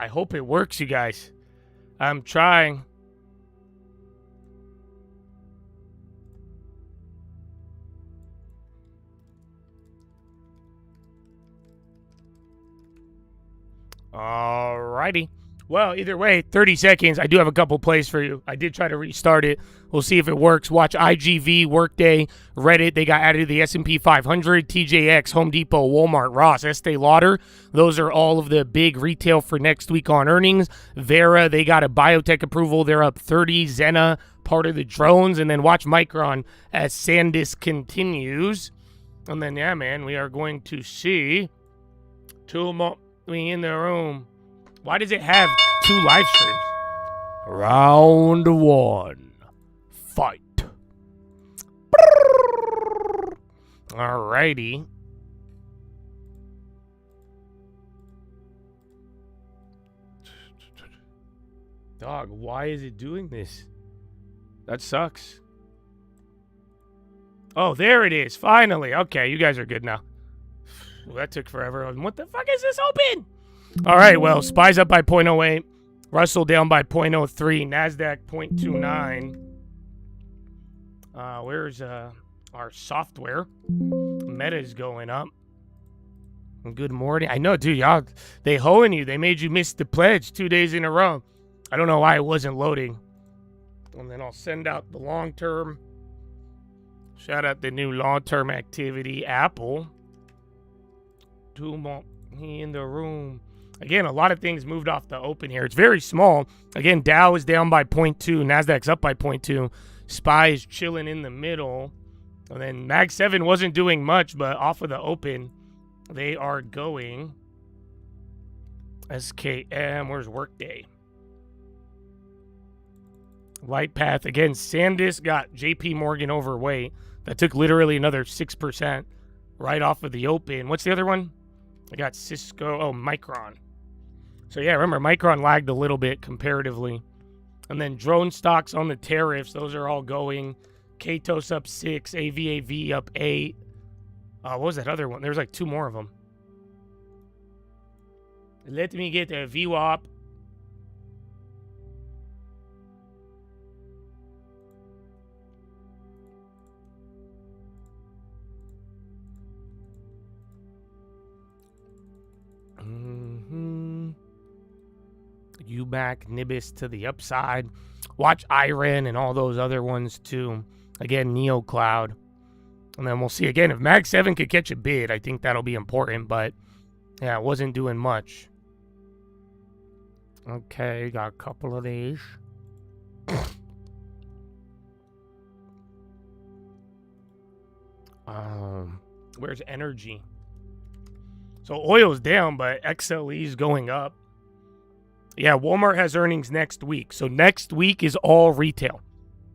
I hope it works, you guys. I'm trying. Alrighty. Well, either way, 30 seconds. I do have a couple plays for you. I did try to restart it. We'll see if it works. Watch IGV, Workday, Reddit. They got added to the S&P 500, TJX, Home Depot, Walmart, Ross, Estee Lauder. Those are all of the big retail for next week on earnings. Vera, they got a biotech approval. They're up 30. Zena, part of the drones. And then watch Micron as SanDisk continues. And then, yeah, man, we are going to see two more in the room. Why does it have 2 live streams? Round 1. Fight. Alrighty. Dog, why is it doing this? That sucks. Oh, there it is. Finally. Okay, you guys are good now. Well, that took forever. What the fuck is this open? All right, well, SPY's up by 0.08. Russell down by 0.03. NASDAQ 0.29. Where's our software? Meta's going up. Good morning. I know, dude, y'all, they hoeing you. They made you miss the pledge 2 days in a row. I don't know why it wasn't loading. And then I'll send out the long-term. Shout out the new long-term activity, Apple. Two more in the room. Again, a lot of things moved off the open here. It's very small. Again, Dow is down by 0.2. NASDAQ's up by 0.2. SPY is chilling in the middle. And then Mag 7 wasn't doing much, but off of the open, they are going. SKM, where's Workday? Lightpath. Again, SanDisk got JP Morgan overweight. That took literally another 6% right off of the open. What's the other one? I got Cisco. Oh, Micron. So, yeah, remember, Micron lagged a little bit comparatively. And then drone stocks on the tariffs. Those are all going. Katos up 6. AVAV up 8. What was that other one? There's like 2 more of them. Let me get a VWAP. UBAC, Nibis to the upside. Watch IREN and all those other ones too. Again, NeoCloud. And then we'll see again if Mag 7 could catch a bid. I think that'll be important, but yeah, it wasn't doing much. Okay, got a couple of these. Where's energy? So oil's down, but XLE's going up. Yeah, Walmart has earnings next week. So next week is all retail.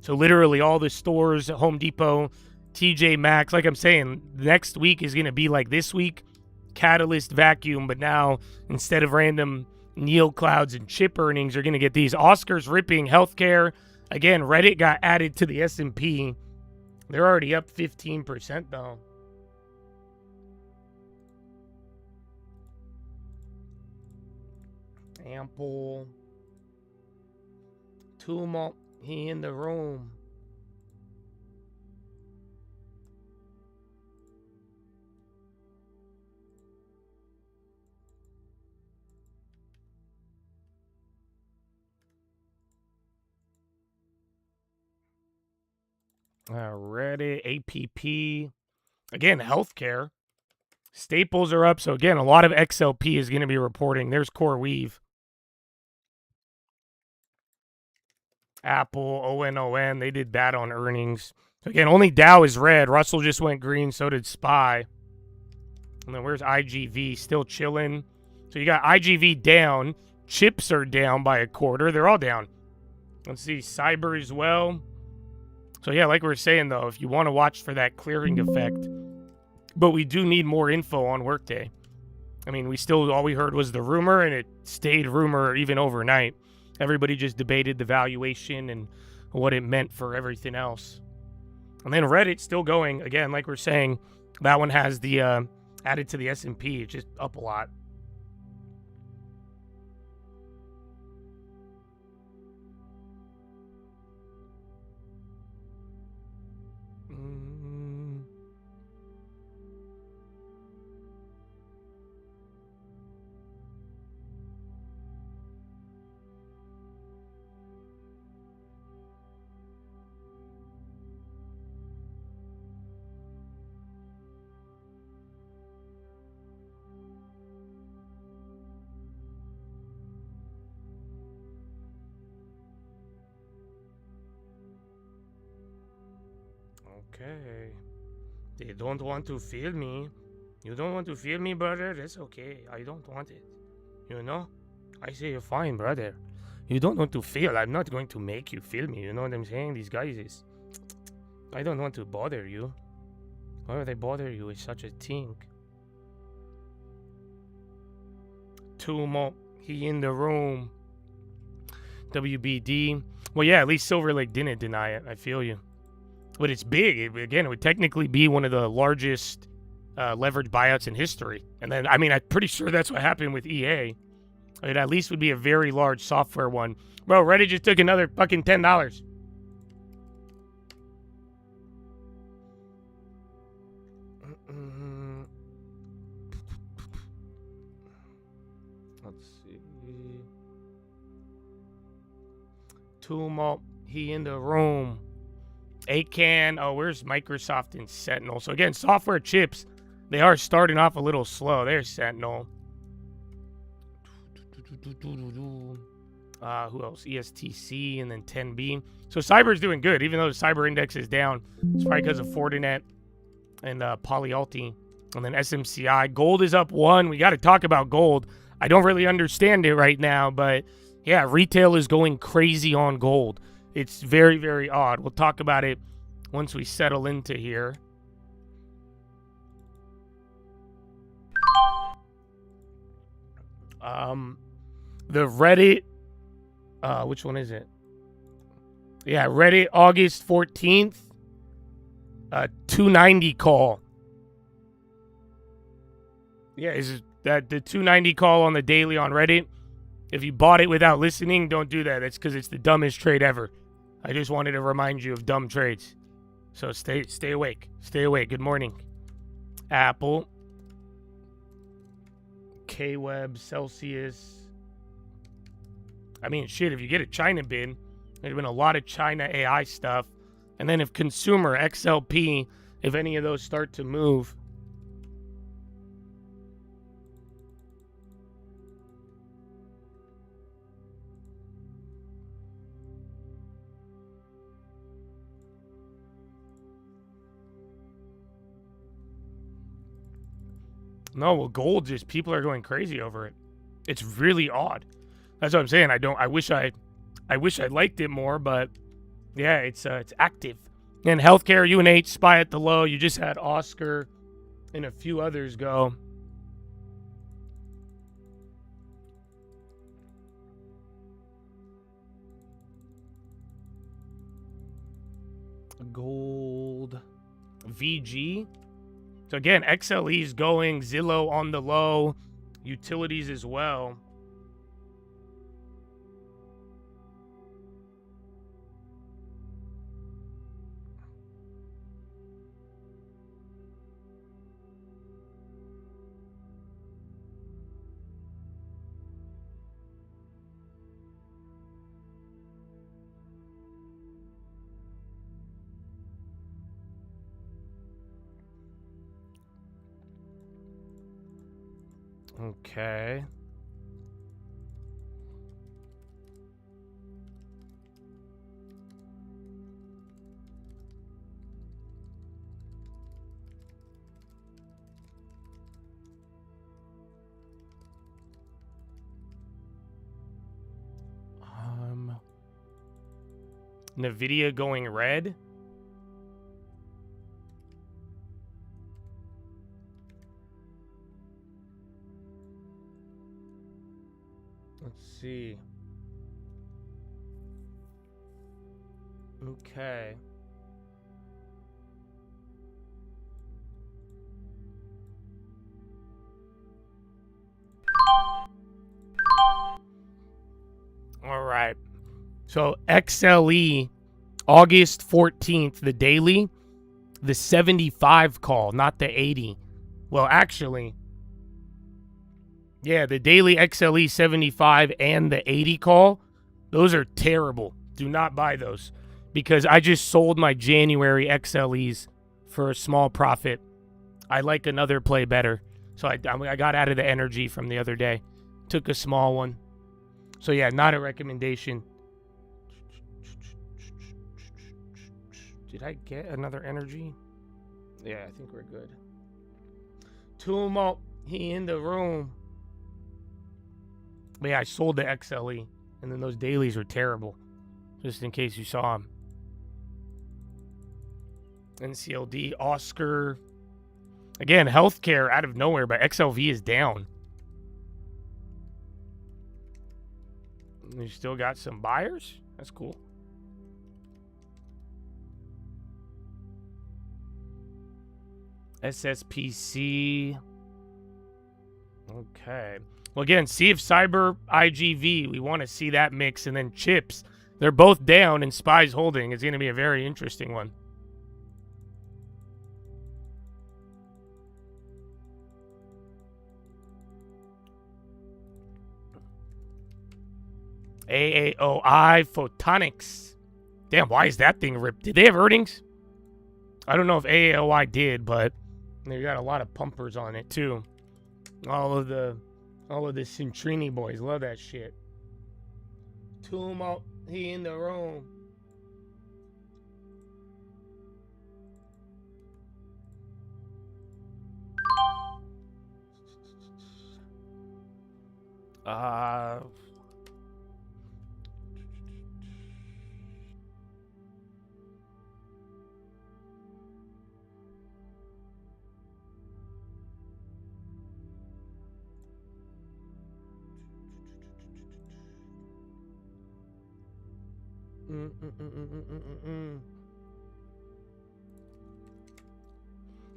So literally all the stores, Home Depot, TJ Maxx. Like I'm saying, next week is going to be like this week. Catalyst, Vacuum. But now, instead of random NeoClouds and chip earnings, you're going to get these. Oscar's ripping healthcare. Again, Reddit got added to the S&P. They're already up 15% though. Ample. Tumult. He in the room. Reddit, APP. Again, healthcare. Staples are up. So again, a lot of XLP is going to be reporting. There's CoreWeave. Apple, ONON, they did bad on earnings. So again, only Dow is red. Russell just went green, so did SPY. And then where's IGV? Still chilling. So you got IGV down. Chips are down by a quarter. They're all down. Let's see, cyber as well. So yeah, like we were saying though, if you want to watch for that clearing effect, but we do need more info on Workday. I mean, all we heard was the rumor, and it stayed rumor even overnight. Everybody just debated the valuation and what it meant for everything else. And then Reddit still going. Again, like we're saying, that one has the added to the S&P. It's just up a lot. Okay. They don't want to feel me. You don't want to feel me, brother? That's okay. I don't want it. You know? I say you're fine, brother. You don't want to feel. I'm not going to make you feel me. You know what I'm saying? These guys is... I don't want to bother you. Why would I bother you with such a thing? Tumult. He in the room. WBD. Well, yeah, at least Silver Lake didn't deny it. I feel you. But it's big. It would technically be one of the largest leveraged buyouts in history. And then, I mean, I'm pretty sure that's what happened with EA. It at least would be a very large software one. Bro, Reddit just took another fucking $10. Let's see. Tumult. He in the room. ACAN. Oh, where's Microsoft and Sentinel? So again, software chips, they are starting off a little slow. There's Sentinel. Who else? ESTC and then 10B. So Cyber's doing good, even though the Cyber Index is down. It's probably because of Fortinet and Polyalti. And then SMCI. Gold is up 1. We got to talk about gold. I don't really understand it right now, but yeah, retail is going crazy on gold. It's very, very odd. We'll talk about it once we settle into here. The Reddit, which one is it? Yeah, Reddit, August 14th, 290 call. Yeah, is that the 290 call on the daily on Reddit? If you bought it without listening, don't do that. That's because it's the dumbest trade ever. I just wanted to remind you of dumb trades. So stay awake. Stay awake. Good morning. Apple. K-Web, Celsius. I mean, shit, if you get a China bid, there's been a lot of China AI stuff. And then if consumer, XLP, if any of those start to move. No, well, gold just people are going crazy over it. It's really odd. That's what I'm saying. I wish I liked it more, but yeah, it's active. And healthcare, UNH, SPY at the low. You just had Oscar and a few others go. Gold, VG. So again, XLE is going, Zillow on the low, utilities as well. Okay. NVIDIA going red. Let's see. Okay. All right. So XLE, August 14th, the daily, the 75 call, not the 80. Well, actually, yeah, the daily XLE 75 and the 80 call, those are terrible. Do not buy those because I just sold my January XLEs for a small profit. I like another play better. So I got out of the energy from the other day. Took a small one. So yeah, not a recommendation. Did I get another energy? Yeah, I think we're good. Tumult, he in the room. But yeah, I sold the XLE, and then those dailies were terrible. Just in case you saw them. NCLD, Oscar. Again, healthcare out of nowhere, but XLV is down. You still got some buyers? That's cool. SSPC. Okay. Well, again, see if Cyber IGV. We want to see that mix, and then chips. They're both down, and SPY's holding. It's going to be a very interesting one. AAOI Photonics. Damn, why is that thing ripped? Did they have earnings? I don't know if AAOI did, but they got a lot of pumpers on it too. All of the Centrini boys love that shit. Tumult, he in the room.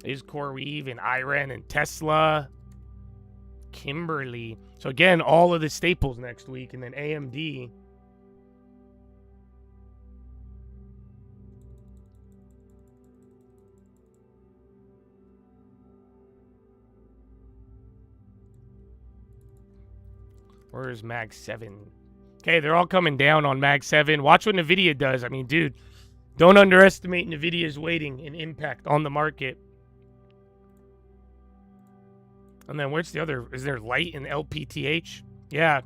Is CoreWeave and Iran and Tesla. Kimberly. So again, all of the staples next week, and then AMD. Where is Mag 7? Okay, they're all coming down on Mag 7. Watch what NVIDIA does. I mean, dude, don't underestimate NVIDIA's weighting and impact on the market. And then where's the other? Is there light in LPTH? Yeah.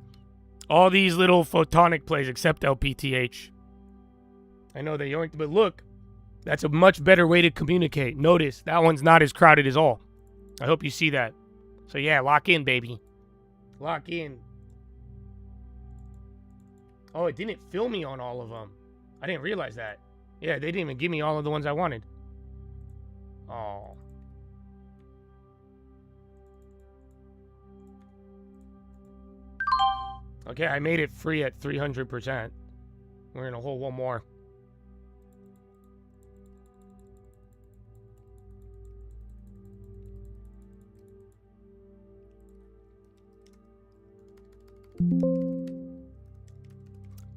All these little photonic plays except LPTH. I know they yoinked, but look. That's a much better way to communicate. Notice, that one's not as crowded as all. I hope you see that. So yeah, lock in, baby. Lock in. Oh, it didn't fill me on all of them. I didn't realize that. Yeah, they didn't even give me all of the ones I wanted. Oh. Okay, I made it free at 300%. We're gonna hold one more.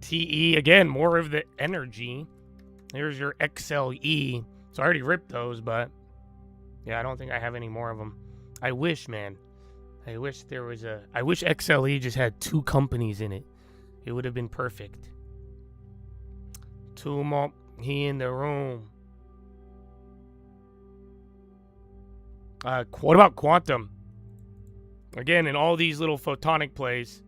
TE, again, more of the energy. Here's your XLE. So I already ripped those, but yeah, I don't think I have any more of them. I wish, man. I wish there was a... I wish XLE just had 2 companies in it. It would have been perfect. Tumult, he in the room. What about Quantum? Again, in all these little photonic plays.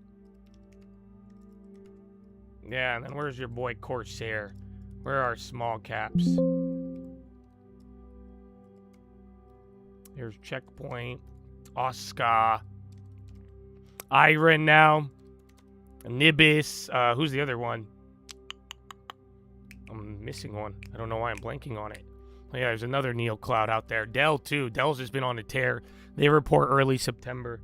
Yeah, and then where's your boy Corsair? Where are small caps? Here's Checkpoint. Oscar. Iron now. Nibis. Who's the other one? I'm missing one. I don't know why I'm blanking on it. Oh, yeah, there's another Neo Cloud out there. Dell, too. Dell's just been on a tear. They report early September.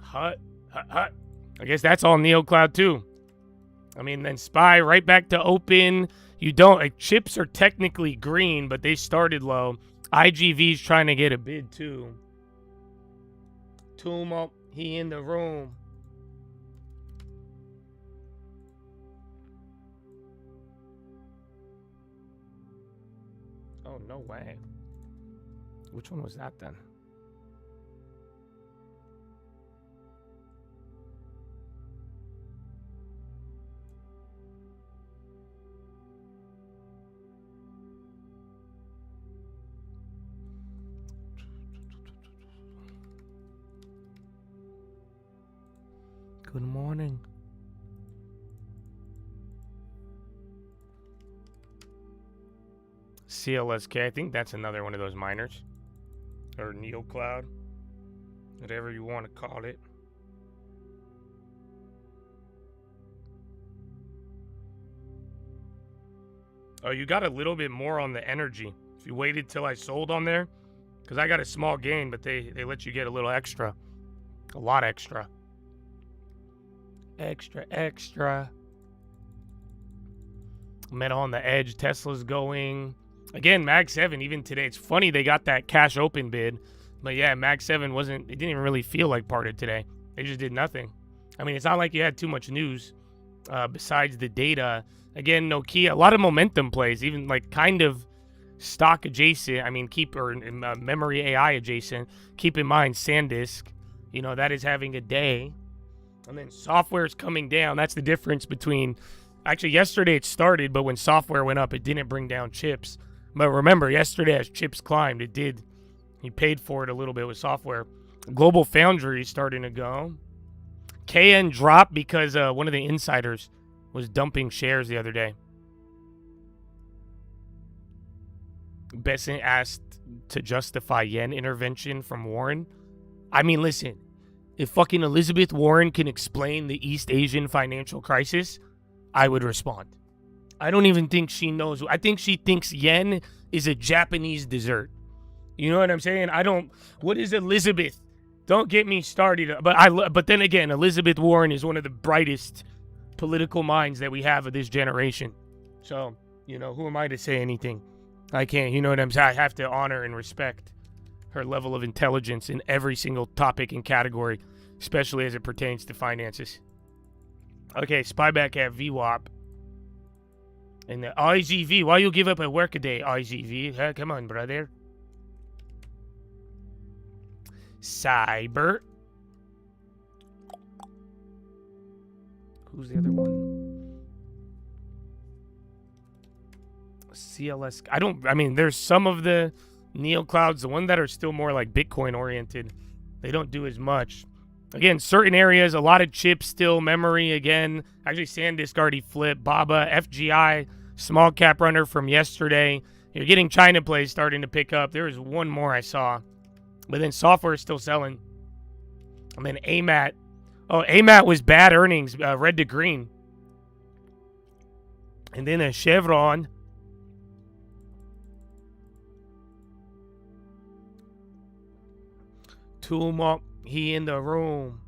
Hut. I guess that's all NeoCloud too. I mean, then SPY right back to open. You don't... Like, chips are technically green, but they started low. IGV's trying to get a bid too. Tumult, he in the room. Oh, no way. Which one was that then? Good morning. CLSK, I think that's another one of those miners. Or NeoCloud. Whatever you want to call it. Oh, you got a little bit more on the energy. If you waited till I sold on there. Because I got a small gain, but they let you get a little extra. A lot extra. Extra. Metal on the edge. Tesla's going. Again, Mag 7, even today. It's funny they got that cash open bid. But yeah, Mag 7 wasn't, it didn't even really feel like parted today. They just did nothing. I mean, it's not like you had too much news besides the data. Again, Nokia, a lot of momentum plays, even like kind of stock adjacent. I mean, memory AI adjacent. Keep in mind, SanDisk, that is having a day. And then software is coming down. That's the difference between, actually, yesterday it started, but when software went up, it didn't bring down chips. But remember, yesterday as chips climbed, it did. He paid for it a little bit with software. Global Foundry is starting to go. KN dropped because one of the insiders was dumping shares the other day. Besant asked to justify yen intervention from Warren. I mean, listen, if fucking Elizabeth Warren can explain the East Asian financial crisis, I would respond. I don't even think she knows. I think she thinks yen is a Japanese dessert. You know what I'm saying? What is Elizabeth? Don't get me started. But then again, Elizabeth Warren is one of the brightest political minds that we have of this generation. So, who am I to say anything? I can't, you know what I'm saying? I have to honor and respect her level of intelligence in every single topic and category, especially as it pertains to finances. Okay, Spyback at VWAP. And the IGV, why you give up a workaday, IGV? Huh? Come on, brother. Cyber. Who's the other one? CLS. There's some of the NeoClouds, the ones that are still more like Bitcoin oriented. They don't do as much. Again, certain areas, a lot of chips still, memory again. Actually, SanDisk already flipped. BABA, FGI, small cap runner from yesterday. You're getting China plays starting to pick up. There was one more I saw. But then software is still selling. And then AMAT. Oh, AMAT was bad earnings, red to green. And then a Chevron. Tumok, he in the room.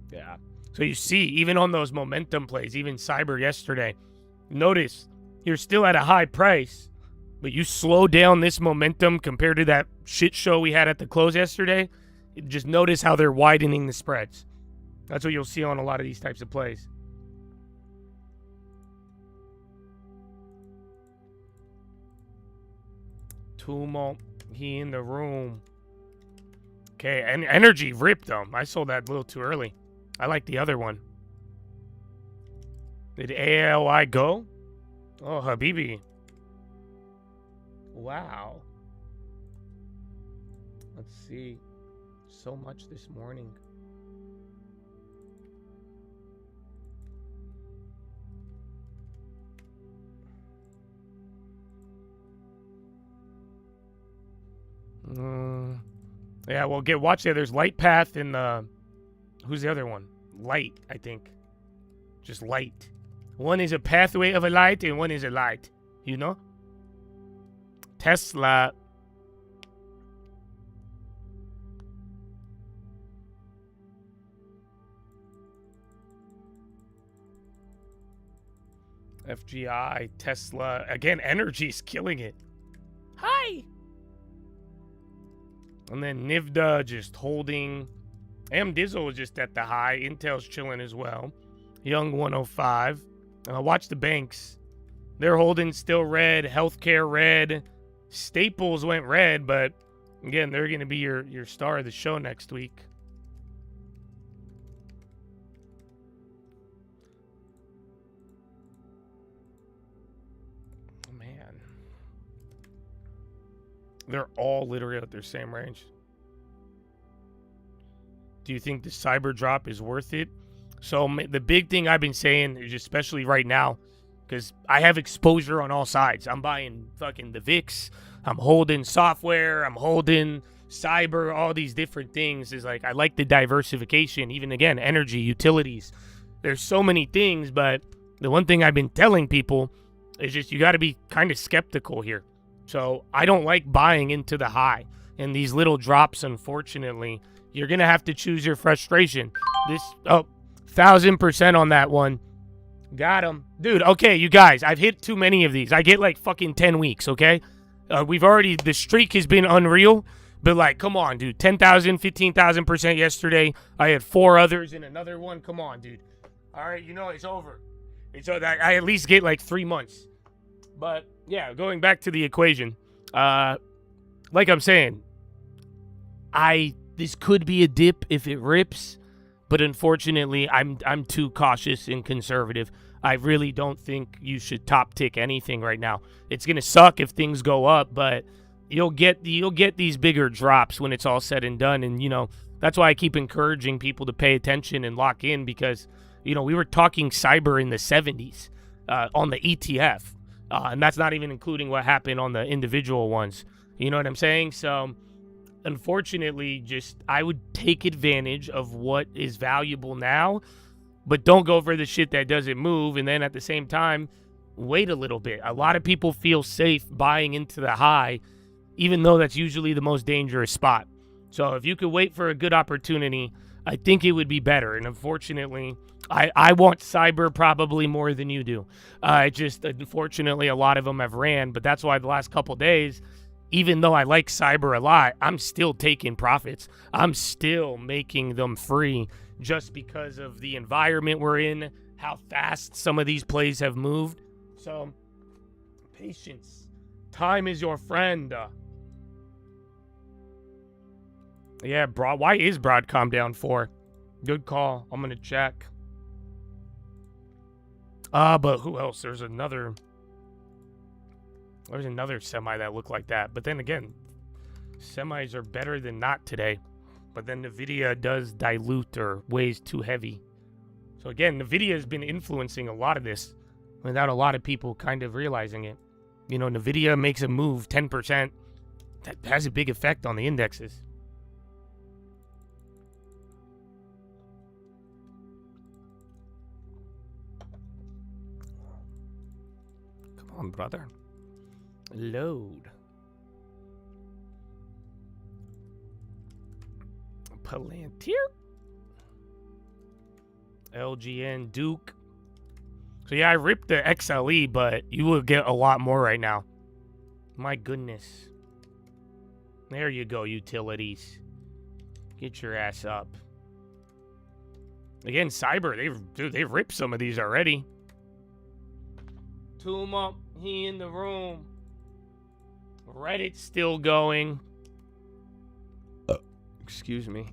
Yeah. So you see, even on those momentum plays, even Cyber yesterday, notice you're still at a high price, but you slow down this momentum compared to that shit show we had at the close yesterday. Just notice how they're widening the spreads. That's what you'll see on a lot of these types of plays. Tumult, he in the room. Okay, and energy ripped them. I sold that a little too early. I like the other one. Did ALI go? Oh, Habibi. Wow. Let's see. So much this morning. Yeah, well, watch there. There's Light Path in the... Who's the other one? Light, I think. Just light. One is a pathway of a light and one is a light. You know? Tesla. FGI, Tesla. Again, energy's killing it. Hi! And then Nivda just holding. Dizzle is just at the high. Intel's chilling as well. Young 105. Watch the banks. They're holding still red. Healthcare red. Staples went red, but again, they're going to be your star of the show next week. Man. They're all literally at their same range. Do you think the cyber drop is worth it? So the big thing I've been saying is, especially right now, because I have exposure on all sides. I'm buying fucking the VIX. I'm holding software. I'm holding cyber, all these different things. Is like, I like the diversification, even again, energy, utilities. There's so many things, but the one thing I've been telling people is just you got to be kind of skeptical here. So I don't like buying into the high. And these little drops, unfortunately, you're going to have to choose your frustration. 1,000% on that one. Got him. Dude, okay, you guys, I've hit too many of these. I get like fucking 10 weeks, okay? The streak has been unreal, but like, come on, dude. 10,000, 15,000% yesterday. I had 4 others in another one. Come on, dude. All right, it's over. I at least get like 3 months. But yeah, going back to the equation, like I'm saying, this could be a dip if it rips, but unfortunately, I'm too cautious and conservative. I really don't think you should top tick anything right now. It's gonna suck if things go up, but you'll get these bigger drops when it's all said and done. And that's why I keep encouraging people to pay attention and lock in, because we were talking cyber in the 70s on the ETF, and that's not even including what happened on the individual ones. You know what I'm saying? So unfortunately, I would take advantage of what is valuable now, but don't go for the shit that doesn't move. And then at the same time, wait a little bit. A lot of people feel safe buying into the high, even though that's usually the most dangerous spot. So if you could wait for a good opportunity, I think it would be better. And unfortunately, I want cyber probably more than you do. Unfortunately, a lot of them have ran, but that's why the last couple days, even though I like cyber a lot, I'm still taking profits. I'm still making them free just because of the environment we're in, how fast some of these plays have moved. So, patience. Time is your friend. Yeah, why is Broadcom down 4? Good call. I'm going to check. But who else? There's another semi that looked like that. But then again, semis are better than not today. But then NVIDIA does dilute or weighs too heavy. So again, NVIDIA has been influencing a lot of this without a lot of people kind of realizing it. NVIDIA makes a move 10%. That has a big effect on the indexes. Come on, brother. Load. Palantir. LGN Duke. So yeah, I ripped the XLE, but you will get a lot more right now. My goodness. There you go, utilities. Get your ass up. Again, cyber, they've ripped some of these already. Tomb up, he in the room. Reddit's still going. Excuse me.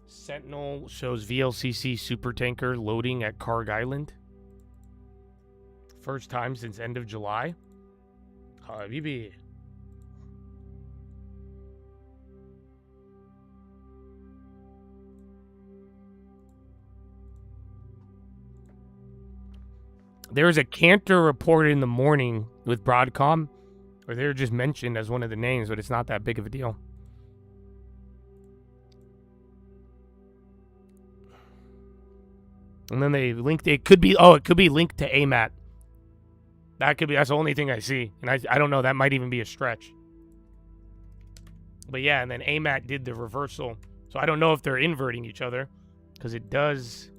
Sentinel shows VLCC supertanker loading at Karg Island. First time since end of July. Habibi. There was a Cantor report in the morning with Broadcom, or they're just mentioned as one of the names, but it's not that big of a deal. And then they linked, it could be linked to AMAT. That's the only thing I see. And I don't know, that might even be a stretch. But yeah, and then AMAT did the reversal. So I don't know if they're inverting each other, because it does.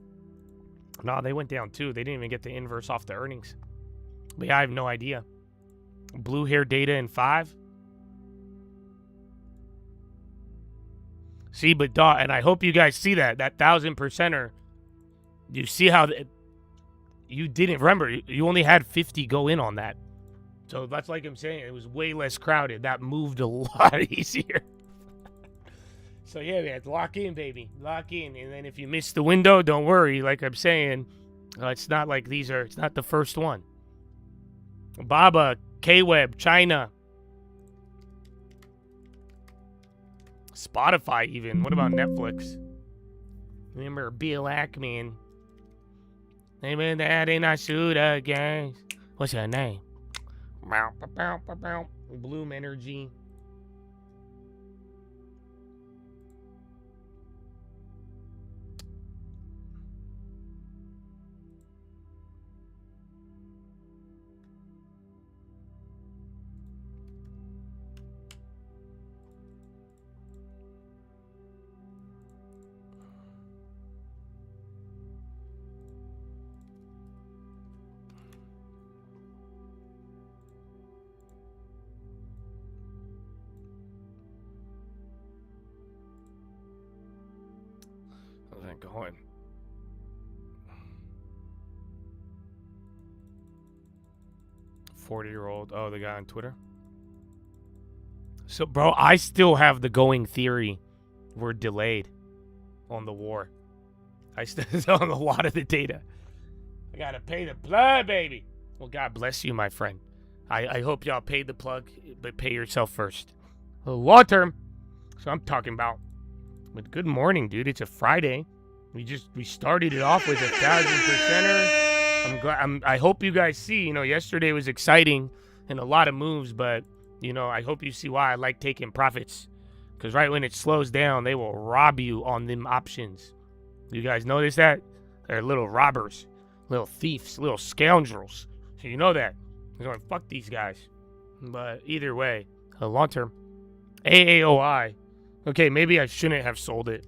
No, they went down too. They didn't even get the inverse off the earnings. But yeah, I have no idea. Blue hair data in 5. See, but and I hope you guys see that 1,000%er. You see how you didn't remember. You only had 50 go in on that. So that's like I'm saying. It was way less crowded. That moved a lot easier. So yeah, man, lock in, baby. Lock in. And then if you miss the window, don't worry. Like I'm saying, It's not like these are, it's not the first one. Baba, K-Web, China. Spotify even. What about Netflix? Remember Bill Ackman. Maybe that ain't I shoot again. What's her name? Bloom Energy. How's that going? $40-year-old. Oh, the guy on Twitter. So, bro, I still have the going theory. We're delayed on the war. I still own a lot of the data. I gotta pay the plug, baby. Well, God bless you, my friend. I hope y'all paid the plug, but pay yourself first. Long term. So I'm talking about. But good morning, dude. It's a Friday. We started it off with 1,000%er. I'm glad. I hope you guys see. Yesterday was exciting and a lot of moves, but I hope you see why I like taking profits. Because right when it slows down, they will rob you on them options. You guys notice that? They're little robbers, little thieves, little scoundrels. So you know that. You're going, fuck these guys. But either way, long term. AAOI. Okay, maybe I shouldn't have sold it.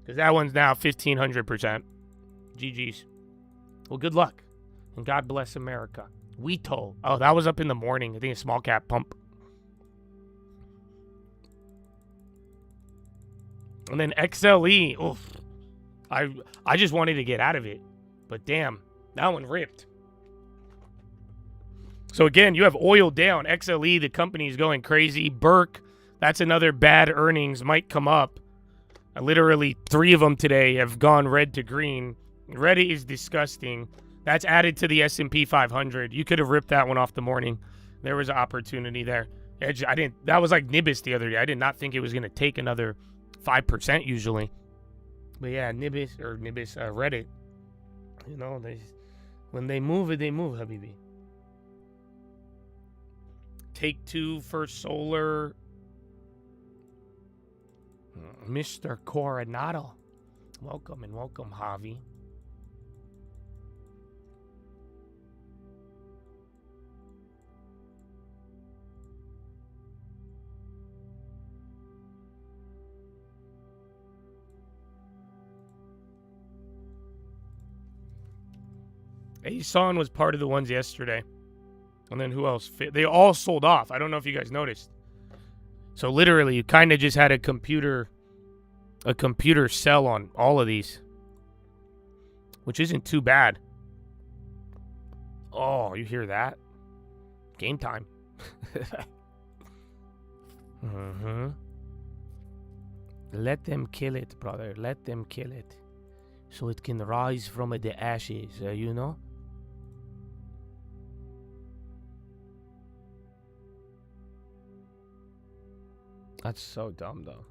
Because that one's now 1,500%. GG's. Well, good luck. And God bless America. Weto. Oh, that was up in the morning. I think a small cap pump. And then XLE. Oof. I just wanted to get out of it. But damn, that one ripped. So again, you have oil down. XLE, the company is going crazy. Burke, that's another bad earnings. Might come up. Literally 3 of them today have gone red to green. Red is disgusting. That's added to the S&P 500. You could have ripped that one off the morning. There was an opportunity there. Edge, that was like Nibis the other day. I did not think it was going to take another 5% usually. But yeah, Nibis, Reddit. When they move it, they move, Habibi. Take 2 for solar. Mr. Coronado. Welcome, Javi. Ason was part of the ones yesterday. And then who else? They all sold off. I don't know if you guys noticed. So literally, you kind of just had a computer sell on all of these. Which isn't too bad. Oh, you hear that? Game time. Let them kill it, brother. Let them kill it. So it can rise from the ashes, That's so dumb, though.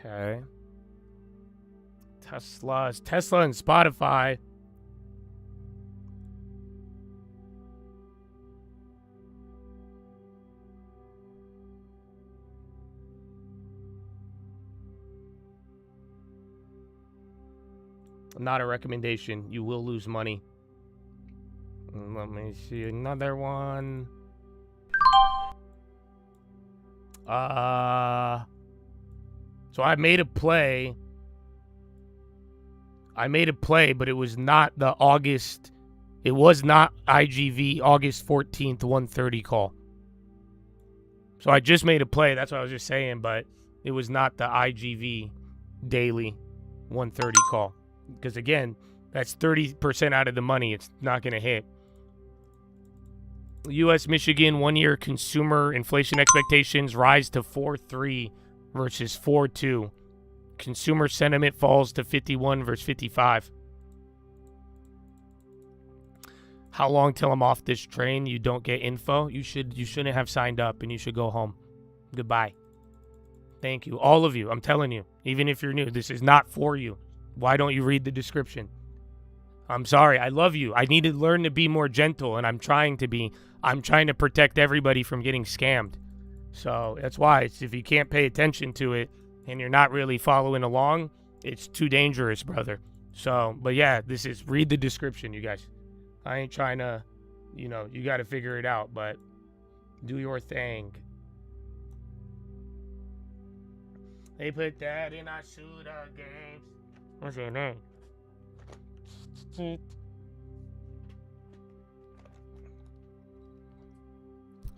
Okay. Tesla and Spotify. Not a recommendation. You will lose money. Let me see another one. So I made a play. But it was not the August. It was not IGV August 14th 1:30 call. So I just made a play. That's what I was just saying. But it was not the IGV daily 1:30 call. Because again, that's 30% out of the money. It's not going to hit. U.S. Michigan 1-year consumer inflation expectations rise to 4.3 versus 4.2. Consumer sentiment falls to 51 versus 55. How long till I'm off this train? You don't get info? You shouldn't have signed up, and you should go home. Goodbye. Thank you. All of you. I'm telling you. Even if you're new, this is not for you. Why don't you read the description? I'm sorry. I love you. I need to learn to be more gentle, and I'm trying to be. I'm trying to protect everybody from getting scammed. So that's why. If you can't pay attention to it and you're not really following along, it's too dangerous, brother. So, but yeah, read the description, you guys. I ain't trying to, you got to figure it out, but do your thing. They put that in our shooter games. What's your name?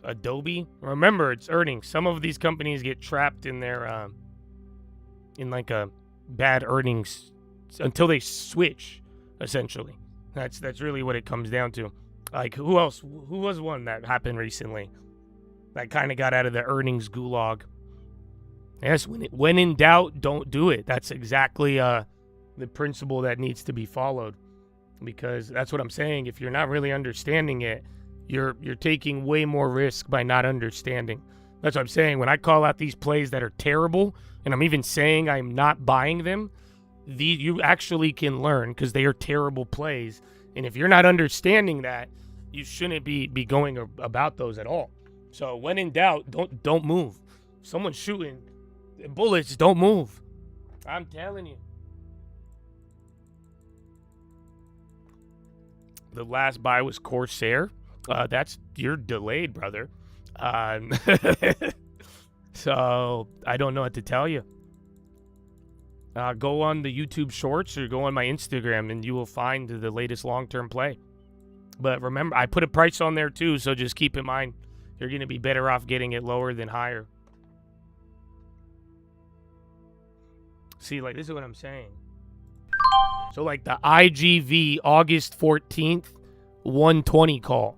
Adobe. Remember, it's earnings. Some of these companies get trapped in their, in like a bad earnings until they switch, essentially. That's really what it comes down to. Like, who else? Who was one that happened recently that kind of got out of the earnings gulag? Yes, when in doubt, don't do it. That's exactly the principle that needs to be followed, because that's what I'm saying. If you're not really understanding it, you're taking way more risk by not understanding. That's what I'm saying. When I call out these plays that are terrible, and I'm even saying I'm not buying them, you actually can learn because they are terrible plays. And if you're not understanding that, you shouldn't be going about those at all. So when in doubt, don't move. If someone's shooting bullets, don't move. I'm telling you. The last buy was Corsair. You're delayed, brother. So I don't know what to tell you. Go on the YouTube Shorts or go on my Instagram, and you will find the latest long-term play. But remember, I put a price on there too, so just keep in mind you're going to be better off getting it lower than higher. See, like, this is what I'm saying. So, like, the IGV August 14th 120 call.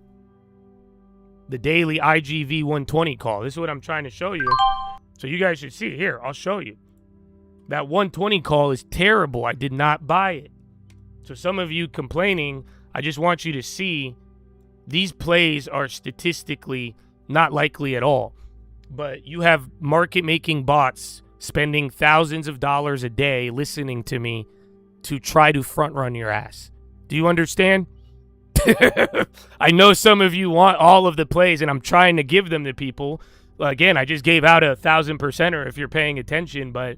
The daily IGV 120 call. This is what I'm trying to show you. So you guys should see it. Here, I'll show you. That 120 call is terrible. I did not buy it. So some of you complaining, I just want you to see these plays are statistically not likely at all. But you have market-making bots spending thousands of dollars a day listening to me to try to front-run your ass. Do you understand? I know some of you want all of the plays, and I'm trying to give them to people. Again, I just gave out 1,000%er if you're paying attention, but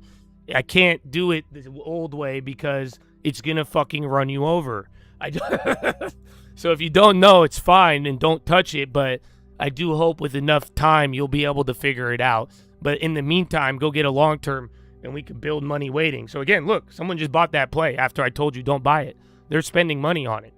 I can't do it the old way because it's going to fucking run you over. So if you don't know, it's fine and don't touch it, but I do hope with enough time you'll be able to figure it out. But in the meantime, go get a long-term and we can build money waiting. So again, look, someone just bought that play after I told you don't buy it. They're spending money on it.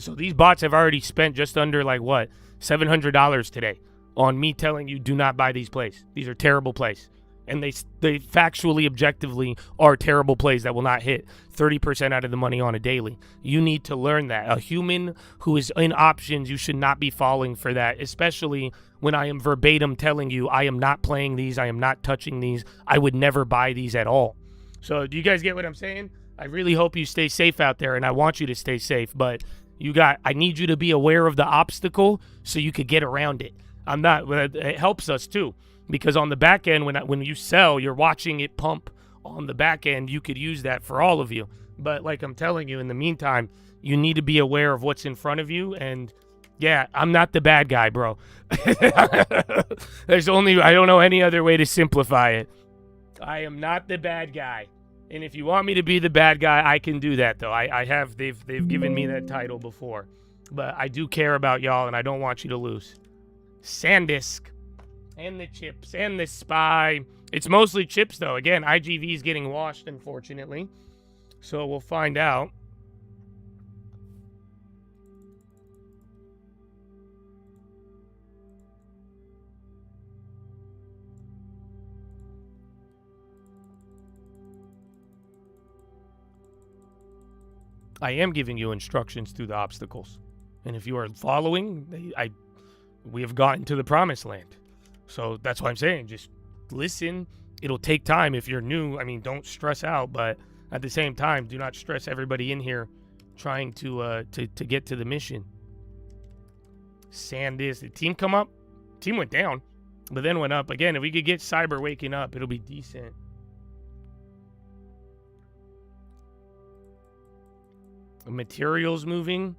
So these bots have already spent just under $700 today on me telling you do not buy these plays. These are terrible plays. And they factually, objectively are terrible plays that will not hit 30% out of the money on a daily. You need to learn that. A human who is in options, you should not be falling for that, especially when I am verbatim telling you I am not playing these, I am not touching these, I would never buy these at all. So do you guys get what I'm saying? I really hope you stay safe out there, and I want you to stay safe, but I need you to be aware of the obstacle so you could get around it. It helps us too. Because on the back end, when you sell, you're watching it pump on the back end. You could use that for all of you. But like I'm telling you, in the meantime, you need to be aware of what's in front of you. And yeah, I'm not the bad guy, bro. I don't know any other way to simplify it. I am not the bad guy. And if you want me to be the bad guy, I can do that, though. They've given me that title before. But I do care about y'all, and I don't want you to lose. SanDisk. And the chips and the SPY. It's mostly chips, though. Again, IGV is getting washed, unfortunately. So we'll find out. I am giving you instructions through the obstacles. And if you are following, we have gotten to the promised land. So that's what I'm saying. Just listen. It'll take time. If you're new, I mean, don't stress out. But at the same time, do not stress everybody in here trying to get to the mission. SanDisk. The team come up. Team went down, but then went up. Again, if we could get Cyber waking up, it'll be decent. Materials moving.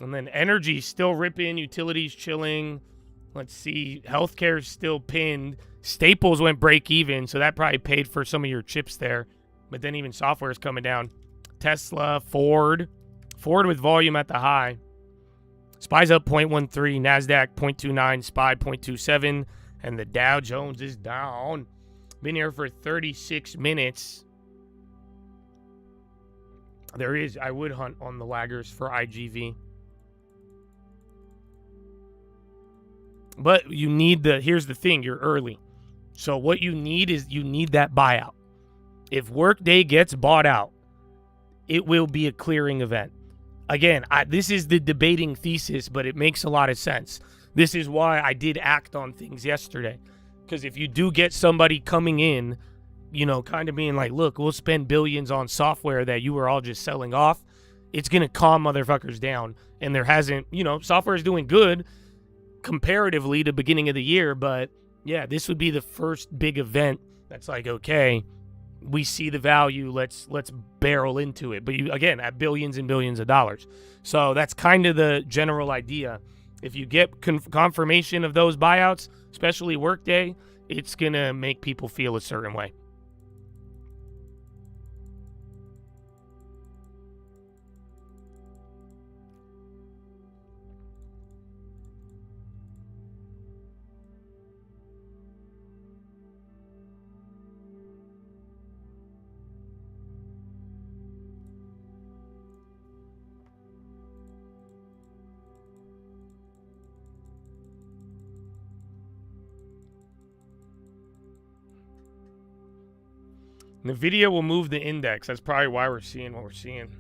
And then energy still ripping. Utilities chilling. Let's see. Healthcare's still pinned. Staples went break even, so that probably paid for some of your chips there. But then even software is coming down. Tesla, Ford. Ford with volume at the high. SPY's up 0.13. NASDAQ 0.29. SPY 0.27. And the Dow Jones is down. Been here for 36 minutes. I would hunt on the laggers for IGV. But you need here's the thing, you're early. So what you need is you need that buyout. If Workday gets bought out, it will be a clearing event. Again, this is the debating thesis, but it makes a lot of sense. This is why I did act on things yesterday. Because if you do get somebody coming in, kind of being like, look, we'll spend billions on software that you were all just selling off, it's going to calm motherfuckers down. And there hasn't, software is doing good comparatively to beginning of the year. But yeah, this would be the first big event that's like, okay, we see the value. Let's barrel into it. But again, at billions and billions of dollars. So that's kind of the general idea. If you get confirmation of those buyouts, especially Workday, it's going to make people feel a certain way. NVIDIA will move the index. That's probably why we're seeing what we're seeing.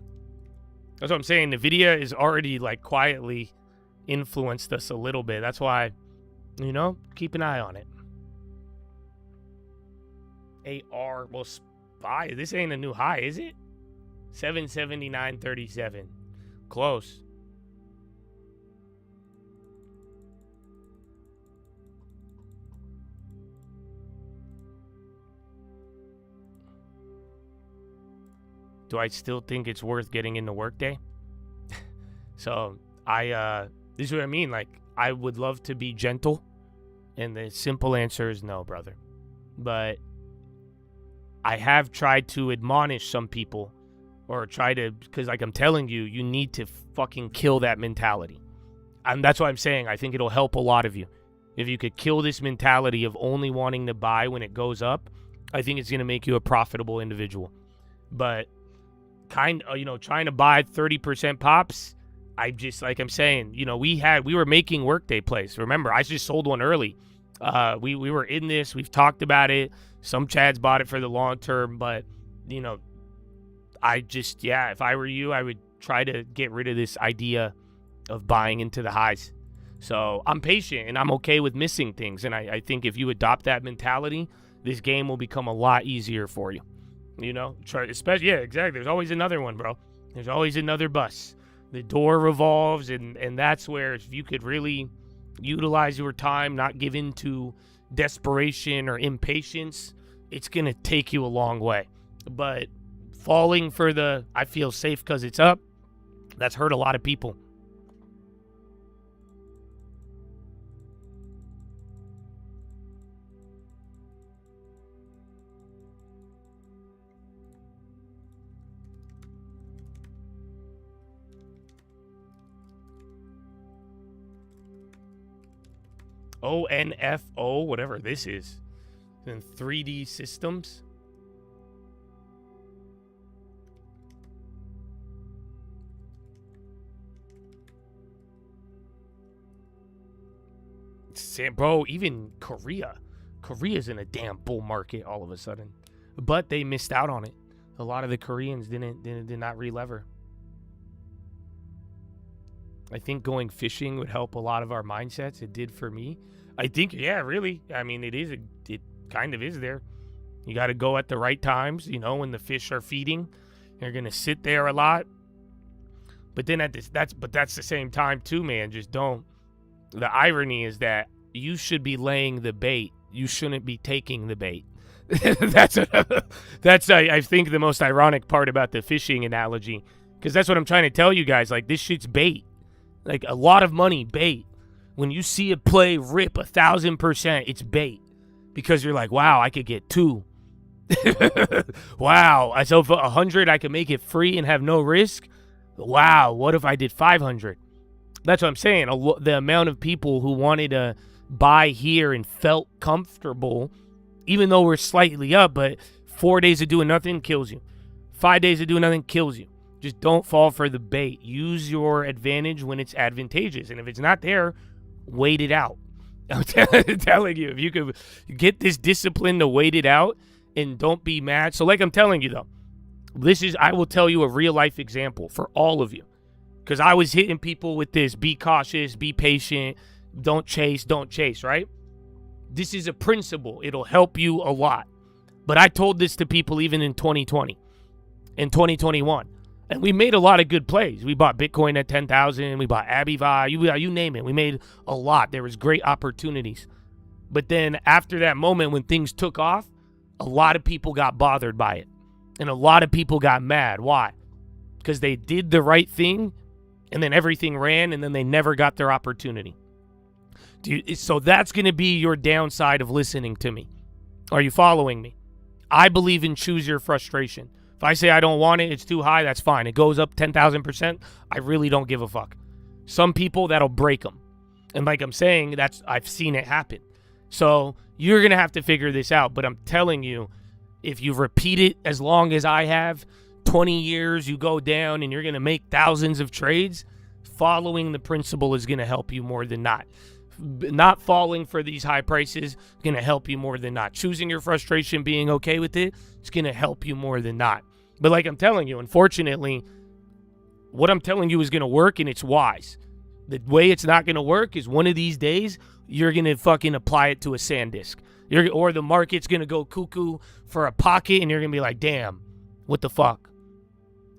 That's what I'm saying. NVIDIA is already quietly influenced us a little bit. That's why, keep an eye on it. AR, well, SPY. This ain't a new high, is it? 779.37. Close. Do I still think it's worth getting into Workday? So this is what I mean. I would love to be gentle, and the simple answer is no, brother. But I have tried to admonish some people, or because I'm telling you, you need to fucking kill that mentality. And that's what I'm saying. I think it'll help a lot of you. If you could kill this mentality of only wanting to buy when it goes up, I think it's going to make you a profitable individual. But trying to buy 30% pops, I'm saying, we were making Workday plays. Remember, I just sold one early. We were in this. We've talked about it. Some Chads bought it for the long term, but, if I were you, I would try to get rid of this idea of buying into the highs. So I'm patient, and I'm okay with missing things. And I think if you adopt that mentality, this game will become a lot easier for you. Especially, yeah, exactly. There's always another one, bro. There's always another bus. The door revolves, and that's where if you could really utilize your time, not give in to desperation or impatience, it's going to take you a long way. But falling for I feel safe because it's up, that's hurt a lot of people. ONFO, whatever this is. And 3D systems. Bro, even Korea's in a damn bull market all of a sudden, but they missed out on it. A lot of the Koreans did not relever. I think going fishing would help a lot of our mindsets. It did for me. I think, yeah, really. I mean, it kind of is there. You got to go at the right times, when the fish are feeding. You're gonna sit there a lot, but then that's the same time too, man. Just don't. The irony is that you should be laying the bait. You shouldn't be taking the bait. That's I think the most ironic part about the fishing analogy, because that's what I'm trying to tell you guys. Like, this shit's bait. Like, a lot of money, bait. When you see a play rip 1,000%, it's bait, because you're like, wow, I could get 2. Wow, I sell for 100, I could make it free and have no risk. Wow, what if I did 500? That's what I'm saying. The amount of people who wanted to buy here and felt comfortable, even though we're slightly up, but 4 days of doing nothing kills you. 5 days of doing nothing kills you. Just don't fall for the bait. Use your advantage when it's advantageous. And if it's not there, wait it out. I'm telling you, if you could get this discipline to wait it out and don't be mad. So like I'm telling you, though, I will tell you a real life example for all of you. Because I was hitting people with this, be cautious, be patient, don't chase, right? This is a principle. It'll help you a lot. But I told this to people even in 2020, in 2021. And we made a lot of good plays. We bought Bitcoin at 10,000. We bought Abivi. You name it. We made a lot. There was great opportunities. But then after that moment when things took off, a lot of people got bothered by it. And a lot of people got mad. Why? Because they did the right thing, and then everything ran, and then they never got their opportunity. So that's going to be your downside of listening to me. Are you following me? I believe in choose your frustration. If I say I don't want it, it's too high, that's fine. It goes up 10,000%, I really don't give a fuck. Some people, that'll break them. And like I'm saying, I've seen it happen. So you're going to have to figure this out. But I'm telling you, if you repeat it as long as I have, 20 years, you go down and you're going to make thousands of trades, following the principle is going to help you more than not. Not falling for these high prices is going to help you more than not. Choosing your frustration, being okay with it, it's going to help you more than not. But like I'm telling you, unfortunately, what I'm telling you is going to work, and it's wise. The way it's not going to work is one of these days, you're going to fucking apply it to a SanDisk. Or the market's going to go cuckoo for a pocket, and you're going to be like, damn, what the fuck?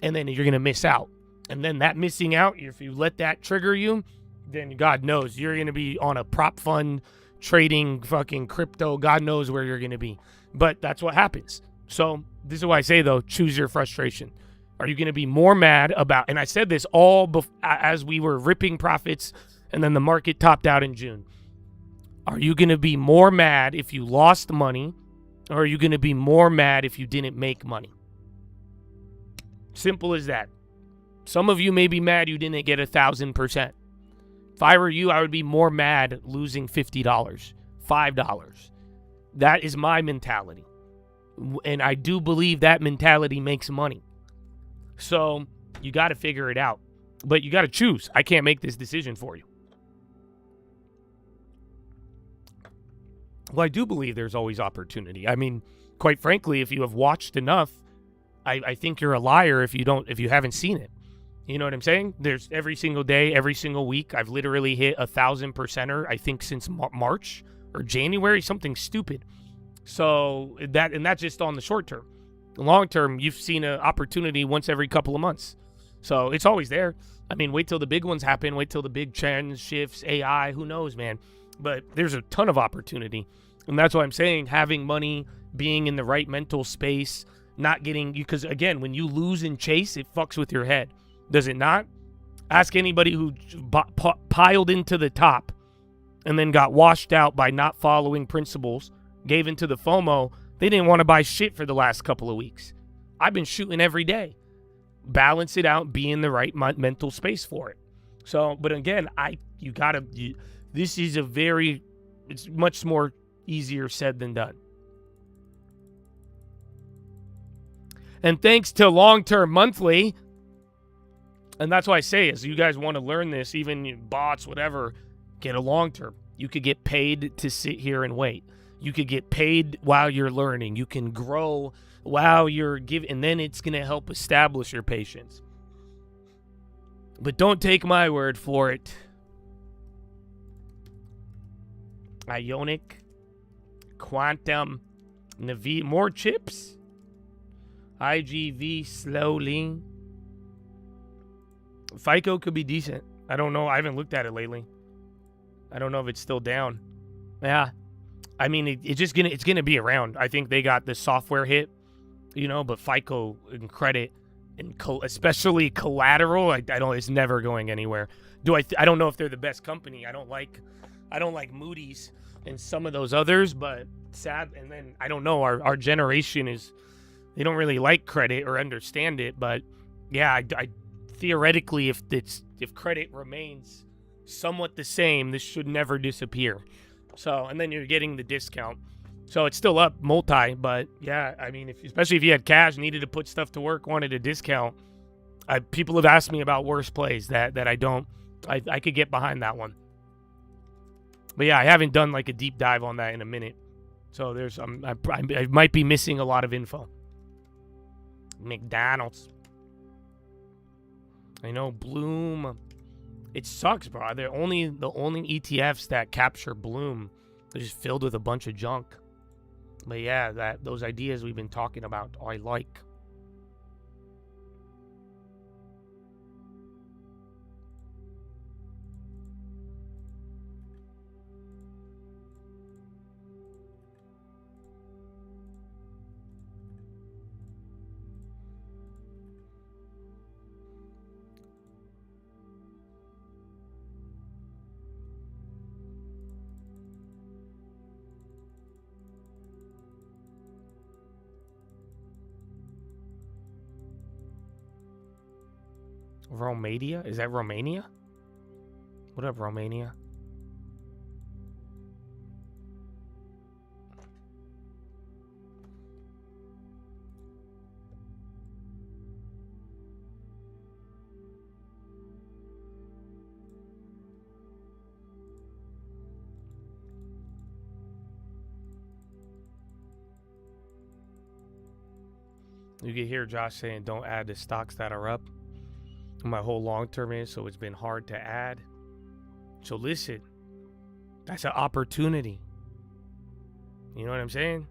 And then you're going to miss out. And then that missing out, if you let that trigger you, then God knows you're going to be on a prop fund trading fucking crypto. God knows where you're going to be. But that's what happens. So this is why I say, though, choose your frustration. Are you going to be more mad about, and I said this all as we were ripping profits and then the market topped out in June. Are you going to be more mad if you lost money, or are you going to be more mad if you didn't make money? Simple as that. Some of you may be mad you didn't get 1,000%. If I were you, I would be more mad losing $50, $5. That is my mentality. And I do believe that mentality makes money. So you got to figure it out. But you got to choose. I can't make this decision for you. Well, I do believe there's always opportunity. I mean, quite frankly, if you have watched enough, I think you're a liar if you haven't seen it. You know what I'm saying? There's every single day, every single week, I've literally hit 1,000%er, I think since March or January, something stupid. So that's just on the short term. The long term, you've seen an opportunity once every couple of months. So it's always there. I mean, wait till the big ones happen. Wait till the big trend shifts, AI, who knows, man. But there's a ton of opportunity. And that's why I'm saying having money, being in the right mental space, not getting, because again, when you lose and chase, it fucks with your head. Does it not? Ask anybody who piled into the top and then got washed out by not following principles, gave into the FOMO. They didn't want to buy shit for the last couple of weeks. I've been shooting every day. Balance it out, be in the right mental space for it. So, but again, this is a very it's much more easier said than done. And thanks to long-term monthly, and that's why I say is you guys want to learn this, even bots, whatever, get a long-term. You could get paid to sit here and wait. You could get paid while you're learning. You can grow while you're giving, and then it's going to help establish your patience. But don't take my word for it. Ionic, Quantum, Navi, more chips. IGV slowly. FICO could be decent. I don't know. I haven't looked at it lately. I don't know if it's still down. Yeah. I mean, it's gonna be around. I think they got the software hit, but FICO and credit and especially collateral, it's never going anywhere. I don't know if they're the best company. I don't like Moody's and some of those others, but sad. And then I don't know. Our generation they don't really like credit or understand it. But yeah, I theoretically, if credit remains somewhat the same, this should never disappear. So, and then you're getting the discount. So it's still up multi, but yeah, I mean, especially if you had cash, needed to put stuff to work, wanted a discount. People have asked me about worse plays that I could get behind that one. But yeah, I haven't done like a deep dive on that in a minute. So there's I might be missing a lot of info. McDonald's. I know Bloom. It sucks, bro. They're the only ETFs that capture Bloom. They're just filled with a bunch of junk. But yeah, those ideas we've been talking about, I like. Romania? Is that Romania? What up, Romania? You can hear Josh saying, don't add the stocks that are up. My whole long term is, so it's been hard to add. So listen, that's an opportunity. You know what I'm saying?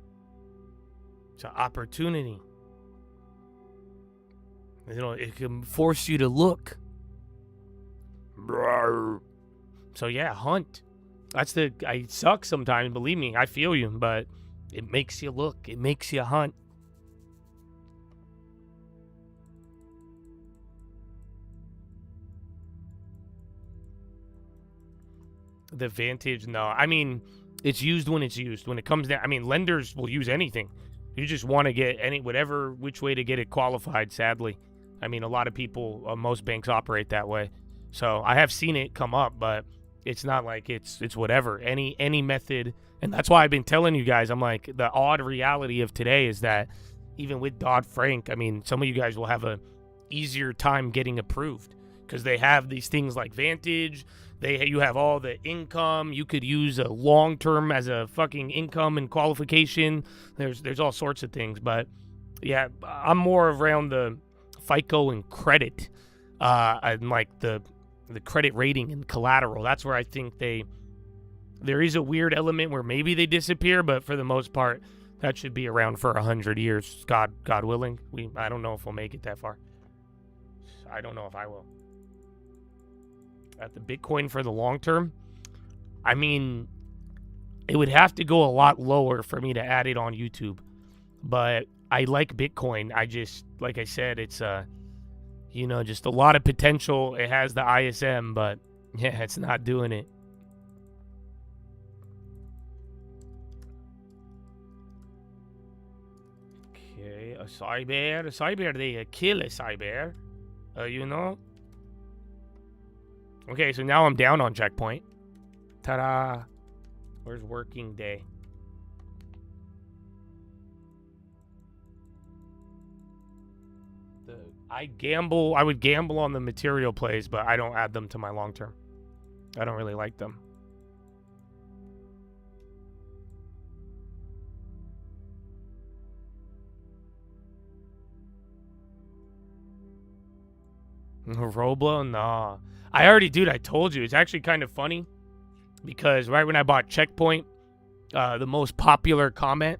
It's an opportunity. It can force you to look. So yeah, hunt. I suck sometimes, believe me, I feel you, but it makes you look. It makes you hunt. The Vantage, no. I mean, it's used when it's used. When it comes down, I mean, lenders will use anything. You just want to get which way to get it qualified, sadly. I mean, a lot of people, most banks operate that way. So I have seen it come up, but it's not like it's whatever. Any method. And that's why I've been telling you guys, I'm like, the odd reality of today is that even with Dodd-Frank, I mean, some of you guys will have a easier time getting approved because they have these things like Vantage. You have all the income. You could use a long term as a fucking income and qualification. There's all sorts of things, but yeah, I'm more around the FICO and credit, and like the credit rating and collateral. That's where I think there is a weird element where maybe they disappear, but for the most part, that should be around for 100 years, God willing. I don't know if we'll make it that far. I don't know if I will. At the Bitcoin for the long term, I mean, it would have to go a lot lower for me to add it on YouTube. But I like Bitcoin. I just, like I said, it's just a lot of potential. It has the ISM, but yeah, it's not doing it. Okay, a cyber, they kill a cyber, Okay, so now I'm down on checkpoint. Ta-da. Where's working day? I would gamble on the material plays, but I don't add them to my long term. I don't really like them. Roblo? Nah. I told you. It's actually kind of funny because right when I bought Checkpoint, the most popular comment,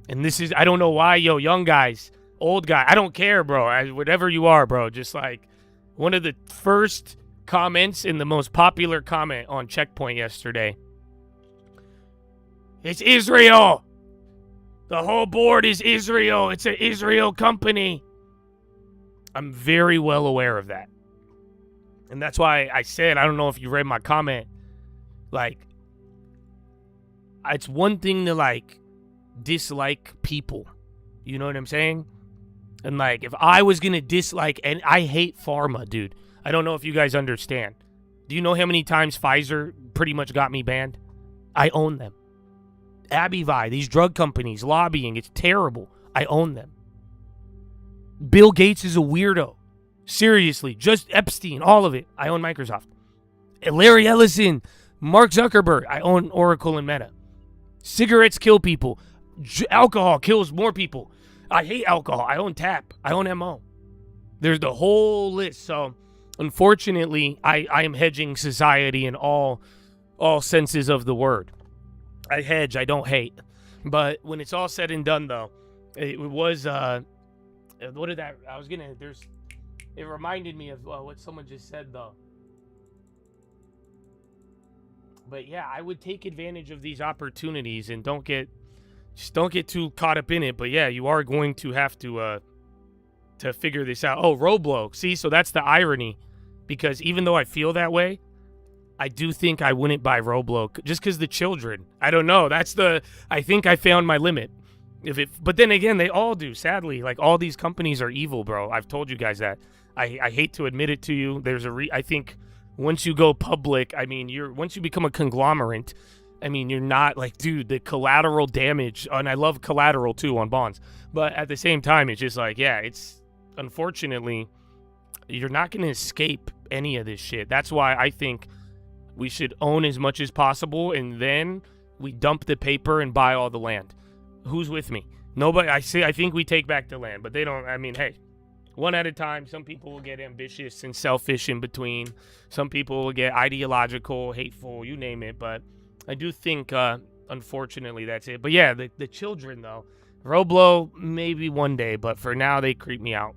and this is, I don't know why, yo, young guys, old guy, I don't care, bro. Whatever you are, bro. Just like one of the first comments and the most popular comment on Checkpoint yesterday. It's Israel. The whole board is Israel. It's an Israel company. I'm very well aware of that. And that's why I said, I don't know if you read my comment, like, it's one thing to, like, dislike people. You know what I'm saying? And, like, if I was going to dislike, and I hate pharma, dude. I don't know if you guys understand. Do you know how many times Pfizer pretty much got me banned? I own them. Abivi, these drug companies, lobbying, it's terrible. I own them. Bill Gates is a weirdo. Seriously, just Epstein, all of it. I own Microsoft. Larry Ellison, Mark Zuckerberg, I own Oracle and Meta. Cigarettes kill people. Alcohol kills more people. I hate alcohol. I own TAP. I own MO. There's the whole list. So, unfortunately, I am hedging society in all senses of the word. I hedge. I don't hate. But when it's all said and done, though, it was what did that? I was gonna. It reminded me of what someone just said, though. But yeah, I would take advantage of these opportunities and don't get too caught up in it. But yeah, you are going to have to figure this out. Oh, Roblo. See, so that's the irony, because even though I feel that way, I do think I wouldn't buy Roblo just because the children. I don't know. I think I found my limit. But then again, they all do. Sadly, like, all these companies are evil, bro. I've told you guys that. I hate to admit it to you. I think once you go public, I mean, once you become a conglomerate, I mean, you're not like, dude, the collateral damage, and I love collateral too on bonds, but at the same time, it's just like, yeah, it's unfortunately, you're not going to escape any of this shit. That's why I think we should own as much as possible, and then we dump the paper and buy all the land. Who's with me? Nobody. I think we take back the land, but they don't. I mean, hey, one at a time. Some people will get ambitious and selfish in between. Some people will get ideological, hateful, you name it. But I do think, unfortunately, that's it. But yeah, the children, though. Roblo, maybe one day, but for now, they creep me out.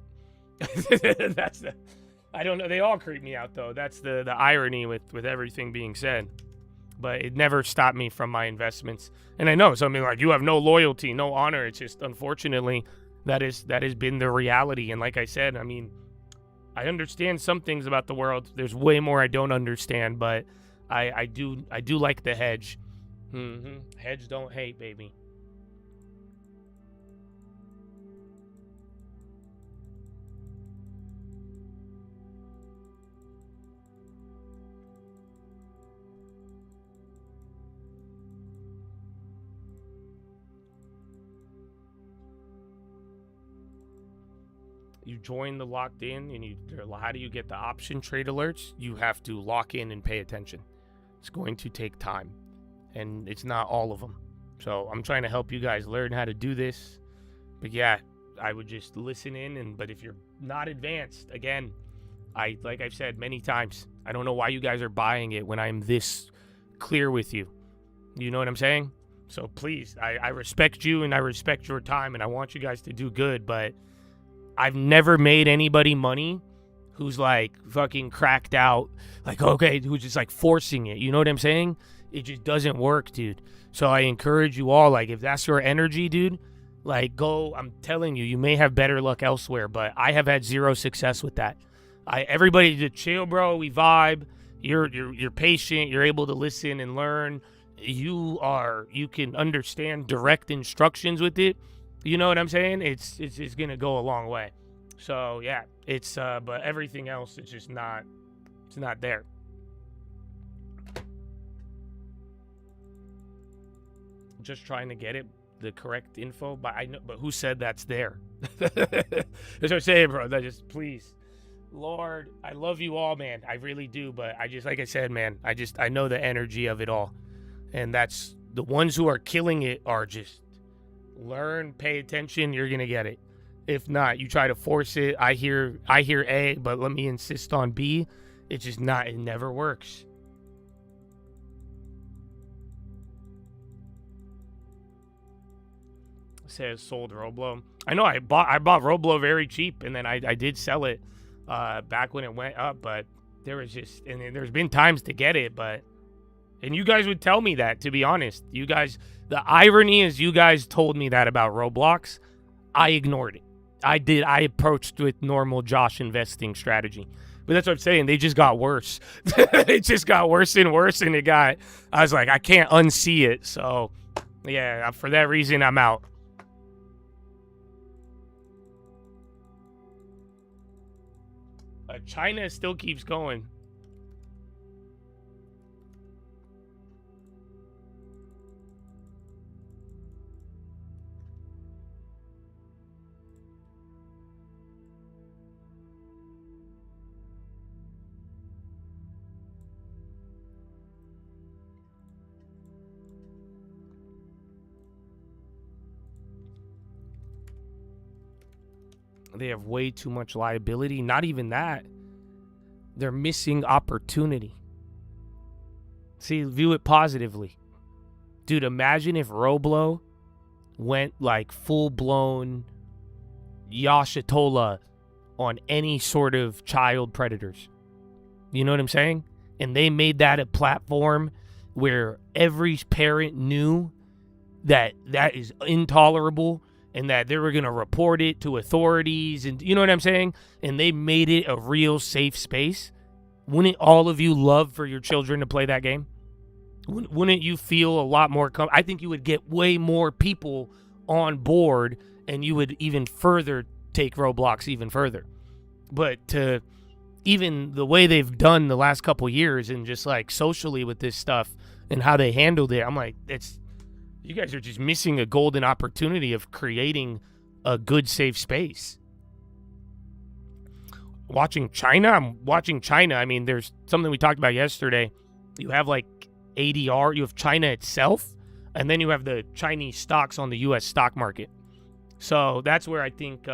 I don't know. They all creep me out, though. That's the irony with everything being said. But it never stopped me from my investments. And I know something like, you have no loyalty, no honor. It's just, unfortunately, that has been the reality. And like I said, I mean, I understand some things about the world. There's way more I don't understand, but I do like the hedge. Hedge don't hate, baby. You join the locked in, and how do you get the option trade alerts? You have to lock in and pay attention. It's going to take time, and it's not all of them. So I'm trying to help you guys learn how to do this. But yeah, I would just listen in, but if you're not advanced, again, like I've said many times, I don't know why you guys are buying it when I'm this clear with you. You know what I'm saying? So please, I respect you, and I respect your time, and I want you guys to do good, but I've never made anybody money who's like fucking cracked out, like, okay, who's just like forcing it. You know what I'm saying? It just doesn't work, dude. So I encourage you all, like, if that's your energy, dude, like, go. I'm telling you, you may have better luck elsewhere, but I have had zero success with that. Everybody just chill, bro. We vibe. You're patient. You're able to listen and learn. You can understand direct instructions with it. You know what I'm saying? It's gonna go a long way. So yeah, but everything else, it's just not. It's not there. just trying to get it the correct info, but who said that's there? That's what I'm saying, bro. That just, please, Lord, I love you all, man. I really do, but I just, like I said, man, I know the energy of it all, and that's the ones who are killing it are just learn, pay attention. You're gonna get it. If not, you try to force it. I hear A, but let me insist on B. It's just not. It never works. Says sold Roblo. I know I bought Roblo very cheap, and then I did sell it back when it went up, but there was just, and there's been times to get it, but, and you guys would tell me that, to be honest. You guys, the irony is you guys told me that about Roblox. I ignored it. I approached with normal Josh investing strategy. But that's what I'm saying. They just got worse. It just got worse and worse, and I was like, I can't unsee it. So, yeah, for that reason, I'm out. China still keeps going. They have way too much liability. Not even that. They're missing opportunity. See, view it positively. Dude, imagine if Roblo went like full-blown Yashatola on any sort of child predators. You know what I'm saying? And they made that a platform where every parent knew that that is intolerable and that they were going to report it to authorities, and you know what I'm saying? And they made it a real safe space. Wouldn't all of you love for your children to play that game? Wouldn't you feel a lot more I think you would get way more people on board, and you would even further take Roblox even further. But to even the way they've done the last couple years and just like socially with this stuff and how they handled it, I'm like, you guys are just missing a golden opportunity of creating a good, safe space. Watching China, I mean, there's something we talked about yesterday. You have like ADR, you have China itself, and then you have the Chinese stocks on the U.S. stock market. So that's where I think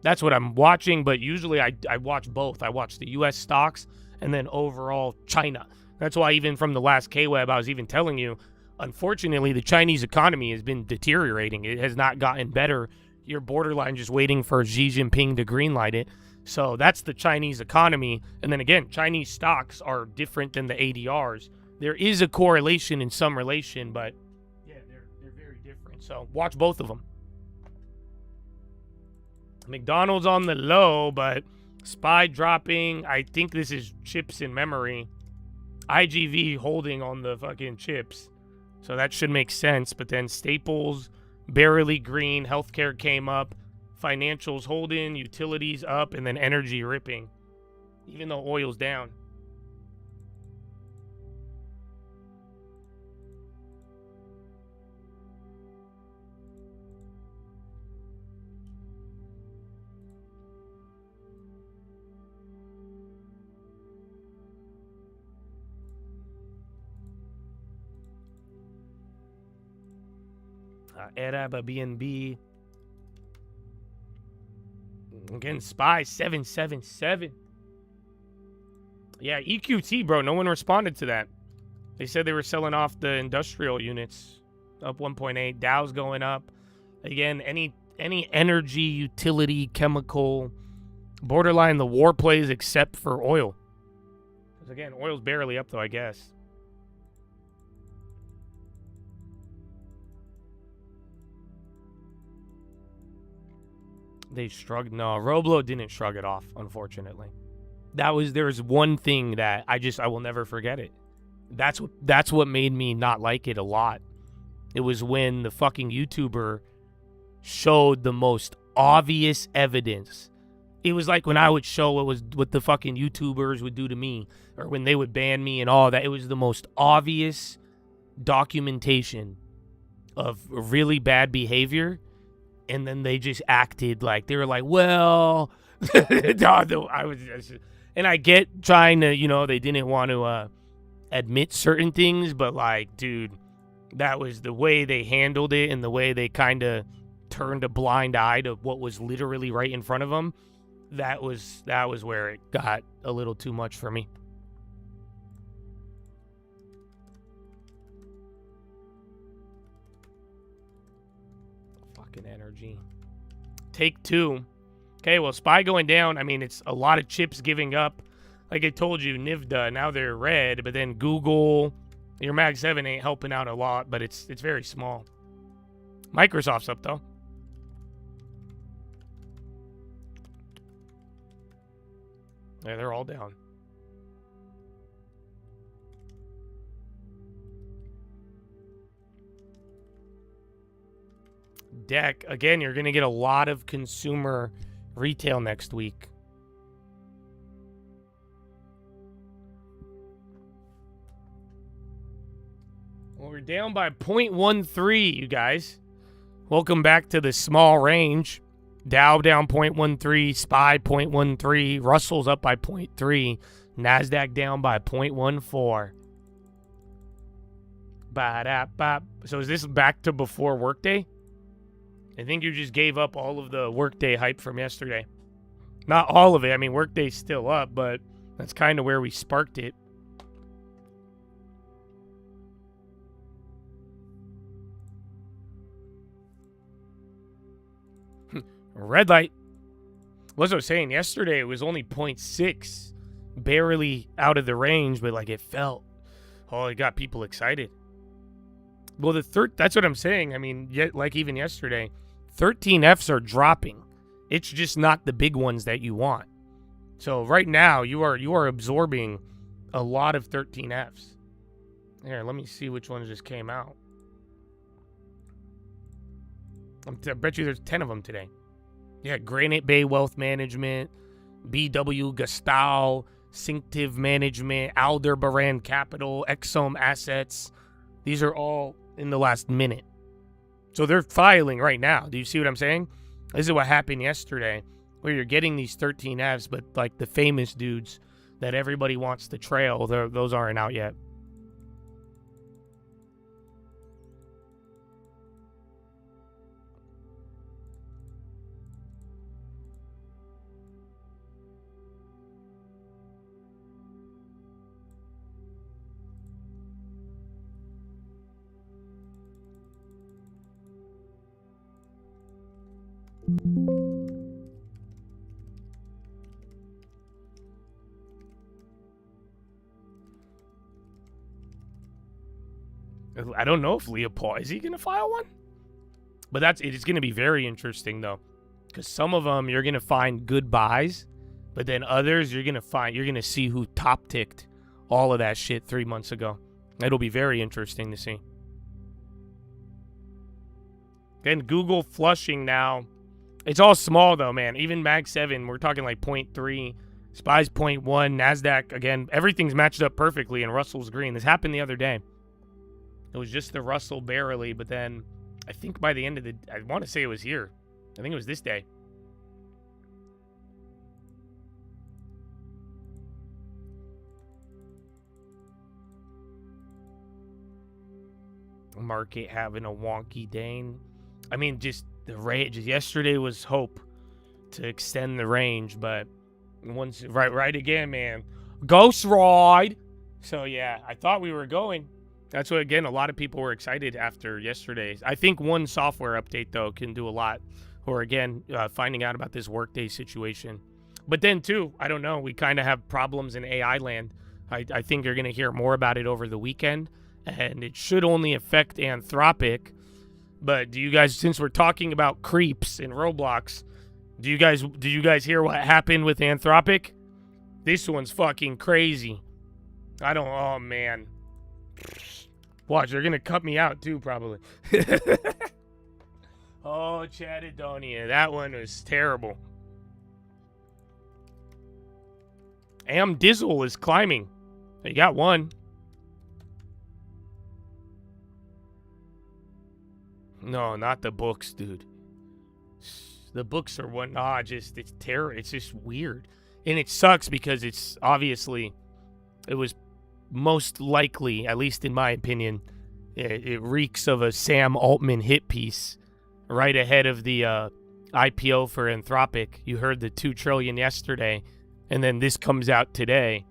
that's what I'm watching, but usually I watch both. I watch the U.S. stocks and then overall China. That's why even from the last K-Web, I was even telling you, unfortunately, the Chinese economy has been deteriorating. It has not gotten better. You're borderline just waiting for Xi Jinping to greenlight it. So that's the Chinese economy. And then again, Chinese stocks are different than the ADRs. There is a correlation in some relation, but yeah, they're very different. So watch both of them. McDonald's on the low, but SPY dropping. I think this is chips in memory. IGV holding on the fucking chips. So that should make sense. But then staples, barely green, healthcare came up, financials holding, utilities up, and then energy ripping, even though oil's down. Arab, BNB. Again, SPY 777. Yeah, EQT, bro. No one responded to that. They said they were selling off the industrial units. Up 1.8. Dow's going up. Again, any energy, utility, chemical, borderline the war plays except for oil. Because again, oil's barely up though, I guess. They shrugged. No, Roblo didn't shrug it off, unfortunately. There was one thing that I will never forget it. That's what made me not like it a lot. It was when the fucking YouTuber showed the most obvious evidence. It was like when I would show what the fucking YouTubers would do to me, or when they would ban me and all that. It was the most obvious documentation of really bad behavior, and then they just acted like they were like, well, and I get trying to, they didn't want to admit certain things, but like, dude, that was the way they handled it and the way they kind of turned a blind eye to what was literally right in front of them. That was where it got a little too much for me. Fucking energy. Take 2. Okay, well, SPY going down. I mean, it's a lot of chips giving up. Like I told you, NVIDIA, now they're red, but then Google, your Mag 7 ain't helping out a lot, but it's very small. Microsoft's up, though. Yeah, they're all down. Deck, again, you're going to get a lot of consumer retail next week. Well, we're down by 0.13, you guys. Welcome back to the small range. Dow down 0.13, SPY 0.13, Russell's up by 0.3, NASDAQ down by 0.14. So is this back to before workday? I think you just gave up all of the workday hype from yesterday. Not all of it. I mean, workday's still up, but that's kind of where we sparked it. Red light. What was I saying? Yesterday it was only 0.6. Barely out of the range, but like it felt. Oh, it got people excited. Well, that's what I'm saying. I mean, like even yesterday, 13Fs are dropping. It's just not the big ones that you want. So right now you are absorbing a lot of 13Fs. Here, let me see which ones just came out. I bet you there's 10 of them today. Yeah, Granite Bay Wealth Management, BW Gastal, Synctive Management, Aldebaran Capital, Exome Assets. These are all in the last minute. So they're filing right now. Do you see what I'm saying? This is what happened yesterday, where you're getting these 13Fs, but like the famous dudes that everybody wants to trail, those aren't out yet. I don't know if Leopold, is he going to file one? But it's going to be very interesting, though. Because some of them, you're going to find good buys. But then others, you're going to see who top ticked all of that shit 3 months ago. It'll be very interesting to see. Then Google flushing now. It's all small, though, man. Even Mag 7, we're talking like 0.3. SPY's 0.1. NASDAQ, again, everything's matched up perfectly, and Russell's green. This happened the other day. It was just the Russell barely, but then I think by the end of I want to say it was here. I think it was this day. Market having a wonky day. I mean, just the range. Yesterday was hope to extend the range, but once right again, man. Ghost ride. So yeah, I thought we were going. That's what, again, a lot of people were excited after yesterday. I think one software update, though, can do a lot. Or, again, finding out about this Workday situation. But then, too, I don't know. We kind of have problems in AI land. I think you're going to hear more about it over the weekend. And it should only affect Anthropic. But do you guys, since we're talking about creeps in Roblox, did you guys hear what happened with Anthropic? This one's fucking crazy. Oh, man. Watch, they're going to cut me out, too, probably. Oh, Chattadonia. That one was terrible. Dizzle is climbing. They got one. No, not the books, dude. The books are what? It's terror. It's just weird, and it sucks because it's obviously, it was most likely, at least in my opinion, it reeks of a Sam Altman hit piece right ahead of the IPO for Anthropic. You heard the $2 trillion yesterday, and then this comes out today.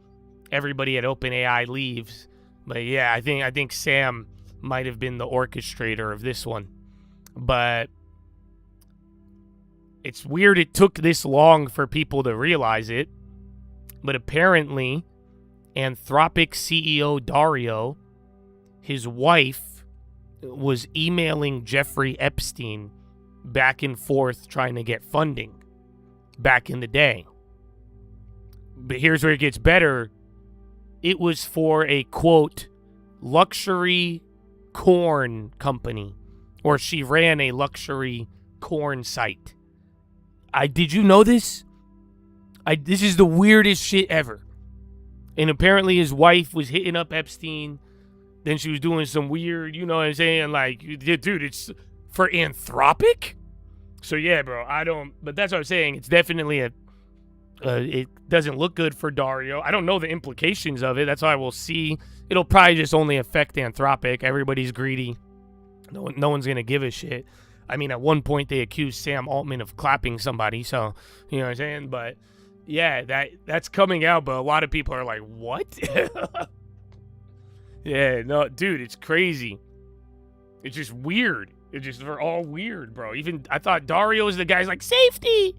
Everybody at OpenAI leaves, but yeah, I think Sam might have been the orchestrator of this one, but it's weird it took this long for people to realize it. But apparently, Anthropic CEO Dario, his wife, was emailing Jeffrey Epstein back and forth trying to get funding back in the day. But here's where it gets better. It was for a, quote, luxury corn company, or she ran a luxury corn site. Did you know this? This is the weirdest shit ever. And apparently his wife was hitting up Epstein. Then she was doing some weird, you know what I'm saying? Like, dude, it's for Anthropic? So yeah, bro, but that's what I'm saying. It's definitely it doesn't look good for Dario. I don't know the implications of it. That's why we'll see. It'll probably just only affect Anthropic. Everybody's greedy. No one's going to give a shit. I mean, at one point they accused Sam Altman of clapping somebody, so, you know what I'm saying? But, yeah, that's coming out, but a lot of people are like, what? Yeah, no, dude, it's crazy. It's just weird. They're all weird, bro. Even, I thought Dario was the guy's like, safety!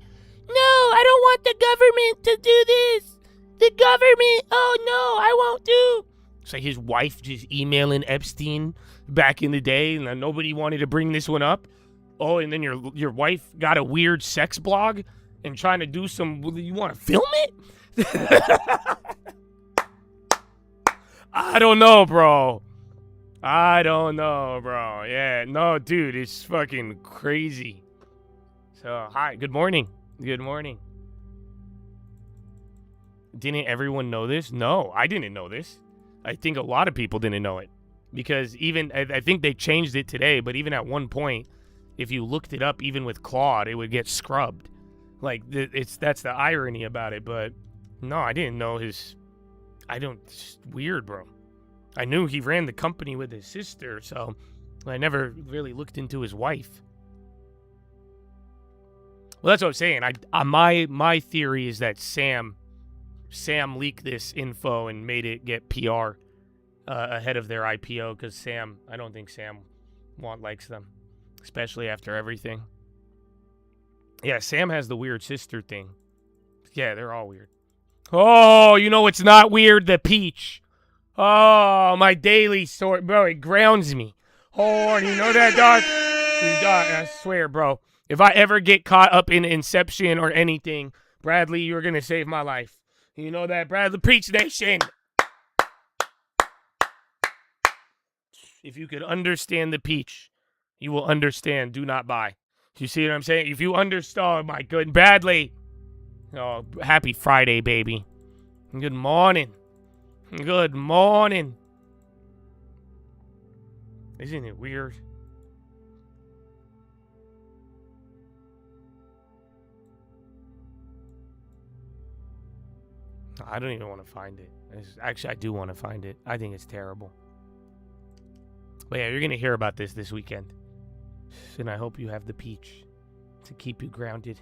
No, I don't want the government to do this! The government! Oh, no, I won't do! It's like his wife just emailing Epstein back in the day, and nobody wanted to bring this one up. Oh, and then your wife got a weird sex blog and trying to do some... You want to film it? I don't know, bro. Yeah, no, dude, it's fucking crazy. So, hi, good morning. Good morning. Didn't everyone know this? No, I didn't know this. I think a lot of people didn't know it. Because even... I think they changed it today, but even at one point... If you looked it up, even with Claude, it would get scrubbed. Like, that's the irony about it. But, no, I didn't know his... It's weird, bro. I knew he ran the company with his sister, so I never really looked into his wife. Well, that's what I'm saying. My theory is that Sam leaked this info and made it get PR ahead of their IPO, because I don't think Sam likes them. Especially after everything. Yeah, Sam has the weird sister thing. Yeah, they're all weird. Oh, you know what's not weird? The peach. Oh, my daily sort. Bro, it grounds me. Oh, you know that, dog? I swear, bro. If I ever get caught up in Inception or anything, Bradley, you're going to save my life. You know that, Bradley? Preach Nation. If you could understand the peach, you will understand. Do not buy. You see what I'm saying? If you understand, oh my good, Bradley. Oh, happy Friday, baby. Good morning. Good morning. Isn't it weird? I don't even want to find it. Actually, I do want to find it. I think it's terrible. But yeah, you're going to hear about this weekend. And I hope you have the peach to keep you grounded.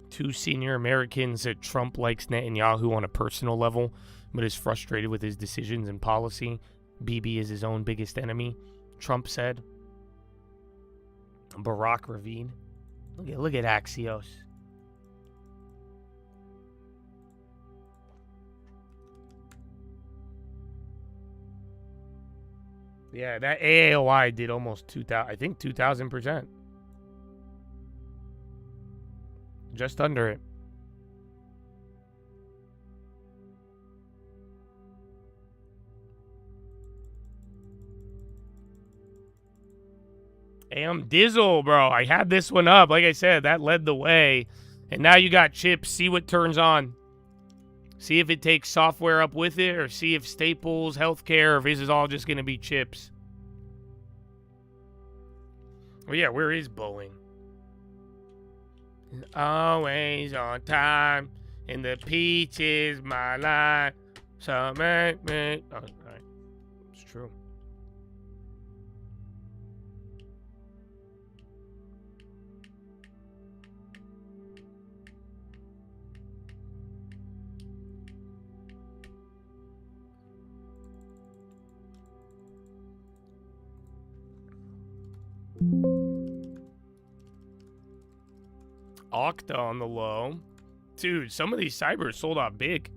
Two senior Americans said Trump likes Netanyahu on a personal level, but is frustrated with his decisions and policy. Bibi is his own biggest enemy, Trump said. Barack Ravine. Look at Axios. Yeah, that AAOI did almost 2,000%. Just under it. Damn Dizzle, bro. I had this one up. Like I said, that led the way. And now you got chips. See what turns on. See if it takes software up with it, or see if Staples, healthcare, or if this is all just going to be chips. Well, yeah, where is Boeing? Always on time, and the peach is my line. So, man. Oh, all right. It's true. Okta on the low. Dude, some of these cybers sold out big.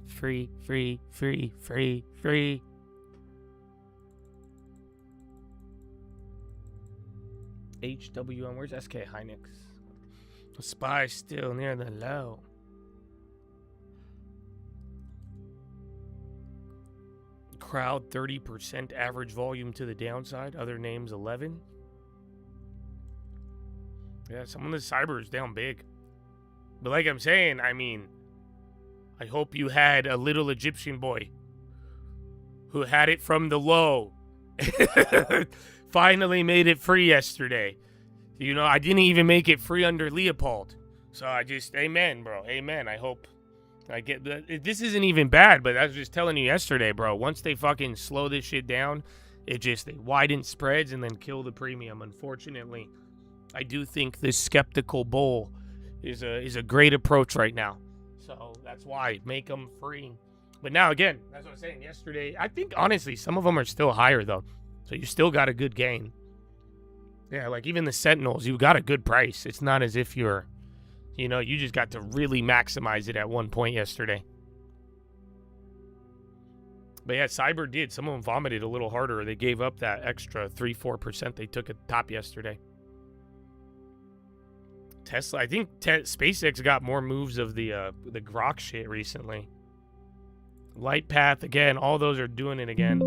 Free. HWM, where's SK Hynix? The SPY still near the low. Crowd 30% average volume to the downside. Other names 11. Yeah, some of the cyber is down big. But like I'm saying, I mean, I hope you had a little Egyptian boy who had it from the low. Finally made it free yesterday. You know, I didn't even make it free under Leopold. So I just, amen, bro. Amen. I hope I get that. This isn't even bad, but I was just telling you yesterday, bro. Once they fucking slow this shit down, they widen spreads and then kill the premium. Unfortunately, I do think this skeptical bull is a great approach right now. So that's why make them free. But now again, that's what I was saying yesterday. I think honestly, some of them are still higher though. So you still got a good gain. Yeah, like even the Sentinels, you got a good price. It's not as if you're, you know, you just got to really maximize it at one point yesterday. But yeah, Cyber did. Some of them vomited a little harder. They gave up that extra 3-4% they took at the top yesterday. Tesla, I think SpaceX got more moves of the Grok shit recently. Lightpath, again, all those are doing it again.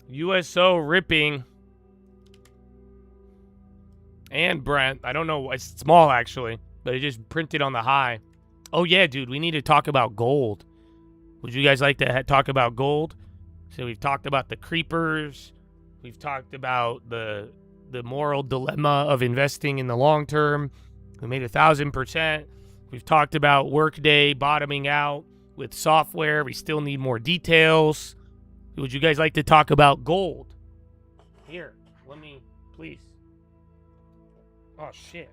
USO ripping. And Brent. I don't know. It's small, actually. But it just printed on the high. Oh, yeah, dude. We need to talk about gold. Would you guys like to talk about gold? So we've talked about the creepers. We've talked about the moral dilemma of investing in the long term. We made 1,000%. We've talked about Workday bottoming out with software. We still need more details. Would you guys like to talk about gold? Here, let me, please. Oh, shit.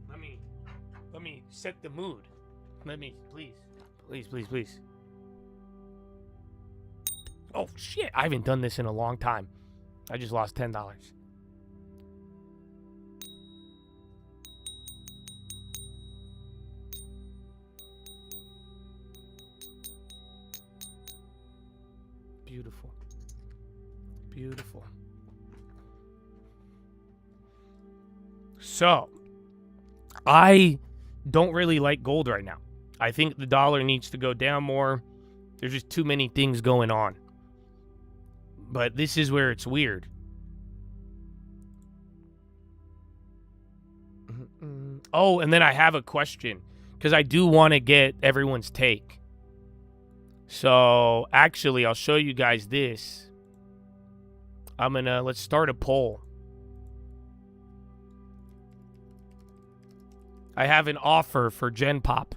Let me set the mood. Let me, please. Please. Oh, shit. I haven't done this in a long time. I just lost $10. Beautiful. So, I don't really like gold right now. I think the dollar needs to go down more. There's just too many things going on. But this is where it's weird. Oh, and then I have a question, because I do want to get everyone's take. So, actually, I'll show you guys this. Let's start a poll. I have an offer for Gen Pop.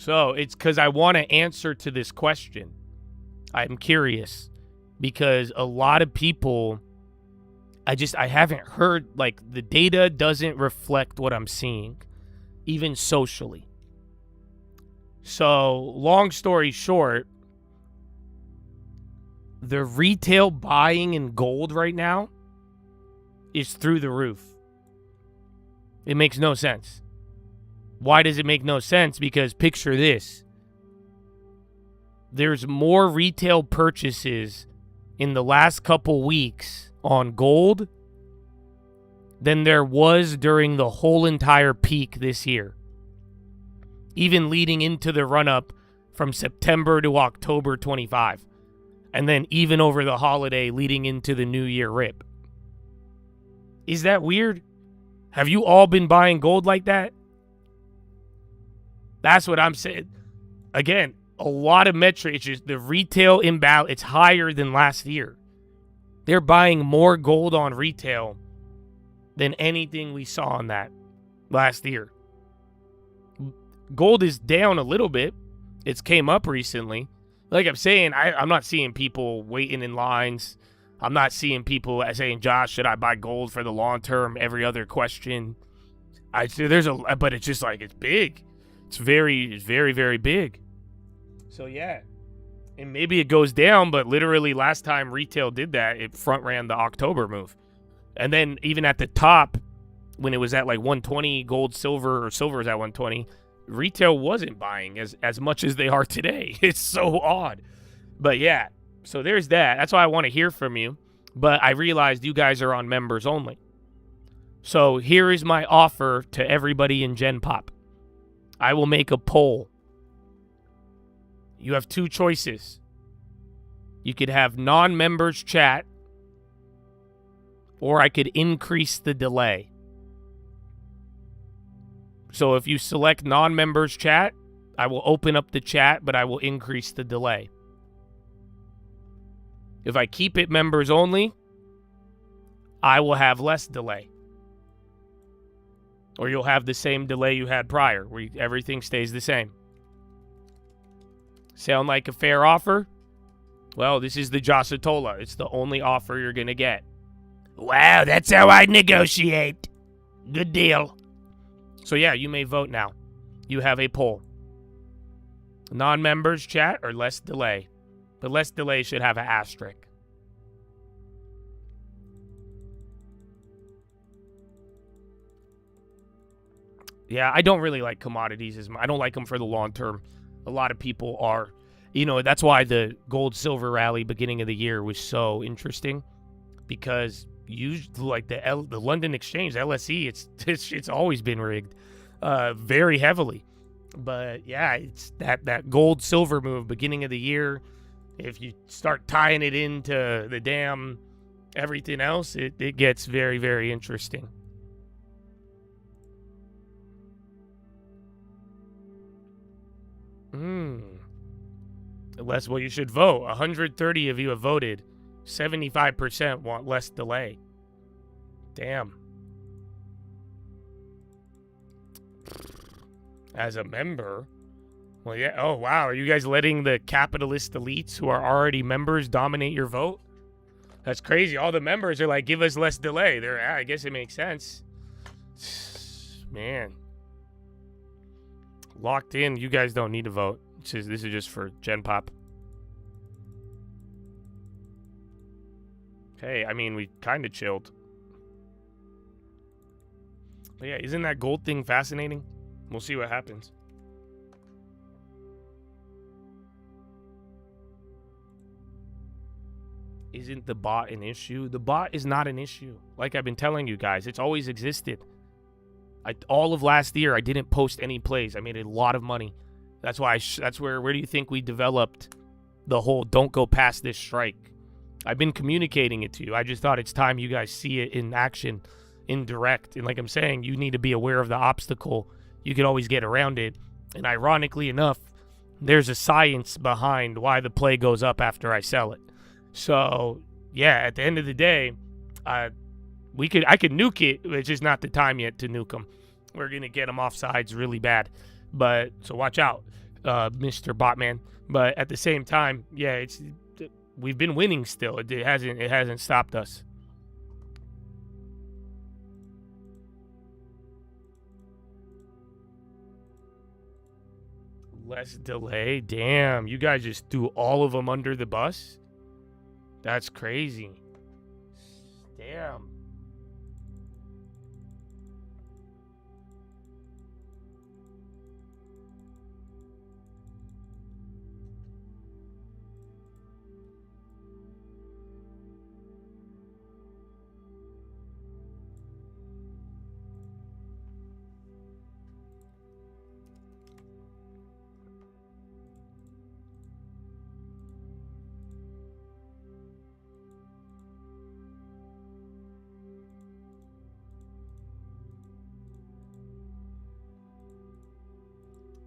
So it's because I want to answer to this question. I'm curious because a lot of people, I haven't heard, like, the data doesn't reflect what I'm seeing, even socially. So long story short, the retail buying in gold right now is through the roof. It makes no sense. Why does it make no sense? Because picture this. There's more retail purchases in the last couple weeks on gold than there was during the whole entire peak this year. Even leading into the run-up from September to October 25. And then even over the holiday leading into the New Year rip. Is that weird? Have you all been buying gold like that? That's what I'm saying. Again, a lot of metrics. It's just the retail imbalance. It's higher than last year. They're buying more gold on retail than anything we saw on that last year. Gold is down a little bit. It's came up recently. Like I'm saying, I'm not seeing people waiting in lines. I'm not seeing people saying, Josh, should I buy gold for the long term? Every other question. But it's just like, it's big. It's very, very big. So yeah. And maybe it goes down, but literally last time retail did that, it front ran the October move. And then even at the top, when it was at like 120 gold, silver, or silver is at 120, retail wasn't buying as much as they are today. It's so odd. But yeah, so there's that. That's why I want to hear from you. But I realized you guys are on members only. So here is my offer to everybody in Gen Pop. I will make a poll. You have two choices. You could have non-members chat, or I could increase the delay. So if you select non-members chat, I will open up the chat, but I will increase the delay. If I keep it members only, I will have less delay. Or you'll have the same delay you had prior, where everything stays the same. Sound like a fair offer? Well, this is the Jasatola. It's the only offer you're going to get. Wow, that's how I negotiate. Good deal. So yeah, you may vote now. You have a poll. Non-members chat or less delay. But less delay should have an asterisk. Yeah, I don't really like commodities as much. I don't like them for the long term. A lot of people are. You know, that's why the gold-silver rally beginning of the year was so interesting. Because usually, like the London Exchange, LSE, it's always been rigged very heavily. But yeah, it's that gold-silver move beginning of the year. If you start tying it into the damn everything else, it gets very, very interesting. Less, well, you should vote. 130 of you have voted. 75% want less delay. Damn. As a member? Well, yeah. Oh, wow. Are you guys letting the capitalist elites who are already members dominate your vote? That's crazy. All the members are like, give us less delay. I guess it makes sense. Man. Locked in. You guys don't need to vote. This is just for Gen Pop. Hey, I mean, we kind of chilled. But yeah, isn't that gold thing fascinating? We'll see what happens. Isn't the bot an issue? The bot is not an issue. Like I've been telling you guys, it's always existed. All of last year, I didn't post any plays. I made a lot of money. That's why. Where do you think we developed the whole "don't go past this strike"? I've been communicating it to you. I just thought it's time you guys see it in action, in direct. And like I'm saying, you need to be aware of the obstacle. You could always get around it. And ironically enough, there's a science behind why the play goes up after I sell it. So yeah, at the end of the day, I could nuke it. It's just not the time yet to nuke them. We're gonna get them off sides really bad. But so watch out. Mr. Botman. But at the same time, yeah, we've been winning still. It hasn't stopped us. Less delay. Damn, you guys just threw all of them under the bus? That's crazy. Damn.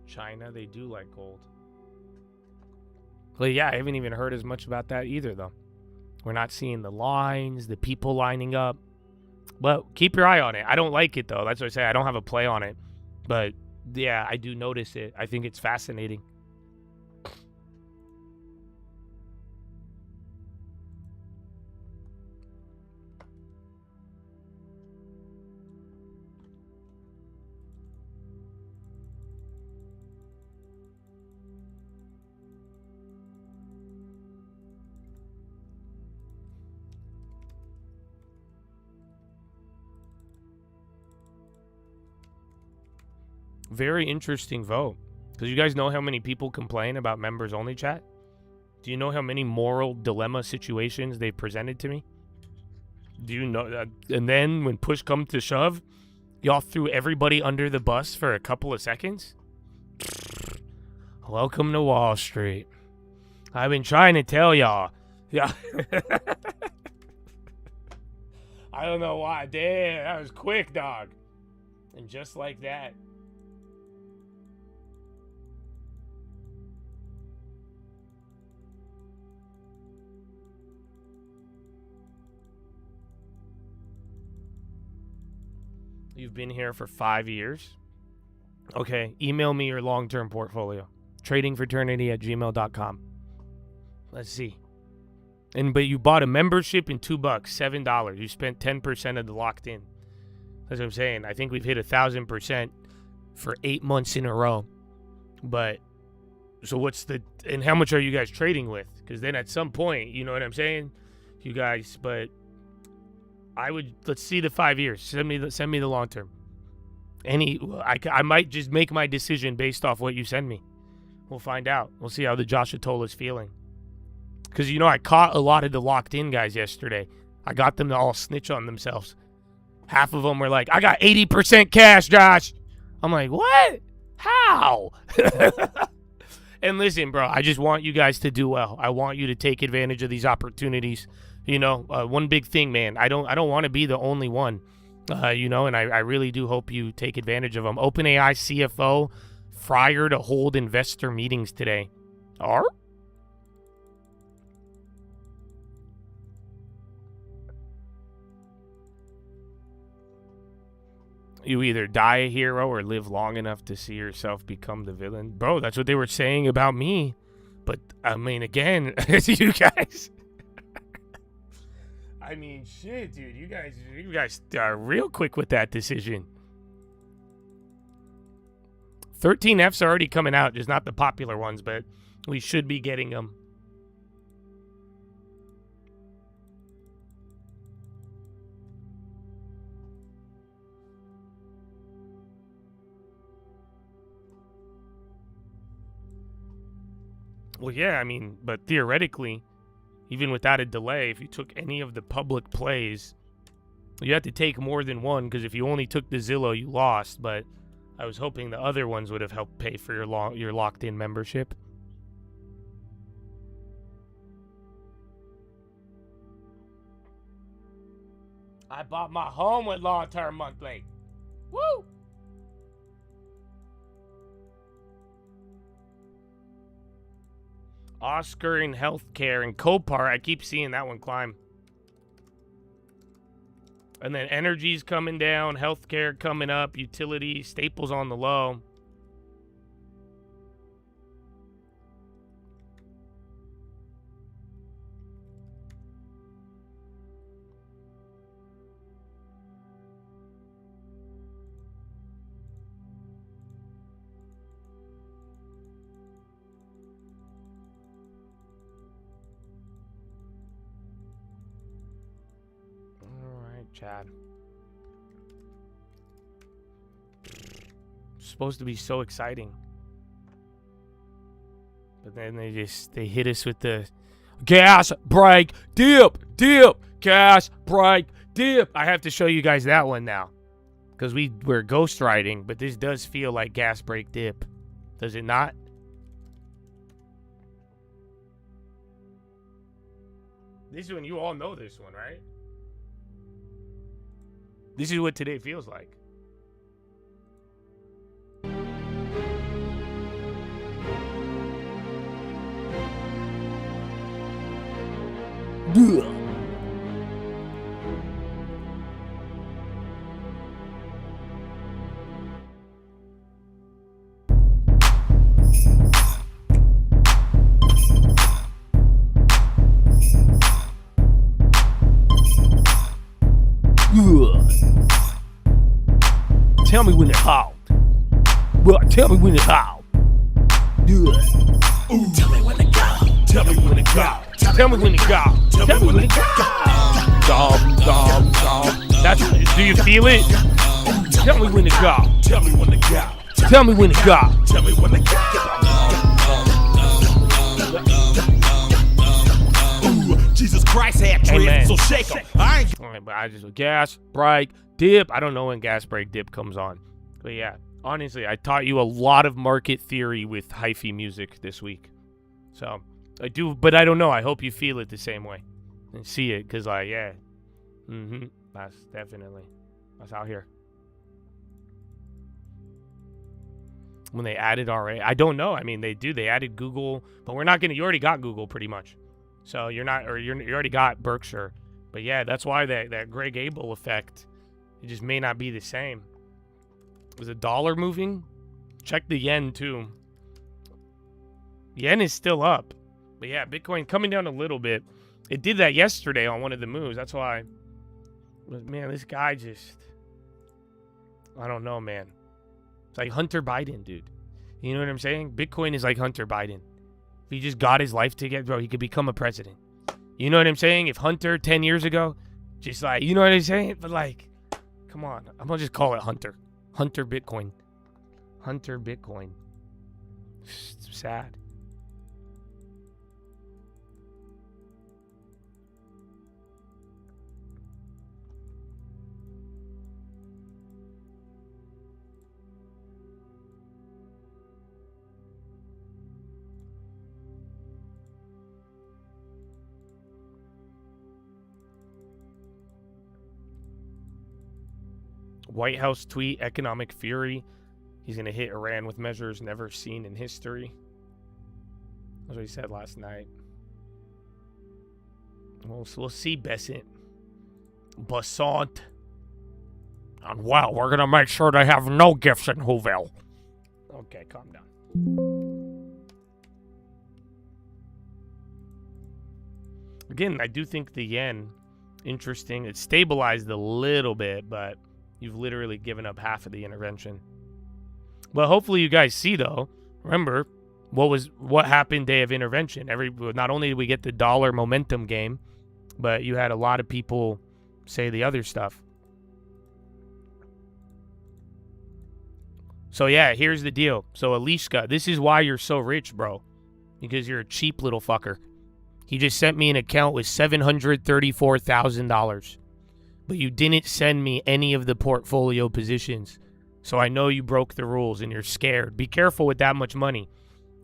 China, they do like gold. Well, yeah, I haven't even heard as much about that either, though. We're not seeing the lines, the people lining up. But keep your eye on it. I don't like it, though. That's what I say. I don't have a play on it. But, yeah, I do notice it. I think it's fascinating. Very interesting vote. Because you guys know how many people complain about members only chat? Do you know how many moral dilemma situations they've presented to me? Do you know that? And then when push comes to shove, y'all threw everybody under the bus for a couple of seconds? Welcome to Wall Street. I've been trying to tell y'all. Yeah. I don't know why. Damn, that was quick, dog. And just like that. You've been here for 5 years. Okay, email me your long-term portfolio. Tradingfraternity@gmail.com. Let's see. But you bought a membership in $2, $7. You spent 10% of the locked in. That's what I'm saying. I think we've hit 1,000% for 8 months in a row. But so and how much are you guys trading with? Because then at some point, you know what I'm saying, you guys. But let's see the 5 years. Send me the long term. I might just make my decision based off what you send me. We'll find out. We'll see how the Josh Atola's feeling. Because, I caught a lot of the locked-in guys yesterday. I got them to all snitch on themselves. Half of them were like, I got 80% cash, Josh. I'm like, what? How? And listen, bro, I just want you guys to do well. I want you to take advantage of these opportunities. One big thing, man. I don't want to be the only one. And I really do hope you take advantage of them. OpenAI CFO Fryer to hold investor meetings today. You either die a hero or live long enough to see yourself become the villain. Bro, that's what they were saying about me. But, I mean, again, you guys... I mean, shit, dude. You guys are real quick with that decision. 13Fs are already coming out, just not the popular ones, but we should be getting them. Well, yeah, I mean, but theoretically, even without a delay, if you took any of the public plays, you had to take more than one, because if you only took the Zillow, you lost. But I was hoping the other ones would have helped pay for your locked-in membership. I bought my home with long-term monthly. Woo! Oscar in healthcare and Copar. I keep seeing that one climb. And then energy's coming down, healthcare coming up, utilities, staples on the low. Chad. It's supposed to be so exciting. But then they hit us with the gas, brake, dip, gas, brake, dip. I have to show you guys that one now. Because we're ghost riding, but this does feel like gas, brake, dip. Does it not? This one, you all know this one, right? This is what today feels like. Tell me when it's hot. Well, tell me when it's hot. Tell me when it go. Tell me when it go. Tell me when it go. Tell me when it go. Dom. That's. Do you feel it? Tell me when it go. Tell me when it go. Tell me when it go. Tell me when it go. Jesus Christ had trips, so shake 'em. I just gas, brake, dip. I don't know when gas, brake, dip comes on. But yeah, honestly, I taught you a lot of market theory with hyphy music this week. So, I do, but I don't know. I hope you feel it the same way and see it, because, like, yeah. That's definitely. That's out here. When they added RA, I don't know. I mean, they do. They added Google, but we're not going to, you already got Google pretty much. So you're not, or you already got Berkshire. But yeah, that's why that Greg Abel effect, it just may not be the same. Was the dollar moving? Check the yen too. Yen is still up. But yeah, Bitcoin coming down a little bit. It did that yesterday on one of the moves. That's why. But man, this guy just, I don't know, man. It's like Hunter Biden, dude. You know what I'm saying? Bitcoin is like Hunter Biden. If he just got his life together, bro, he could become a president. You know what I'm saying? If Hunter 10 years ago, just like, you know what I'm saying? But like, come on. I'm going to just call it Hunter. Hunter Bitcoin. Hunter Bitcoin. It's sad. White House tweet, economic fury. He's going to hit Iran with measures never seen in history. That's what he said last night. We'll see, Besant. And wow, we're going to make sure they have no gifts in Whoville. Okay, calm down. Again, I do think the yen, interesting. It stabilized a little bit, but you've literally given up half of the intervention. Well, hopefully you guys see, though. Remember, what happened day of intervention? Not only did we get the dollar momentum game, but you had a lot of people say the other stuff. So yeah, here's the deal. So Alishka, this is why you're so rich, bro. Because you're a cheap little fucker. He just sent me an account with $734,000. But you didn't send me any of the portfolio positions. So I know you broke the rules and you're scared. Be careful with that much money.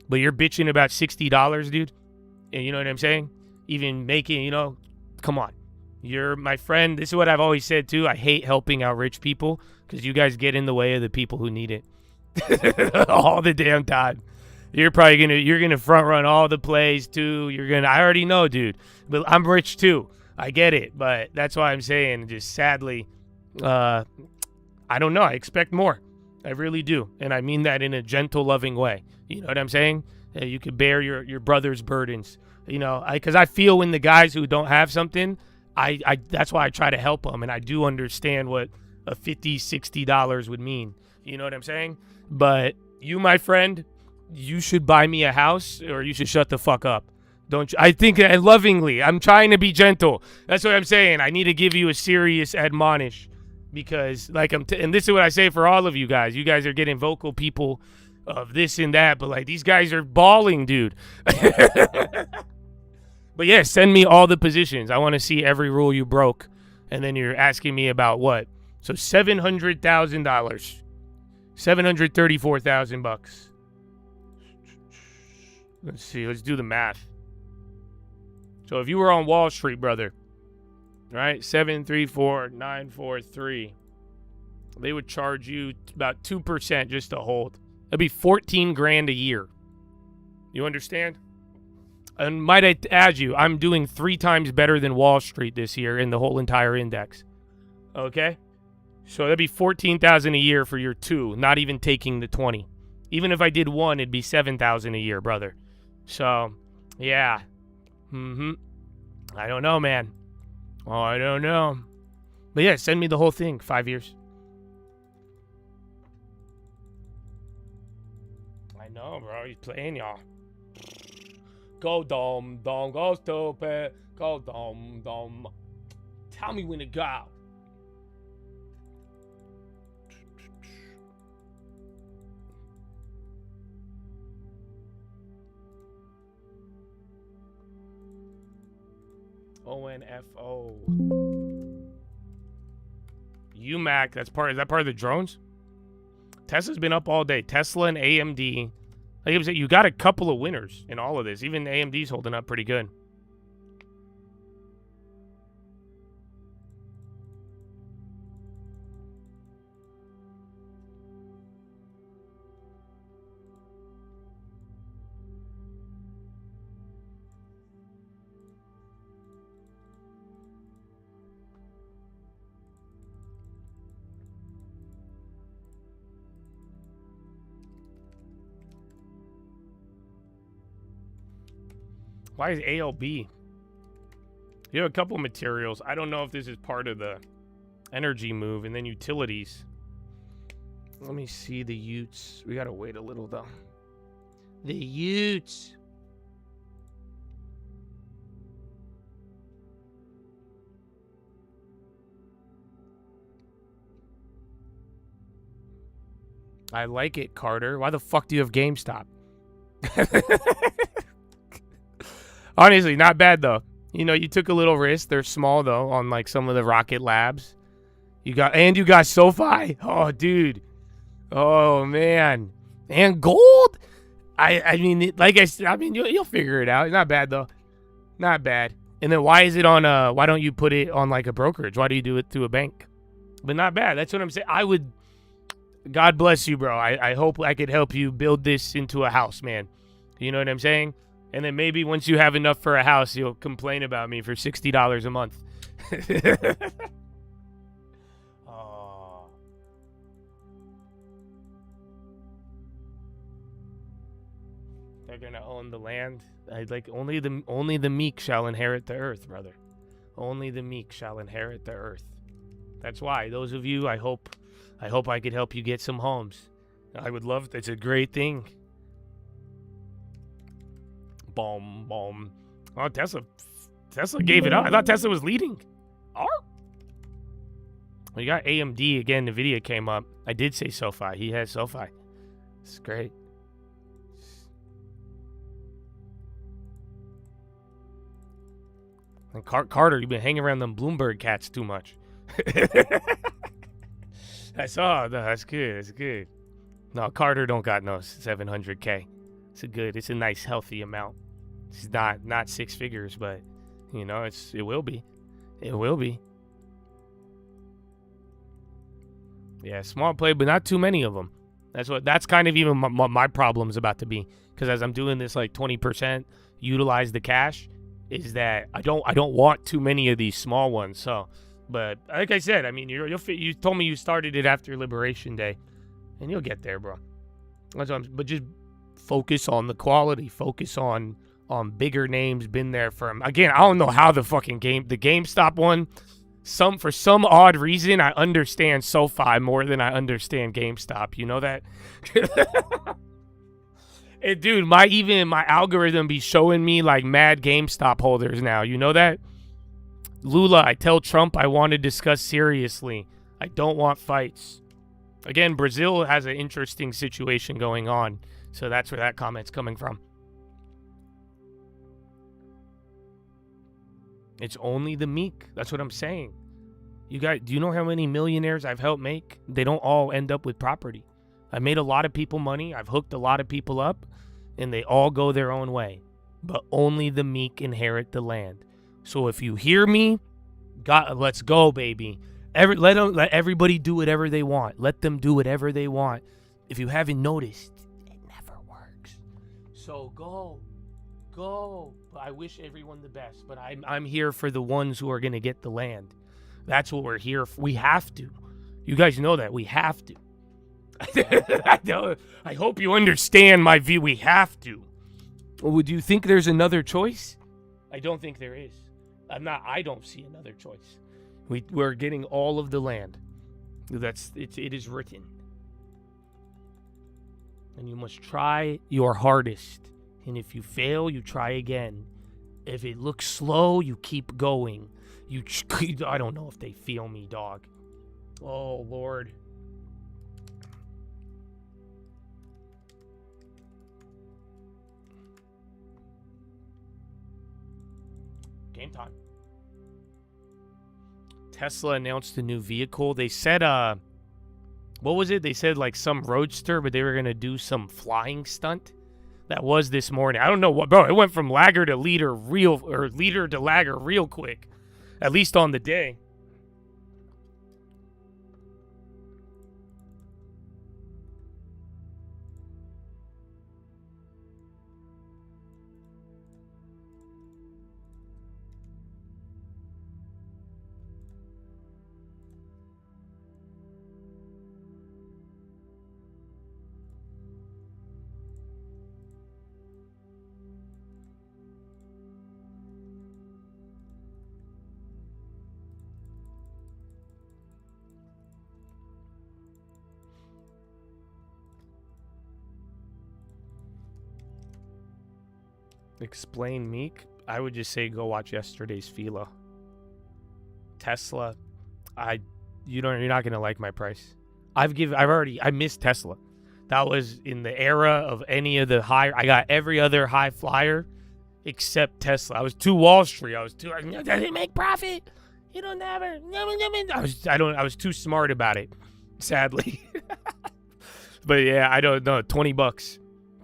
But you're bitching about $60, dude. And you know what I'm saying? Even making, come on. You're my friend. This is what I've always said, too. I hate helping out rich people because you guys get in the way of the people who need it. All the damn time. You're gonna front run all the plays, too. I already know, dude. But I'm rich, too. I get it, but that's why I'm saying, just sadly, I don't know. I expect more. I really do. And I mean that in a gentle, loving way. You know what I'm saying? You could bear your brother's burdens. Because I feel when the guys who don't have something, that's why I try to help them. And I do understand what a $50, $60 would mean. You know what I'm saying? But you, my friend, you should buy me a house or you should shut the fuck up. Don't you? I think lovingly. I'm trying to be gentle. That's what I'm saying. I need to give you a serious admonish because, like, and this is what I say for all of you guys. You guys are getting vocal people of this and that, but like these guys are balling, dude. But yeah, send me all the positions. I want to see every rule you broke, and then you're asking me about what? So $700,000, $734,000. Let's see. Let's do the math. So if you were on Wall Street, brother, right, 734,943, they would charge you about 2% just to hold. That'd be 14 grand a year. You understand? And might I add you, I'm doing 3 times better than Wall Street this year in the whole entire index. Okay? So that'd be 14,000 a year for your 2, not even taking the 20. Even if I did 1, it'd be 7,000 a year, brother. So, yeah. I don't know, man. Oh, I don't know. But yeah, send me the whole thing. 5 years. I know, bro. He's playing y'all. Go dom, go stupid. Go dom. Tell me when to go. ONFO. UMAC, is that part of the drones? Tesla's been up all day. Tesla and AMD. Like I said, you got a couple of winners in all of this. Even AMD's holding up pretty good. Why is ALB? You have a couple materials. I don't know if this is part of the energy move. And then utilities. Let me see the Utes. We gotta wait a little though. The Utes. I like it, Carter. Why the fuck do you have GameStop? Honestly, not bad though. You know, you took a little risk. They're small though on like some of the Rocket Labs. You got SoFi. Oh, dude. Oh man. And gold. I mean, like I said, I mean, you'll figure it out. Not bad though. Not bad. And then why is it on why don't you put it on like a brokerage? Why do you do it through a bank? But not bad. That's what I'm saying. I would. God bless you, bro. I hope I could help you build this into a house, man. You know what I'm saying? And then maybe once you have enough for a house, you'll complain about me for $60 a month. Oh. They're gonna own the land. Like only the meek shall inherit the earth, brother. Only the meek shall inherit the earth. That's why. Those of you, I hope I could help you get some homes. I would love. It's a great thing. Boom, boom. Oh, Tesla gave it up. I thought Tesla was leading. Oh. Well, you got AMD again. NVIDIA came up. I did say SoFi. He has SoFi. It's great. And Carter, you've been hanging around them Bloomberg cats too much. That's good. That's good. No, Carter don't got no 700K. It's a nice healthy amount. It's not 6 figures, but you know, it will be. It will be. Yeah, small play, but not too many of them. That's kind of even my problem's about to be, because as I'm doing this like 20% utilize the cash, is that I don't want too many of these small ones. So, but like I said, I mean, you told me you started it after Liberation Day, and you'll get there, bro. But just focus on the quality. Focus on bigger names. Been there for them. Again, I don't know how the GameStop one. For some odd reason, I understand SoFi more than I understand GameStop. You know that? Dude, my algorithm be showing me like mad GameStop holders now. You know that? Lula, I tell Trump I want to discuss seriously. I don't want fights. Again, Brazil has an interesting situation going on. So that's where that comment's coming from. It's only the meek. That's what I'm saying. You guys, do you know how many millionaires I've helped make? They don't all end up with property. I made a lot of people money. I've hooked a lot of people up, and they all go their own way. But only the meek inherit the land. So if you hear me, God, let's go, baby. Let everybody do whatever they want. Let them do whatever they want. If you haven't noticed, it never works. So go. I wish everyone the best, but I'm here for the ones who are going to get the land. That's what we're here for. We have to. You guys know that. We have to. I hope you understand my view. We have to. Would you think there's another choice? I don't think there is. I don't see another choice. We're getting all of the land. It is written. And you must try your hardest. And if you fail, you try again. If it looks slow, you keep going. I don't know if they feel me, dog. Oh, Lord. Game time. Tesla announced a new vehicle. They said, what was it? They said like some roadster, but they were going to do some flying stunt. That was this morning. I don't know what, bro. It went from lagger to leader leader to lagger real quick. At least on the day. Explain meek. I would just say go watch yesterday's Fila. Tesla. You're not gonna like my price. I missed Tesla. That was in the era of any of the high. I got every other high flyer except Tesla. I was too Wall Street. Does it make profit? You don't never. I was too smart about it, sadly. But yeah, I don't know. $20,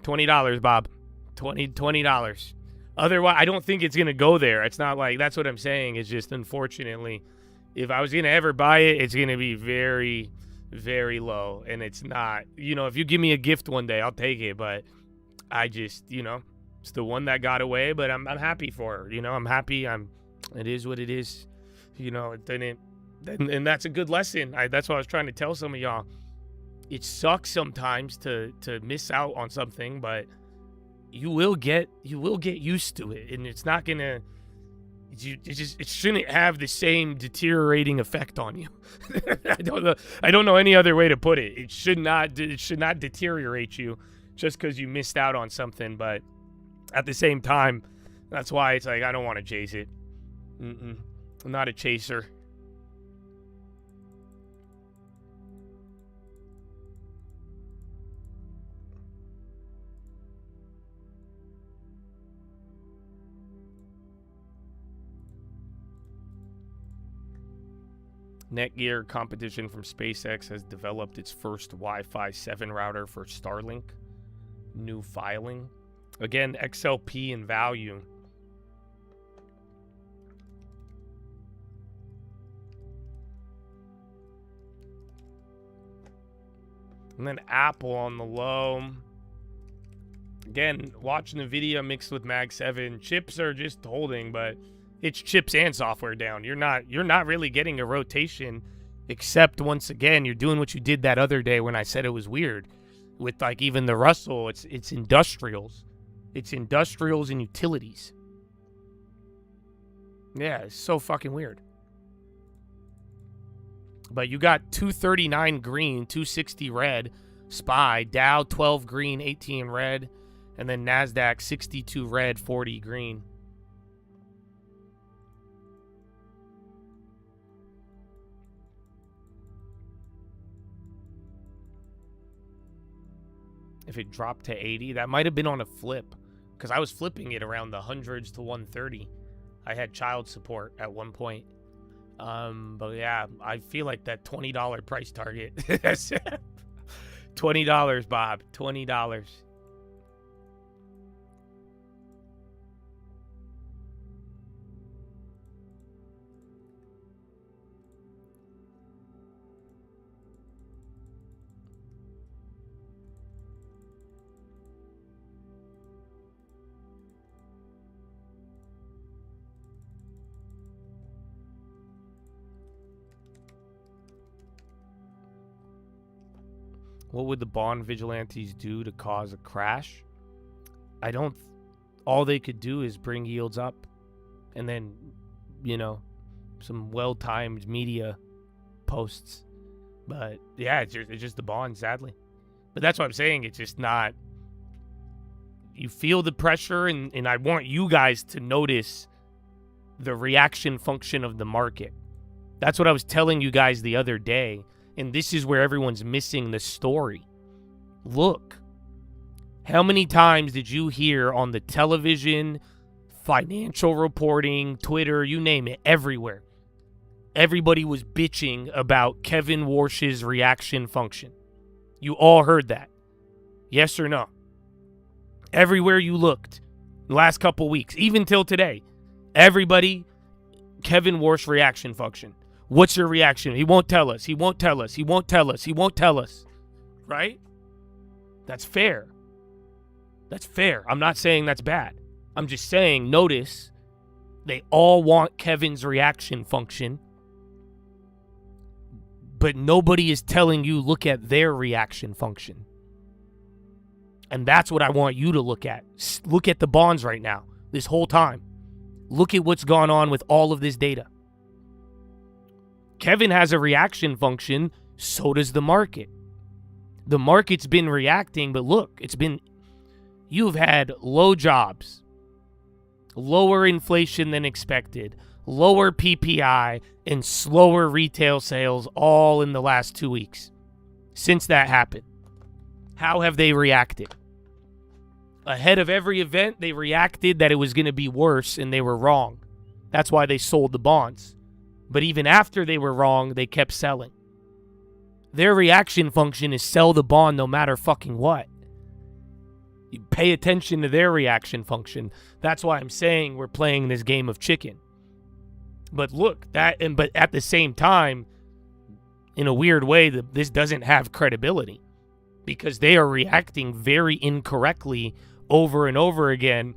$20, Bob. $20. Otherwise, I don't think it's going to go there. It's not like, that's what I'm saying. It's just, unfortunately, if I was going to ever buy it, it's going to be very, very low. And it's not, if you give me a gift one day, I'll take it. But I just, it's the one that got away, but I'm happy for her. I'm happy. It is what it is. It didn't, and that's a good lesson. That's what I was trying to tell some of y'all. It sucks sometimes to miss out on something, but you will get used to it, and it's not gonna. It shouldn't have the same deteriorating effect on you. I don't know any other way to put it. It should not deteriorate you just because you missed out on something. But at the same time, that's why it's like I don't want to chase it. I'm not a chaser. Netgear competition from SpaceX has developed its first Wi-Fi 7 router for Starlink. New filing. Again, XLP in value. And then Apple on the low. Again, watching the video mixed with Mag 7. Chips are just holding, but it's chips and software down. You're not really getting a rotation, except once again, you're doing what you did that other day when I said it was weird. With like even the Russell, it's industrials. It's industrials and utilities. Yeah, it's so fucking weird. But you got 239 green, 260 red, SPY, Dow 12 green, 18 red, And then NASDAQ 62 red, 40 green. If it dropped to 80, that might have been on a flip, because I was flipping it around the hundreds to 130. I had child support at one point. But yeah, I feel like that $20 price target. $20, Bob. $20. What would the bond vigilantes do to cause a crash? All they could do is bring yields up and then, some well-timed media posts. But yeah, it's just the bond, sadly. But that's what I'm saying. It's just not. You feel the pressure, and I want you guys to notice the reaction function of the market. That's what I was telling you guys the other day. And this is where everyone's missing the story. Look, how many times did you hear on the television, financial reporting, Twitter, you name it, everywhere? Everybody was bitching about Kevin Warsh's reaction function. You all heard that. Yes or no? Everywhere you looked, the last couple weeks, even till today, everybody, Kevin Warsh reaction function. What's your reaction? He won't tell us. He won't tell us. He won't tell us. He won't tell us. Right? That's fair. That's fair. I'm not saying that's bad. I'm just saying, notice, they all want Kevin's reaction function, but nobody is telling you look at their reaction function. And that's what I want you to look at. Look at the bonds right now, this whole time. Look at what's gone on with all of this data. Kevin has a reaction function, so does the market. The market's been reacting, but look, you've had low jobs, lower inflation than expected, lower PPI, and slower retail sales all in the last 2 weeks. Since that happened, how have they reacted? Ahead of every event, they reacted that it was going to be worse, and they were wrong. That's why they sold the bonds. But even after they were wrong, they kept selling. Their reaction function is sell the bond no matter fucking what. You pay attention to their reaction function. That's why I'm saying we're playing this game of chicken. But look, but at the same time, in a weird way, this doesn't have credibility because they are reacting very incorrectly over and over again.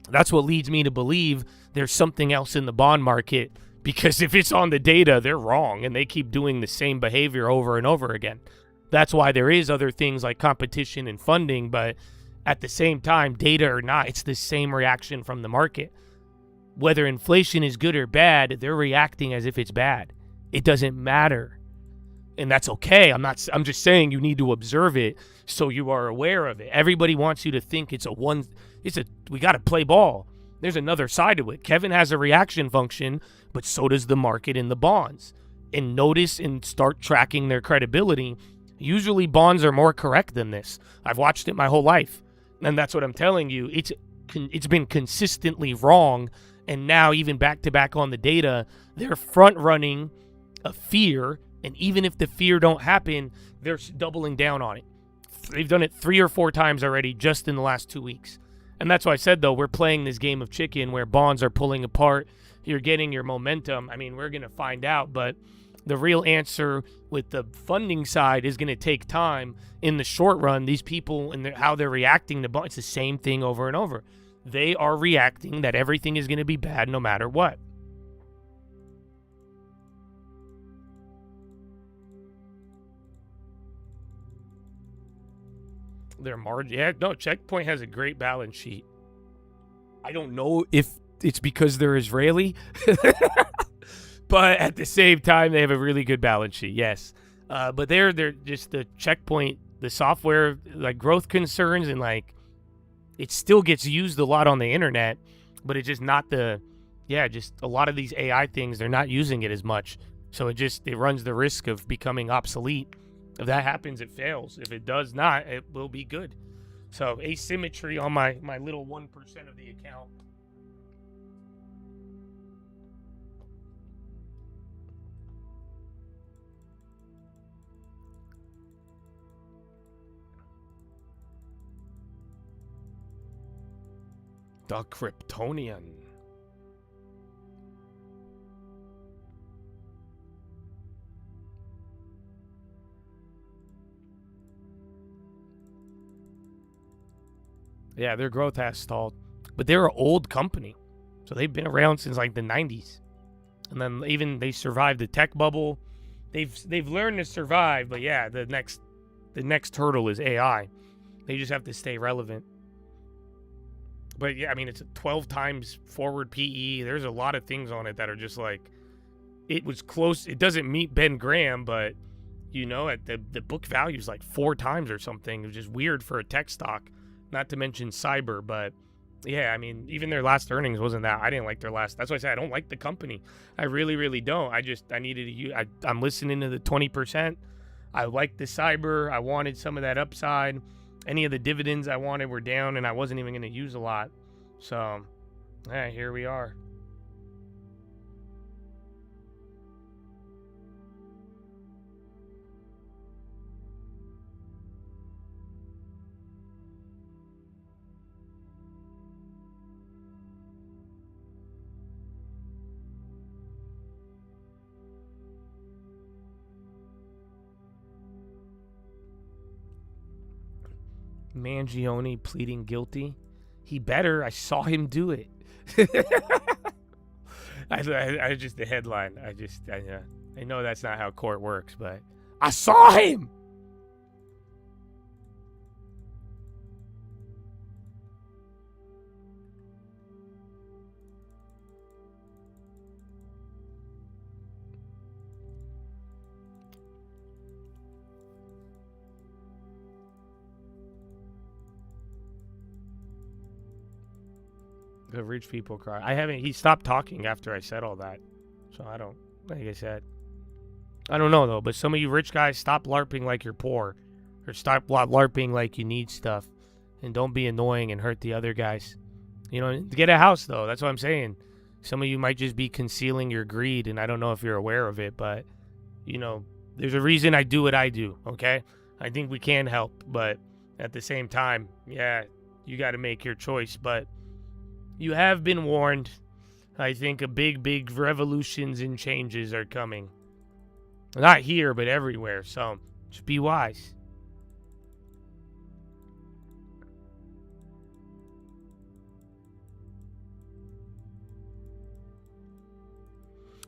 That's what leads me to believe there's something else in the bond market. Because if it's on the data, they're wrong, and they keep doing the same behavior over and over again. That's why there is other things like competition and funding, but at the same time, data or not, it's the same reaction from the market. Whether inflation is good or bad, they're reacting as if it's bad. It doesn't matter. And that's okay. I'm just saying you need to observe it so you are aware of it. Everybody wants you to think we got to play ball. There's another side to it. Kevin has a reaction function, but so does the market in the bonds. And notice and start tracking their credibility. Usually bonds are more correct than this. I've watched it my whole life. And that's what I'm telling you. It's been consistently wrong. And now even back to back on the data, they're front running a fear. And even if the fear don't happen, they're doubling down on it. They've done it 3 or 4 times already just in the last 2 weeks. And that's why I said, though, we're playing this game of chicken where bonds are pulling apart. You're getting your momentum. I mean, we're going to find out. But the real answer with the funding side is going to take time. In the short run, these people and how they're reacting to bonds, it's the same thing over and over. They are reacting that everything is going to be bad no matter what. Their margin. Yeah, no, Checkpoint has a great balance sheet. I don't know if it's because they're Israeli, but at the same time, they have a really good balance sheet. Yes. But they're just the Checkpoint, the software, like growth concerns and like it still gets used a lot on the internet, but it's just not just a lot of these AI things, they're not using it as much. So it runs the risk of becoming obsolete. If that happens, it fails. If it does not, it will be good. So asymmetry on my little 1% of the account. The Kryptonian. Yeah, their growth has stalled. But they're an old company. So they've been around since like the 90s. And then even they survived the tech bubble. They've learned to survive, but yeah, the next hurdle is AI. They just have to stay relevant. But yeah, I mean, it's a 12 times forward PE. There's a lot of things on it that are just like, it was close. It doesn't meet Ben Graham, but you know, at the book value is like 4 times or something. It was just weird for a tech stock, not to mention cyber. But yeah, I mean, even their last earnings wasn't that. I didn't like their last. That's why I said I don't like the company. I really, really don't. I needed to use. I'm listening to the 20%. I like the cyber. I wanted some of that upside. Any of the dividends I wanted were down, and I wasn't even going to use a lot. So, yeah, here we are. Mangione pleading guilty. He better. I saw him do it. I just the headline. I know that's not how court works, but I saw him. The rich people cry. He stopped talking after I said all that. So like I said, I don't know though, but some of you rich guys, stop LARPing like you're poor. Or stop LARPing like you need stuff. And don't be annoying and hurt the other guys. You know, get a house though. That's what I'm saying. Some of you might just be concealing your greed, and I don't know if you're aware of it, but, you know, there's a reason I do what I do, okay? I think we can help, but at the same time, yeah, you got to make your choice, but you have been warned. I think a big revolutions and changes are coming. Not here, but everywhere. So just be wise.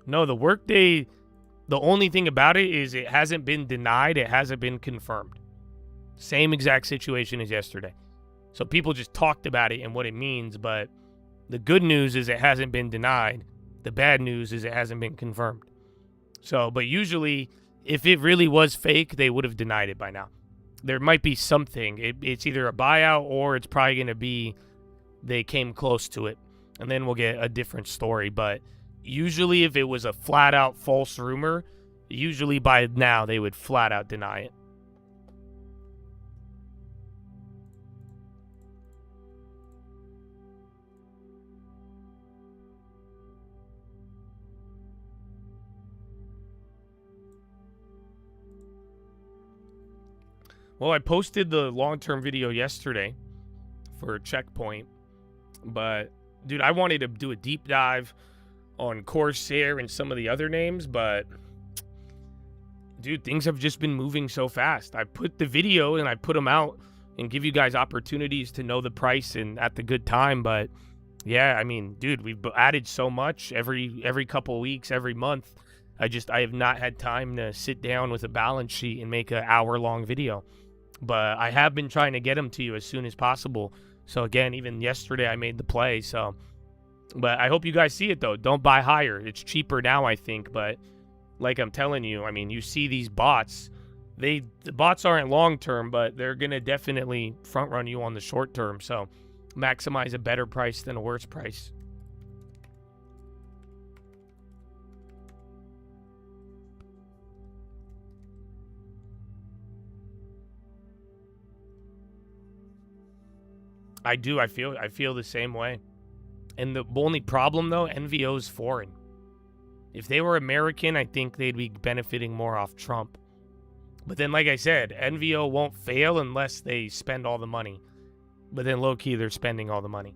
No, the workday, the only thing about it is it hasn't been denied. It hasn't been confirmed. Same exact situation as yesterday. So people just talked about it and what it means, but the good news is it hasn't been denied. The bad news is it hasn't been confirmed. So, but usually, if it really was fake, they would have denied it by now. There might be something. It's either a buyout or it's probably going to be they came close to it. And then we'll get a different story. But usually, if it was a flat-out false rumor, usually by now they would flat-out deny it. Well, I posted the long-term video yesterday for Checkpoint, but, dude, I wanted to do a deep dive on Corsair and some of the other names, but, dude, things have just been moving so fast. I put the video and I put them out and give you guys opportunities to know the price and at the good time, but, yeah, I mean, dude, we've added so much every couple of weeks, every month. I have not had time to sit down with a balance sheet and make an hour-long video. But I have been trying to get them to you as soon as possible. So, again, even yesterday I made the play. So, but I hope you guys see it, though. Don't buy higher. It's cheaper now, I think. But like I'm telling you, I mean, you see these bots. The bots aren't long-term, but they're going to definitely front-run you on the short term. So maximize a better price than a worse price. I do. I feel the same way. And the only problem, though, NVO's foreign. If they were American, I think they'd be benefiting more off Trump. But then, like I said, NVO won't fail unless they spend all the money. But then, low-key, they're spending all the money.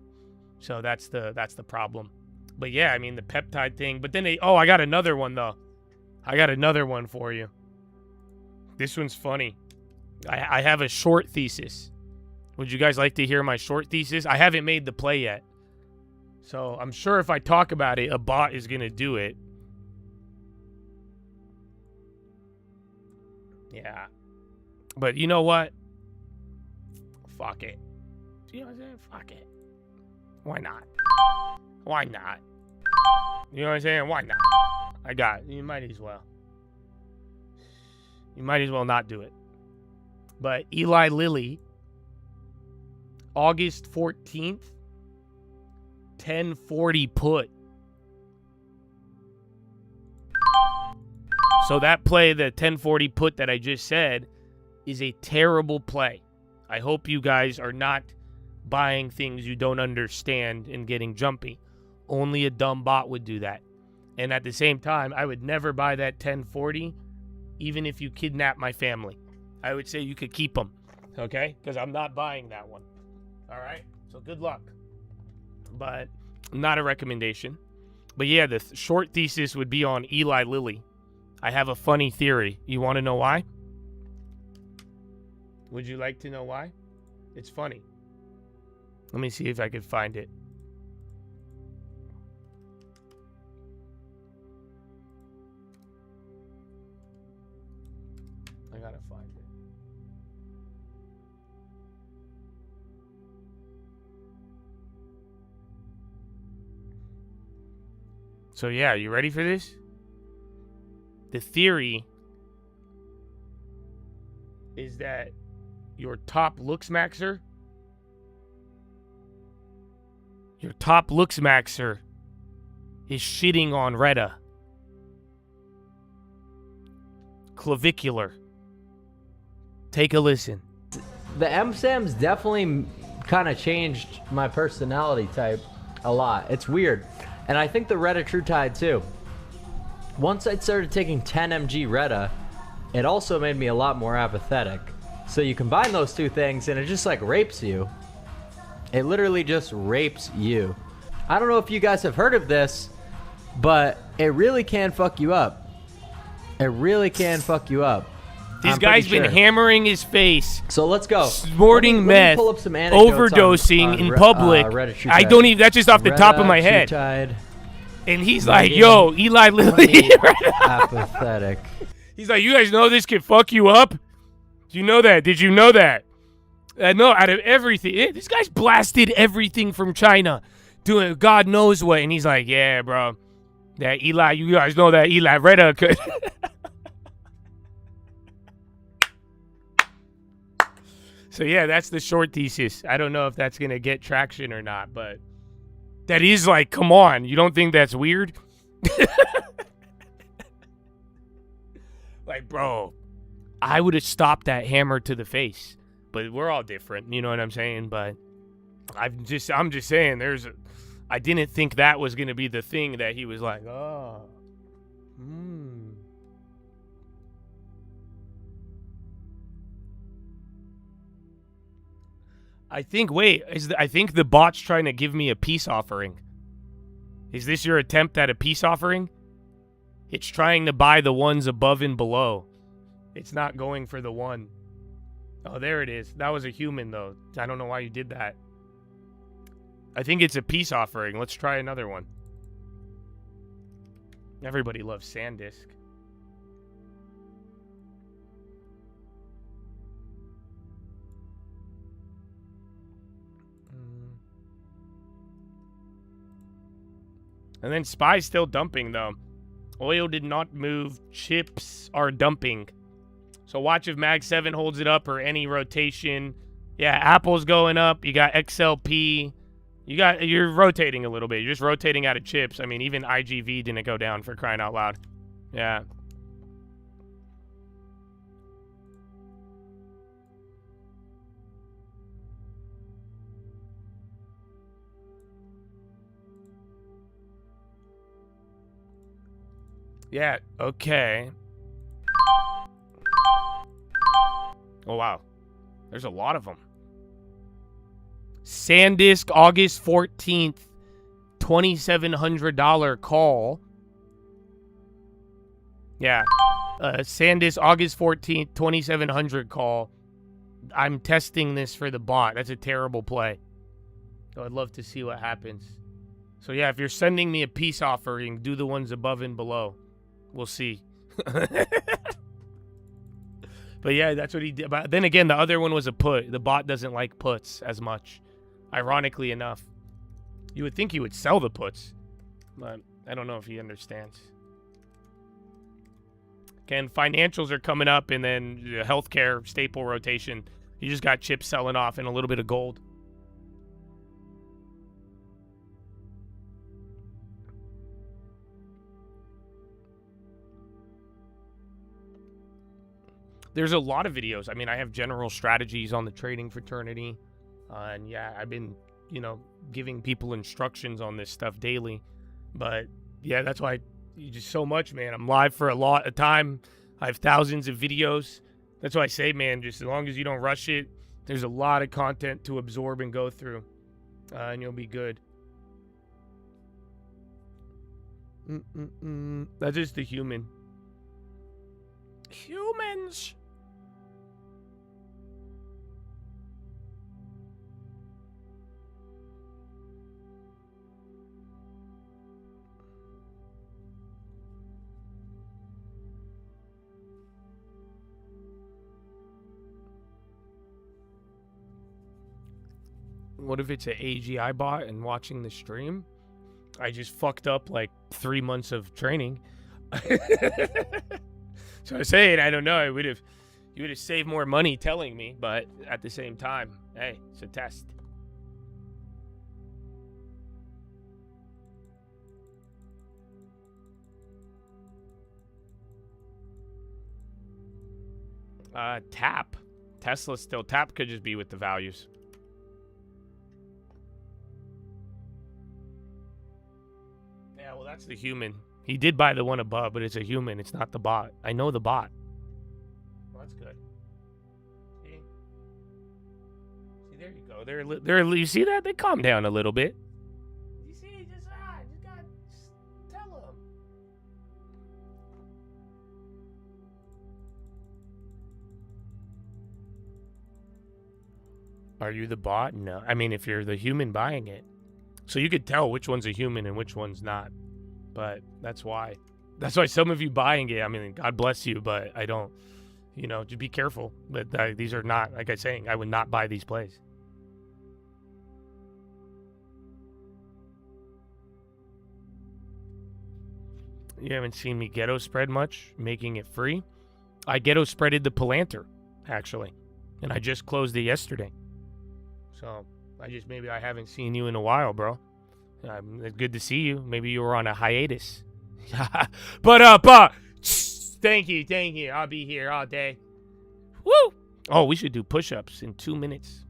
So that's the problem. But yeah, I mean, the peptide thing. But then oh, I got another one, though. I got another one for you. This one's funny. I have a short thesis. Would you guys like to hear my short thesis? I haven't made the play yet. So I'm sure if I talk about it, a bot is going to do it. Yeah. But you know what? Fuck it. You know what I'm saying? Fuck it. Why not? Why not? You know what I'm saying? Why not? You might as well. You might as well not do it. But Eli Lilly, August 14th, 1040 put. So that play, the 1040 put that I just said, is a terrible play. I hope you guys are not buying things you don't understand and getting jumpy. Only a dumb bot would do that. And at the same time, I would never buy that 1040, even if you kidnap my family. I would say you could keep them, okay? Because I'm not buying that one. All right? So good luck. But not a recommendation. But yeah, the short thesis would be on Eli Lilly. I have a funny theory. You want to know why? Would you like to know why? It's funny. Let me see if I can find it. I gotta find it. So yeah, you ready for this? The theory is that your top looks maxer is shitting on Retta. Clavicular. Take a listen. The MSAM's definitely kind of changed my personality type a lot. It's weird. And I think the Retta True Tide too. Once I started taking 10 mg Retta, it also made me a lot more apathetic. So you combine those two things and it just like rapes you. It literally just rapes you. I don't know if you guys have heard of this, but it really can fuck you up. It really can fuck you up. This guy's been hammering his face. So let's go. Snorting meth, overdosing in public. I don't even, that's just off the top of my head. And he's like, yo, Eli Lilly. Apathetic. He's like, you guys know this can fuck you up? Do you know that? Did you know that? No, out of everything. This guy's blasted everything from China. Doing God knows what. And he's like, yeah, bro. That Eli, you guys know that Eli Retta could. So, yeah, that's the short thesis. I don't know if that's going to get traction or not, but that is like, come on. You don't think that's weird? Like, bro, I would have stopped that hammer to the face. But we're all different, you know what I'm saying? But I'm just saying I didn't think that was going to be the thing that he was like, oh. I think the bot's trying to give me a peace offering. Is this your attempt at a peace offering? It's trying to buy the ones above and below. It's not going for the one. Oh, there it is. That was a human, though. I don't know why you did that. I think it's a peace offering. Let's try another one. Everybody loves SanDisk. And then SPY's still dumping, though. Oil did not move. Chips are dumping. So watch if Mag 7 holds it up or any rotation Yeah, Apple's going up. You got XLP. You're rotating a little bit. You're just rotating out of chips. I mean, even IGV didn't go down, for crying out loud. Yeah. Yeah, okay. Oh, wow. There's a lot of them. SanDisk, August 14th, $2,700 call. Yeah. SanDisk, August 14th, 2,700 call. I'm testing this for the bot. That's a terrible play. So I'd love to see what happens. So yeah, if you're sending me a peace offering, do the ones above and below. We'll see. But yeah, that's what he did. But then again, the other one was a put. The bot doesn't like puts as much. Ironically enough. You would think he would sell the puts. But I don't know if he understands. Again, financials are coming up, and then the healthcare staple rotation. You just got chips selling off and a little bit of gold. There's a lot of videos. I mean, I have general strategies on the trading fraternity. And yeah, I've been, giving people instructions on this stuff daily. But yeah, that's why you just so much, man. I'm live for a lot of time. I have thousands of videos. That's why I say, man, just as long as you don't rush it, there's a lot of content to absorb and go through. And you'll be good. That's just the human. Humans. What if it's an AGI bot and watching the stream? I just fucked up like 3 months of training. So I say it, I don't know. You would have saved more money telling me, but at the same time, hey, it's a test. Tap. Tesla still. Tap could just be with the values. Yeah, well, that's the human. He did buy the one above, but it's a human. It's not the bot. I know the bot. Well, that's good. See, there you go. They're. You see that? They calm down a little bit. You see, just gotta tell them. Are you the bot? No. I mean, if you're the human buying it. So you could tell which one's a human and which one's not. But that's why. That's why some of you buying it, I mean, God bless you, but I don't, just be careful. But these are not, like I'm saying, I would not buy these plays. You haven't seen me ghetto spread much, making it free. I ghetto spreaded the Palantir, actually. And I just closed it yesterday. So maybe I haven't seen you in a while, bro. It's good to see you. Maybe you were on a hiatus. But thank you. I'll be here all day. Woo! Oh, we should do push-ups in 2 minutes.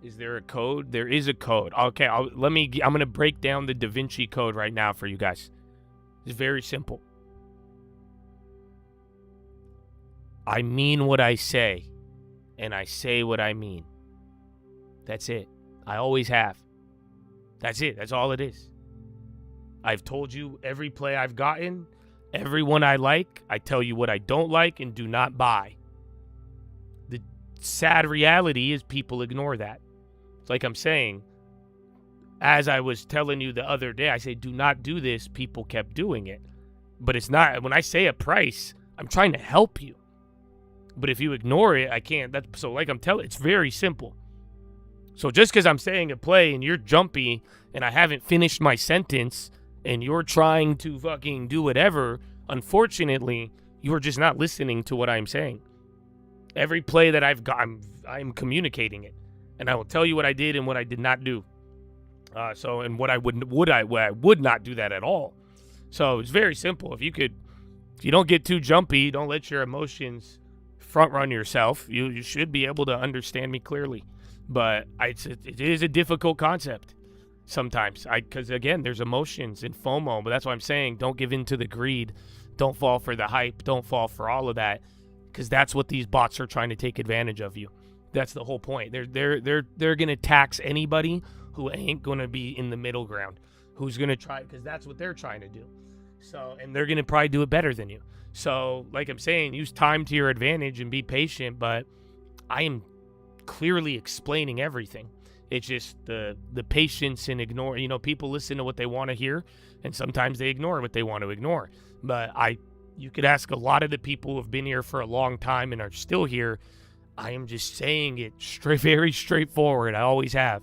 Is there a code? There is a code. Okay, I'm going to break down the Da Vinci code right now for you guys. It's very simple. I mean what I say, and I say what I mean. That's it. I always have. That's it. That's all it is. I've told you every play I've gotten, every one I like. I tell you what I don't like and do not buy. The sad reality is people ignore that. It's like I'm saying, as I was telling you the other day, I say, do not do this. People kept doing it. But it's not, when I say a price, I'm trying to help you. But if you ignore it, I can't. So like I'm telling, it's very simple. So just because I'm saying a play and you're jumpy and I haven't finished my sentence and you're trying to fucking do whatever, unfortunately, You are just not listening to what I'm saying. Every play that I've got, I'm communicating it, and I will tell you what I did and what I did not do. And what I would not do that at all. So it's very simple. If you don't get too jumpy, don't let your emotions front run yourself. You should be able to understand me clearly. But it is a difficult concept sometimes. Because again, there's emotions and FOMO. But that's why I'm saying, don't give in to the greed. Don't fall for the hype. Don't fall for all of that. Because that's what these bots are trying to take advantage of you. That's the whole point. They're gonna tax anybody who ain't gonna be in the middle ground, who's gonna try, because that's what they're trying to do. So, and they're gonna probably do it better than you. So, like I'm saying, use time to your advantage and be patient. But I am clearly explaining everything. It's just the patience and ignore. People listen to what they want to hear, and sometimes they ignore what they want to ignore. But you could ask a lot of the people who have been here for a long time and are still here. I am just saying it very straightforward. I always have.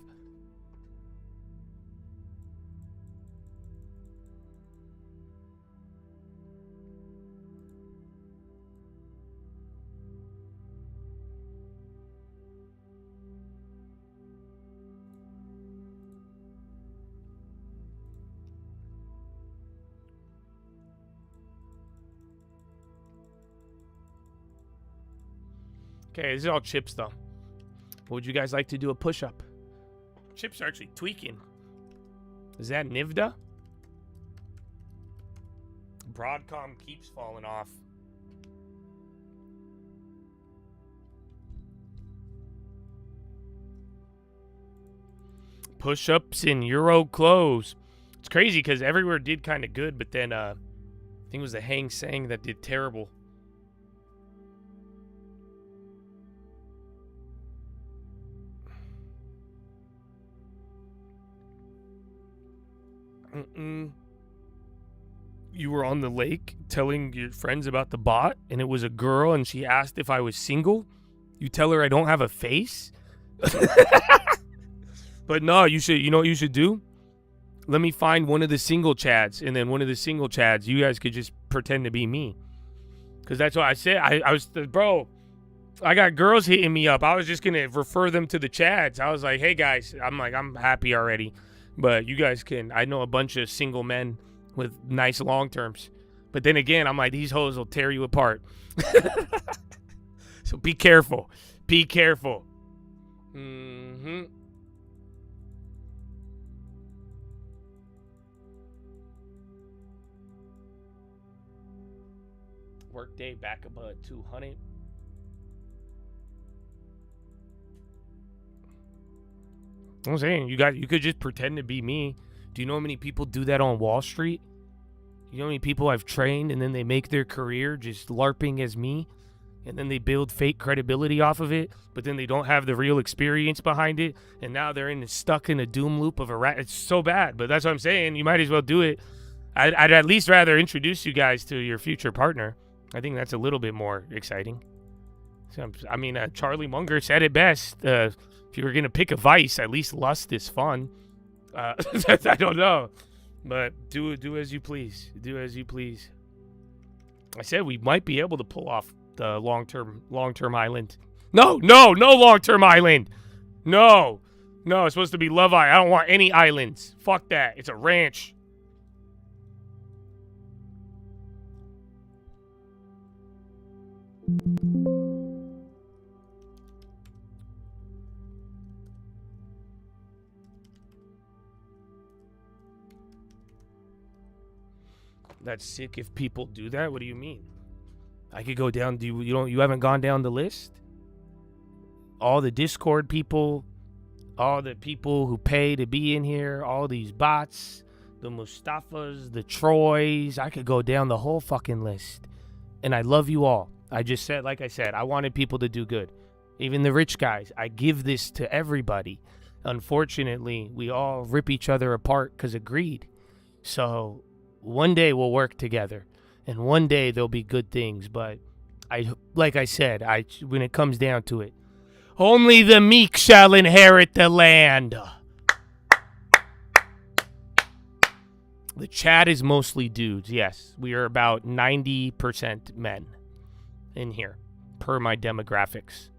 Okay, this is all chips, though. Would you guys like to do a push-up? Chips are actually tweaking. Is that Nivda? Broadcom keeps falling off. Push-ups in Euro clothes. It's crazy because everywhere did kind of good, but then I think it was the Hang Seng that did terrible. You were on the lake telling your friends about the bot, and it was a girl, and she asked if I was single. You tell her I don't have a face? But no, you know what you should do? Let me find one of the single chads, and then one of the single chads, you guys could just pretend to be me. Because that's what I said. Bro, I got girls hitting me up. I was just going to refer them to the chads. I was like, hey, guys, I'm happy already. But you guys I know a bunch of single men with nice long terms. But then again, I'm like, these hoes will tear you apart. So be careful. Be careful. Workday back above 200. I'm saying, you could just pretend to be me. Do you know how many people do that on Wall Street? You know how many people I've trained and then they make their career just LARPing as me? And then they build fake credibility off of it, but then they don't have the real experience behind it. And now they're stuck in a doom loop of a rat. It's so bad, but that's what I'm saying. You might as well do it. I'd at least rather introduce you guys to your future partner. I think that's a little bit more exciting. So, I mean, Charlie Munger said it best. If you were going to pick a vice, at least lust is fun. I don't know. But do as you please. Do as you please. I said we might be able to pull off the long-term island. No long-term island. No, it's supposed to be Love Island. I don't want any islands. Fuck that. It's a ranch. That's sick if people do that. What do you mean? I could go down. You haven't gone down the list? All the Discord people, all the people who pay to be in here, all these bots, the Mustafas, the Troys. I could go down the whole fucking list. And I love you all. I just said, like I said, I wanted people to do good. Even the rich guys. I give this to everybody. Unfortunately, we all rip each other apart because of greed. So one day we'll work together, and one day there'll be good things. But like I said, when it comes down to it, only the meek shall inherit the land. The chat is mostly dudes, yes. We are about 90% men in here, per my demographics.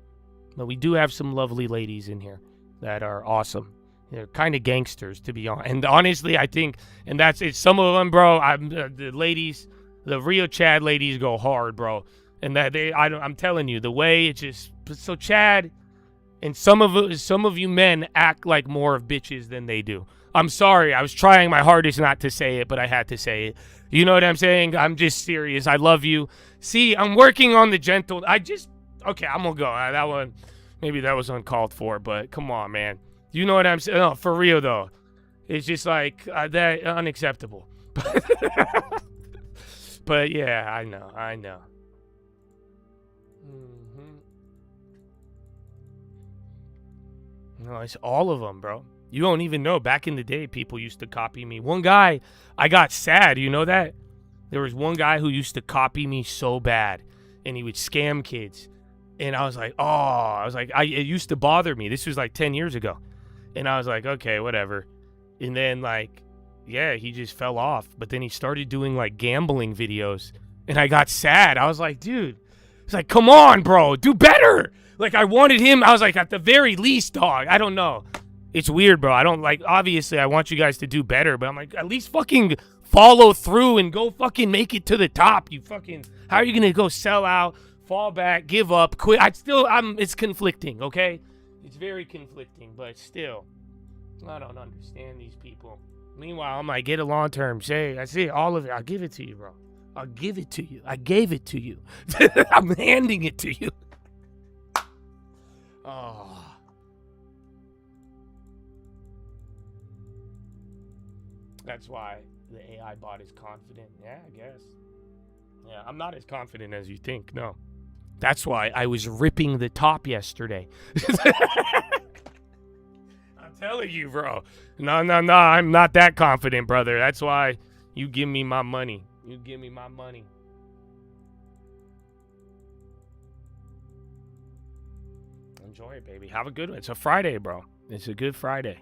But we do have some lovely ladies in here that are awesome. They're kind of gangsters, to be honest. And honestly, I think, and that's it. Some of them, bro, the ladies, the real Chad ladies go hard, bro. And that I'm telling you, the way it just, so Chad, and some of you men act like more of bitches than they do. I'm sorry. I was trying my hardest not to say it, but I had to say it. You know what I'm saying? I'm just serious. I love you. See, I'm working on the gentle. Okay, I'm going to go. That one, maybe that was uncalled for, but come on, man. You know what I'm saying? No, for real, though. It's just like, that unacceptable. But yeah, I know. No, it's all of them, bro. You don't even know. Back in the day, people used to copy me. One guy, I got sad. You know that? There was one guy who used to copy me so bad, and he would scam kids. And I was like, it used to bother me. This was like 10 years ago. And I was like, okay, whatever. And then, like, yeah, he just fell off. But then he started doing, like, gambling videos. And I got sad. I was like, dude. It's like, come on, bro. Do better. Like, I wanted him. I was like, at the very least, dog. I don't know. It's weird, bro. I don't, like, obviously, I want you guys to do better. But I'm like, at least fucking follow through and go fucking make it to the top. You fucking, how are you going to go sell out, fall back, give up, quit? It's conflicting, okay? It's very conflicting, but still, I don't understand these people. Meanwhile, I'm like, get a long-term. Say, I see all of it. I'll give it to you, bro. I'll give it to you. I gave it to you. I'm handing it to you. Oh. That's why the AI bot is confident. Yeah, I guess. Yeah, I'm not as confident as you think, no. That's why I was ripping the top yesterday. I'm telling you, bro. No, I'm not that confident, brother. That's why you give me my money. You give me my money. Enjoy it, baby. Have a good one. It's a Friday, bro. It's a good Friday.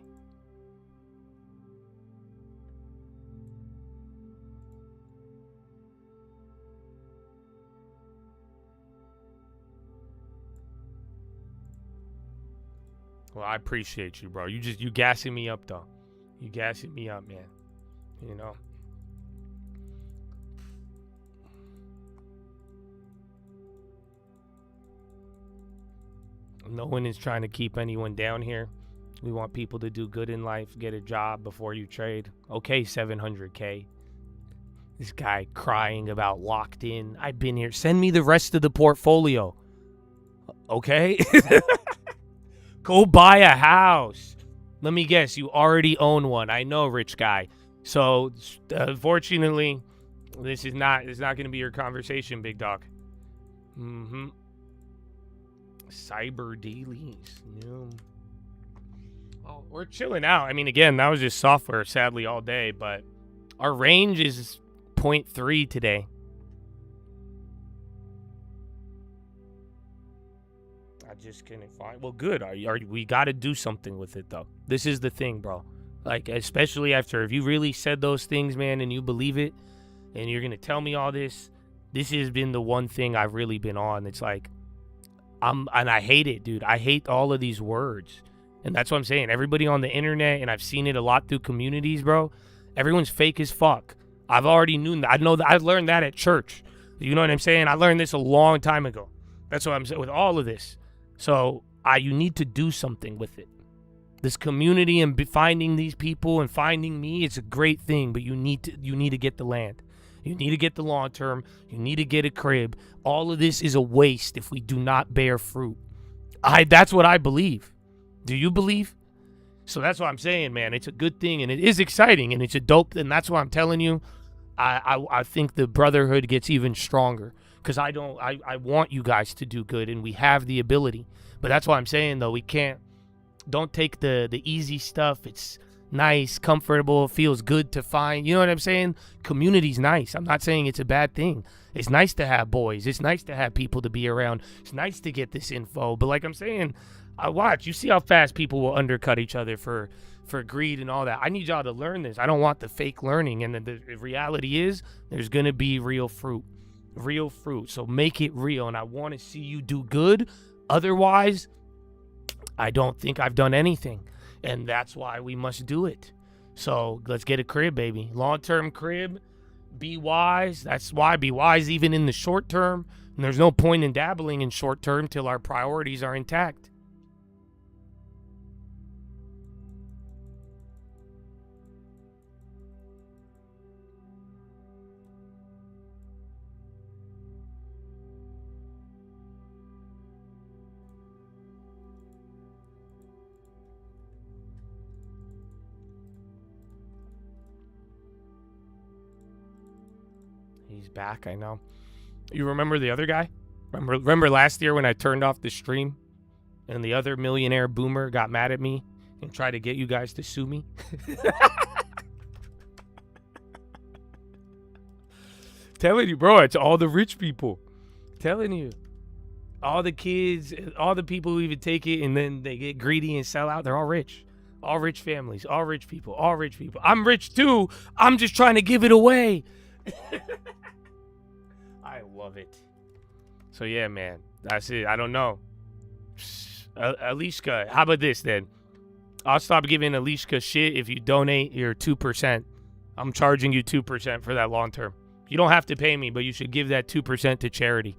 Well, I appreciate you, bro. You gassing me up, though. You gassing me up, man. You know. No one is trying to keep anyone down here. We want people to do good in life, get a job before you trade. Okay, 700K. This guy crying about locked in. I've been here. Send me the rest of the portfolio. Okay? Go buy a house. Let me guess, you already own one. I know, rich guy. So, fortunately, this is not going to be your conversation, big dog. Mm-hmm. Cyber dailies. Yeah. Oh, we're chilling out. I mean, again, that was just software, sadly, all day. But our range is 0.3 today. I just couldn't find. Well, good. We got to do something with it, though. This is the thing, bro. Like, especially after, if you really said those things, man, and you believe it, and you're going to tell me all this, this has been the one thing I've really been on. It's like, and I hate it, dude. I hate all of these words. And that's what I'm saying. Everybody on the internet, and I've seen it a lot through communities, bro. Everyone's fake as fuck. I've already known that. I know that. I learned that at church. You know what I'm saying? I learned this a long time ago. That's what I'm saying with all of this. So you need to do something with it. This community and finding these people and finding me, it's a great thing, but you need to get the land. You need to get the long term. You need to get a crib. All of this is a waste if we do not bear fruit. That's what I believe. Do you believe? So that's what I'm saying, man. It's a good thing, and it is exciting, and it's a dope, and that's why I'm telling you, I think the brotherhood gets even stronger, because I want you guys to do good, and we have the ability. But that's why I'm saying, though, don't take the easy stuff. It's nice, comfortable, feels good to find. You know what I'm saying? Community's nice. I'm not saying it's a bad thing. It's nice to have boys. It's nice to have people to be around. It's nice to get this info. But like I'm saying, you see how fast people will undercut each other for for greed and all that. I need y'all to learn this. I don't want the fake learning. And the reality is there's going to be real fruit. Real fruit. So make it real. And I want to see you do good. Otherwise, I don't think I've done anything. And that's why we must do it. So let's get a crib, baby. Long-term crib. Be wise. That's why. Be wise even in the short term. And there's no point in dabbling in short term till our priorities are intact. He's back, I know. You remember the other guy? Remember last year when I turned off the stream and the other millionaire boomer got mad at me and tried to get you guys to sue me? Telling you, bro, it's all the rich people. Telling you. All the kids, all the people who even take it and then they get greedy and sell out, they're all rich. All rich families, all rich people, all rich people. I'm rich too. I'm just trying to give it away. I love it. So yeah, man, that's it. I don't know. Alishka, how about this then? I'll stop giving Alishka shit if you donate your 2%. I'm charging you 2% for that long term. You don't have to pay me, but you should give that 2% to charity.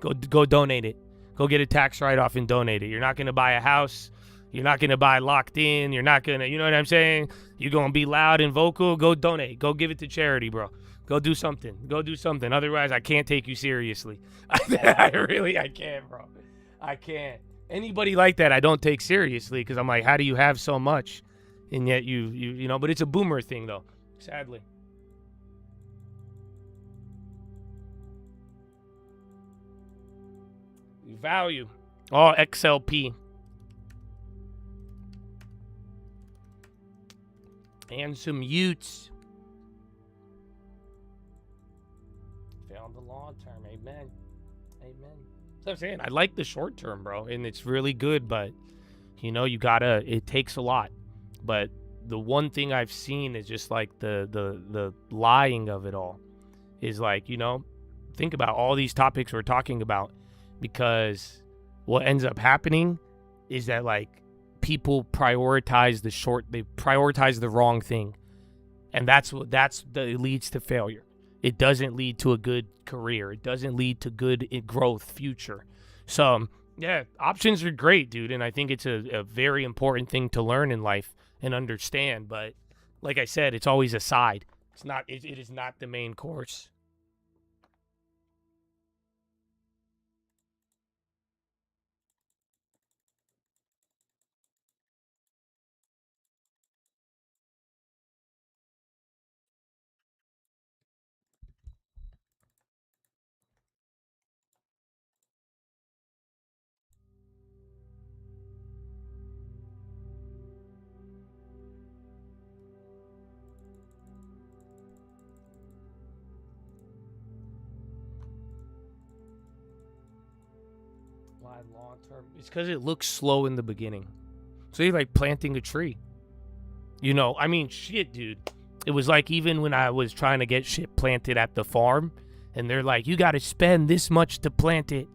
Go donate it. Go get a tax write-off and donate it. You're not gonna buy a house. You're not gonna buy locked in. You're not gonna, you know what I'm saying? You're gonna be loud and vocal. Go donate. Go give it to charity, bro. Go do something. Go do something. Otherwise, I can't take you seriously. I can't, bro. I can't. Anybody like that, I don't take seriously because I'm like, how do you have so much? And yet you know, but it's a boomer thing though, sadly. Value. Oh, XLP. And some Utes. Found the long term. Amen. Amen. That's what I'm saying. I like the short term, bro. And it's really good, but you know, it takes a lot. But the one thing I've seen is just like the lying of it all is like, you know, think about all these topics we're talking about, because what ends up happening is that like people prioritize they prioritize the wrong thing. And it leads to failure. It doesn't lead to a good career. It doesn't lead to good growth future. So yeah, options are great, dude. And I think it's a very important thing to learn in life and understand. But like I said, it's always a side. It is not the main course. Long term, it's because it looks slow in the beginning. So you're like planting a tree, you know. I mean, shit, dude, it was like even when I was trying to get shit planted at the farm and they're like, you got to spend this much to plant it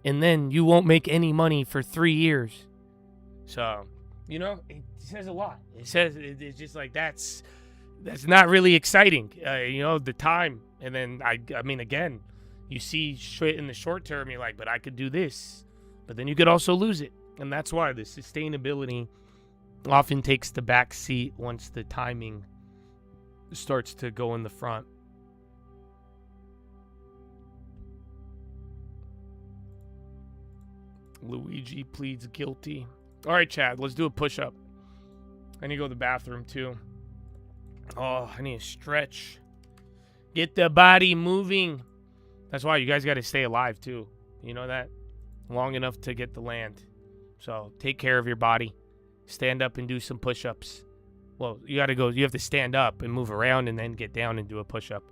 and then you won't make any money for 3 years. So, you know, it says a lot. It says it's just like that's not really exciting, you know, the time. And then I mean, again, you see shit in the short term, you're like, but I could do this. But then you could also lose it. And that's why the sustainability often takes the back seat once the timing starts to go in the front. Luigi pleads guilty. All right, Chad, let's do a push-up. I need to go to the bathroom, too. Oh, I need to stretch. Get the body moving. That's why you guys got to stay alive, too. You know that? Long enough to get the land. So take care of your body. Stand up and do some push-ups. Well, you have to stand up and move around and then get down and do a push-up.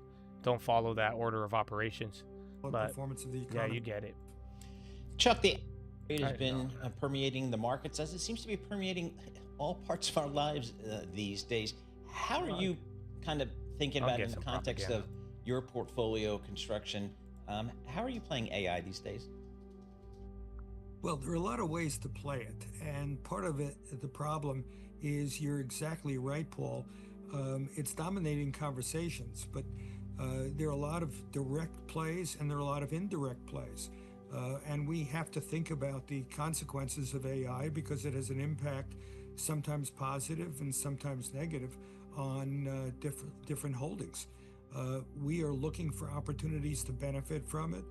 Don't follow that order of operations. But, performance of the economy. Yeah, you get it. Chuck, the has been permeating the markets as it seems to be permeating all parts of our lives these days. How are you kind of thinking about it in the context of your portfolio construction? How are you playing AI these days? Well, there are a lot of ways to play it, and part of it, the problem is you're exactly right, Paul. It's dominating conversations, but there are a lot of direct plays and there are a lot of indirect plays. And we have to think about the consequences of AI because it has an impact, sometimes positive and sometimes negative, on different holdings. We are looking for opportunities to benefit from it.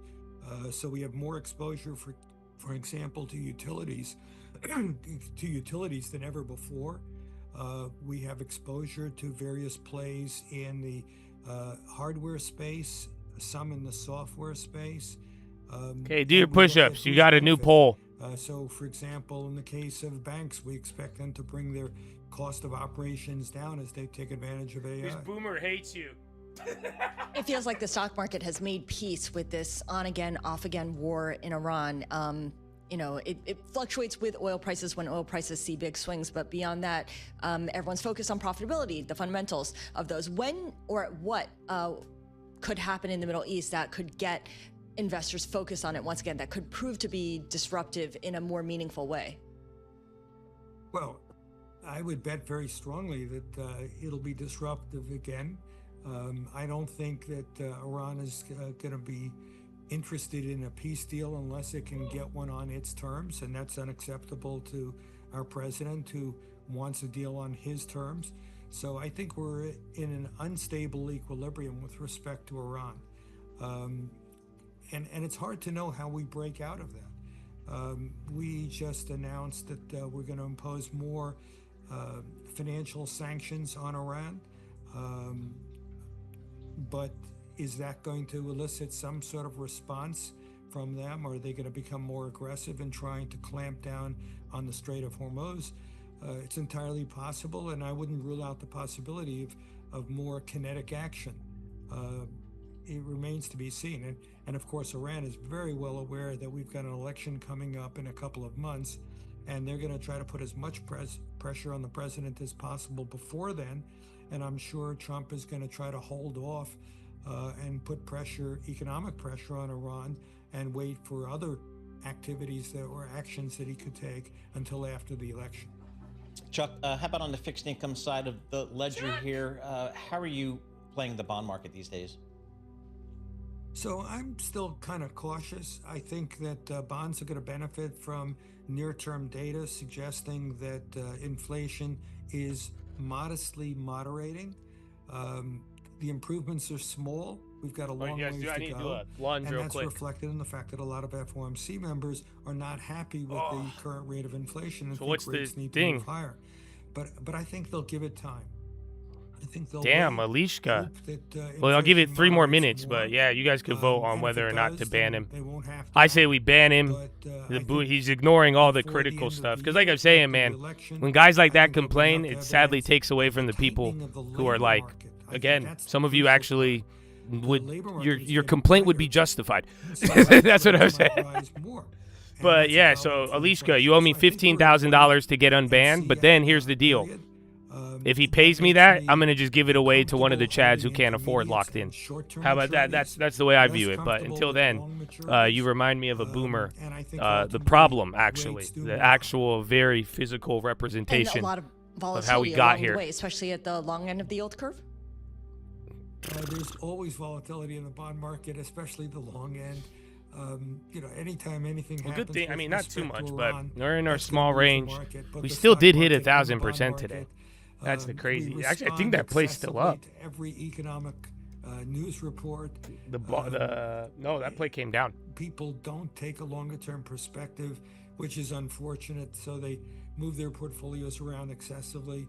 So we have more exposure, for example, to utilities, than ever before. We have exposure to various plays in the hardware space, some in the software space. Okay, do your push-ups. You got a new poll. So, for example, in the case of banks, we expect them to bring their cost of operations down as they take advantage of AI. This boomer hates you. It feels like the stock market has made peace with this on-again, off-again war in Iran. It fluctuates with oil prices when oil prices see big swings, but beyond that, everyone's focused on profitability, the fundamentals of those. When or what could happen in the Middle East that could get investors focused on it once again, that could prove to be disruptive in a more meaningful way? Well, I would bet very strongly that it'll be disruptive again. I don't think that Iran is going to be interested in a peace deal unless it can get one on its terms, and that's unacceptable to our president, who wants a deal on his terms. So I think we're in an unstable equilibrium with respect to Iran. And it's hard to know how we break out of that. We just announced that we're going to impose more financial sanctions on Iran. But is that going to elicit some sort of response from them? Or are they going to become more aggressive in trying to clamp down on the Strait of Hormuz? It's entirely possible, and I wouldn't rule out the possibility of more kinetic action. It remains to be seen. And of course, Iran is very well aware that we've got an election coming up in a couple of months, and they're going to try to put as much pressure on the president as possible before then. And I'm sure Trump is going to try to hold off and put economic pressure on Iran, and wait for other activities or actions that he could take until after the election. Chuck, how about on the fixed income side of the ledger here? How are you playing the bond market these days? So I'm still kind of cautious. I think that bonds are going to benefit from near-term data suggesting that inflation is modestly moderating. The improvements are small. We've got a long ways to go. I need to do a lunge real quick. And that's reflected in the fact that a lot of FOMC members are not happy with the current rate of inflation and think rates need to move higher. But I think they'll give it time. I think they'll Alishka. Well, I'll give it 3 more minutes, but yeah, you guys could vote on whether or not to ban him. I say we ban him. He's ignoring all the critical stuff. Because like I'm saying, man, when guys like that complain, it sadly takes away from the people who are like, again, some of you actually would, your complaint would be justified. That's what I'm saying. But yeah, so Alishka, you owe me $15,000 to get unbanned, but then here's the deal. If he pays me that, I'm going to just give it away to one of the Chads who can't afford locked in. How about that? That's the way I view it. But until then, you remind me of a boomer. The problem, actually, the actual very physical representation and a lot of volatility how we got here. The way, especially at the long end of the yield curve. There's always volatility in the bond market, especially the long end. Anytime anything happens. Good thing, I mean, not too much, but Iran, we're in our small range. We the still stock did hit market and the bond 1,000% today. market, That's the crazy. we Actually, I think respond that play's still up. excessively to every economic news report. No, that play came down. People don't take a longer-term perspective, which is unfortunate. So they move their portfolios around excessively.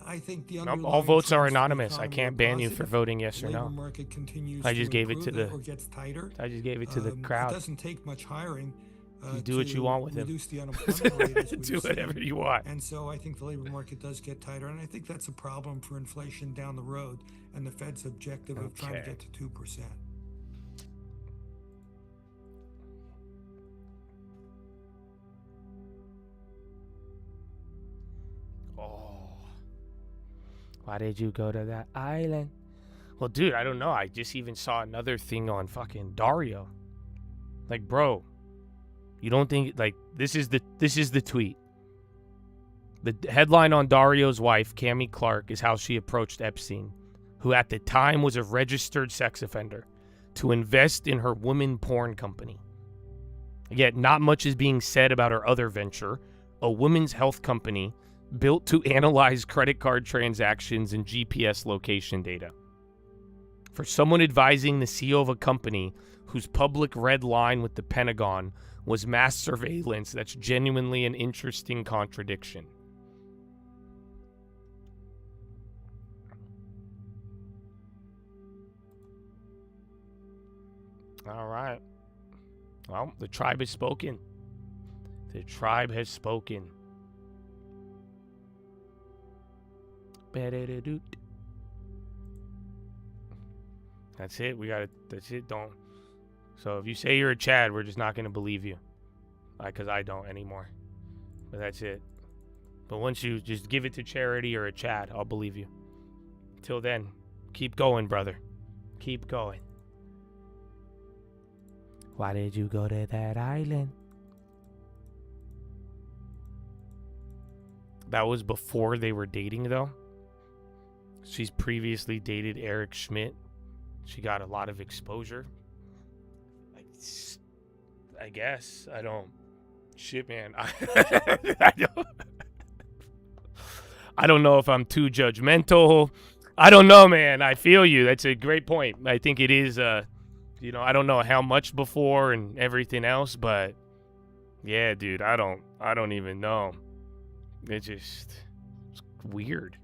I think the All votes are trends for the anonymous. I economy can't are ban you for positive. voting yes or Labor no. market continues I just to gave it to improve the. or gets tighter. I just gave it to the It crowd. doesn't take much hiring. You do what you want with him. Reduce the unemployment rate, as we've Do whatever seen. you want. And so I think the labor market does get tighter, and I think that's a problem for inflation down the road and the Fed's objective of trying to Okay. get to 2%. Why did you go to that island? Well, dude, I don't know. I just even saw another thing on fucking Dario. Like, bro, you don't think, like, this is the tweet. The headline on Dario's wife, Cammie Clark, is how she approached Epstein, who at the time was a registered sex offender, to invest in her woman porn company. Yet not much is being said about her other venture, a women's health company built to analyze credit card transactions and GPS location data. For someone advising the CEO of a company whose public red line with the Pentagon was mass surveillance, that's genuinely an interesting contradiction. All right. Well, the tribe has spoken. The tribe has spoken. That's it. That's it. Don't. So if you say you're a Chad, we're just not going to believe you. Because I don't anymore. But that's it. But once you just give it to charity or a Chad, I'll believe you. Till then, keep going, brother. Keep going. Why did you go to that island? That was before they were dating, though. She's previously dated Eric Schmidt. She got a lot of exposure. I guess. I don't. Shit, man. I don't know if I'm too judgmental. I don't know, man. I feel you. That's a great point. I think it is, I don't know how much before and everything else, but yeah, dude, I don't even know. It's weird.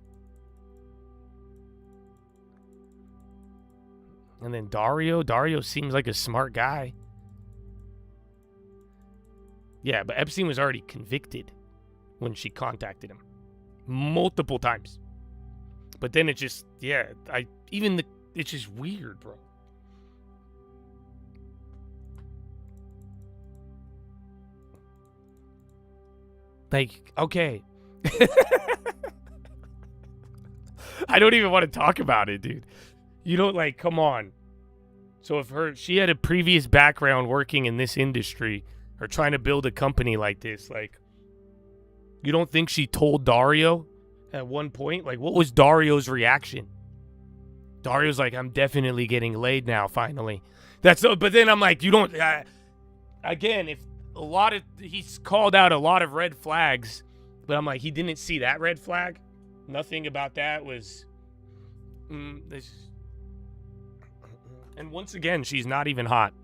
And then Dario seems like a smart guy. Yeah, but Epstein was already convicted when she contacted him multiple times. But then it just, yeah, it's just weird, bro. Like, okay. I don't even want to talk about it, dude. You don't, like, come on. So if she had a previous background working in this industry or trying to build a company like this, like, you don't think she told Dario at one point? Like, what was Dario's reaction? Dario's like, I'm definitely getting laid now, finally. But then I'm like, you don't, again, if he's called out a lot of red flags, but I'm like, he didn't see that red flag. Nothing about that was, and once again, she's not even hot,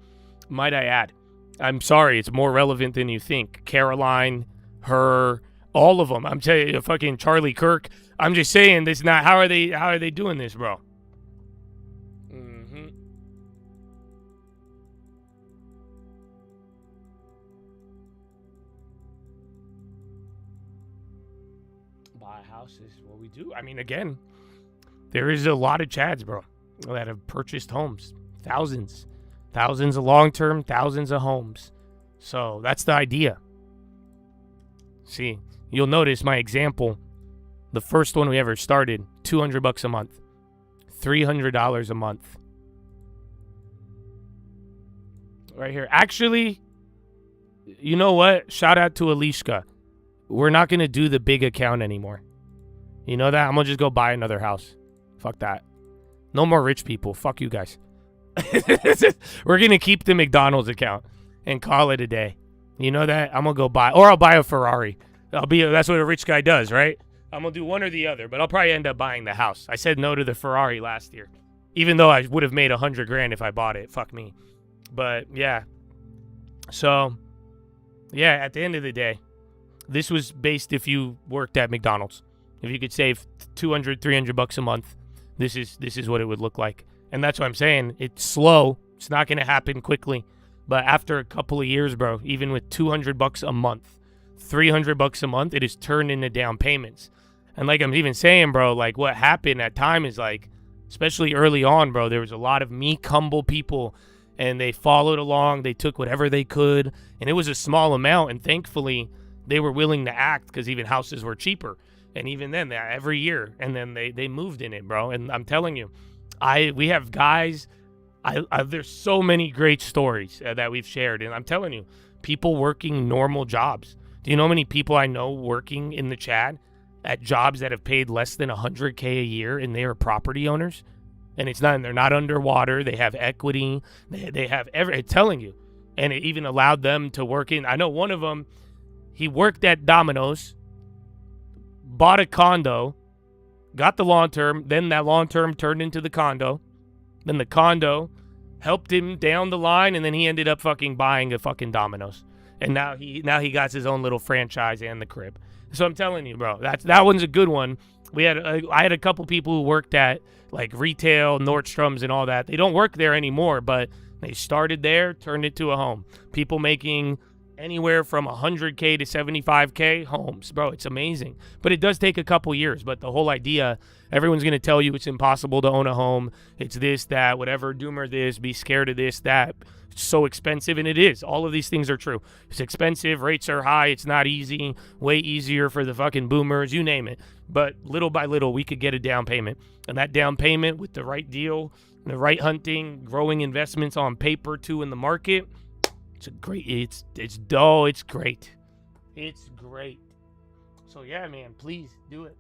might I add. I'm sorry, it's more relevant than you think. Caroline, her, all of them. I'm telling you, fucking Charlie Kirk. I'm just saying, this not. How are they doing this, bro? Buy houses, what we do. I mean, again, there is a lot of Chads, bro, that have purchased homes. Thousands of long-term, thousands of homes. So that's the idea. See, you'll notice my example. The first one we ever started, $200 a month, $300 a month. Right here. Actually, you know what? Shout out to Alishka. We're not going to do the big account anymore. You know that? I'm going to just go buy another house. Fuck that. No more rich people. Fuck you guys. We're going to keep the McDonald's account and call it a day. You know that? I'm going to go buy, or I'll buy a Ferrari. That's what a rich guy does, right? I'm going to do one or the other, but I'll probably end up buying the house. I said no to the Ferrari last year, even though I would have made $100,000 if I bought it. Fuck me. But yeah. So yeah, at the end of the day, this was based if you worked at McDonald's. If you could save $200, $300 a month, this is what it would look like. And that's what I'm saying. It's slow. It's not going to happen quickly. But after a couple of years, bro, even with $200 a month, $300 a month, it is turned into down payments. And like I'm even saying, bro, like what happened at time is like, especially early on, bro, there was a lot of meek, humble people, and they followed along. They took whatever they could, and it was a small amount. And thankfully, they were willing to act because even houses were cheaper. And even then, every year, and then they moved in it, bro. And I'm telling you, we have guys. There's so many great stories that we've shared, and I'm telling you, people working normal jobs. Do you know how many people I know working in the chat at jobs that have paid less than $100K a year, and they are property owners? And they're not underwater. They have equity. They have I'm telling you, and it even allowed them to work in. I know one of them. He worked at Domino's, bought a condo, got the long term. Then that long term turned into the condo. Then the condo helped him down the line, and then he ended up fucking buying a fucking Domino's. And now he got his own little franchise and the crib. So I'm telling you, bro, that one's a good one. I had a couple people who worked at like retail, Nordstrom's and all that. They don't work there anymore, but they started there, turned it to a home. People making anywhere from 100K to 75K homes, bro. It's amazing. But it does take a couple years. But the whole idea, everyone's going to tell you it's impossible to own a home. It's this, that, whatever, doomer this, be scared of this, that. It's so expensive, and it is. All of these things are true. It's expensive. Rates are high. It's not easy. Way easier for the fucking boomers, you name it. But little by little, we could get a down payment. And that down payment with the right deal, the right hunting, growing investments on paper, too, in the market, it's great. It's dull. It's great. It's great. So, yeah, man, please do it.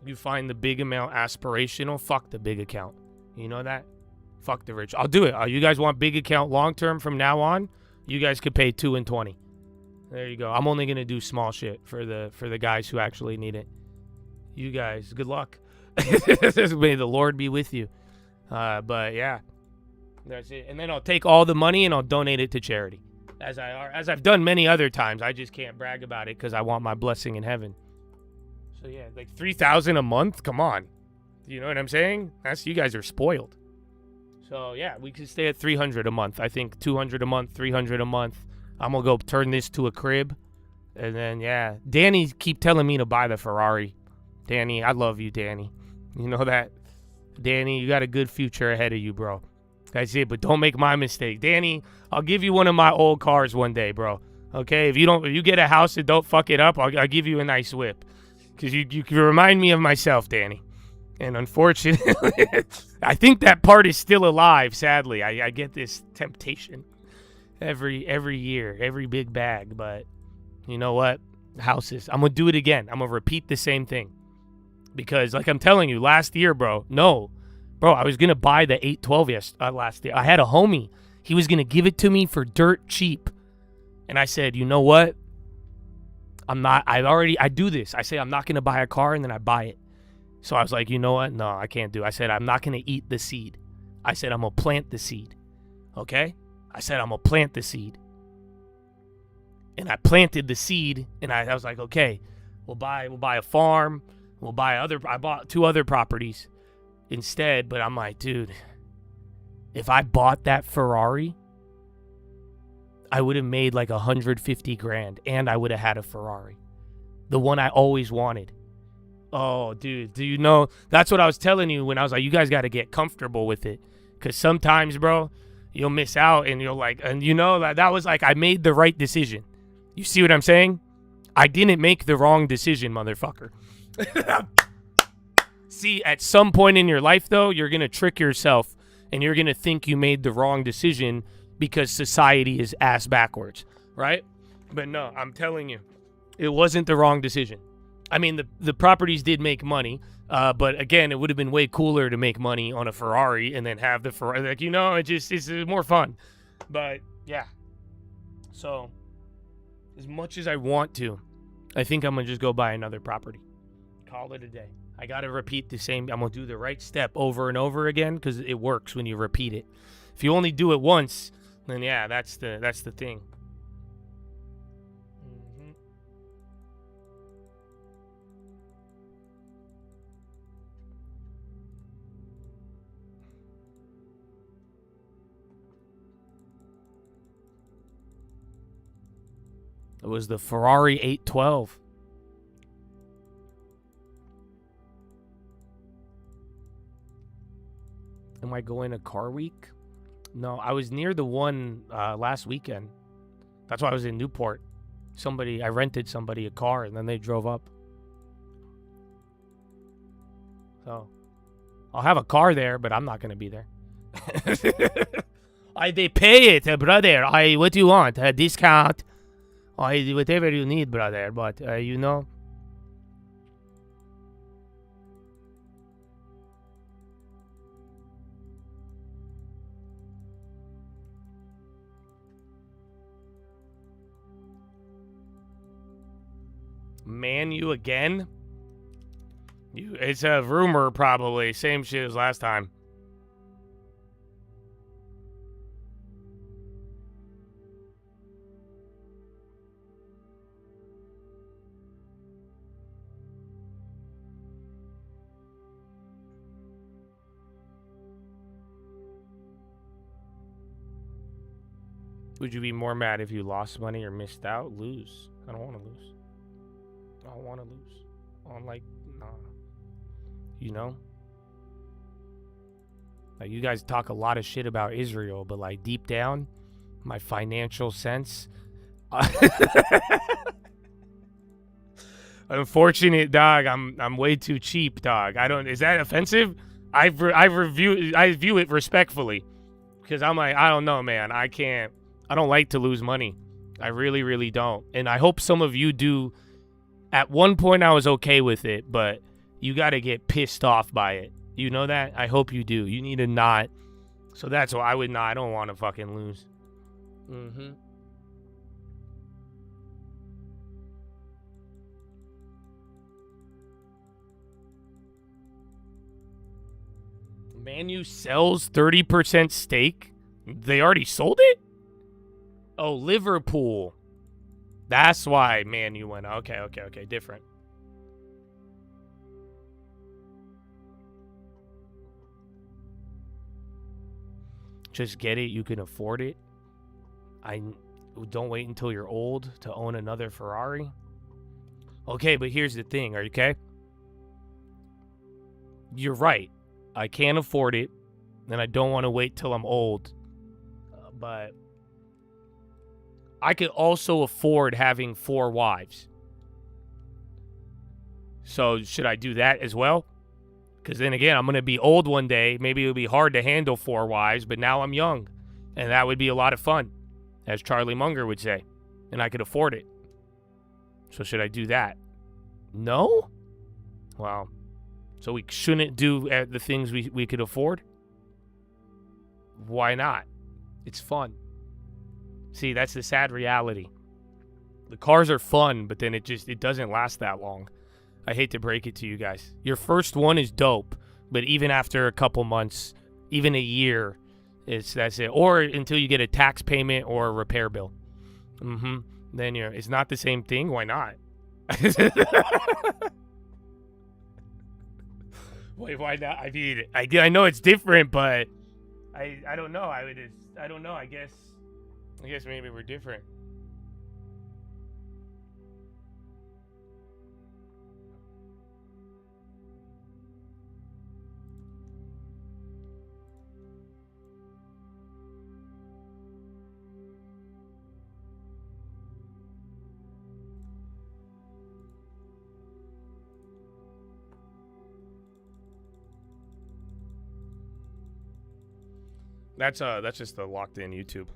You find the big amount aspirational, fuck the big account. You know that? Fuck the rich. I'll do it. You guys want big account long term from now on? You guys could pay 2 and 20. There you go. I'm only gonna do small shit for the guys who actually need it. You guys, good luck. May the Lord be with you. But yeah, that's it. And then I'll take all the money and I'll donate it to charity, as I've done many other times. I just can't brag about it because I want my blessing in heaven. So yeah, like $3,000 a month. Come on. You know what I'm saying? You guys are spoiled. So yeah, we could stay at $300 a month. I think $200 a month, $300 a month. I'm gonna go turn this to a crib, and then yeah, Danny keep telling me to buy the Ferrari. Danny, I love you, Danny. You know that, Danny. You got a good future ahead of you, bro. That's it. But don't make my mistake, Danny. I'll give you one of my old cars one day, bro. Okay? If you get a house and don't fuck it up, I'll give you a nice whip. Cause you remind me of myself, Danny. And unfortunately, I think that part is still alive, sadly. I get this temptation every year, every big bag. But you know what? Houses. I'm going to do it again. I'm going to repeat the same thing. Because like I'm telling you, last year, bro, I was going to buy the 812 last year. I had a homie. He was going to give it to me for dirt cheap. And I said, you know what? I do this. I say I'm not going to buy a car, and then I buy it. So I was like, you know what? No, I can't do it. I said, I'm not going to eat the seed. I said, I'm going to plant the seed. Okay? I said, I'm going to plant the seed. And I planted the seed, and I was like, okay, we'll buy a farm. I bought 2 other properties instead, but I'm like, dude, if I bought that Ferrari, I would have made like $150,000, and I would have had a Ferrari. The one I always wanted. Oh, dude, do you know? That's what I was telling you when I was like, you guys got to get comfortable with it. Because sometimes, bro, you'll miss out and you'll like, and you know, that was like, I made the right decision. You see what I'm saying? I didn't make the wrong decision, motherfucker. See, at some point in your life, though, you're going to trick yourself and you're going to think you made the wrong decision because society is ass backwards, right? But no, I'm telling you, it wasn't the wrong decision. I mean, the properties did make money, but again, it would have been way cooler to make money on a Ferrari and then have the Ferrari. Like, you know, it's more fun. But yeah, so as much as I want to, I think I'm gonna just go buy another property. Call it a day. I gotta repeat the same. I'm gonna do the right step over and over again because it works when you repeat it. If you only do it once, then yeah, that's the thing. It was the Ferrari 812. Am I going to Car Week? No, I was near the one last weekend. That's why I was in Newport. I rented somebody a car and then they drove up. So I'll have a car there, but I'm not gonna be there. They pay it, brother. What do you want? A discount? Whatever you need, brother. But you know. Man, you again? It's a rumor, probably. Same shit as last time. Would you be more mad if you lost money or missed out? Lose. I don't want to lose. I don't want to lose. I'm like, nah. You know? Like, you guys talk a lot of shit about Israel, but like deep down, my financial sense. Unfortunate, dog. I'm way too cheap, dog. Is that offensive? I view it respectfully. Because I'm like, I don't know, man. I don't like to lose money. I really, really don't. And I hope some of you do. At one point, I was okay with it, but you got to get pissed off by it. You know that? I hope you do. You need to not. So that's why I would not. I don't want to fucking lose. Mm-hmm. Man U sells 30% stake? They already sold it? Oh, Liverpool. That's why Man U went. Okay, different. Just get it. You can afford it. Don't wait until you're old to own another Ferrari. Okay, but here's the thing. Are you okay? You're right. I can't afford it, and I don't want to wait till I'm old. But I could also afford having 4 wives. So should I do that as well? Because then again, I'm going to be old one day. Maybe it'll be hard to handle 4 wives, but now I'm young. And that would be a lot of fun, as Charlie Munger would say. And I could afford it. So should I do that? No? Well, so we shouldn't do the things we could afford? Why not? It's fun. See, that's the sad reality. The cars are fun, but then it doesn't last that long. I hate to break it to you guys. Your first one is dope, but even after a couple months, even a year, that's it. Or until you get a tax payment or a repair bill. Then it's not the same thing. Why not? Wait, why not? I mean, I know it's different, but I don't know. I don't know. I guess maybe we're different. That's just the locked in YouTube.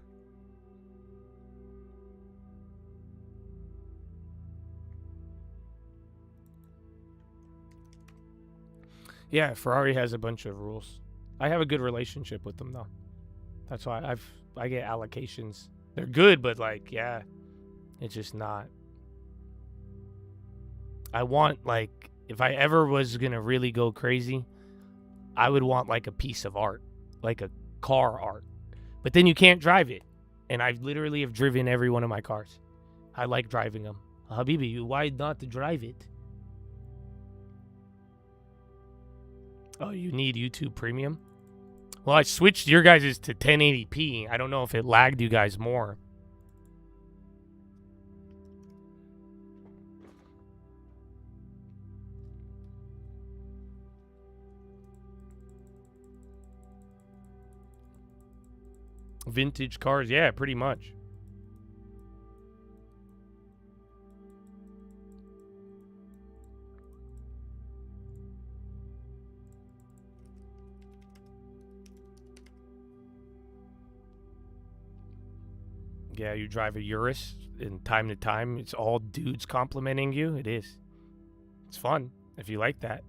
Yeah, Ferrari has a bunch of rules. I have a good relationship with them though. That's why I get allocations. They're good, but like, yeah, it's just not. I want, like, if I ever was gonna really go crazy, I would want like a piece of art, like a car art. But then you can't drive it. And I literally have driven every one of my cars. I like driving them. Habibi, why not to drive it? Oh, you need YouTube Premium? Well, I switched your guys' to 1080p. I don't know if it lagged you guys more. Vintage cars, yeah, pretty much. Yeah, you drive a Urus, and time to time, it's all dudes complimenting you. It is. It's fun if you like that.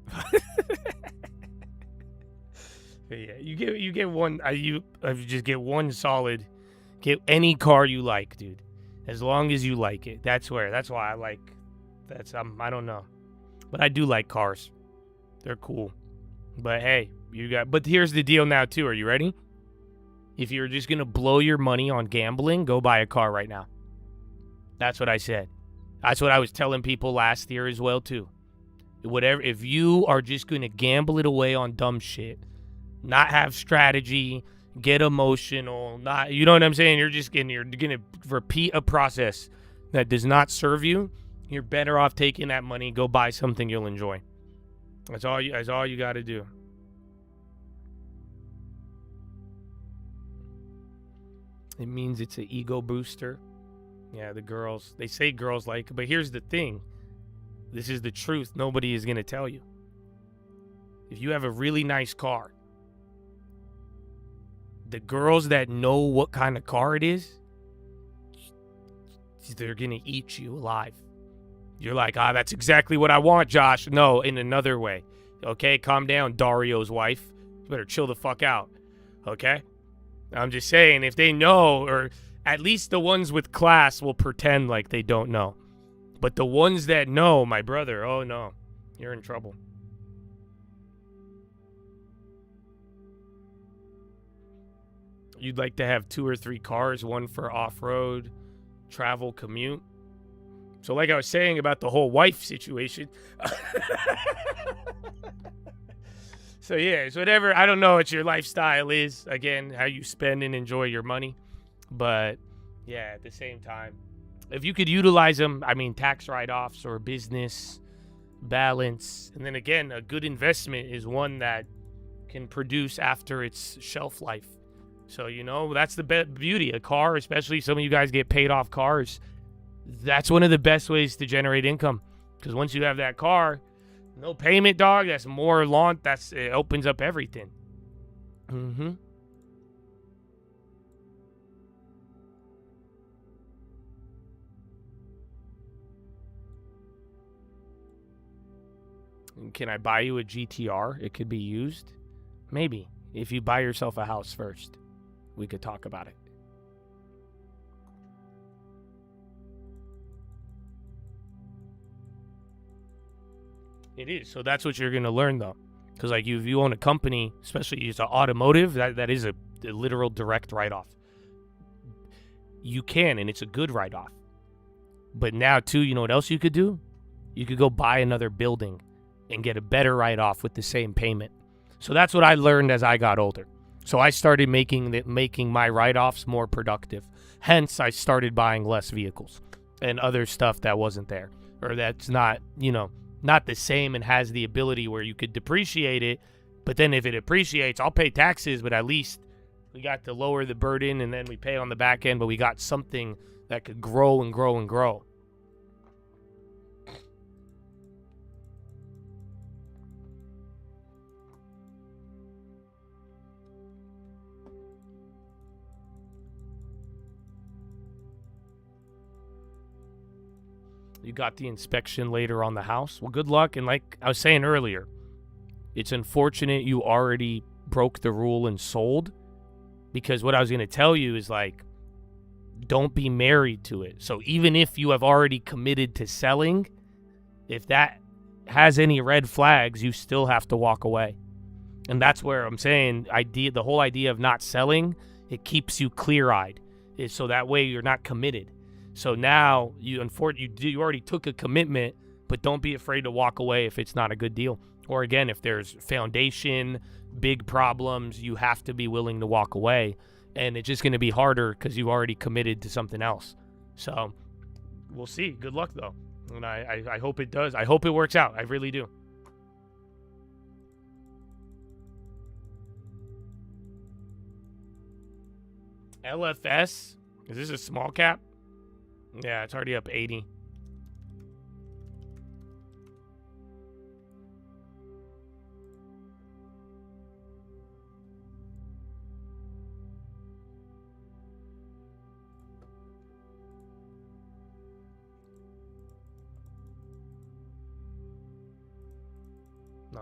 Yeah, you get one. You just get one solid. Get any car you like, dude. As long as you like it. That's why I like. I don't know, but I do like cars. They're cool. But hey, But here's the deal now too. Are you ready? If you're just gonna blow your money on gambling, go buy a car right now. That's what I said. That's what I was telling people last year as well too. Whatever. If you are just gonna gamble it away on dumb shit, not have strategy, get emotional, you know what I'm saying? You're gonna repeat a process that does not serve you. You're better off taking that money, go buy something you'll enjoy. That's all you got to do. It means it's an ego booster. Yeah, they say girls like it, but here's the thing. This is the truth. Nobody is going to tell you. If you have a really nice car, the girls that know what kind of car it is, they're going to eat you alive. You're like, that's exactly what I want, Josh. No, in another way. Okay, calm down, Dario's wife. You better chill the fuck out. Okay? I'm just saying, if they know, or at least the ones with class will pretend like they don't know. But the ones that know, my brother, oh no, you're in trouble. You'd like to have 2 or 3 cars, one for off-road, travel, commute. So like I was saying about the whole wife situation. So yeah, it's whatever. I don't know what your lifestyle is. Again, how you spend and enjoy your money. But yeah, at the same time, if you could utilize them, I mean, tax write-offs or business balance. And then again, a good investment is one that can produce after its shelf life. So, that's the beauty. A car, especially some of you guys get paid off cars. That's one of the best ways to generate income. Because once you have that car, no payment, dog, that's more lawn. It opens up everything. Mm-hmm. Can I buy you a GTR? It could be used. Maybe. If you buy yourself a house first, we could talk about it. It is. So that's what you're going to learn, though. Because, if you own a company, especially it's an automotive, that is a literal direct write-off. You can, and it's a good write-off. But now, too, you know what else you could do? You could go buy another building and get a better write-off with the same payment. So that's what I learned as I got older. So I started making my write-offs more productive. Hence, I started buying less vehicles and other stuff that wasn't there. Or that's not, not the same and has the ability where you could depreciate it. But then if it appreciates, I'll pay taxes, but at least we got to lower the burden and then we pay on the back end, but we got something that could grow and grow and grow. You got the inspection later on the house. Well, good luck. And like I was saying earlier, it's unfortunate you already broke the rule and sold, because what I was going to tell you is don't be married to it. So even if you have already committed to selling, if that has any red flags, you still have to walk away. And that's where I'm saying the whole idea of not selling, it keeps you clear-eyed. So that way you're not committed. So now you already took a commitment, but don't be afraid to walk away if it's not a good deal. Or again, if there's foundation, big problems, you have to be willing to walk away. And it's just going to be harder because you already committed to something else. So we'll see. Good luck, though. And I hope it does. I hope it works out. I really do. LFS? Is this a small cap? Yeah, it's already up 80.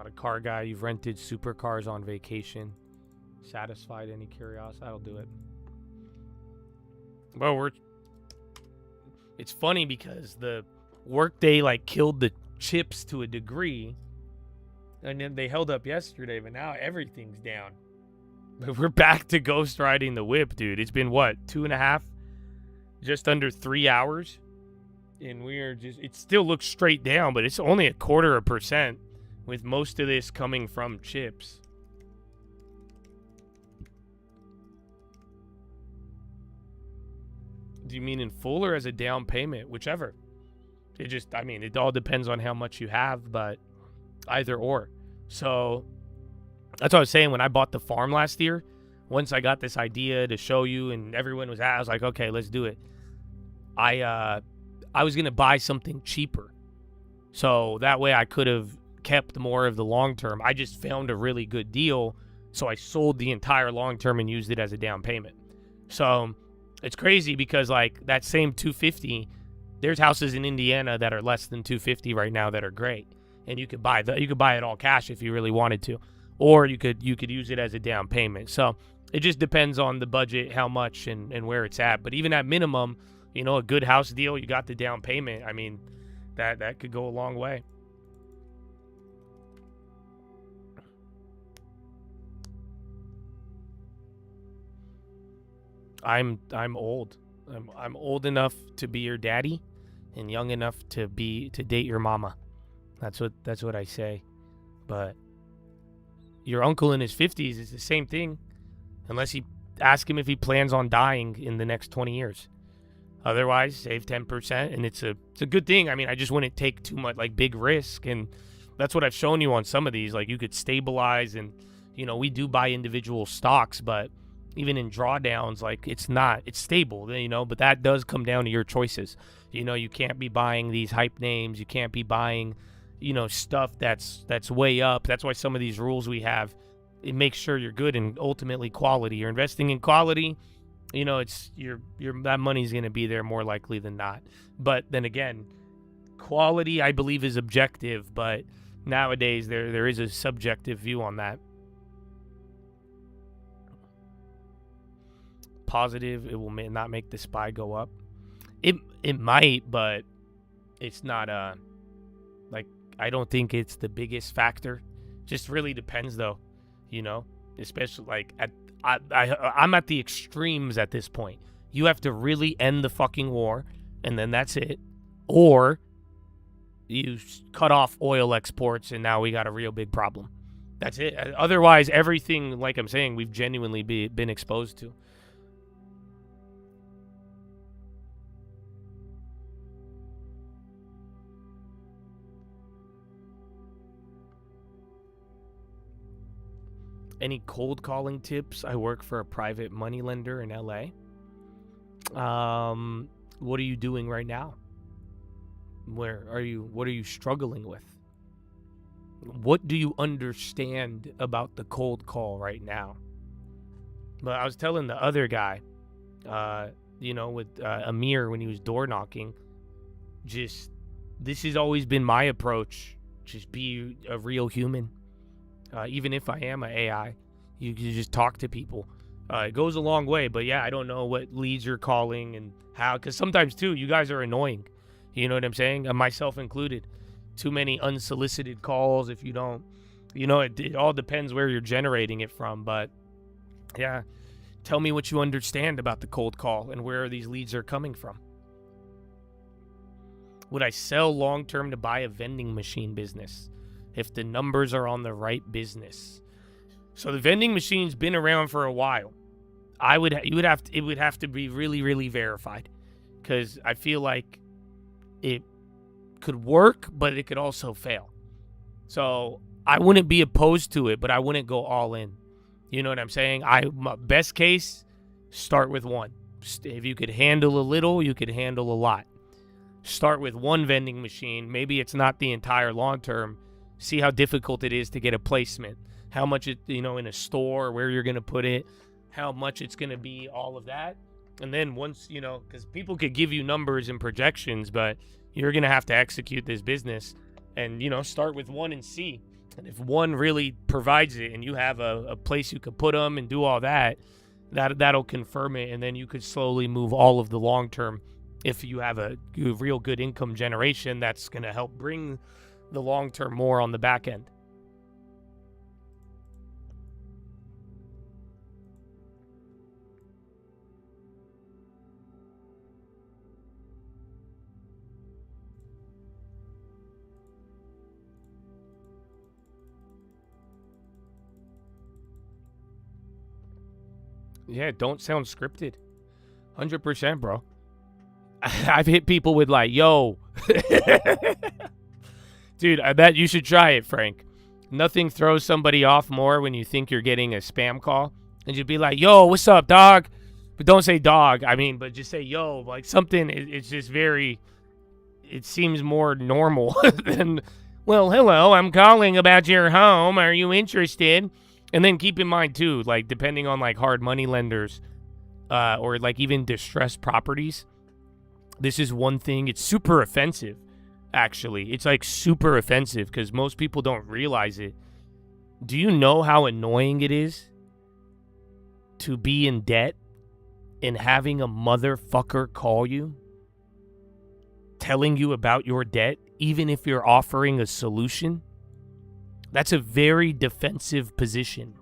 Not a car guy. You've rented supercars on vacation. Satisfied any curiosity? That'll do it. Well, it's funny because the workday like killed the chips to a degree, and then they held up yesterday, but now everything's down. But we're back to ghost riding the whip, dude. It's been what, 2.5, just under 3 hours, and it still looks straight down, but it's only 0.25%, with most of this coming from chips. Do you mean in full or as a down payment? Whichever. It all depends on how much you have, but either or. So that's what I was saying when I bought the farm last year. Once I got this idea to show you and everyone was I was like, okay, let's do it. I was going to buy something cheaper. So that way I could have kept more of the long term. I just found a really good deal. So I sold the entire long term and used it as a down payment. So it's crazy because like that same 250, there's houses in Indiana that are less than 250 right now that are great, and you could buy it all cash if you really wanted to, or you could use it as a down payment. So it just depends on the budget, how much, and where it's at. But even at minimum, a good house deal, you got the down payment. I mean, that could go a long way. I'm old. I'm old enough to be your daddy, and young enough to date your mama. That's what I say. But your uncle in his 50s is the same thing, unless you ask him if he plans on dying in the next 20 years. Otherwise, save 10%, and it's a good thing. I mean, I just wouldn't take too much like big risk, and that's what I've shown you on some of these. Like you could stabilize, and we do buy individual stocks, but even in drawdowns, like it's stable, but that does come down to your choices. You can't be buying these hype names. You can't be buying, stuff that's way up. That's why some of these rules we have, it makes sure you're good and ultimately quality. You're investing in quality, it's that money's going to be there more likely than not. But then again, quality I believe is objective, but nowadays there is a subjective view on that. Positive, it will not make the SPY go up. It might, but it's not I don't think it's the biggest factor. Just really depends though, especially like I'm at the extremes at this point. You have to really end the fucking war, and then that's it, or you cut off oil exports, and now we got a real big problem. That's it. Otherwise, everything, like I'm saying, we've genuinely been exposed to. Any cold calling tips? I work for a private money lender in LA. What are you doing right now? What are you struggling with? What do you understand about the cold call right now? But I was telling the other guy, with Amir when he was door knocking, this has always been my approach. Just be a real human. Even if I am an AI, you just talk to people. It goes a long way, but yeah, I don't know what leads you're calling and how, because sometimes too, you guys are annoying. You know what I'm saying? Myself included. Too many unsolicited calls if you don't, it all depends where you're generating it from. But yeah, tell me what you understand about the cold call and where these leads are coming from. Would I sell long-term to buy a vending machine business if the numbers are on the right business? So the vending machine's been around for a while. It would have to be really, really verified, because I feel like it could work, but it could also fail. So I wouldn't be opposed to it, but I wouldn't go all in. You know what I'm saying? My best case, start with one. If you could handle a little, you could handle a lot. Start with one vending machine. Maybe it's not the entire long term. See how difficult it is to get a placement. How much it, in a store, where you're going to put it, how much it's going to be, all of that. And then once, because people could give you numbers and projections, but you're going to have to execute this business and, start with one and see. And if one really provides it and you have a place you could put them and do all that, that'll confirm it. And then you could slowly move all of the long term. If you have a real good income generation, that's going to help bring the long term more on the back end. Yeah, don't sound scripted. 100%, bro. I've hit people with like, yo. Dude, I bet you should try it, Frank. Nothing throws somebody off more when you think you're getting a spam call. And you'd be like, yo, what's up, dog? But don't say dog. I mean, but just say, yo. Like something, it's just very, it seems more normal than, well, hello, I'm calling about your home. Are you interested? And then keep in mind, too, like, depending on, like, hard money lenders or, like, even distressed properties, this is one thing. It's super offensive, actually. It's, like, super offensive because most people don't realize it. Do you know how annoying it is to be in debt and having a motherfucker call you, telling you about your debt, even if you're offering a solution? That's a very defensive position.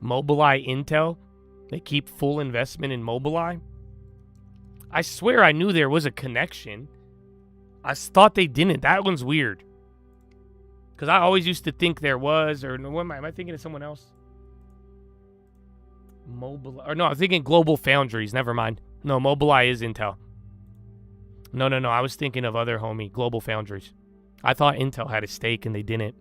Mobileye Intel, they keep full investment in Mobileye. I swear I knew there was a connection. I thought they didn't. That one's weird. Because I always used to think there was, or what am I thinking of someone else? Mobileye, or no, I'm thinking Global Foundries. Never mind. No, Mobileye is Intel. No, I was thinking of other homie, Global Foundries. I thought Intel had a stake and they didn't.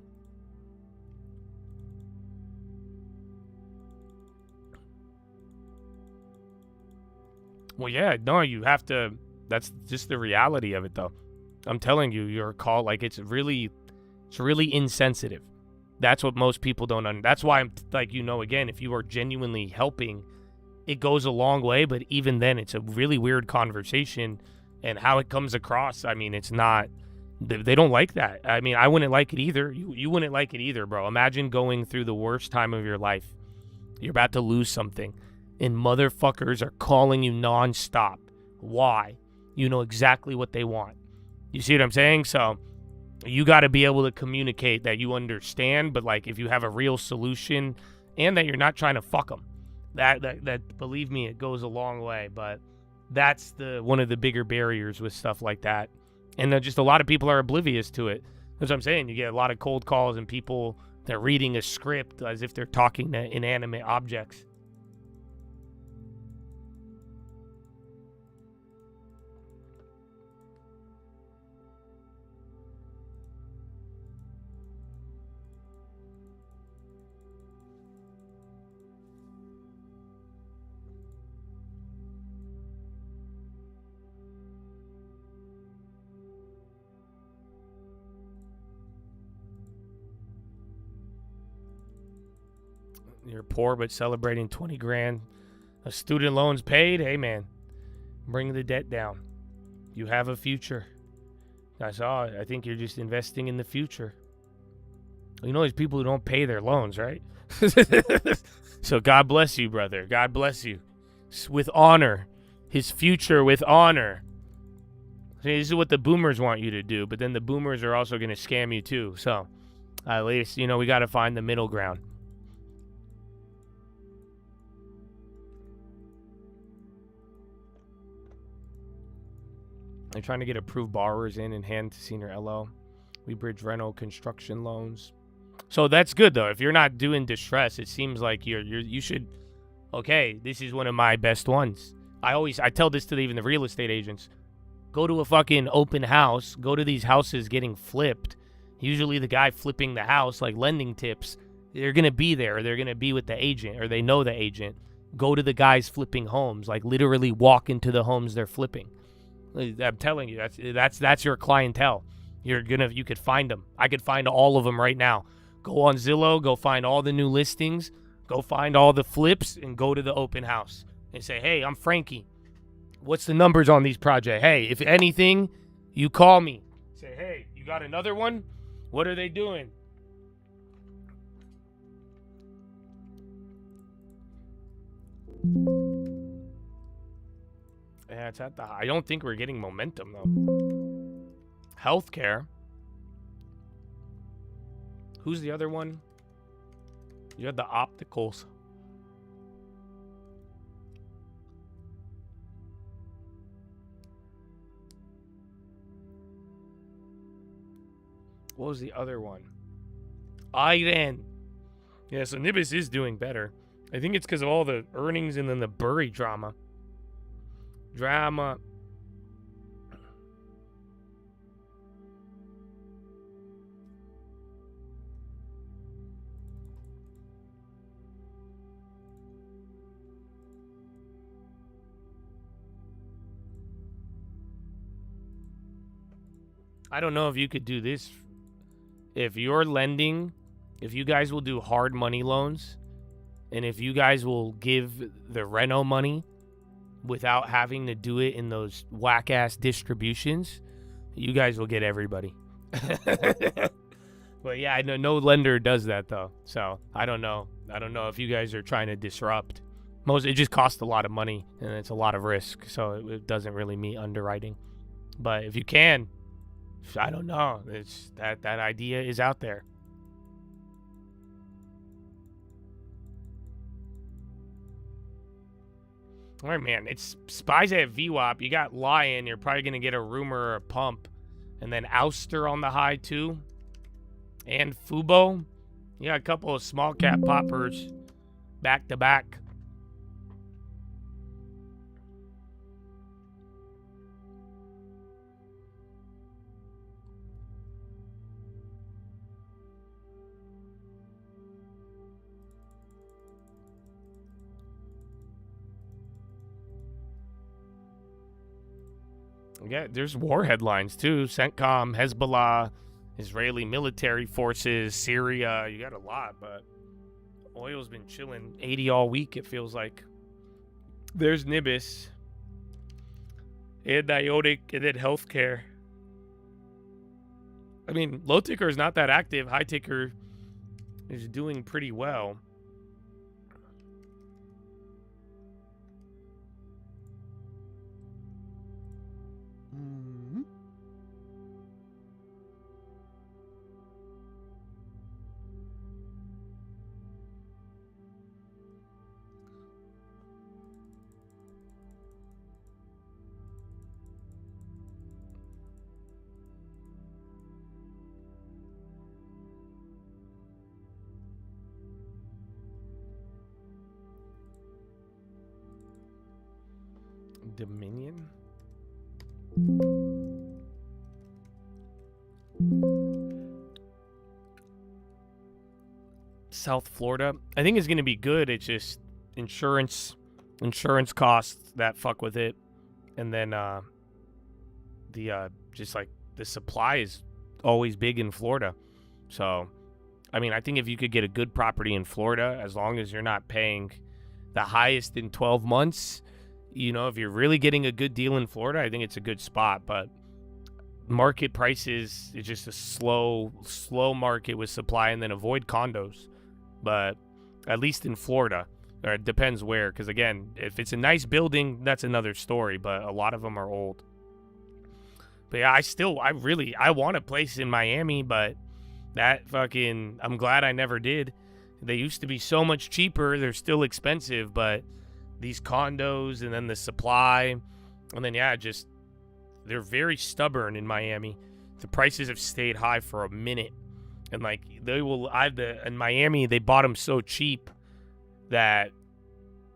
Well, yeah, no, you have to. That's just the reality of it, though. I'm telling you, your call, like, it's really insensitive. That's what most people don't understand. That's why I'm like, again, if you are genuinely helping, it goes a long way. But even then, it's a really weird conversation, and how it comes across. I mean, it's not. They don't like that. I mean, I wouldn't like it either. You wouldn't like it either, bro. Imagine going through the worst time of your life. You're about to lose something. And motherfuckers are calling you nonstop. Why? You know exactly what they want. You see what I'm saying? So you got to be able to communicate that you understand, but like if you have a real solution and that you're not trying to fuck them, that believe me, it goes a long way. But that's one of the bigger barriers with stuff like that. And just a lot of people are oblivious to it. That's what I'm saying. You get a lot of cold calls and people, they're reading a script as if they're talking to inanimate objects. You're poor but celebrating 20 grand. A student loans paid. Hey, man, bring the debt down. You have a future. I think you're just investing in the future. You know, there's people who don't pay their loans, right? So God bless you, brother. God bless you. With honor. His future with honor. See, this is what the boomers want you to do, but then the boomers are also going to scam you too. So at least, we got to find the middle ground. They're trying to get approved borrowers in hand to senior LO. We bridge rental construction loans. So that's good though. If you're not doing distress, it seems like you should. Okay, this is one of my best ones. I tell this to even the real estate agents. Go to a fucking open house. Go to these houses getting flipped. Usually the guy flipping the house, like lending tips, they're gonna be there. Or they're gonna be with the agent, or they know the agent. Go to the guys flipping homes. Like literally walk into the homes they're flipping. I'm telling you, that's your clientele. You could find them. I could find all of them right now. Go on Zillow, go find all the new listings, go find all the flips, and go to the open house and say, hey, I'm Frankie. What's the numbers on these projects? Hey, if anything, you call me. Say, hey, you got another one? What are they doing? Yeah, it's at the high. I don't think we're getting momentum, though. Healthcare. Who's the other one? You had the opticals. What was the other one? Iran. Yeah, so Nibis is doing better. I think it's because of all the earnings and then the Burry drama. I don't know if you could do this. If you're lending, if you guys will do hard money loans, and if you guys will give the reno money without having to do it in those whack-ass distributions, you guys will get everybody. But yeah, I know no lender does that, though. So I don't know. I don't know if you guys are trying to disrupt. It just costs a lot of money, and it's a lot of risk, so it doesn't really meet underwriting. But if you can, I don't know. It's that idea is out there. All right, man. It's Spies at VWAP. You got Lion. You're probably going to get a Rumor or a Pump. And then Ouster on the high, too. And Fubo. You got a couple of small cap poppers back to back. Yeah, there's war headlines too. CENTCOM, Hezbollah, Israeli military forces, Syria. You got a lot, but oil's been chilling 80 all week, it feels like. There's Nibis, and Niotic, and then healthcare. I mean, low ticker is not that active. High ticker is doing pretty well. Dominion. South Florida. I think it's going to be good. It's just insurance costs that fuck with it. And then just like the supply is always big in Florida. So, I mean, I think if you could get a good property in Florida, as long as you're not paying the highest in 12 months, you know, if you're really getting a good deal in Florida, I think it's a good spot. But market prices is just a slow market with supply, and then avoid condos. But at least in Florida, or it depends where, because again, if it's a nice building, that's another story, but a lot of them are old. But yeah, I want a place in Miami, but I'm glad I never did. They used to be so much cheaper. They're still expensive, but these condos and then the supply, and then they're very stubborn in Miami. The prices have stayed high for a minute, and like in Miami, they bought them so cheap that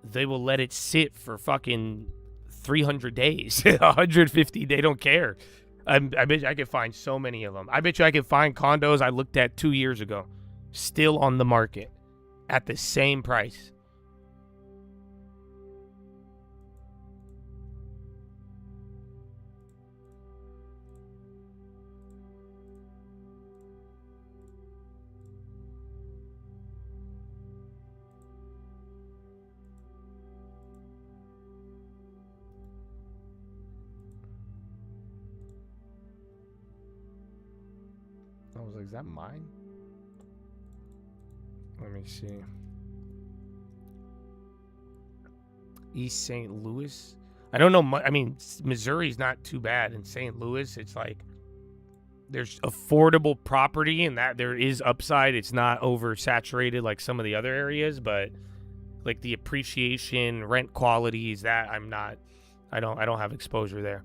they will let it sit for fucking 300 days, 150. They don't care. I bet you I could find so many of them. I bet you I could find condos I looked at 2 years ago, still on the market at the same price. I was like, is that mine? Let me see. East St. Louis. I don't know. I mean, Missouri's not too bad. In St. Louis, it's like there's affordable property and that there is upside. It's not oversaturated like some of the other areas, but like the appreciation, rent qualities, that I don't have exposure there.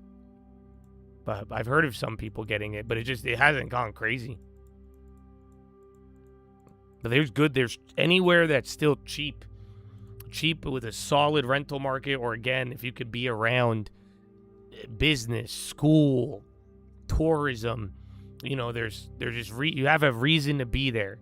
But I've heard of some people getting it, but it hasn't gone crazy. But there's anywhere that's still cheap with a solid rental market, or again, if you could be around business, school, tourism, you know, there's just you have a reason to be there.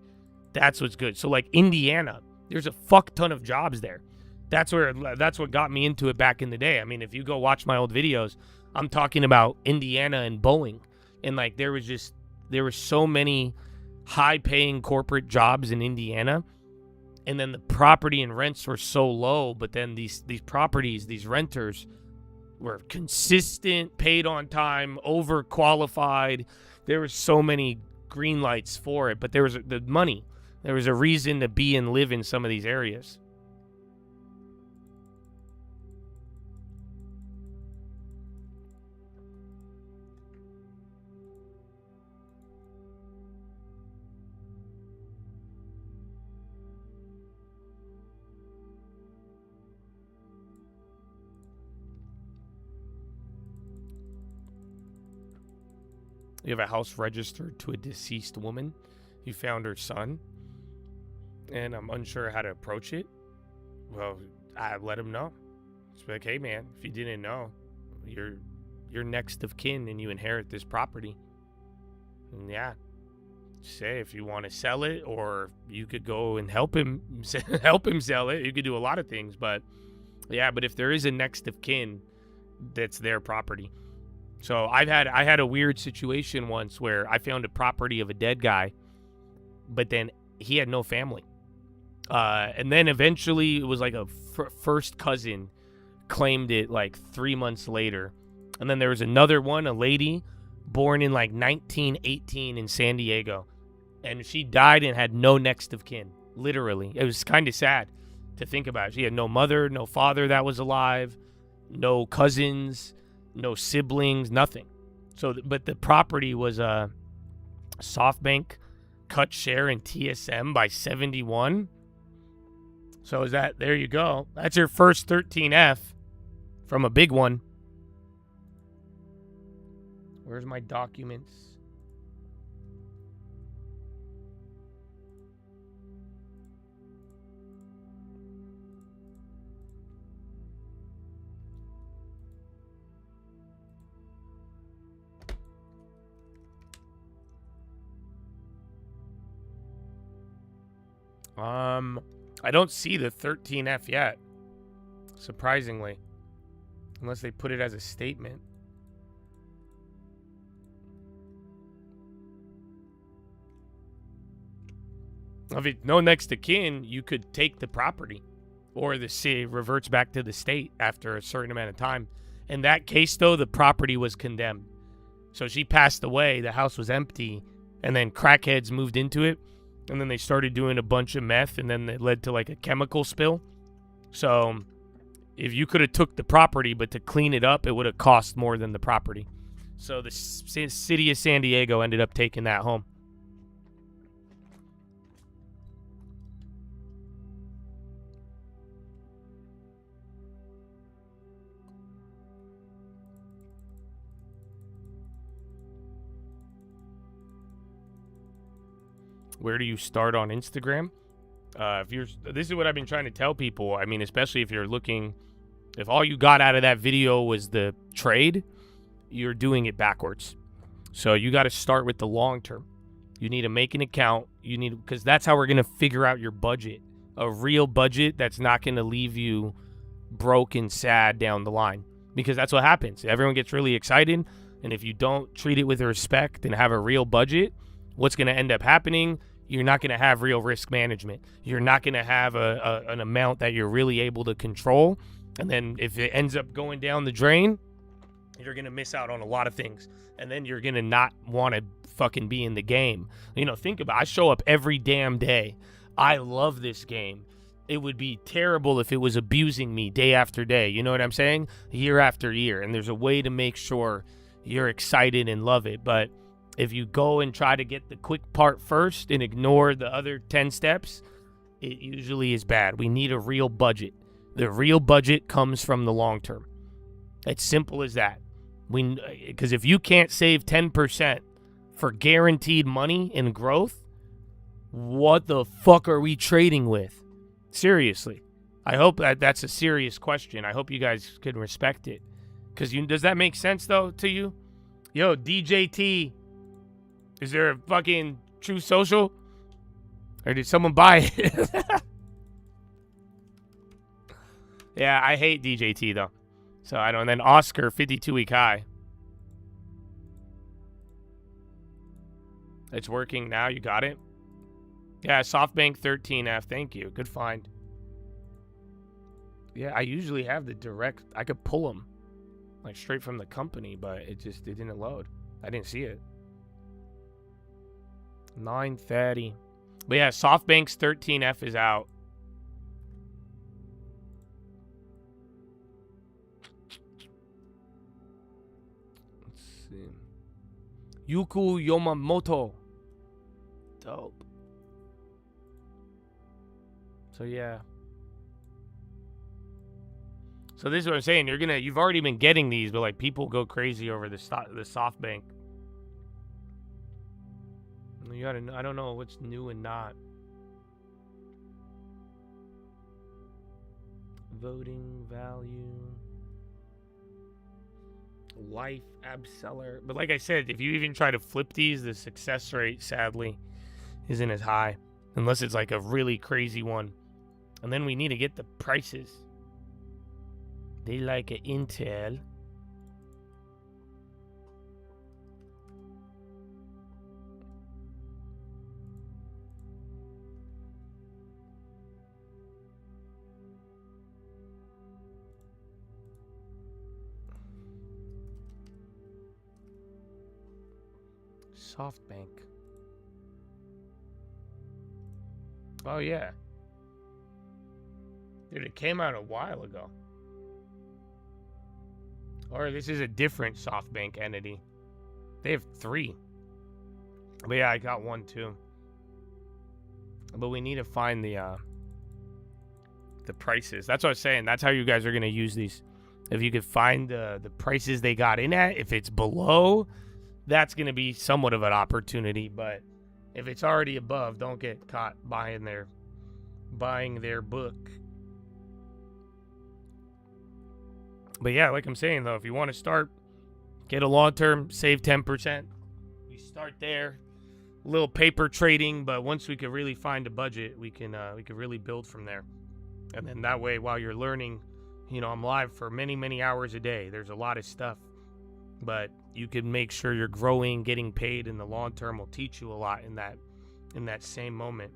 That's what's good. So like Indiana, there's a fuck ton of jobs there. That's what got me into it back in the day. I mean, if you go watch my old videos, I'm talking about Indiana and Boeing, and like there were so many high-paying corporate jobs in Indiana, and then the property and rents were so low. But then these properties, these renters, were consistent, paid on time, overqualified. There were so many green lights for it, but there was the money. There was a reason to be and live in some of these areas. You have a house registered to a deceased woman. You found her son, and I'm unsure how to approach it. Well, I let him know. It's like, hey man, if you didn't know, you're next of kin and you inherit this property. And yeah, say if you want to sell it, or you could go and help him sell it. You could do a lot of things, but yeah, but if there is a next of kin, that's their property. So I had a weird situation once where I found a property of a dead guy, but then he had no family. And then eventually it was like a first cousin claimed it like 3 months later. And then there was another one, a lady born in like 1918 in San Diego. And she died and had no next of kin, literally. It was kind of sad to think about. She had no mother, no father that was alive, no cousins, no siblings, nothing. So, but the property was a SoftBank cut share in TSM by 71. So is that, there you go. That's your first 13F from a big one. Where's my documents? I don't see the 13F yet, surprisingly, unless they put it as a statement. If it's no next to kin, you could take the property, or the city reverts back to the state after a certain amount of time. In that case, though, the property was condemned. So she passed away, the house was empty, and then crackheads moved into it. And then they started doing a bunch of meth, and then it led to like a chemical spill. So if you could have took the property, but to clean it up, it would have cost more than the property. So the city of San Diego ended up taking that home. Where do you start on Instagram? This is what I've been trying to tell people. I mean, especially if you're looking, if all you got out of that video was the trade, you're doing it backwards. So you got to start with the long term. You need to make an account. Because that's how we're going to figure out your budget. A real budget that's not going to leave you broke and sad down the line. Because that's what happens. Everyone gets really excited. And if you don't treat it with respect and have a real budget, what's going to end up happening? You're not going to have real risk management. You're not going to have an amount that you're really able to control. And then if it ends up going down the drain, you're going to miss out on a lot of things. And then you're going to not want to fucking be in the game. You know, think about it. I show up every damn day. I love this game. it would be terrible if it was abusing me day after day. You know what I'm saying? Year after year. And there's a way to make sure you're excited and love it. But if you go and try to get the quick part first and ignore the other 10 steps, it usually is bad. We need a real budget. The real budget comes from the long term. It's simple as that. Because if you can't save 10% for guaranteed money and growth, what the fuck are we trading with? Seriously. I hope that's a serious question. I hope you guys can respect it. Because does that make sense, though, to you? Yo, DJT, is there a fucking True Social? Or did someone buy it? Yeah, I hate DJT, though. So I don't. And then Oscar, 52-week high. It's working now. You got it? Yeah, SoftBank 13F. Thank you. Good find. Yeah, I usually have the direct. I could pull them like straight from the company, but it didn't load. I didn't see it. 930. But yeah, SoftBank's 13F is out. Let's see. Yuku Yomamoto. Dope. So yeah. So this is what I'm saying. You've already been getting these, but like people go crazy over the SoftBank. I don't know what's new and not. Voting value. Life Abseller. But like I said, if you even try to flip these, the success rate sadly isn't as high. Unless it's like a really crazy one. And then we need to get the prices. They like an Intel. SoftBank. Oh, yeah. Dude, it came out a while ago. Or this is a different SoftBank entity. They have 3. But yeah, I got 1 too. But we need to find the prices. That's what I was saying. That's how you guys are going to use these. If you could find the prices they got in at, if it's below, that's going to be somewhat of an opportunity. But if it's already above, don't get caught buying their book. But yeah, like I'm saying, though, if you want to start, get a long-term, save 10%. We start there. A little paper trading, but once we could really find a budget, we could really build from there. And then that way, while you're learning, I'm live for many, many hours a day. There's a lot of stuff. But you can make sure you're growing, getting paid, and the long term will teach you a lot in that same moment.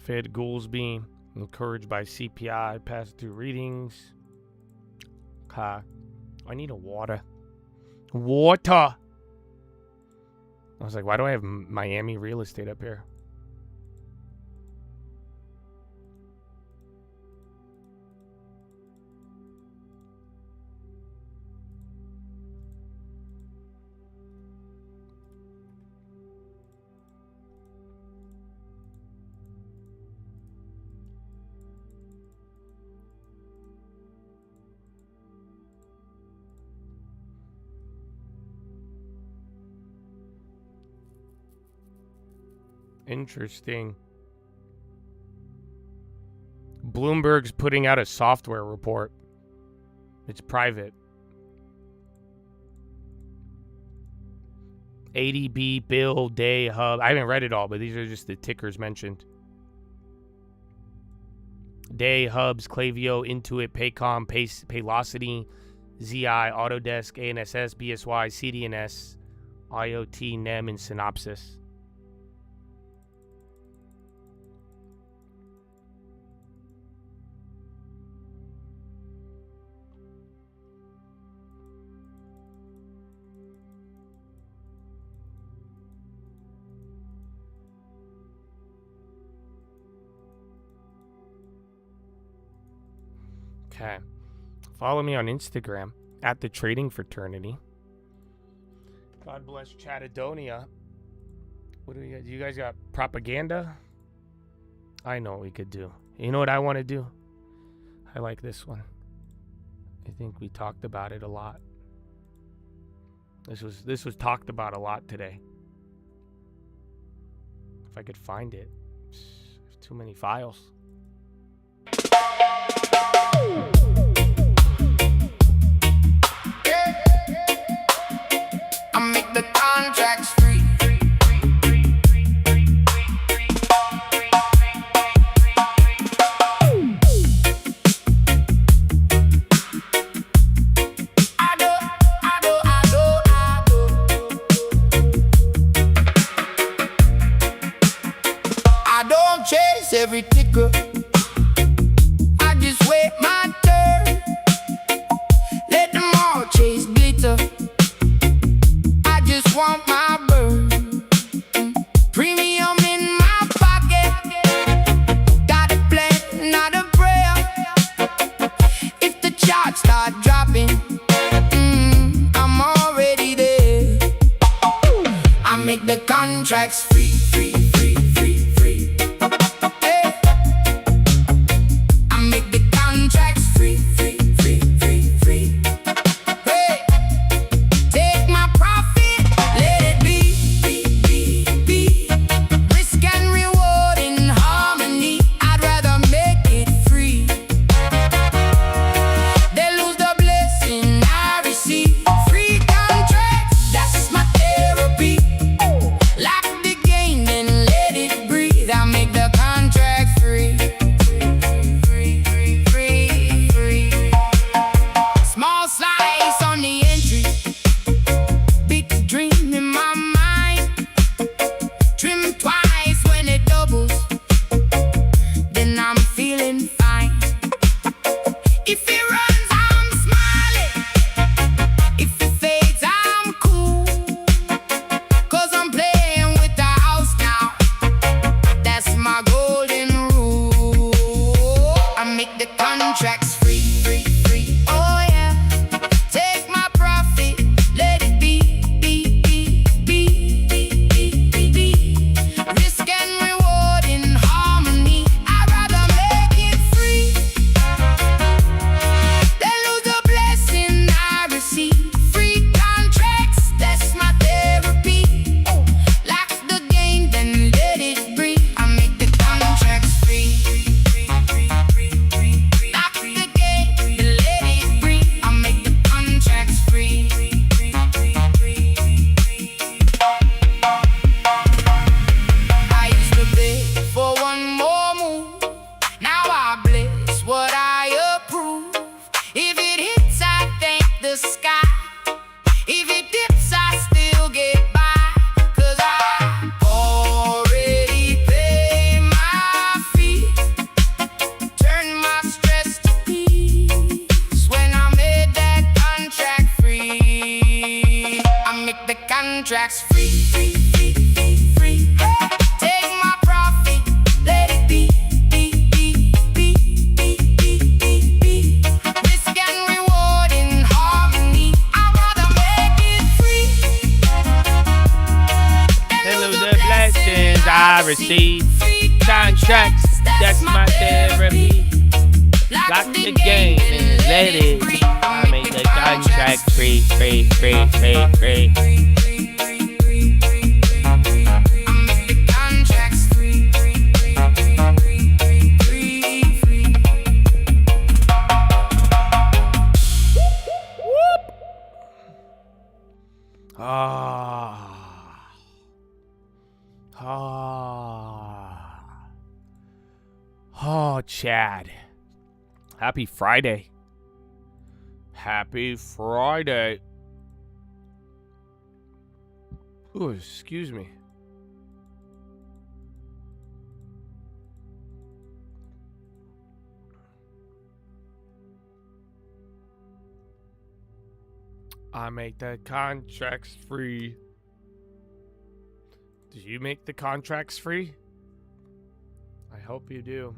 Fed Goolsby, encouraged by CPI, passed through readings. I need a water. Water! I was like, why do I have Miami real estate up here? Interesting. Bloomberg's putting out a software report. It's private. ADB, Bill, Day, Hub. I haven't read it all, but these are just the tickers mentioned. Day, Hubs, Klaviyo, Intuit, Paycom, Paylocity, ZI, Autodesk, ANSS, BSY, CDNS, IoT, NEM, and Synopsys. Okay. Follow me on Instagram at the Trading Fraternity. God bless Chattadonia. What do we got? You guys got propaganda? I know what we could do. You know what I want to do? I like this one. I think we talked about it a lot. This was talked about a lot today. If I could find it. There's too many files. I make the contracts free. I don't chase every ticker. I just wait my turn. Let them all chase glitter. I just want my bird. Premium in my pocket. Got a plan, not a prayer. If the charts start dropping, I'm already there. I make the contracts free, free, free, free, free. Hey. I make the contracts free, free, free, free, free. Hey. Take my profit, let it be. Risk and reward in harmony. I'd rather make it free. They lose the blessing I receive. Free contracts, that's my therapy. Lock the game and let it breathe. I make the contract free. Free, free, free, free. Small slice on the entry. Big dream in my mind. Trim twice when it doubles. Then I'm feeling fine. If it runs, I'm smiling. If it fades, I'm cool. Cause I'm playing with the house now. That's my golden rule. I make the contracts free, free, free. Oh yeah. Take my profit, let it be. Risk and reward in harmony. I'd rather make it free. They lose the blessing I receive. Free contracts, that's my therapy. Lock the game, then let it breathe. I make the contracts free. Lock the game, then let it breathe. I make the contracts free. I used to beg for one more move. Now I bless what I approve. If it hits, I thank the sky. If it dips, I still get by. Cause I already paid my fee. Turn my stress to peace when I made that contract free. I make the contracts free, free, free, free, free. Take my profit, let it be. Risk and reward in harmony. I'd rather make it free. They lose the blessings I receive. Free Contracts, that's my therapy. Lock the game and let it be. I make the contract free, free, free, free, free. I make the contracts free, free, free, free, free, free, free. Chad. Happy Friday. Happy Friday. Ooh, excuse me. I make the contracts free. Do you make the contracts free? I hope you do.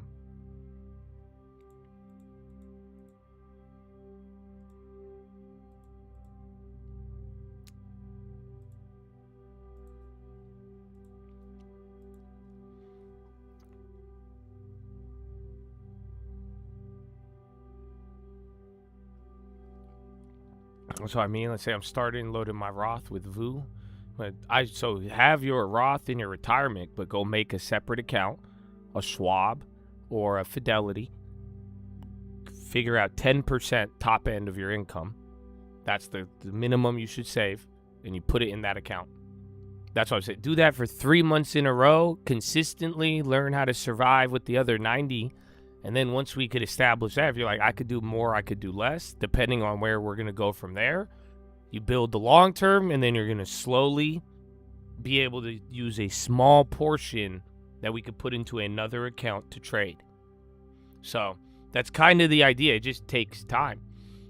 So I mean, let's say I'm starting loading my Roth with VU, but so have your Roth in your retirement, but go make a separate account, a Schwab or a Fidelity. Figure out 10% top end of your income. That's the minimum you should save, and you put it in that account. That's what I'm saying. Do that for 3 months in a row, consistently learn how to survive with the other 90. And then once we could establish that, if you're like, I could do more, I could do less, depending on where we're going to go from there, you build the long term, and then you're going to slowly be able to use a small portion that we could put into another account to trade. So that's kind of the idea. It just takes time.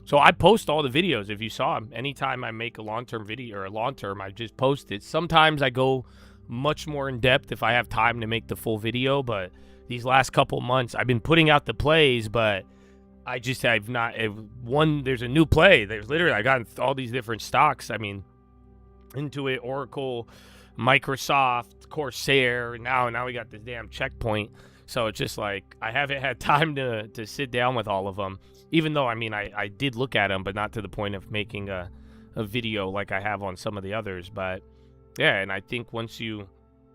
So I post all the videos. If you saw them, anytime I make a long-term video or a long-term, I just post it. Sometimes I go much more in depth if I have time to make the full video, but these last couple months, I've been putting out the plays, but I just have not. There's a new play. There's literally, I got all these different stocks. I mean, Intuit, Oracle, Microsoft, Corsair. Now we got this damn Checkpoint. So it's just like, I haven't had time to sit down with all of them. Even though, I mean, I did look at them, but not to the point of making a video like I have on some of the others. But yeah, and I think once you'll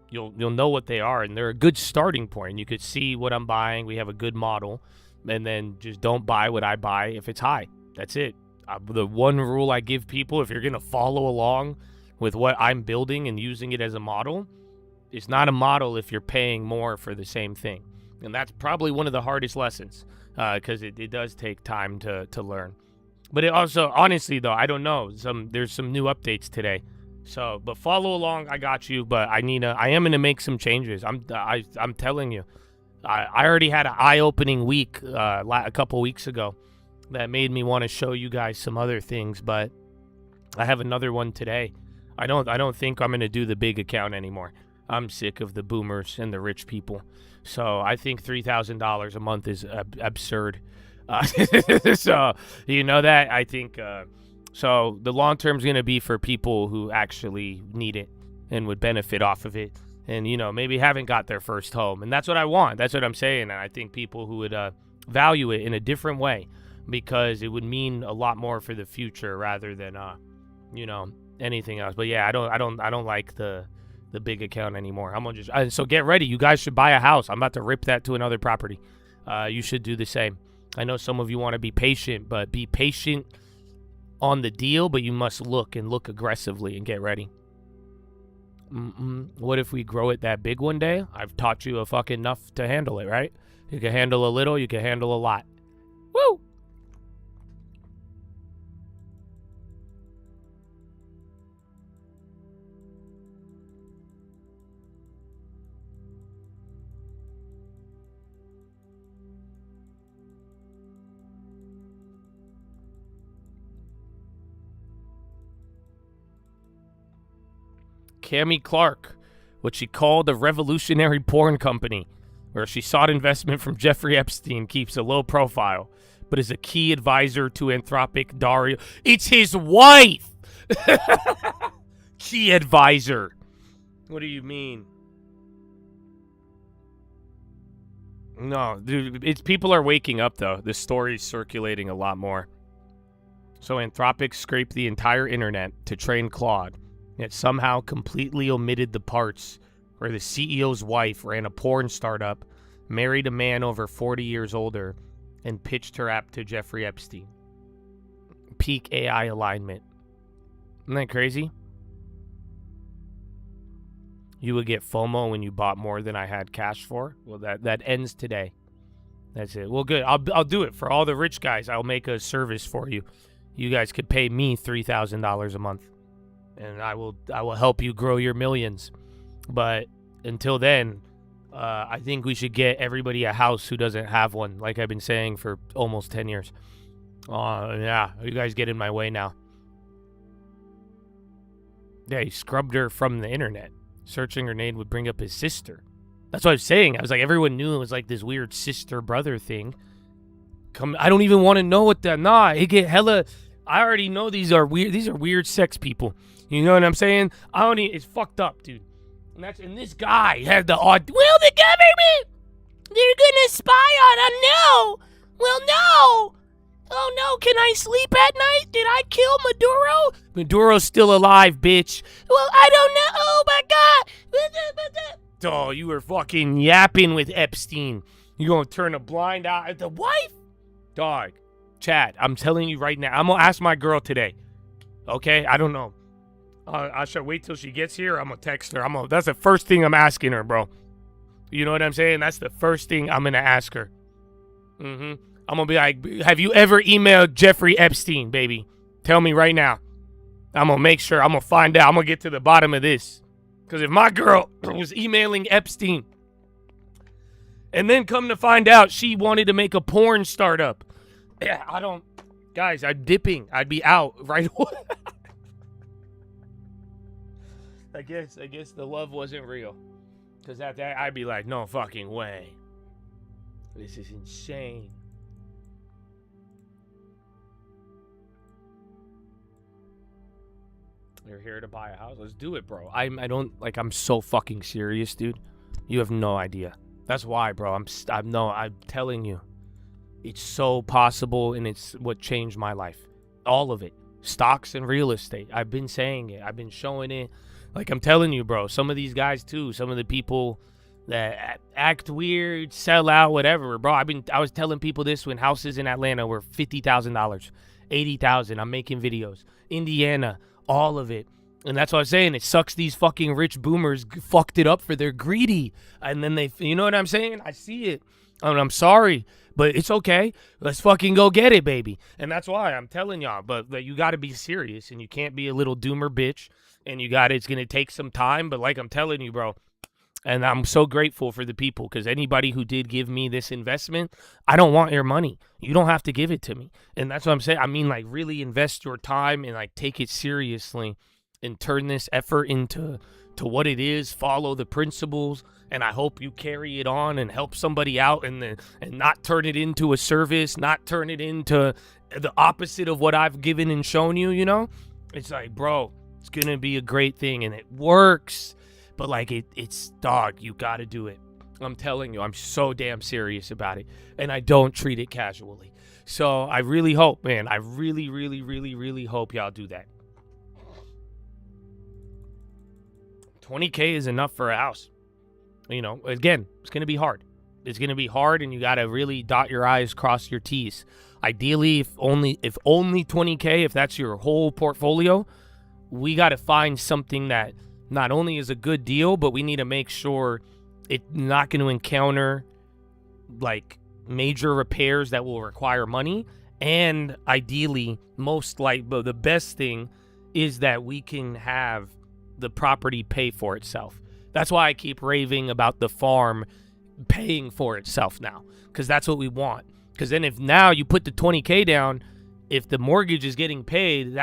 know what they are, and they're a good starting point. You could see what I'm buying. We have a good model, and then just don't buy what I buy if it's high. That's it. The one rule I give people, if you're going to follow along with what I'm building and using it as a model, it's not a model if you're paying more for the same thing. And that's probably one of the hardest lessons, because it does take time to learn. But it also, honestly though, I don't know. There's some new updates today. So, but follow along. I got you. But I am gonna make some changes. I'm telling you. I already had an eye-opening week a couple weeks ago that made me want to show you guys some other things. But I have another one today. I don't think I'm gonna do the big account anymore. I'm sick of the boomers and the rich people. So I think $3,000 a month is absurd. So you know that. I think. So the long term is going to be for people who actually need it and would benefit off of it, and maybe haven't got their first home, and that's what I want. That's what I'm saying, and I think people who would value it in a different way, because it would mean a lot more for the future rather than anything else. But yeah, I don't like the big account anymore. I'm gonna just so get ready. You guys should buy a house. I'm about to rip that to another property. You should do the same. I know some of you want to be patient, but be patient on the deal, but you must look aggressively and get ready. What if we grow it that big one day? I've taught you enough to handle it, right? You can handle a little, you can handle a lot. Woo! Cammie Clark, what she called a revolutionary porn company, where she sought investment from Jeffrey Epstein, keeps a low profile, but is a key advisor to Anthropic Dario. It's his wife! Key advisor. What do you mean? No, dude, people are waking up, though. This story's circulating a lot more. So Anthropic scraped the entire internet to train Claude, yet somehow completely omitted the parts where the CEO's wife ran a porn startup, married a man over 40 years older, and pitched her app to Jeffrey Epstein. Peak AI alignment. Isn't that crazy? You would get FOMO when you bought more than I had cash for? Well, that ends today. That's it. Well, good. I'll do it for all the rich guys. I'll make a service for you. You guys could pay me $3,000 a month, and I will help you grow your millions. But until then, I think we should get everybody a house who doesn't have one, like I've been saying for almost 10 years. Yeah, you guys get in my way now. Yeah, he scrubbed her from the internet. Searching her name would bring up his sister. That's what I was saying. I was like, everyone knew it was like this weird sister-brother thing. I don't even want to know what that. Nah, it get hella. I already know these are weird. These are weird sex people. You know what I'm saying? I don't. It's fucked up, dude. And this guy had the odd. Will the government? They're gonna spy on us. No. Well, no. Oh no, can I sleep at night? Did I kill Maduro? Maduro's still alive, bitch. Well, I don't know. Oh my god. Oh, you were fucking yapping with Epstein. You gonna turn a blind eye at the wife? Dog. Chad, I'm telling you right now. I'm gonna ask my girl today. Okay? I don't know. I should wait till she gets here. I'm gonna text her. That's the first thing I'm asking her, bro. You know what I'm saying? That's the first thing I'm gonna ask her. I'm gonna be like, have you ever emailed Jeffrey Epstein, baby? Tell me right now. I'm gonna make sure. I'm gonna find out. I'm gonna get to the bottom of this. Because if my girl was emailing Epstein, and then come to find out she wanted to make a porn startup, yeah, I don't. Guys, I'm dipping. I'd be out right away. I guess the love wasn't real. Because at that, I'd be like, no fucking way. This is insane. You're here to buy a house? Let's do it, bro. I'm so fucking serious, dude. You have no idea. That's why, bro. I'm telling you. It's so possible, and it's what changed my life. All of it. Stocks and real estate. I've been saying it. I've been showing it. Like, I'm telling you, bro. Some of these guys, too. Some of the people that act weird, sell out, whatever, bro. I was telling people this when houses in Atlanta were $50,000, $80,000. I'm making videos. Indiana, all of it. And that's what I'm saying. It sucks these fucking rich boomers fucked it up for they're greedy. And then you know what I'm saying? I see it. And I'm sorry, but it's okay. Let's fucking go get it, baby. And that's why I'm telling y'all. But you got to be serious, and you can't be a little doomer bitch. And it's going to take some time. But like I'm telling you, bro, and I'm so grateful for the people, because anybody who did give me this investment, I don't want your money. You don't have to give it to me. And that's what I'm saying. I mean, like, really invest your time and, like, take it seriously and turn this effort into what it is. Follow the principles. And I hope you carry it on and help somebody out and not turn it into a service, not turn it into the opposite of what I've given and shown you, you know? It's like, bro, it's going to be a great thing, and it works. But, like, it's dog, you got to do it. I'm telling you, I'm so damn serious about it. And I don't treat it casually. So I really hope, man, I really, really, really, really hope y'all do that. $20K is enough for a house. You know, again, it's going to be hard. It's going to be hard, and you got to really dot your I's, cross your T's. Ideally, if only 20K, if that's your whole portfolio, we got to find something that not only is a good deal, but we need to make sure it's not going to encounter, like, major repairs that will require money. And ideally, the best thing is that we can have the property pay for itself. That's why I keep raving about the farm paying for itself now, because that's what we want. Because then if now you put the 20K down, if the mortgage is getting paid,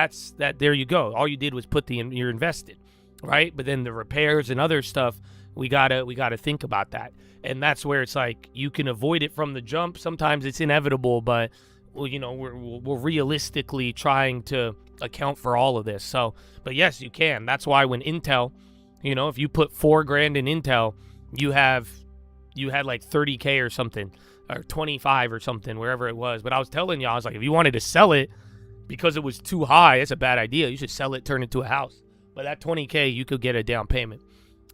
there you go. All you did was you're invested, right? But then the repairs and other stuff, we gotta think about that. And that's where it's like you can avoid it from the jump. Sometimes it's inevitable, but well, you know, we're realistically trying to account for all of this. So, but yes, you can. That's why when Intel, you know, if you put $4,000 in Intel, you had like 30K or something, or 25 or something, wherever it was. But I was telling y'all, I was like, if you wanted to sell it because it was too high, it's a bad idea. You should sell it, turn it into a house. But that 20K, you could get a down payment.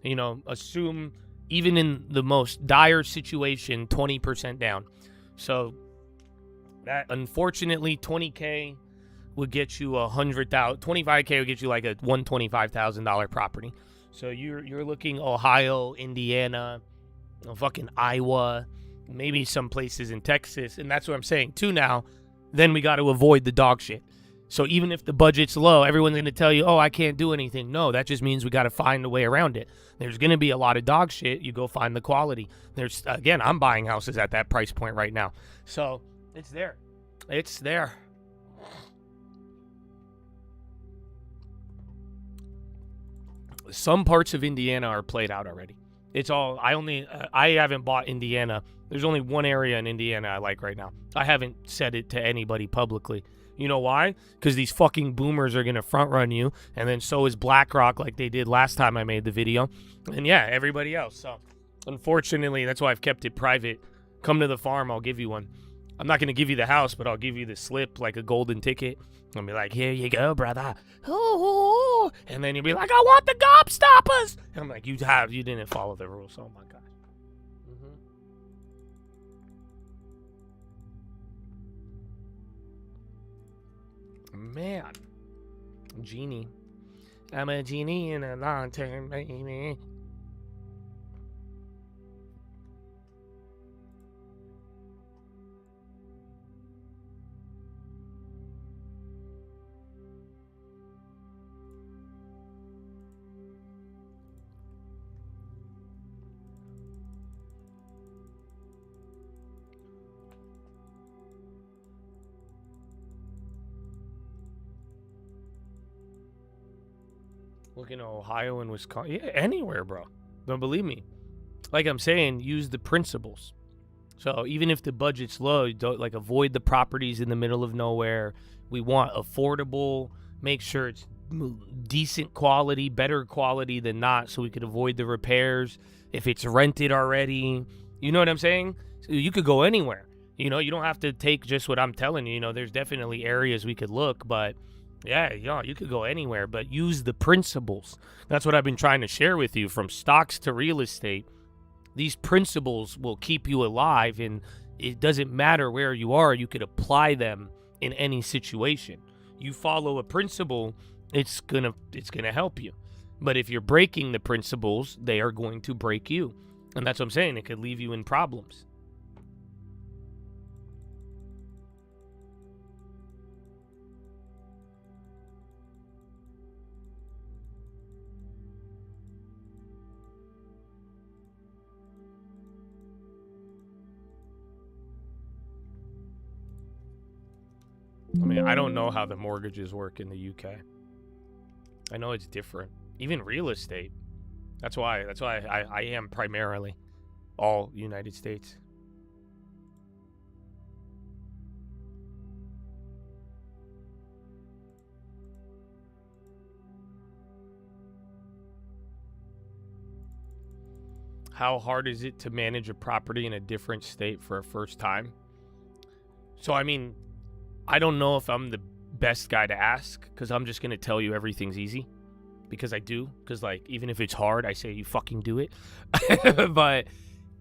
You know, assume even in the most dire situation, 20% down. So that, unfortunately, 20K would get you $100,000. 25K would get you like a $125,000 property. So you're looking Ohio, Indiana, fucking Iowa, maybe some places in Texas, and that's what I'm saying too now. Then we got to avoid the dog shit. So even if the budget's low, everyone's going to tell you, oh, I can't do anything. No, that just means we got to find a way around it. There's going to be a lot of dog shit. You go find the quality. There's, again, I'm buying houses at that price point right now. So it's there. It's there. Some parts of Indiana are played out already. It's all, I haven't bought Indiana. There's only one area in Indiana I like right now. I haven't said it to anybody publicly. You know why? Because these fucking boomers are going to front run you, and then so is BlackRock like they did last time I made the video. And yeah, everybody else. So unfortunately, that's why I've kept it private. Come to the farm, I'll give you one. I'm not going to give you the house, but I'll give you the slip, like a golden ticket. I'll be like, here you go, brother. Ooh. And then you'll be like, I want the gobstoppers. And I'm like, you didn't follow the rules. Oh my gosh. Man. Genie. I'm a genie in a lantern, baby. Looking at Ohio and Wisconsin. Yeah, anywhere, bro. Don't believe me. Like I'm saying, use the principles. So even if the budget's low, don't avoid the properties in the middle of nowhere. We want affordable. Make sure it's decent quality, better quality than not, so we could avoid the repairs. If it's rented already, you know what I'm saying? So you could go anywhere. You don't have to take just what I'm telling you. There's definitely areas we could look, but yeah, you could go anywhere, but use the principles. That's what I've been trying to share with you, from stocks to real estate. These principles will keep you alive, and it doesn't matter where you are. You could apply them in any situation. You follow a principle, it's gonna help you. But if you're breaking the principles, they are going to break you. And that's what I'm saying. It could leave you in problems. I mean, I don't know how the mortgages work in the UK. I know it's different. Even real estate. That's why I am primarily all United States. How hard is it to manage a property in a different state for a first time? So, I mean, I don't know if I'm the best guy to ask, because I'm just going to tell you everything's easy. Because I do. Because, even if it's hard, I say you fucking do it. But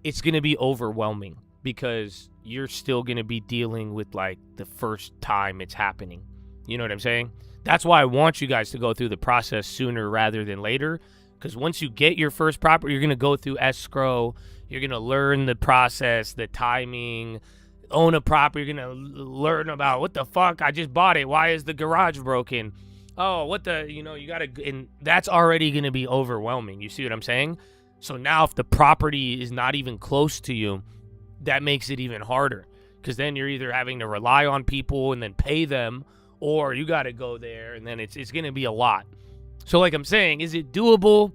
it's going to be overwhelming, because you're still going to be dealing with, the first time it's happening. You know what I'm saying? That's why I want you guys to go through the process sooner rather than later. Because once you get your first property, you're going to go through escrow. You're going to learn the process, the timing. Own a property, you're gonna learn about what the fuck, I just bought it, why is the garage broken, oh what the, you gotta, and that's already gonna be overwhelming. You see what I'm saying? So now if the property is not even close to you, that makes it even harder, because then you're either having to rely on people and then pay them, or you gotta go there, and then it's gonna be a lot. So like I'm saying, is it doable?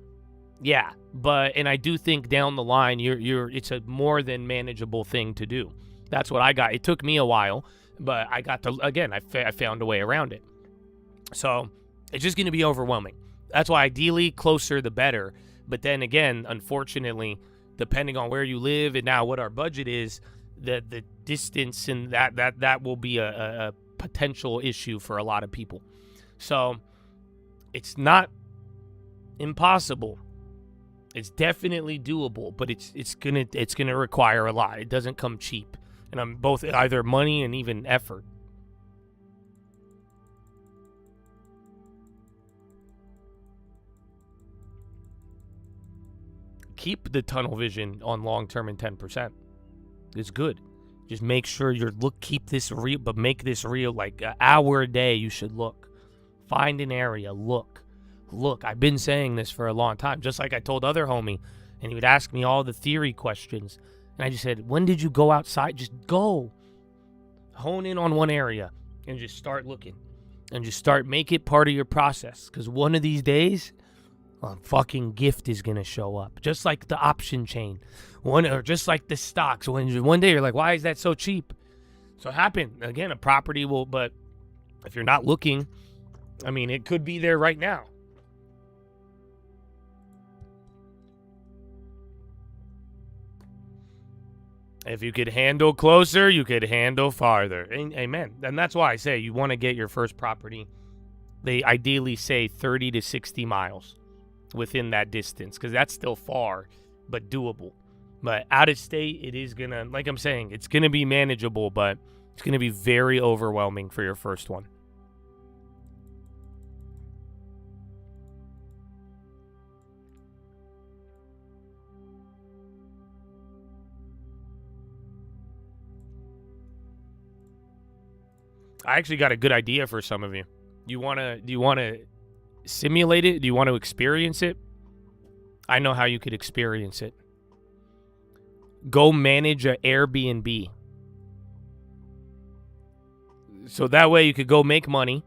Yeah, and I do think down the line it's a more than manageable thing to do. That's what I got. It took me a while, but I got to, again, I found a way around it. So it's just going to be overwhelming. That's why ideally closer the better. But then again, unfortunately, depending on where you live and now what our budget is, the distance and that will be a potential issue for a lot of people. So it's not impossible. It's definitely doable, but it's gonna require a lot. It doesn't come cheap. And I'm both either money and even effort. Keep the tunnel vision on long term and 10%. It's good. Just make sure keep this real, but make this real. Like an hour a day, you should look. Find an area, look. I've been saying this for a long time, just like I told other homie, and he would ask me all the theory questions. And I just said, when did you go outside? Just go. Hone in on one area and just start looking. And just make it part of your process. Because one of these days, a fucking gift is going to show up. Just like the option chain. Or just like the stocks. One day you're like, why is that so cheap? So it happened. Again, a property will, but if you're not looking, I mean, it could be there right now. If you could handle closer, you could handle farther. Amen. And that's why I say you want to get your first property. They ideally say 30 to 60 miles within that distance, because that's still far, but doable. But out of state, it is going to, like I'm saying, it's going to be manageable, but it's going to be very overwhelming for your first one. I actually got a good idea for some of you. Do you want to simulate it? Do you want to experience it? I know how you could experience it. Go manage an Airbnb. So that way you could go make money.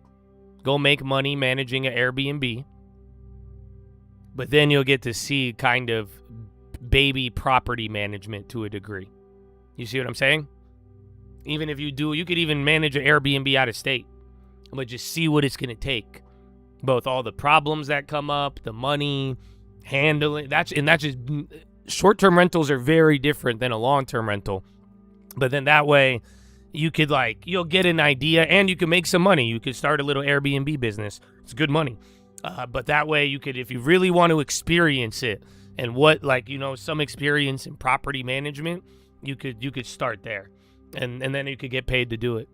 Go make money managing an Airbnb. But then you'll get to see kind of baby property management to a degree. You see what I'm saying? Even if you do, you could even manage an Airbnb out of state, but just see what it's going to take. Both all the problems that come up, the money, handling. That's just short-term rentals are very different than a long-term rental. But then that way you could you'll get an idea and you can make some money. You could start a little Airbnb business. It's good money. But that way you could, if you really want to experience it and some experience in property management, you could start there. And then you could get paid to do it.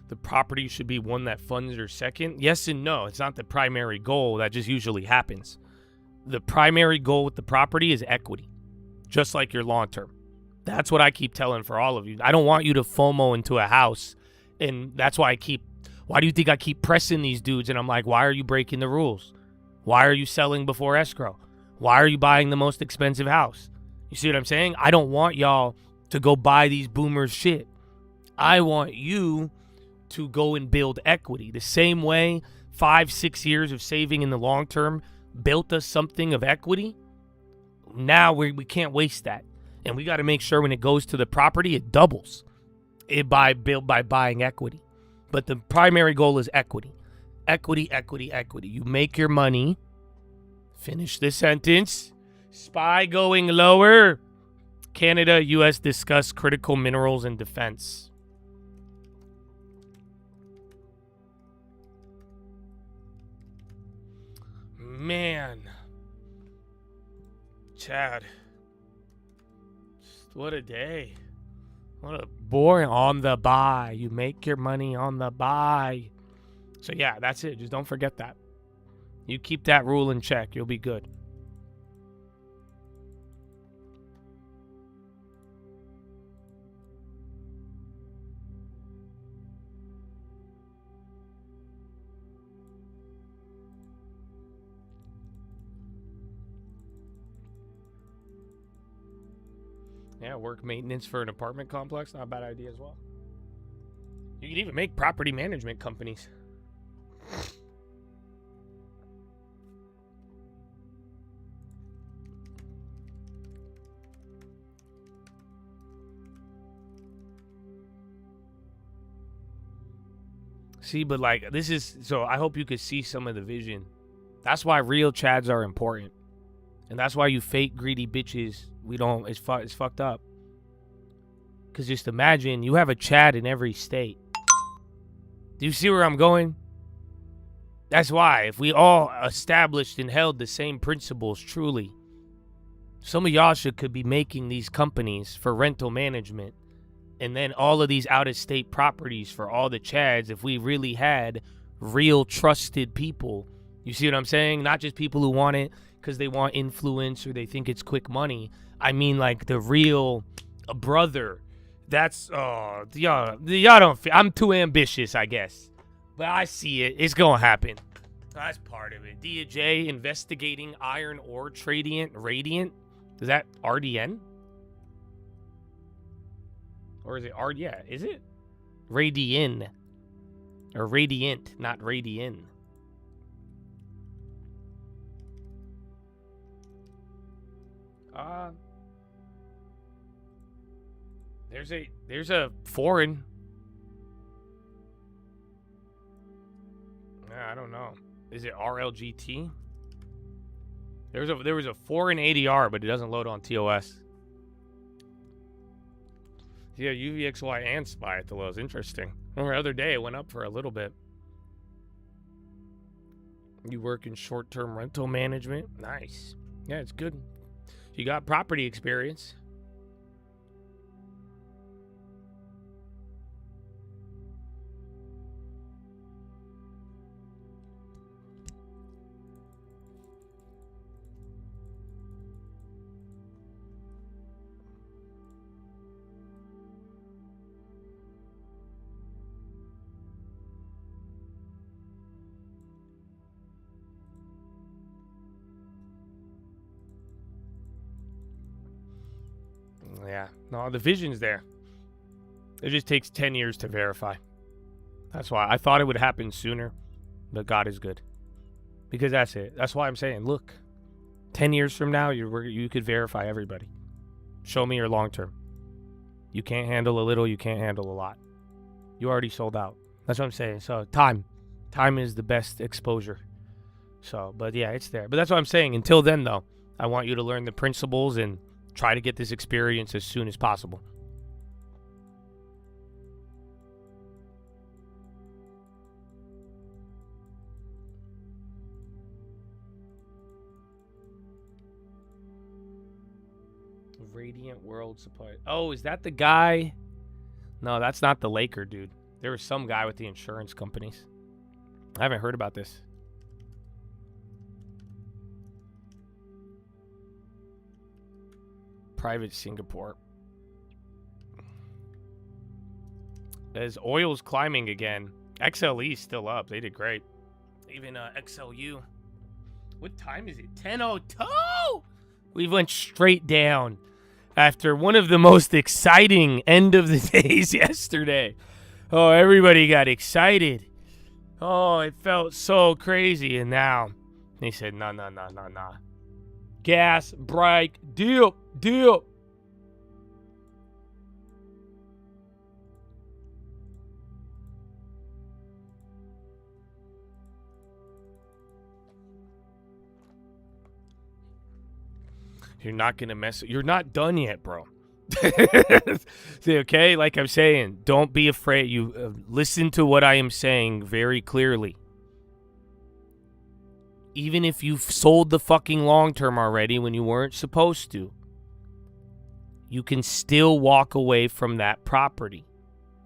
The property should be one that funds your second. Yes and no. It's not the primary goal. That just usually happens. The primary goal with the property is equity, just like your long term. That's what I keep telling for all of you. I don't want you to FOMO into a house. And that's why why do you think I keep pressing these dudes? And I'm like, why are you breaking the rules? Why are you selling before escrow? Why are you buying the most expensive house? You see what I'm saying? I don't want y'all to go buy these boomers shit. I want you to go and build equity. The same way 5-6 years of saving in the long term built us something of equity. Now we can't waste that. And we got to make sure when it goes to the property, it doubles. By buying equity. But the primary goal is equity. Equity, equity, equity. You make your money. Finish the sentence. SPY going lower. Canada, U.S. discuss critical minerals and defense. Man. Chad. What a day. What a boring on the buy. You make your money on the buy. So yeah, that's it. Just don't forget that. You keep that rule in check. You'll be good. Yeah, work maintenance for an apartment complex. Not a bad idea as well. You can even make property management companies. See, but this is, so I hope you could see some of the vision. That's why real Chads are important. And that's why you fake greedy bitches, it's fucked up. Because just imagine, you have a Chad in every state. Do you see where I'm going? That's why, if we all established and held the same principles truly, some of y'all could be making these companies for rental management. And then all of these out-of-state properties for all the Chads, if we really had real trusted people. You see what I'm saying? Not just people who want it because they want influence or they think it's quick money. I mean like the real brother. That's, y'all don't feel, I'm too ambitious, I guess. But I see it. It's going to happen. That's part of it. DOJ investigating iron ore radiant. Is that RDN? Or is it yeah, is it? Radian. Or radiant, not radian. There's a foreign. I don't know. Is it RLGT? There was a foreign ADR, but it doesn't load on TOS. Yeah, UVXY and SPY at the lows. Interesting. The other day it went up for a little bit. You work in short-term rental management. Nice. Yeah, it's good. You got property experience. Yeah, no, the vision's there. It just takes 10 years to verify. That's why I thought it would happen sooner, but God is good. Because that's it. That's why I'm saying, look, 10 years from now, you could verify everybody. Show me your long term. You can't handle a little, you can't handle a lot. You already sold out. That's what I'm saying. So time is the best exposure. So, but yeah, it's there. But that's what I'm saying. Until then, though, I want you to learn the principles and try to get this experience as soon as possible. Radiant World Supply. Oh, is that the guy? No, that's not the Laker dude. There was some guy with the insurance companies. I haven't heard about this. Private Singapore. As oil's climbing again. XLE's still up. They did great. Even XLU. What time is it? 10:02. We went straight down after one of the most exciting end of the days yesterday. Oh, everybody got excited. Oh, it felt so crazy. And now they said, nah. Gas, brake, deal. You're not going to mess. You're not done yet, bro. See, okay? Like I'm saying, don't be afraid. You listen to what I am saying very clearly. Even if you've sold the fucking long term already when you weren't supposed to, you can still walk away from that property.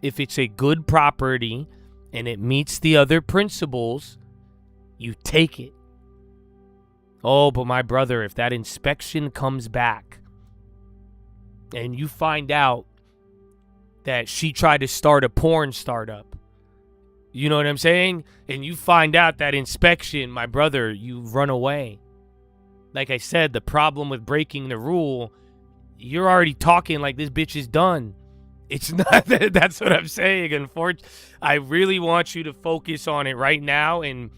If it's a good property and it meets the other principles, you take it. Oh, but my brother, if that inspection comes back and you find out that she tried to start a porn startup, you know what I'm saying? And you find out that inspection, my brother, you run away. Like I said, the problem with breaking the rule, you're already talking like this bitch is done. It's not that. That's what I'm saying. Unfortunately, I really want you to focus on it right now and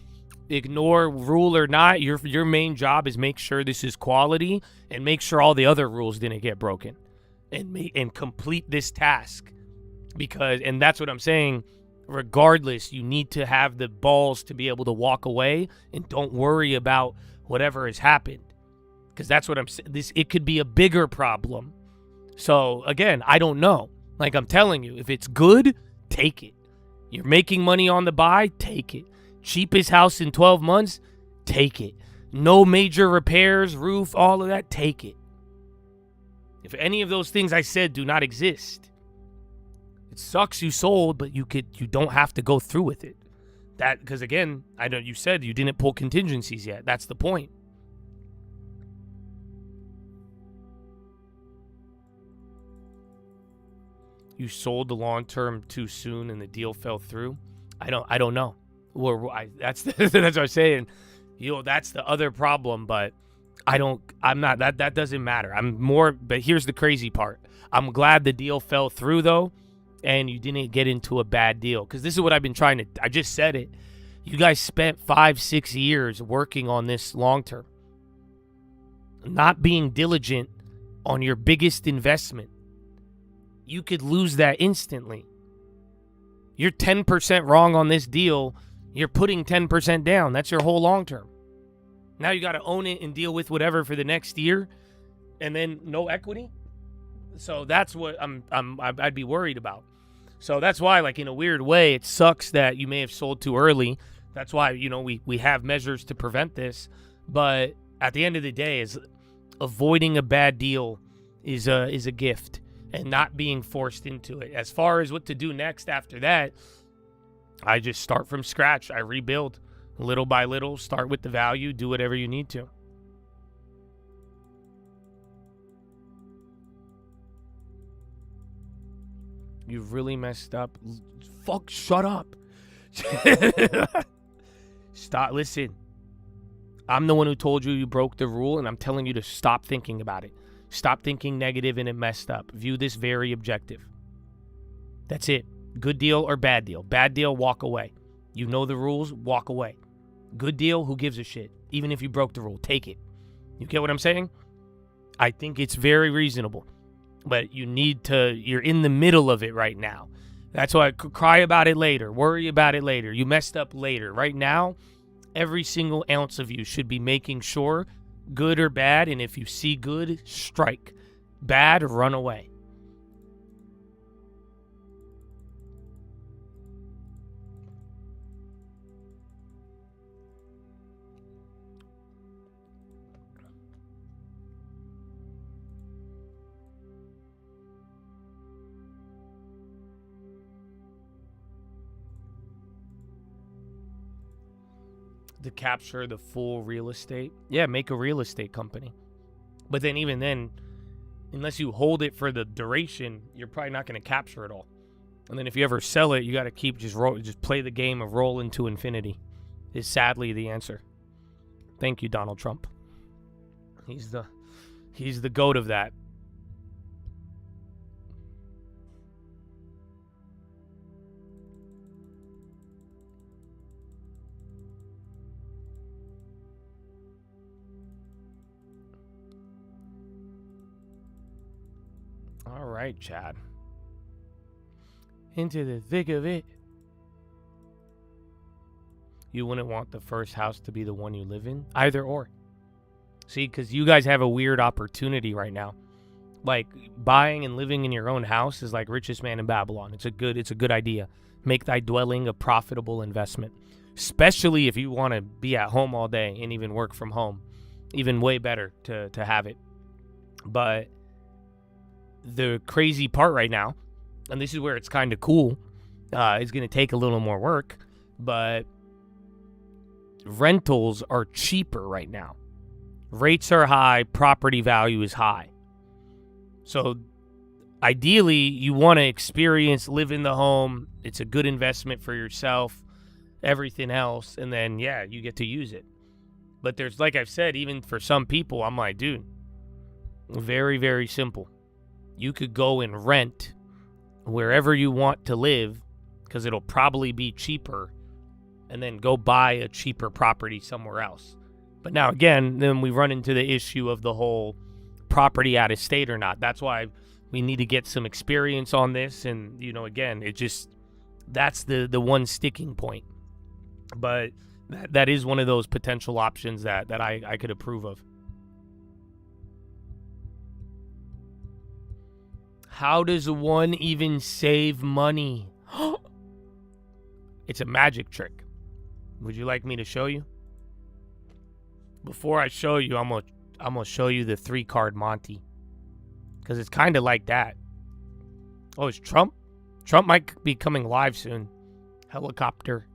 ignore rule or not. Your main job is make sure this is quality and make sure all the other rules didn't get broken, and complete this task. And that's what I'm saying. Regardless, you need to have the balls to be able to walk away and don't worry about whatever has happened. Because that's what I'm saying. It could be a bigger problem. So again, I don't know. Like I'm telling you, if it's good, take it. You're making money on the buy, take it. Cheapest house in 12 months, take it. No major repairs, roof, all of that, take it. If any of those things I said do not exist, it sucks you sold, but you don't have to go through with it. That, because again, I know you said you didn't pull contingencies yet. That's the point. You sold the long term too soon and the deal fell through. I don't know. That's what I'm saying. That's the other problem, but I'm not, that doesn't matter. But here's the crazy part. I'm glad the deal fell through though, and you didn't get into a bad deal. Because this is what I've been I just said it. You guys spent 5-6 years working on this long term. Not being diligent on your biggest investment. You could lose that instantly. You're 10% wrong on this deal. You're putting 10% down. That's your whole long term. Now you got to own it and deal with whatever for the next year, and then no equity. So that's what I'd be worried about. So that's why, like, in a weird way, it sucks that you may have sold too early. That's why, we have measures to prevent this. But at the end of the day, is avoiding a bad deal is a gift, and not being forced into it. As far as what to do next after that, I just start from scratch. I rebuild little by little, start with the value, do whatever you need to. You've really messed up. Fuck, shut up. Stop, listen. I'm the one who told you broke the rule, and I'm telling you to stop thinking about it. Stop thinking negative and it messed up. View this very objective. That's it. Good deal or bad deal. Bad deal, walk away. You know the rules, walk away. Good deal, who gives a shit? Even if you broke the rule, take it. You get what I'm saying? I think it's very reasonable. But you're in the middle of it right now. That's why I cry about it later. Worry about it later. You messed up later. Right now, every single ounce of you should be making sure, good or bad, and if you see good, strike. Bad, run away. To capture the full real estate. Yeah, make a real estate company. But then even then, unless you hold it for the duration, you're probably not going to capture it all. And then if you ever sell it, you got to keep just play the game of roll into infinity. Is sadly the answer. Thank you, Donald Trump. He's the goat of that. All right, Chad. Into the thick of it. You wouldn't want the first house to be the one you live in? Either or. See, because you guys have a weird opportunity right now. Like, buying and living in your own house is like richest man in Babylon. It's a good idea. Make thy dwelling a profitable investment. Especially if you want to be at home all day and even work from home. Even way better to have it. But the crazy part right now, and this is where it's kind of cool, it's going to take a little more work, but rentals are cheaper right now. Rates are high, property value is high. So ideally, you want to live in the home. It's a good investment for yourself, everything else, and then, yeah, you get to use it. But there's, like I've said, even for some people, I'm like, dude, very, very simple. You could go and rent wherever you want to live because it'll probably be cheaper, and then go buy a cheaper property somewhere else. But now, again, then we run into the issue of the whole property out of state or not. That's why we need to get some experience on this. And, again, that's the one sticking point. But that is one of those potential options that I could approve of. How does one even save money? It's a magic trick. Would you like me to show you? Before I show you, I'm gonna show you the 3-card Monty. Because it's kind of like that. Oh, it's Trump? Trump might be coming live soon. Helicopter.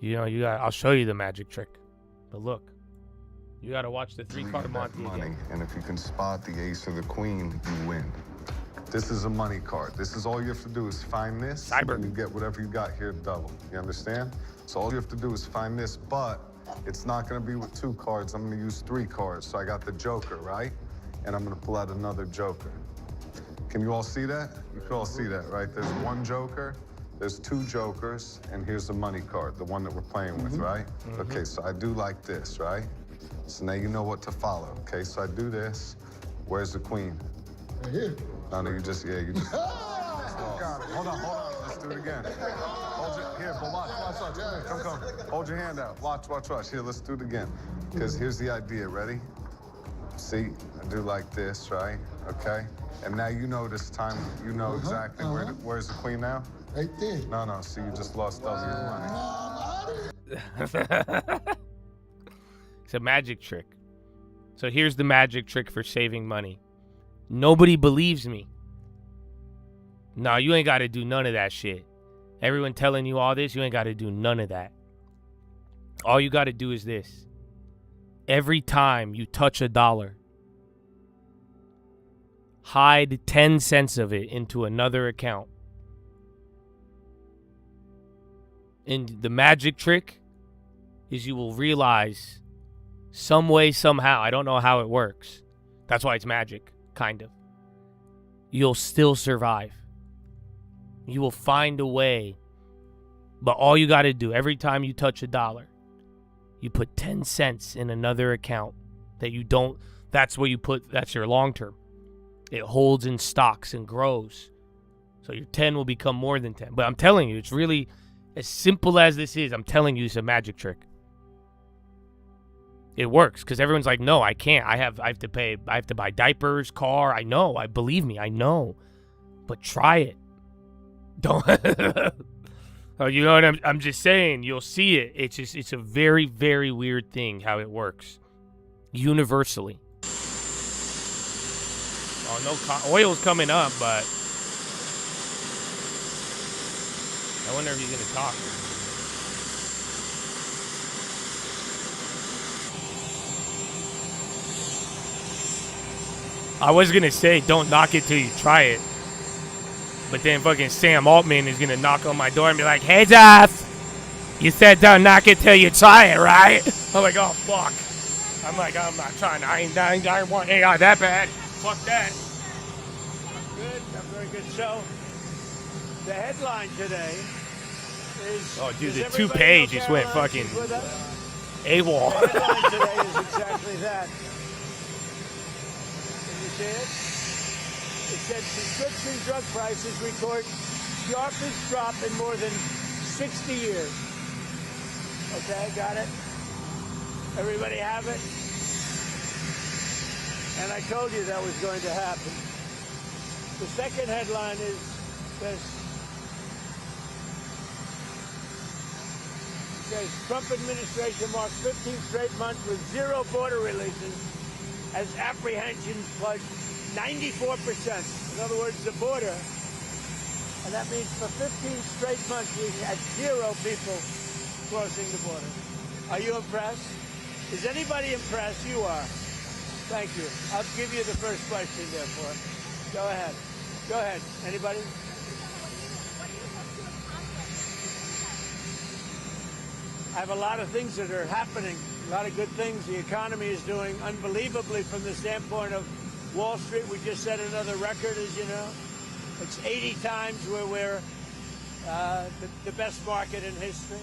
You know, I'll show you the magic trick. But look, you got to watch the 3-card Monty money, again. and if you can spot the ace or the queen, you win. This is a money card. This is all you have to do is find this, Cyber. and you get whatever you got here double. You understand? So all you have to do is find this, but it's not going to be with 2 cards. I'm going to use 3 cards. So I got the joker, right? And I'm going to pull out another joker. Can you all see that? You can all see that, right? There's 1 joker, there's 2 jokers, and here's the money card, the one that we're playing with, right? Okay, so I do like this, right? So now you know what to follow, okay? So I do this. Where's the queen? Right here. No, you just. Got it. Hold on. Let's do it again. Hold your, here, but watch. Come. Hold your hand out. Watch. Here, let's do it again. Because here's the idea. Ready? See, I do like this, right? Okay. And now you know this time. You know exactly where's the queen now? Right there. No. See, you just lost all your money. It's a magic trick. So here's the magic trick for saving money. Nobody believes me. No, you ain't got to do none of that shit. Everyone telling you all this, you ain't got to do none of that. All you got to do is this. Every time you touch $1, hide 10 cents of it into another account. And the magic trick is you will realize some way, somehow, I don't know how it works. That's why it's magic, kind of. You'll still survive. You will find a way. But all you got to do, every time you touch $1, you put 10 cents in another account that you don't, that's what you put, that's your long term. It holds in stocks and grows. So your 10 will become more than 10. But I'm telling you, it's really, as simple as this is, I'm telling you, it's a magic trick. It works because everyone's like, no, I can't. I have to buy diapers, car. I know. Believe me, I know. But try it. Don't. Oh, you know what I'm just saying. You'll see it. It's a very, very weird thing how it works. Universally. Oh, no, oil's coming up, but I wonder if he's gonna talk. I was gonna say don't knock it till you try it, but then fucking Sam Altman is gonna knock on my door and be like, "Hey, Jeff, you said don't knock it till you try it, right?" I'm like, "Oh fuck." I'm like, "I'm not trying. I want AI that bad. Fuck that." Good, a very good show. The headline today is. Oh, dude, does the everybody toupee know just went Caroline fucking is with us? AWOL. The headline today is exactly that. Can you see it? It said prescription drug prices record sharpest drop in more than 60 years. Okay, got it? Everybody have it? And I told you that was going to happen. The second headline is this. It says, Trump administration marks 15 straight months with 0 border releases as apprehensions plunge 94%. In other words, the border, and that means for 15 straight months we had 0 people crossing the border. Are you impressed? Is anybody impressed? You are. Thank you. I'll give you the first question, therefore. Go ahead. Go ahead. Anybody? I have a lot of things that are happening, a lot of good things. The economy is doing unbelievably from the standpoint of Wall Street. We just set another record, as you know. It's 80 times where we're the best market in history.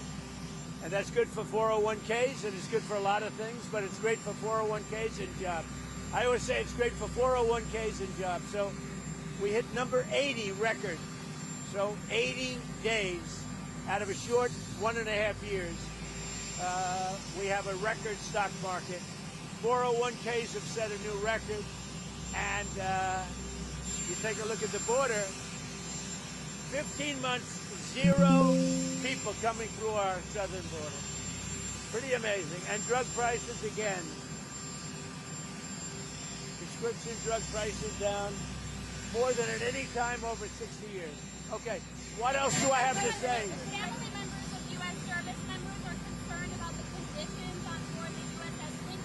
And that's good for 401ks, and it's good for a lot of things, but it's great for 401ks and jobs. I always say it's great for 401ks and jobs. So we hit number 80 record. So 80 days out of a short 1.5 years, we have a record stock market. 401ks have set a new record. And you take a look at the border, 15 months, 0 people coming through our southern border. Pretty amazing. And drug prices again. Prescription drug prices down more than at any time over 60 years. Okay, what else do I have to say? Family members of U.S. service members are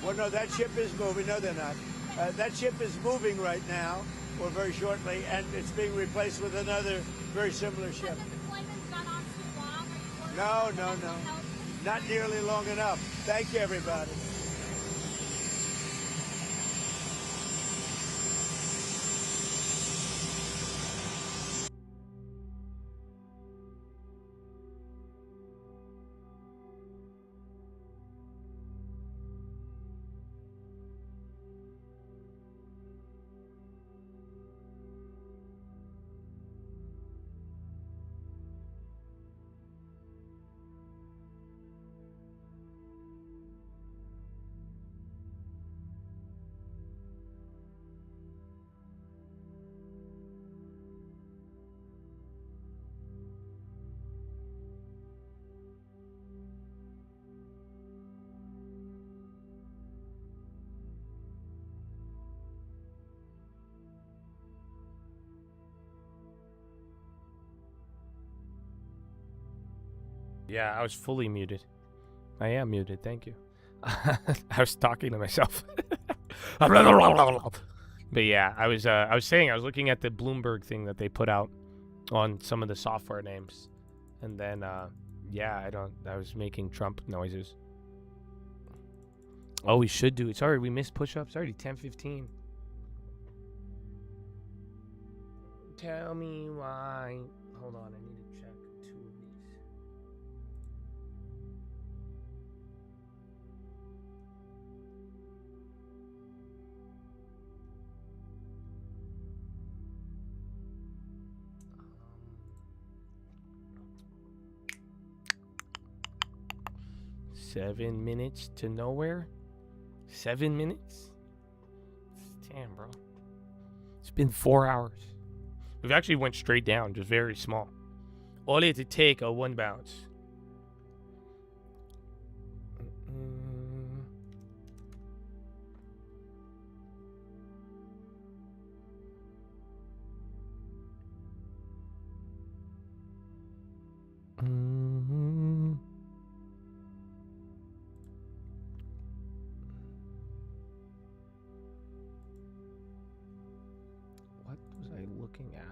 Well, no, that ship is moving. No, they're not. That ship is moving right now, or very shortly, and it's being replaced with another very similar ship. No. Not nearly long enough. Thank you, everybody. Yeah, I was fully muted. I am muted, thank you. I was talking to myself. But yeah, I was saying I was looking at the Bloomberg thing that they put out on some of the software names. And then yeah, I was making Trump noises. Oh, we should do it. Sorry, we missed push-ups. Already 10:15. Tell me why. Hold on, I need to check 2 of these. Seven minutes to nowhere? 7 minutes? Damn, bro. It's been 4 hours. We've actually went straight down, just very small. All it to take a one bounce. What was I looking at?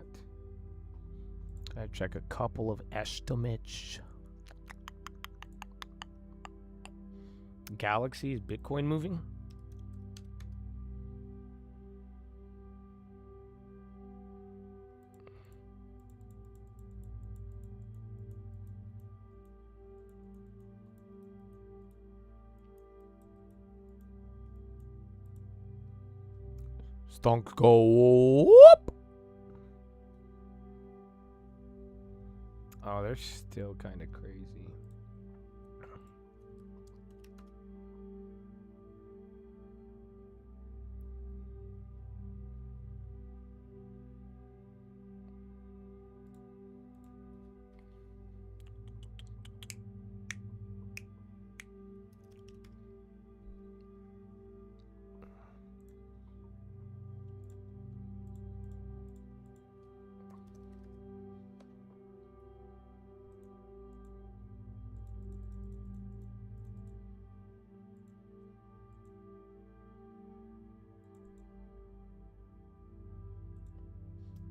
Gotta check a couple of estimates. Galaxy, is Bitcoin moving? Stonk go whoop. Oh, they're still kind of crazy.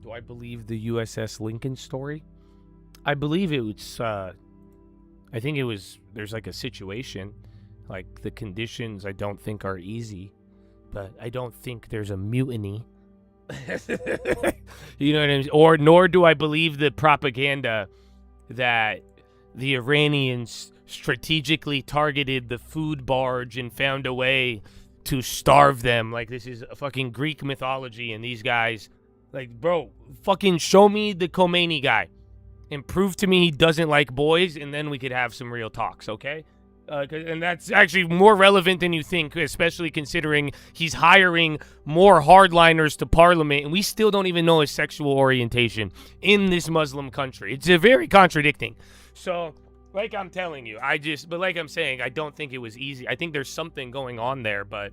Do I believe the USS Lincoln story? I believe it was, I think it was, there's like a situation, like the conditions I don't think are easy, but I don't think there's a mutiny. You know what I mean? Or, nor do I believe the propaganda that the Iranians strategically targeted the food barge and found a way to starve them. Like, this is a fucking Greek mythology, and these guys... Like, bro, fucking show me the Khomeini guy and prove to me he doesn't like boys, and then we could have some real talks, okay? And that's actually more relevant than you think, especially considering he's hiring more hardliners to parliament, and we still don't even know his sexual orientation in this Muslim country. It's very contradicting. So, like I'm telling you, but like I'm saying, I don't think it was easy. I think there's something going on there, but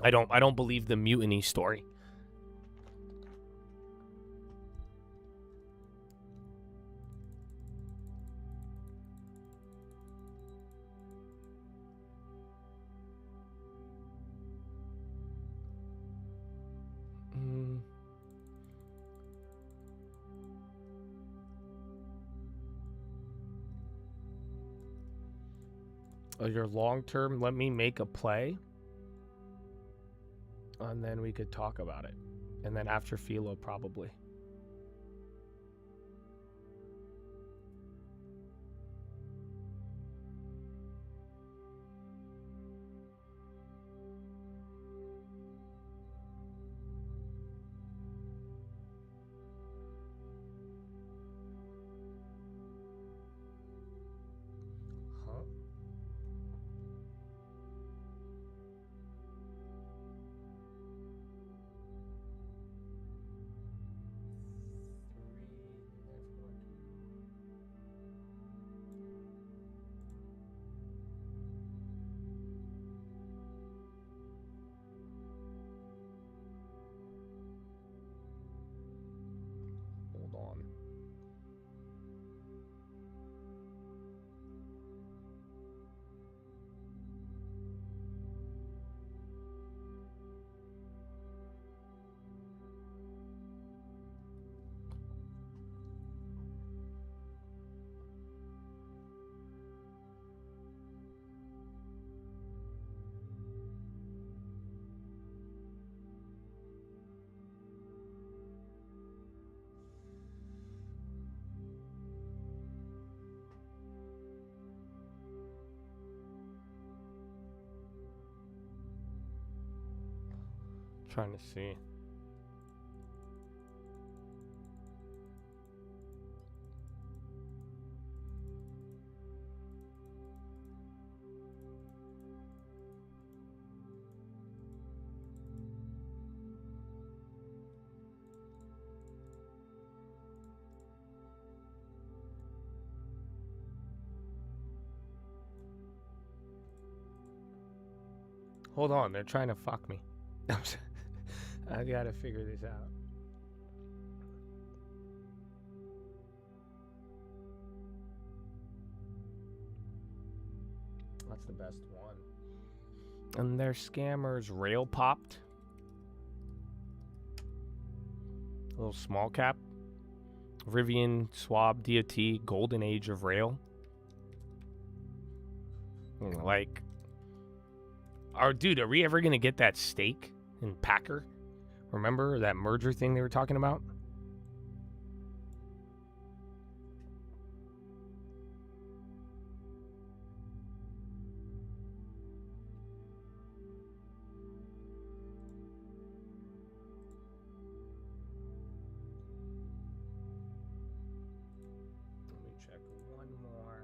I don't believe the mutiny story. Your long term, let me make a play. And then we could talk about it. And then after Philo, probably. Hold on. Trying to see. Hold on, they're trying to fuck me. I gotta figure this out. That's the best one. And their scammers rail popped. A little small cap. Rivian, Swab, DOT, golden age of rail. Like, dude, are we ever gonna get that stake in Packer? Remember that merger thing they were talking about? Let me check one more.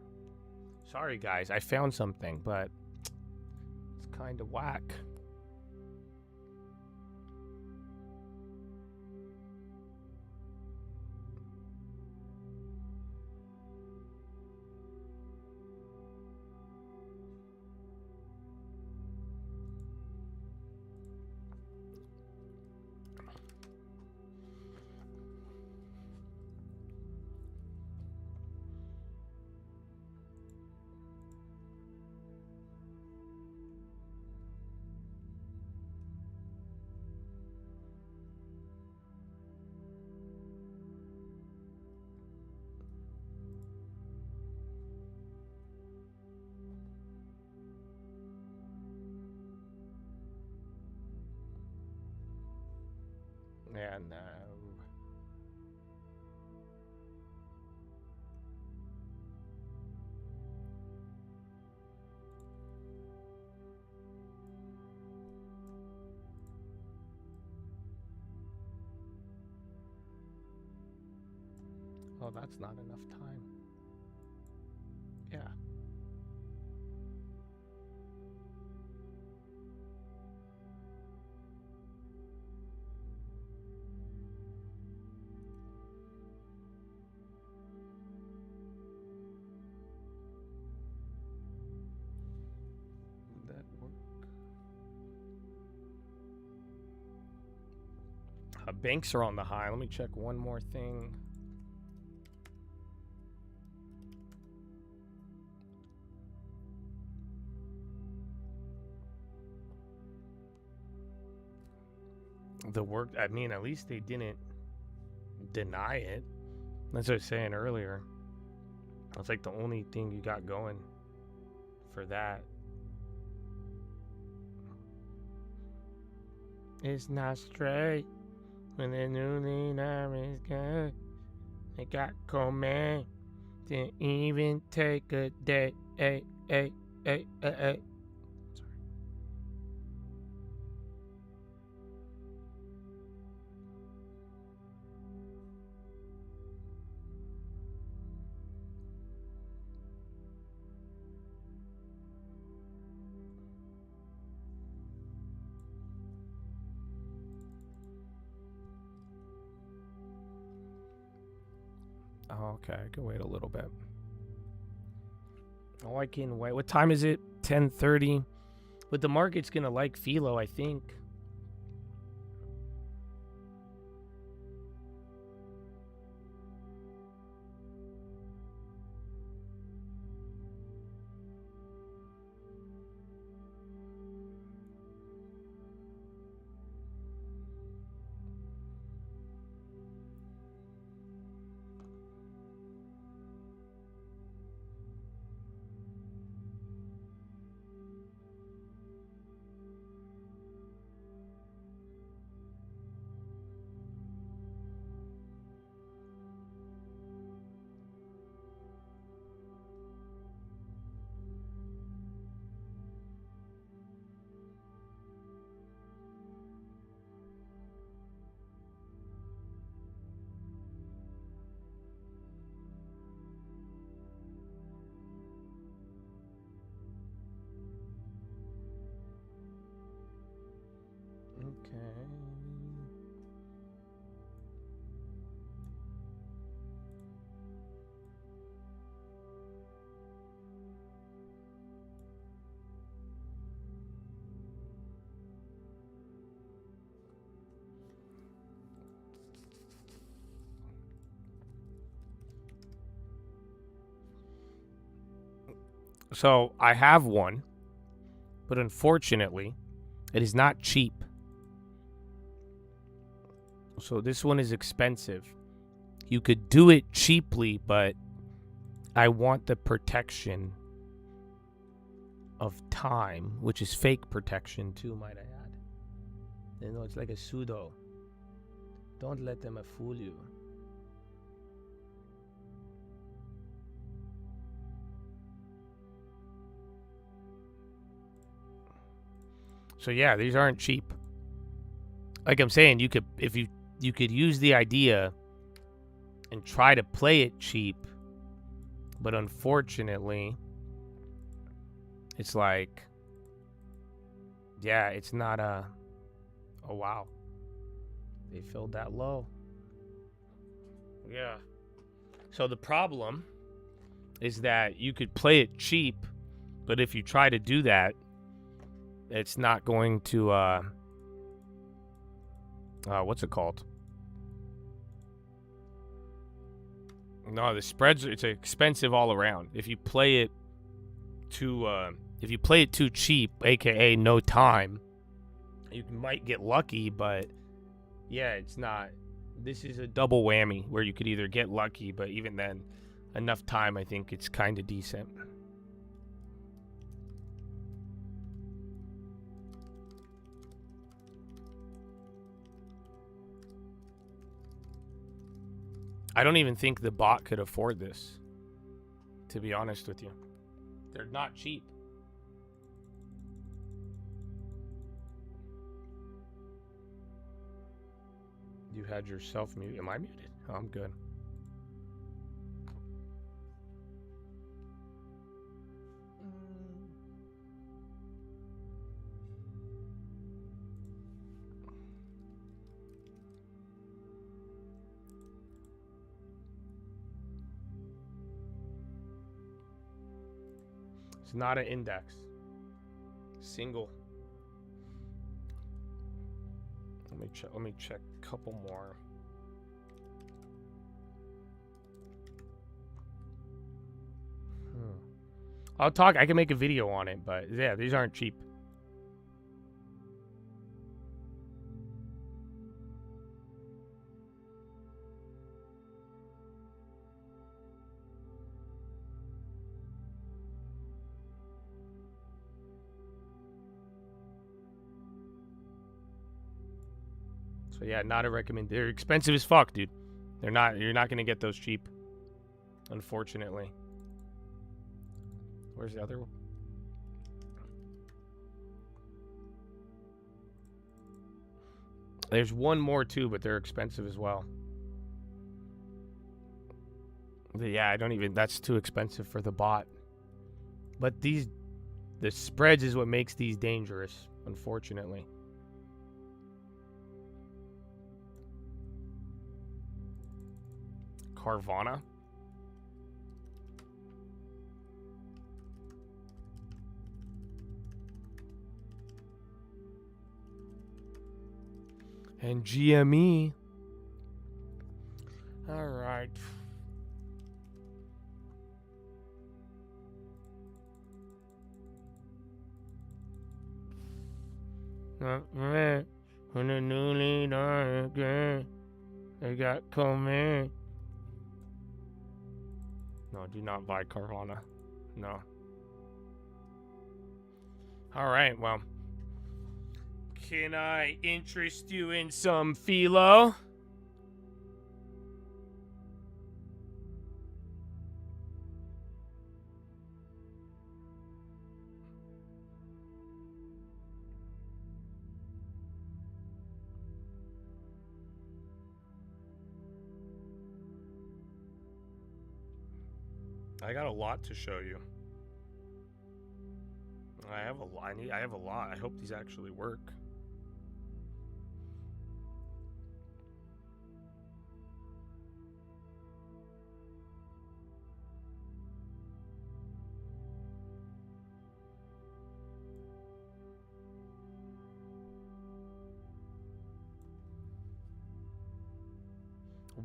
Sorry, guys, I found something, but it's kind of whack. Yeah, no. Oh, that's not enough time. Yeah. Would that work? Banks are on the high. Let me check one more thing. The work, I mean, at least they didn't deny it. That's what I was saying earlier. That's like the only thing you got going for that. It's not straight when the new leader is good. It got command. Didn't even take a day. Hey, hey, hey, hey, hey. Oh, okay, I can wait a little bit. Oh, I can wait. What time is it? 10:30. But the market's gonna like Philo, I think. Okay. So I have one, but unfortunately, it is not cheap. So this one is expensive. You could do it cheaply, but I want the protection of time, which is fake protection too, might I add. You know, it's like a pseudo. Don't let them fool you. So yeah, these aren't cheap. Like I'm saying, you could, if you could use the idea and try to play it cheap, but unfortunately, it's like, yeah, it's not a, oh wow, they filled that low. Yeah. So the problem is that you could play it cheap, but if you try to do that, it's not going to, what's it called? No, the spreads, it's expensive all around. If you play it too cheap, aka no time, you might get lucky, but yeah, it's not. This is a double whammy where you could either get lucky, but even then, enough time, I think it's kind of decent. I don't even think the bot could afford this, to be honest with you. They're not cheap. You had yourself muted. Am I muted? Oh, I'm good. It's not an index. Single. Let me check a couple more. I can make a video on it, but yeah, these aren't cheap. So yeah, not a recommend. They're expensive as fuck, dude. They're not. You're not gonna get those cheap, unfortunately. Where's the other one? There's one more too, but they're expensive as well. But yeah, I don't even. That's too expensive for the bot. But the spreads is what makes these dangerous, unfortunately. Carvana. And GME. All right. When the new leader again, they got coming. No, do not buy Carvana. No. All right, well. Can I interest you in some philo? I got a lot to show you. I have a lot. I have a lot. I hope these actually work.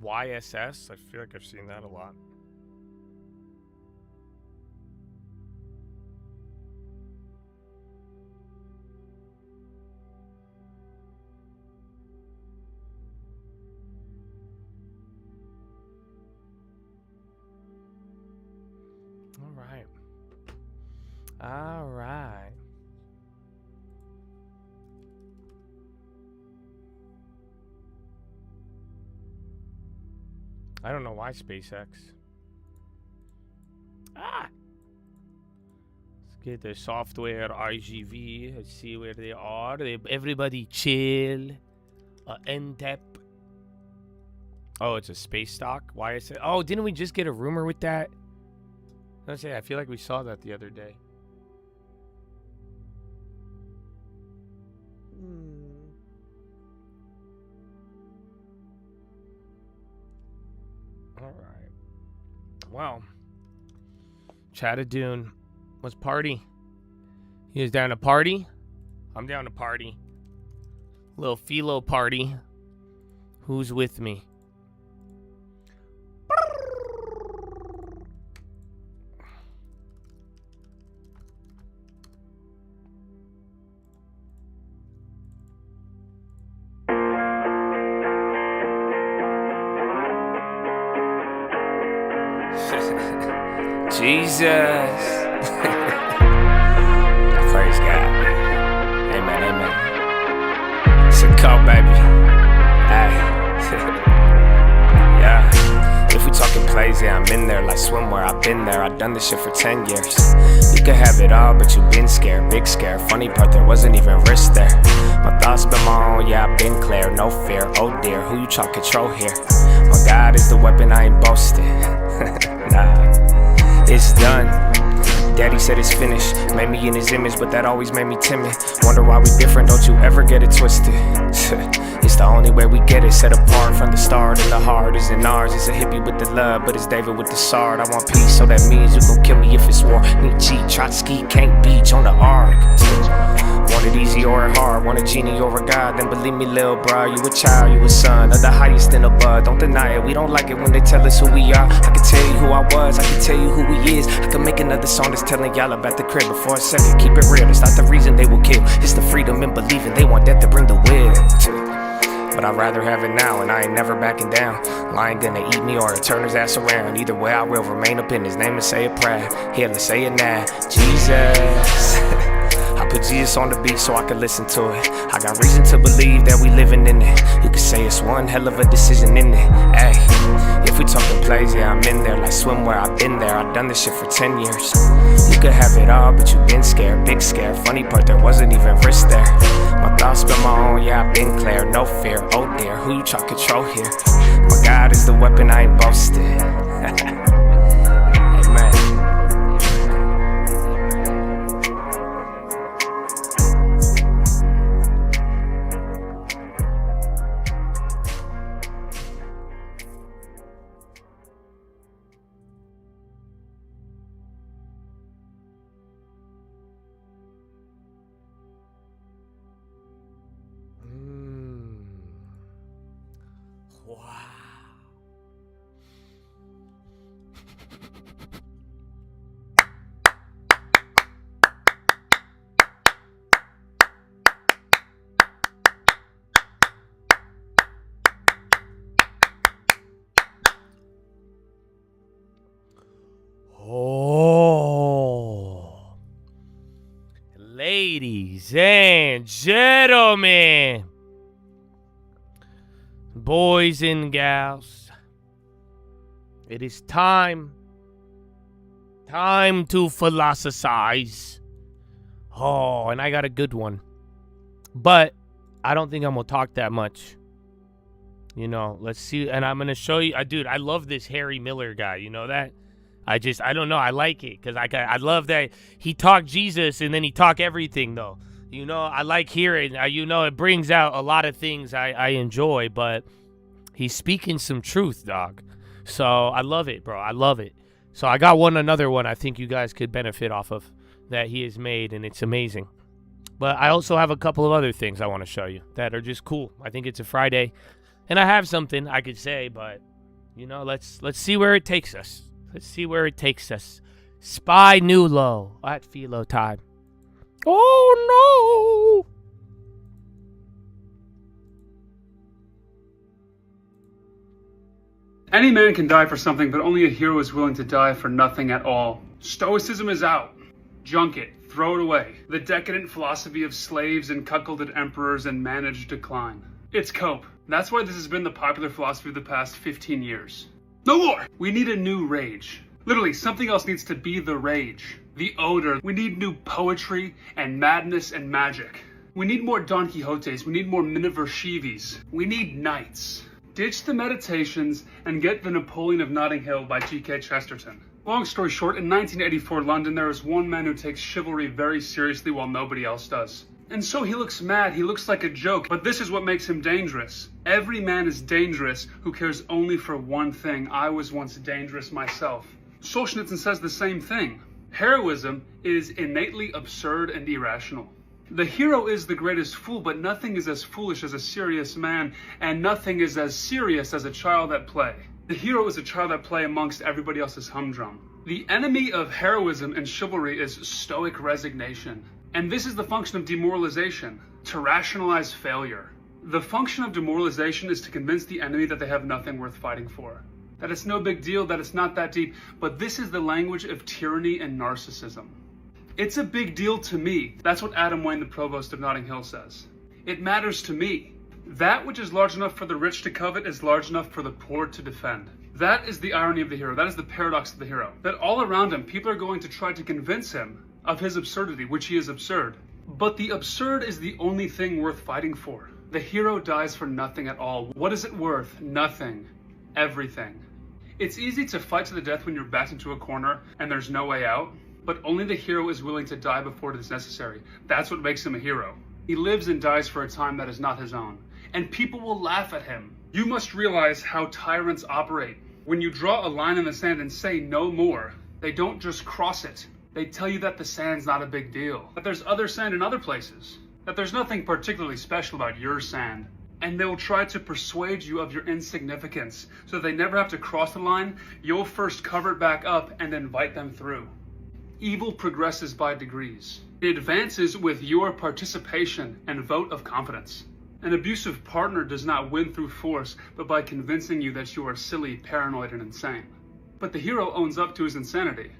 YSS? I feel like I've seen that a lot. All right. I don't know why SpaceX. Let's get the software IGV. Let's see where they are. Everybody chill. NTEP. Oh, it's a space stock. Why is it? Oh, didn't we just get a rumor with that? Let's say I feel like we saw that the other day. All right. Well, Chattadoon was party. He was down to party. I'm down to party. Little philo party. Who's with me? Jesus. Praise God. Amen, amen. It's a call, baby. Aye. Yeah. If we talking plays, yeah, I'm in there like swimwear. I've been there. I've done this shit for 10 years. You could have it all, but you been scared. Big scare. Funny part, there wasn't even risk there. My thoughts been my own, yeah, I've been clear. No fear. Oh dear, who you try to control here? My God is the weapon, I ain't boasting. Nah. It's done. Daddy said it's finished. Made me in his image, but that always made me timid. Wonder why we different, don't you ever get it twisted. It's the only way we get it, set apart from the start. And the heart isn't ours. It's a hippie with the love, but it's David with the sword. I want peace, so that means you gon' kill me if it's war. Nietzsche, Trotsky, can't beach on the arc. Want it easy or hard, want a genie or a god. Then believe me, lil' bro, you a child, you a son of the highest in the bud. Don't deny it, we don't like it when they tell us who we are. I can tell you who I was, I can tell you who he is. I can make another song that's telling y'all about the crib. But for a second, keep it real, that's not the reason they will kill. It's the freedom in believing, they want death to bring the will. But I'd rather have it now, and I ain't never backing down. Lion gonna eat me or turn his ass around. Either way, I will remain up in his name and say it proud. Here, let's say it now. Jesus. Put Jesus on the beat so I can listen to it. I got reason to believe that we living in it. You could say it's one hell of a decision in it. Ay, if we talking plays, yeah, I'm in there. Like swimwear, I've been there. I've done this shit for 10 years. You could have it all, but you been scared, big scare. Funny part, there wasn't even risk there. My thoughts been my own, yeah, I've been clear. No fear, oh dear, who you try to control here? My God is the weapon, I ain't boasting. Amen. Wow. Oh, ladies and gentlemen, boys and gals, it is time to philosophize. Oh, and I got a good one, but I don't think I'm gonna talk that much. You know, let's see, and I'm gonna show you. Dude, I love this Harry Miller guy. You know that? I don't know. I like it because I love that he talked Jesus and then he talked everything though. You know, I like hearing. You know, it brings out a lot of things I enjoy, but he's speaking some truth, dog. So I love it, bro. I love it. So I got another one I think you guys could benefit off of that he has made, and it's amazing. But I also have a couple of other things I want to show you that are just cool. I think it's a Friday, and I have something I could say, but you know, let's see where it takes us. Let's see where it takes us. Spy New Low at Philo time. Oh no! Any man can die for something, but only a hero is willing to die for nothing at all. Stoicism is out. Junk it. Throw it away. The decadent philosophy of slaves and cuckolded emperors and managed decline. It's cope. That's why this has been the popular philosophy of the past 15 years. No more! We need a new rage. Literally, something else needs to be the rage. The odor. We need new poetry and madness and magic. We need more Don Quixotes. We need more Minivershivis. We need knights. Ditch the meditations and get the Napoleon of Notting Hill by G.K. Chesterton. Long story short, in 1984 London, there is one man who takes chivalry very seriously while nobody else does. And so he looks mad, he looks like a joke, but this is what makes him dangerous. Every man is dangerous who cares only for one thing. I was once dangerous myself. Solzhenitsyn says the same thing. Heroism is innately absurd and irrational. The hero is the greatest fool, but nothing is as foolish as a serious man, and nothing is as serious as a child at play. The hero is a child at play amongst everybody else's humdrum. The enemy of heroism and chivalry is stoic resignation. And this is the function of demoralization, to rationalize failure. The function of demoralization is to convince the enemy that they have nothing worth fighting for, that it's no big deal, that it's not that deep. But this is the language of tyranny and narcissism. It's a big deal to me. That's what Adam Wayne, the provost of Notting Hill, says. It matters to me. That which is large enough for the rich to covet is large enough for the poor to defend. That is the irony of the hero. That is the paradox of the hero. That all around him, people are going to try to convince him of his absurdity, which he is absurd. But the absurd is the only thing worth fighting for. The hero dies for nothing at all. What is it worth? Nothing. Everything. It's easy to fight to the death when you're backed into a corner and there's no way out, but only the hero is willing to die before it is necessary. That's what makes him a hero. He lives and dies for a time that is not his own. And people will laugh at him. You must realize how tyrants operate. When you draw a line in the sand and say no more, they don't just cross it. They tell you that the sand's not a big deal, that there's other sand in other places, that there's nothing particularly special about your sand. And they'll try to persuade you of your insignificance, so that they never have to cross the line. You'll first cover it back up and invite them through. Evil progresses by degrees. It advances with your participation and vote of confidence. An abusive partner does not win through force, but by convincing you that you are silly, paranoid, and insane. But the hero owns up to his insanity.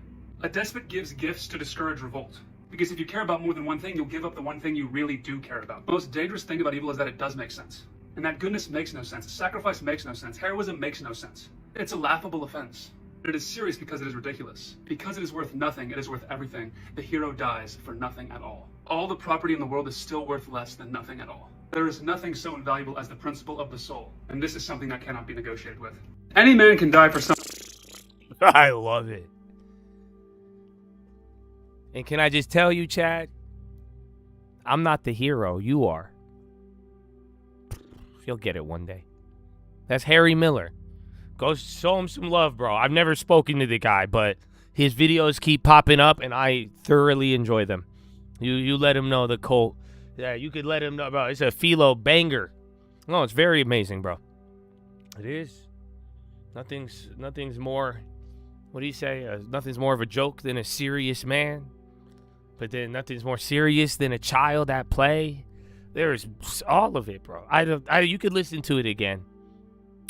A despot gives gifts to discourage revolt. Because if you care about more than one thing, you'll give up the one thing you really do care about. The most dangerous thing about evil is that it does make sense. And that goodness makes no sense. Sacrifice makes no sense. Heroism makes no sense. It's a laughable offense. It is serious because it is ridiculous. Because it is worth nothing, it is worth everything. The hero dies for nothing at all. All the property in the world is still worth less than nothing at all. There is nothing so invaluable as the principle of the soul. And this is something that cannot be negotiated with. Any man can die for something. I love it. And can I just tell you, Chad? I'm not the hero. You are. You'll get it one day. That's Harry Miller. Go show him some love, bro. I've never spoken to the guy, but his videos keep popping up, and I thoroughly enjoy them. You let him know the cult. Yeah, you could let him know, bro. It's a philo banger. No, it's very amazing, bro. It is. Nothing's more. What do you say? Nothing's more of a joke than a serious man. But then nothing's more serious than a child at play. There's all of it, bro. You could listen to it again.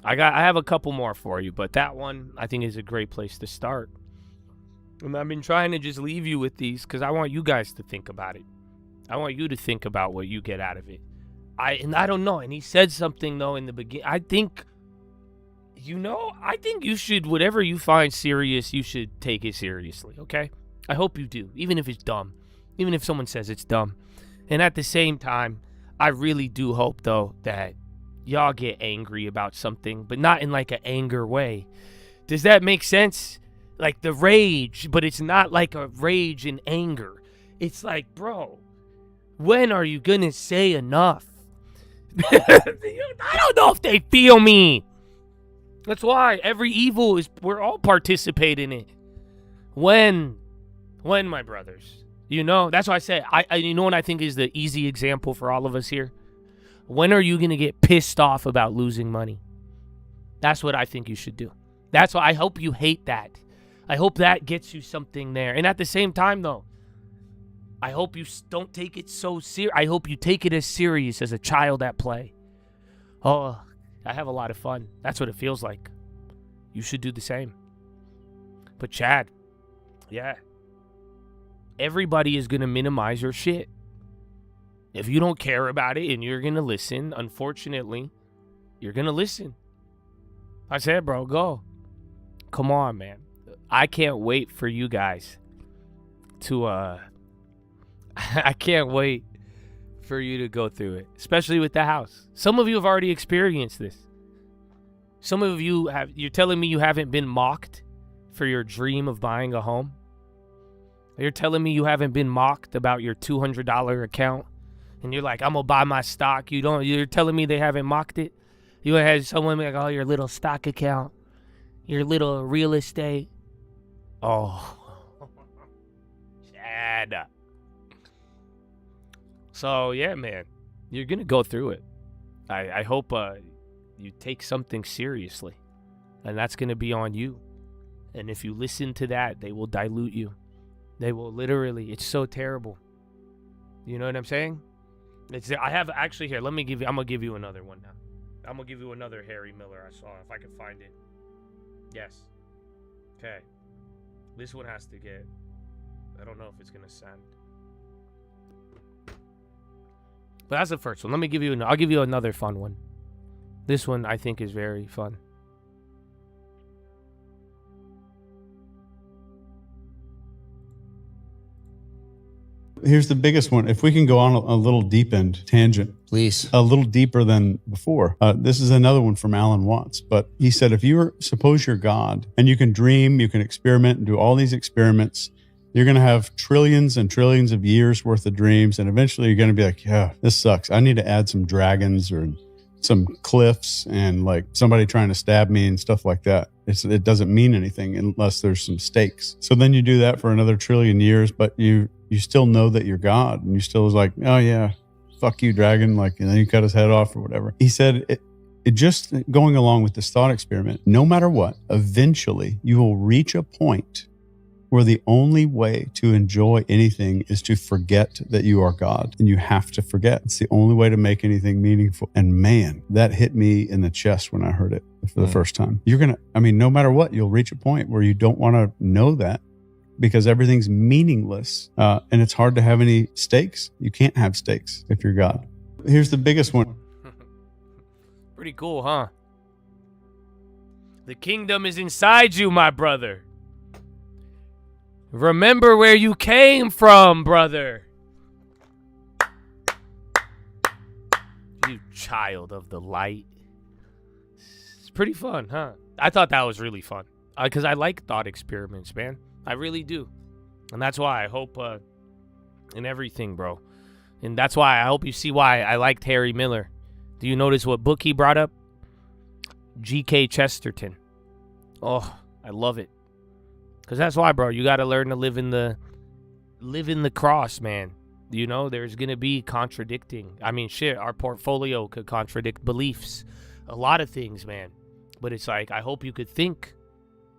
I have a couple more for you, but that one I think is a great place to start. And I've been trying to just leave you with these because I want you guys to think about it. I want you to think about what you get out of it. I don't know. And he said something though in the beginning. I think you should, whatever you find serious, you should take it seriously. Okay. I hope you do, even if it's dumb, even if someone says it's dumb. And at the same time, I really do hope, though, that y'all get angry about something, but not in like an anger way. Does that make sense? Like the rage, but it's not like a rage in anger. It's like, bro, when are you going to say enough? I don't know if they feel me. That's why every evil we're all participate in it. When, my brothers? You know, that's why I say, you know what I think is the easy example for all of us here? When are you going to get pissed off about losing money? That's what I think you should do. That's why I hope you hate that. I hope that gets you something there. And at the same time, though, I hope you don't take it so serious. I hope you take it as serious as a child at play. Oh, I have a lot of fun. That's what it feels like. You should do the same. But Chad, yeah. Everybody is going to minimize your shit. If you don't care about it and you're going to listen, unfortunately, you're going to listen. I said, bro, go. Come on, man. I can't wait for you guys to, I can't wait for you to go through it, especially with the house. Some of you have already experienced this. Some of you you're telling me you haven't been mocked for your dream of buying a home? You're telling me you haven't been mocked about your $200 account, and you're like, I'm gonna buy my stock. You're telling me they haven't mocked it? You had someone like, oh, your little stock account, your little real estate. Oh, Chad. So yeah, man, you're gonna go through it. I hope you take something seriously, and that's gonna be on you. And if you listen to that, they will dilute you. They will literally. It's so terrible. You know what I'm saying? I have actually here. I'm gonna give you another one now. I'm gonna give you another Harry Miller I saw if I can find it. Yes. Okay. This one has to get. I don't know if it's gonna send. But that's the first one. I'll give you another fun one. This one I think is very fun. Here's the biggest one. If we can go on a little deep end tangent. Please. A little deeper than before. This is another one from Alan Watts. But he said, suppose you're God and you can dream, you can experiment and do all these experiments. You're going to have trillions and trillions of years worth of dreams. And eventually you're going to be like, yeah, this sucks. I need to add some dragons or some cliffs and like somebody trying to stab me and stuff like that. It doesn't mean anything unless there's some stakes. So then you do that for another trillion years, but you still know that you're God, and you still is like, oh yeah, fuck you, dragon, like, and then you cut his head off or whatever. He said, it just going along with this thought experiment, no matter what, eventually you will reach a point where the only way to enjoy anything is to forget that you are God, and you have to forget. It's the only way to make anything meaningful. And man, that hit me in the chest when I heard it for the first time. No matter what, you'll reach a point where you don't want to know that. because everything's meaningless, and it's hard to have any stakes. You can't have stakes if you're God. Here's the biggest one. Pretty cool, huh? The kingdom is inside you, my brother. Remember where you came from, brother. You child of the light. It's pretty fun, huh? I thought that was really fun. Because I like thought experiments, man. I really do. And that's why I hope in everything, bro. And that's why I hope you see why I liked Harry Miller. Do you notice what book he brought up? G.K. Chesterton. Oh, I love it. Because that's why, bro. You got to learn to live in the cross, man. You know, there's going to be contradicting. I mean, shit, our portfolio could contradict beliefs. A lot of things, man. But it's like, I hope you could think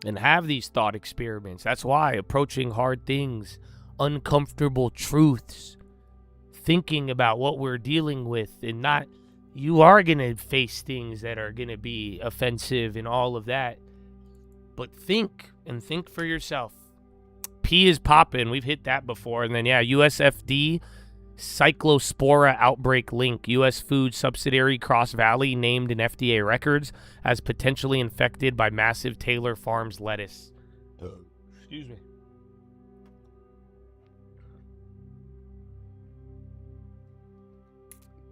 and have these thought experiments. That's why approaching hard things, uncomfortable truths, thinking about what we're dealing with, and not, you are going to face things that are going to be offensive and all of that. But think for yourself. P is popping. We've hit that before. And then, yeah, USFD, Cyclospora outbreak link. U.S. food subsidiary Cross Valley named in FDA records as potentially infected by massive Taylor Farms lettuce. Excuse me.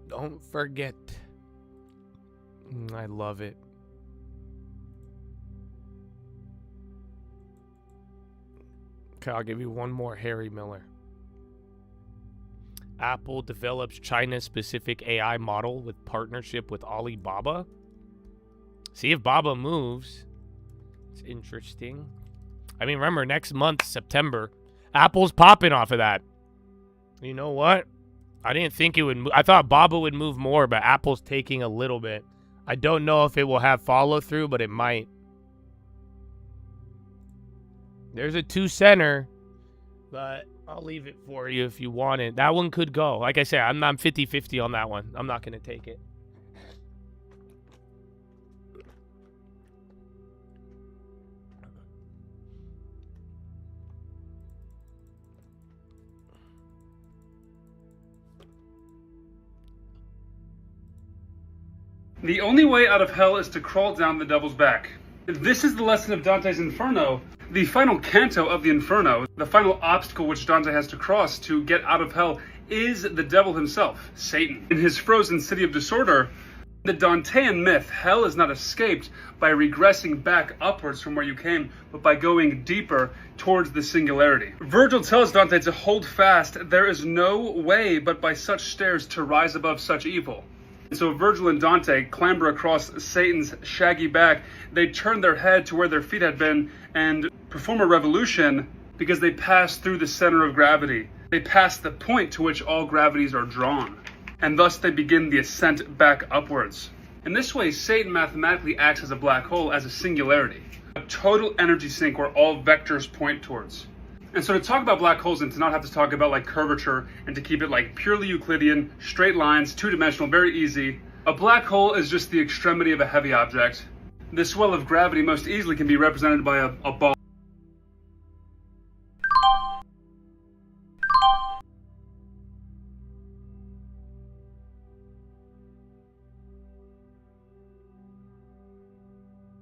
Don't forget. I love it. Okay, I'll give you one more Harry Miller. Apple develops China-specific AI model with partnership with Alibaba. See if Baba moves. It's interesting. I mean, remember, next month, September, Apple's popping off of that. You know what? I didn't think it would move. I thought Baba would move more, but Apple's taking a little bit. I don't know if it will have follow-through, but it might. There's a 2-center, but I'll leave it for you if you want it. That one could go. Like I said, I'm 50-50 on that one. I'm not going to take it. The only way out of hell is to crawl down the devil's back. This is the lesson of Dante's Inferno, the final canto of the Inferno. The final obstacle which Dante has to cross to get out of hell is the devil himself, Satan. In his frozen city of disorder, the Dantean myth, hell is not escaped by regressing back upwards from where you came, but by going deeper towards the singularity. Virgil tells Dante to hold fast, there is no way but by such stairs to rise above such evil. And so Virgil and Dante clamber across Satan's shaggy back. They turn their head to where their feet had been and perform a revolution because they pass through the center of gravity. They pass the point to which all gravities are drawn. And thus they begin the ascent back upwards. In this way, Satan mathematically acts as a black hole, as a singularity, a total energy sink where all vectors point towards. And so to talk about black holes and to not have to talk about like curvature and to keep it like purely Euclidean, straight lines, two-dimensional, very easy, a black hole is just the extremity of a heavy object. This well of gravity most easily can be represented by a ball.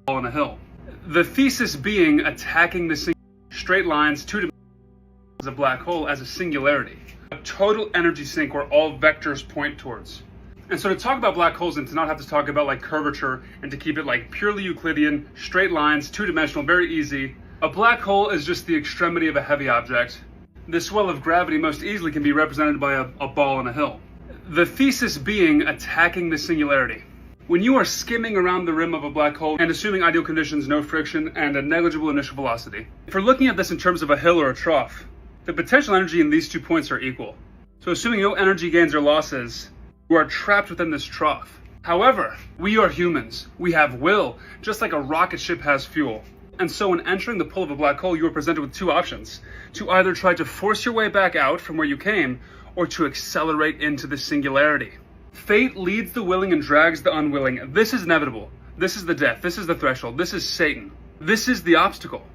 On a hill. The thesis being attacking the straight lines, two-dimensional, as a black hole, as a singularity, a total energy sink where all vectors point towards. And so to talk about black holes and to not have to talk about like curvature and to keep it like purely Euclidean, straight lines, two-dimensional, very easy, a black hole is just the extremity of a heavy object. This well of gravity most easily can be represented by a ball on a hill. The thesis being attacking the singularity. When you are skimming around the rim of a black hole and assuming ideal conditions, no friction, and a negligible initial velocity, if we're looking at this in terms of a hill or a trough, the potential energy in these 2 points are equal. So assuming no energy gains or losses, you are trapped within this trough. However, we are humans. We have will, just like a rocket ship has fuel. And so when entering the pull of a black hole, you are presented with 2 options. To either try to force your way back out from where you came, or to accelerate into the singularity. Fate leads the willing and drags the unwilling. This is inevitable. This is the death. This is the threshold. This is Satan. This is the obstacle.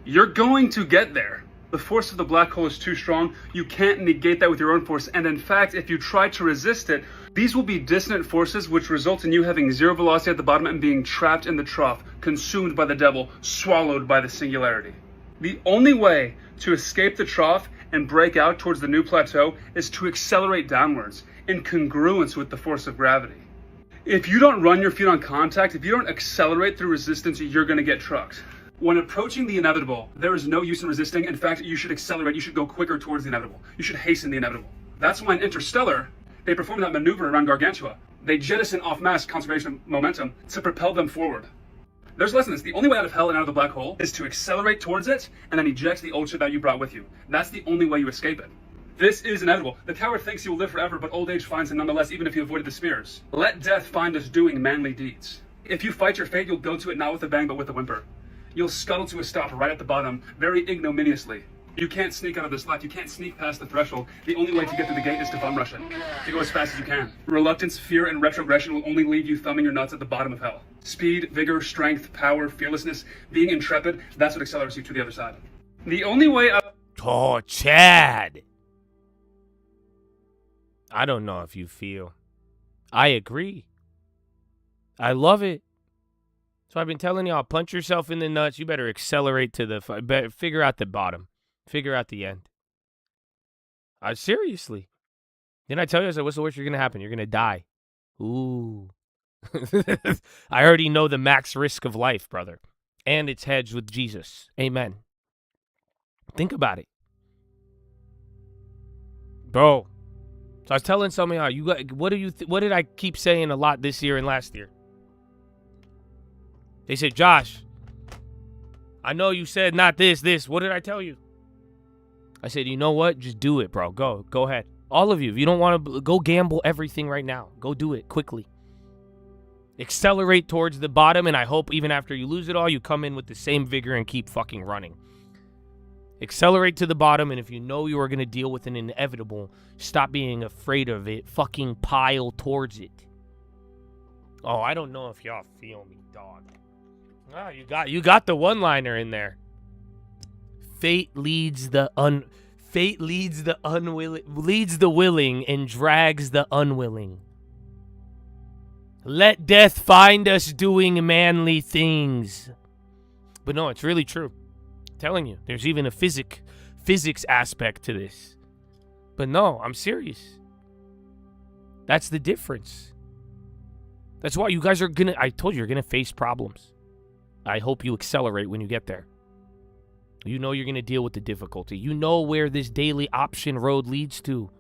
You're going to get there. The force of the black hole is too strong. You can't negate that with your own force. And in fact, if you try to resist it, these will be dissonant forces which result in you having zero velocity at the bottom and being trapped in the trough, consumed by the devil, swallowed by the singularity. The only way to escape the trough and break out towards the new plateau is to accelerate downwards in congruence with the force of gravity. If you don't run your feet on contact, if you don't accelerate through resistance, you're going to get trucked. When approaching the inevitable, there is no use in resisting. In fact, you should accelerate. You should go quicker towards the inevitable. You should hasten the inevitable. That's why in Interstellar, they perform that maneuver around Gargantua. They jettison off-mass conservation of momentum to propel them forward. There's less than this. The only way out of hell and out of the black hole is to accelerate towards it and then eject the old shit that you brought with you. That's the only way you escape it. This is inevitable. The coward thinks he will live forever, but old age finds him nonetheless, even if he avoided the spears. Let death find us doing manly deeds. If you fight your fate, you'll go to it not with a bang, but with a whimper. You'll scuttle to a stop right at the bottom, very ignominiously. You can't sneak out of this life. You can't sneak past the threshold. The only way to get through the gate is to bum rush it. To go as fast as you can. Reluctance, fear, and retrogression will only leave you thumbing your nuts at the bottom of hell. Speed, vigor, strength, power, fearlessness, being intrepid, that's what accelerates you to the other side. The only way out... Oh, Chad. I don't know if you feel. I agree. I love it. So I've been telling y'all, punch yourself in the nuts. You better accelerate to the... figure out the bottom. Figure out the end. Seriously. Didn't I tell you? I said, what's the worst you're going to happen? You're going to die. Ooh. I already know the max risk of life, brother. And it's hedged with Jesus. Amen. Think about it. Bro. So I was telling some of y'all, you got, what did I keep saying a lot this year and last year? They said, Josh, I know you said not this. What did I tell you? I said, you know what? Just do it, bro. Go ahead. All of you, if you don't want to, go gamble everything right now. Go do it quickly. Accelerate towards the bottom, and I hope even after you lose it all, you come in with the same vigor and keep fucking running. Accelerate to the bottom, and if you know you are going to deal with an inevitable, stop being afraid of it. Fucking pile towards it. Oh, I don't know if y'all feel me, dog. Ah, you got the one-liner in there. Fate leads the willing and drags the unwilling. Let death find us doing manly things. But no, it's really true. I'm telling you, there's even a physics aspect to this. But no, I'm serious. That's the difference. That's why you guys are I told you, you're gonna face problems. I hope you accelerate when you get there. You know you're going to deal with the difficulty. You know where this daily option road leads to.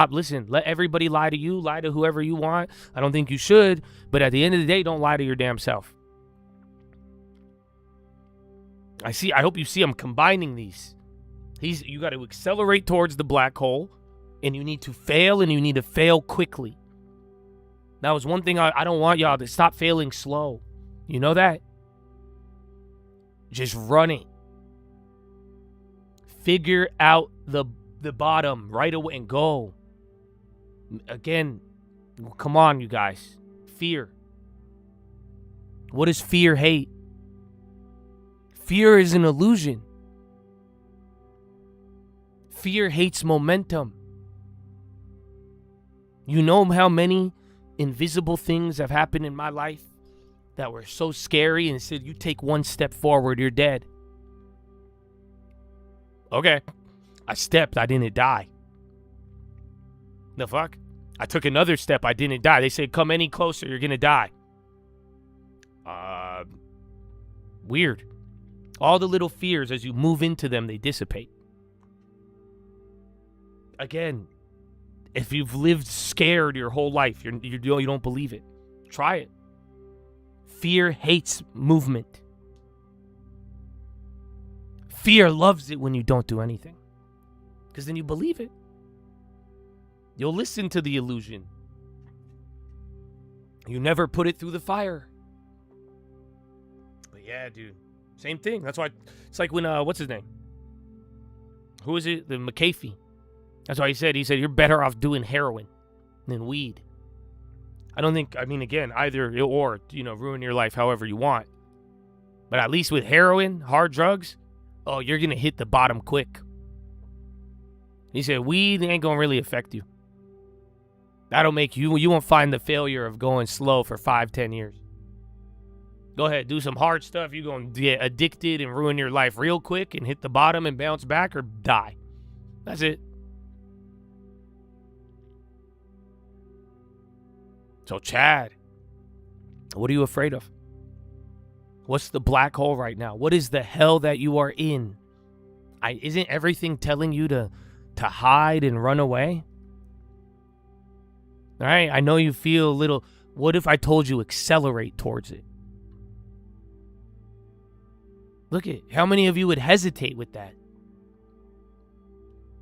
Listen, let everybody lie to you, lie to whoever you want. I don't think you should, but at the end of the day, don't lie to your damn self. I hope you see I'm combining these. You got to accelerate towards the black hole, and you need to fail, and you need to fail quickly. That was one thing I don't want y'all to stop failing slow. You know that? Just run it. Figure out the bottom right away and go. Again, come on, you guys. Fear. What does fear hate? Fear is an illusion. Fear hates momentum. You know how many invisible things have happened in my life that were so scary and said, you take one step forward, you're dead. Okay. I stepped, I didn't die. The fuck? I took another step, I didn't die. They said, come any closer, you're gonna die. Weird. All the little fears, as you move into them, they dissipate. Again, if you've lived scared your whole life, you don't believe it. Try it. Fear hates movement. Fear loves it when you don't do anything. Because then you believe it. You'll listen to the illusion. You never put it through the fire. But yeah, dude. Same thing. That's why it's like when, what's his name? Who is it? The McAfee. That's why he said, you're better off doing heroin than weed. Again, either or, ruin your life however you want. But at least with heroin, hard drugs, oh, you're going to hit the bottom quick. He said, weed ain't going to really affect you. That'll make you won't find the failure of going slow for 5-10 years. Go ahead, do some hard stuff. You're going to get addicted and ruin your life real quick and hit the bottom and bounce back or die. That's it. So, Chad, what are you afraid of? What's the black hole right now? What is the hell that you are in? Isn't everything telling you to hide and run away? All right, I know you feel a little, what if I told you accelerate towards it? Look at how many of you would hesitate with that?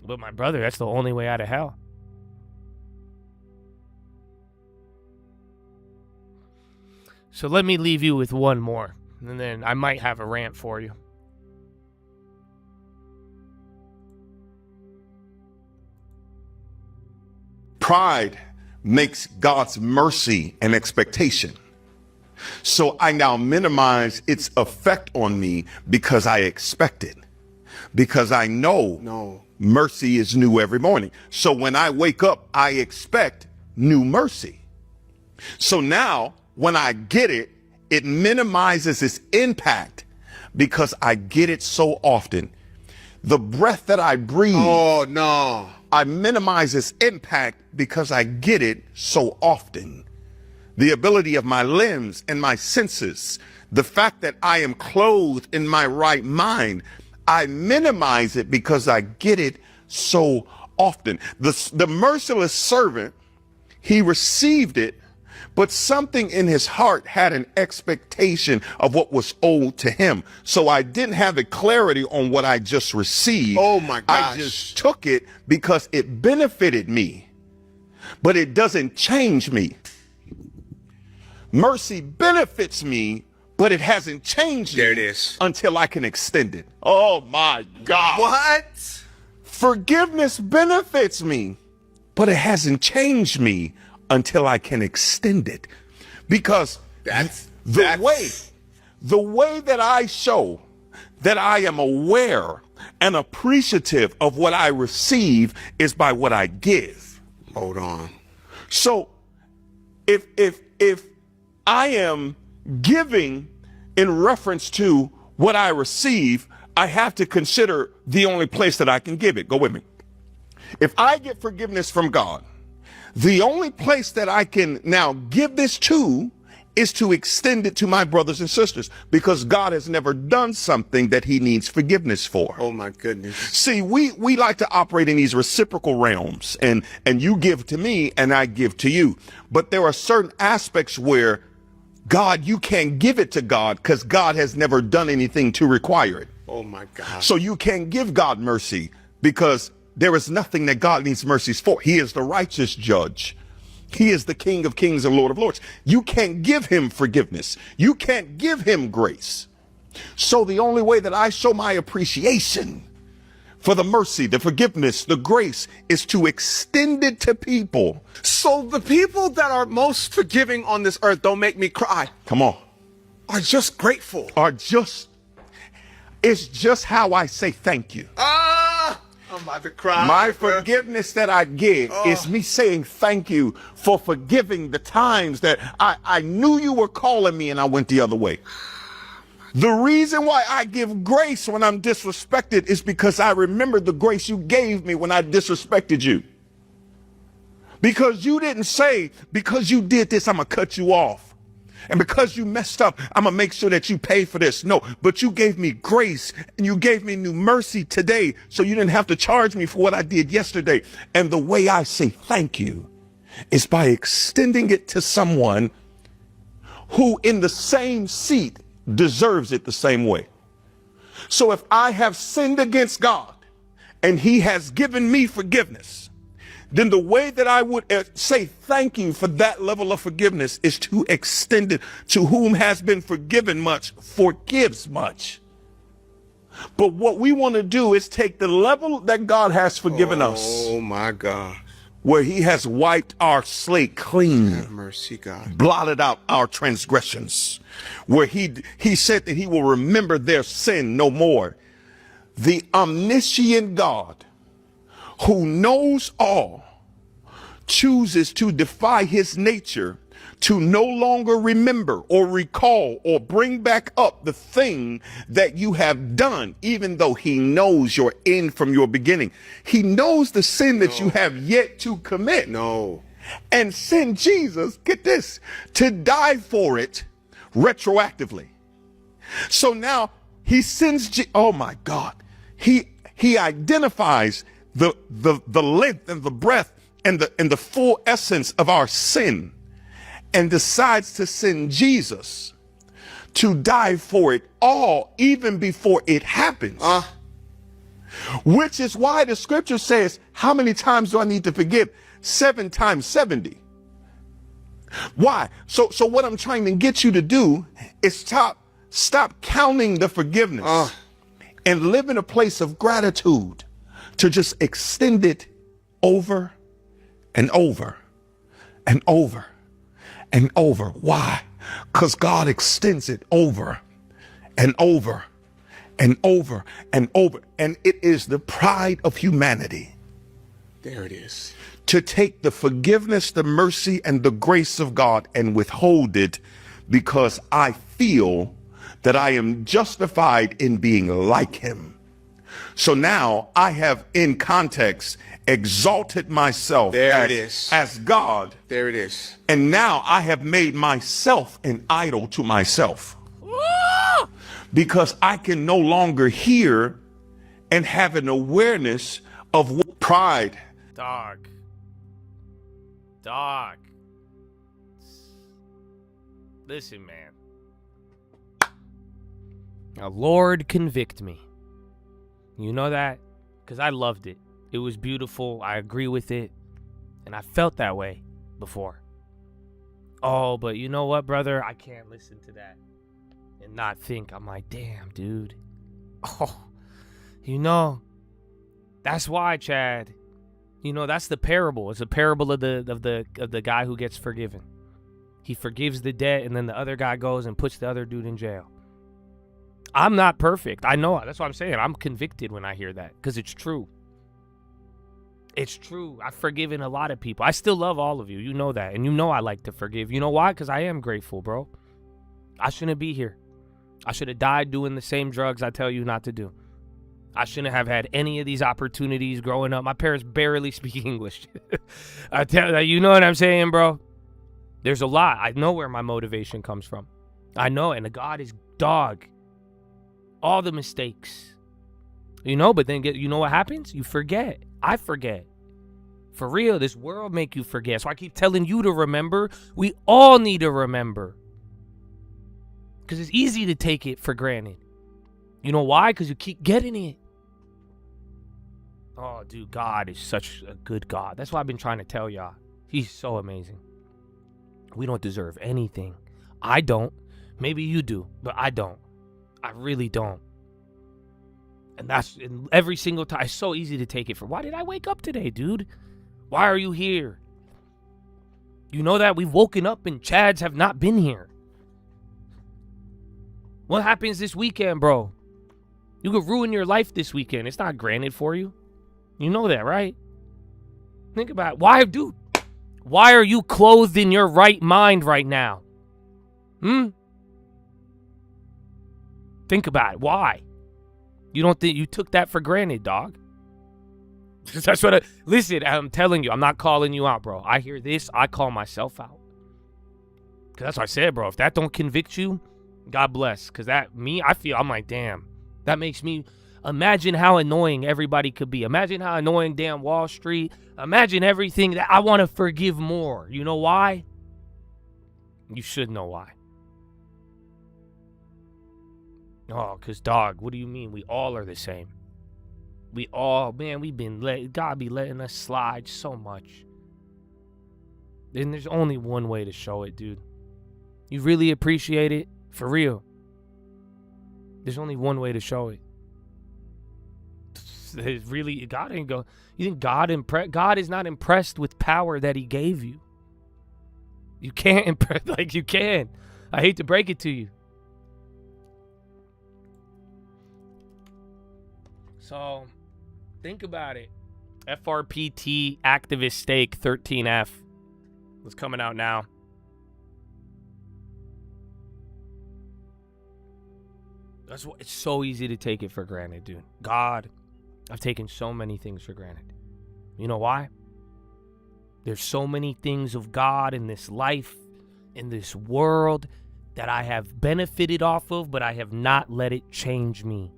But my brother, that's the only way out of hell. So let me leave you with one more, and then I might have a rant for you. Pride makes God's mercy an expectation. So I now minimize its effect on me because I expect it. Because I know mercy is new every morning. So when I wake up, I expect new mercy. So now when I get it, it minimizes its impact because I get it so often. The breath that I breathe. Oh, no. I minimize its impact because I get it so often. The ability of my limbs and my senses, the fact that I am clothed in my right mind, I minimize it because I get it so often. The merciless servant, he received it, but something in his heart had an expectation of what was owed to him. So I didn't have the clarity on what I just received. Oh my gosh. I just took it because it benefited me, but it doesn't change me. Mercy benefits me, but it hasn't changed me until I can extend it. Oh my God. What? Forgiveness benefits me, but it hasn't changed me until I can extend it. Because the way that I show that I am aware and appreciative of what I receive is by what I give. Hold on. So if I am giving in reference to what I receive, I have to consider the only place that I can give it. Go with me. If I get forgiveness from God, the only place that I can now give this to is to extend it to my brothers and sisters, because God has never done something that he needs forgiveness for. Oh my goodness. See, we like to operate in these reciprocal realms, and you give to me and I give to you. But there are certain aspects where God, you can't give it to God because God has never done anything to require it. Oh my God. So you can't give God mercy because there is nothing that God needs mercies for. He is the righteous judge. He is the King of kings and Lord of lords. You can't give him forgiveness. You can't give him grace. So the only way that I show my appreciation for the mercy, the forgiveness, the grace is to extend it to people. So the people that are most forgiving on this earth don't make me cry. Come on. Are just grateful. It's just how I say thank you. I'm about to cry. My forgiveness that I give is me saying thank you for forgiving the times that I knew you were calling me and I went the other way. The reason why I give grace when I'm disrespected is because I remember the grace you gave me when I disrespected you. Because you didn't say, because you did this, I'm going to cut you off. And because you messed up, I'm going to make sure that you pay for this. No, but you gave me grace and you gave me new mercy today, so you didn't have to charge me for what I did yesterday. And the way I say thank you is by extending it to someone who in the same seat deserves it the same way. So if I have sinned against God and he has given me forgiveness, then the way that I would say thank you for that level of forgiveness is to extend it to whom has been forgiven much, forgives much. But what we want to do is take the level that God has forgiven us. Oh my God. Where he has wiped our slate clean. Have mercy, God. Blotted out our transgressions. Where he said that he will remember their sin no more. the omniscient God who knows all chooses to defy his nature to no longer remember or recall or bring back up the thing that you have done, even though he knows your end from your beginning. He knows the sin that you have yet to commit. And send Jesus, get this, to die for it retroactively. So now he sends, oh my God, he identifies the length and the breadth and the full essence of our sin, and decides to send Jesus to die for it all, even before it happens. Which is why the scripture says, how many times do I need to forgive? 7 times 70. Why? So what I'm trying to get you to do is stop counting the forgiveness and live in a place of gratitude, to just extend it over and over and over and over. Why? Because God extends it over and over and over and over. And it is the pride of humanity. There it is. To take the forgiveness, the mercy, and the grace of God and withhold it because I feel that I am justified in being like him. So now I have, in context, exalted myself as God. There it is. And now I have made myself an idol to myself. Because I can no longer hear and have an awareness of what pride. Dog. Listen, man. Now, Lord, convict me. You know that? Because I loved it. It was beautiful. I agree with it. And I felt that way before. Oh, but you know what, brother? I can't listen to that and not think. I'm like, damn, dude. Oh, you know, that's why, Chad. You know, that's the parable. It's a parable of the guy who gets forgiven. He forgives the debt, and then the other guy goes and puts the other dude in jail. I'm not perfect. I know. That's what I'm saying. I'm convicted when I hear that, because it's true. It's true. I've forgiven a lot of people. I still love all of you. You know that. And you know I like to forgive. You know why? Because I am grateful, bro. I shouldn't be here. I should have died doing the same drugs I tell you not to do. I shouldn't have had any of these opportunities growing up. My parents barely speak English. I tell you, know what I'm saying, bro? There's a lot. I know where my motivation comes from. I know. And God is dog. All the mistakes. You know, but then you know what happens? You forget. I forget. For real, this world make you forget. So I keep telling you to remember. We all need to remember. Because it's easy to take it for granted. You know why? Because you keep getting it. Oh, dude, God is such a good God. That's why I've been trying to tell y'all. He's so amazing. We don't deserve anything. I don't. Maybe you do, but I don't. I really don't. And that's every single time. It's so easy to take it for. Why did I wake up today, dude? Why are you here? You know that we've woken up and Chads have not been here. What happens this weekend, bro? You could ruin your life this weekend. It's not granted for you. You know that, right? Think about it. Why, dude? Why are you clothed in your right mind right now? Think about it. Why? You don't think you took that for granted, dog? That's what listen, I'm telling you, I'm not calling you out, bro. I hear this, I call myself out. Because that's what I said, bro. If that don't convict you, God bless. Because I'm like, damn. That makes me, imagine how annoying everybody could be. Imagine how annoying damn Wall Street. Imagine everything that I want to forgive more. You know why? You should know why. Oh, because, dog, what do you mean? We all are the same. We all, man, God be letting us slide so much. And there's only one way to show it, dude. You really appreciate it? For real. There's only one way to show it. It's really, God ain't go. You think God is not impressed with power that he gave you. You can't impress, like you can. I hate to break it to you. So, think about it. FRPT activist stake 13F. It's coming out now. That's what, it's so easy to take it for granted, dude. God, I've taken so many things for granted. You know why? There's so many things of God in this life, in this world, that I have benefited off of, but I have not let it change me.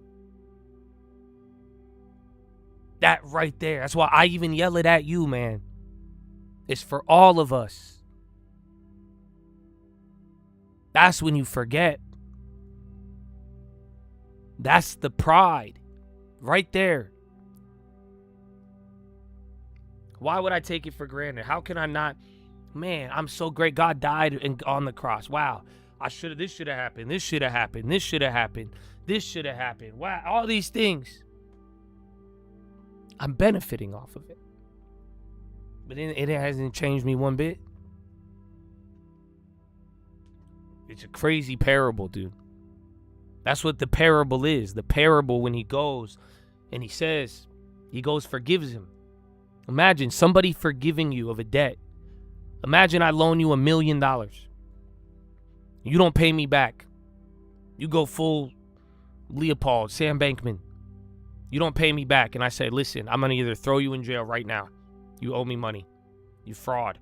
That right there. That's why I even yell it at you, man. It's for all of us. That's when you forget. That's the pride. Right there. Why would I take it for granted? How can I not? Man, I'm so great. God died on the cross. Wow. This should have happened. This should have happened. This should have happened. This should have happened. Wow. All these things. I'm benefiting off of it. But it hasn't changed me one bit. It's a crazy parable, dude. That's what the parable is. The parable, when he goes and he says, he goes, forgives him. Imagine somebody forgiving you of a debt. Imagine I loan you $1 million. You don't pay me back. You go full Leopold, Sam Bankman. You don't pay me back. And I say, listen, I'm going to either throw you in jail right now. You owe me money. You fraud.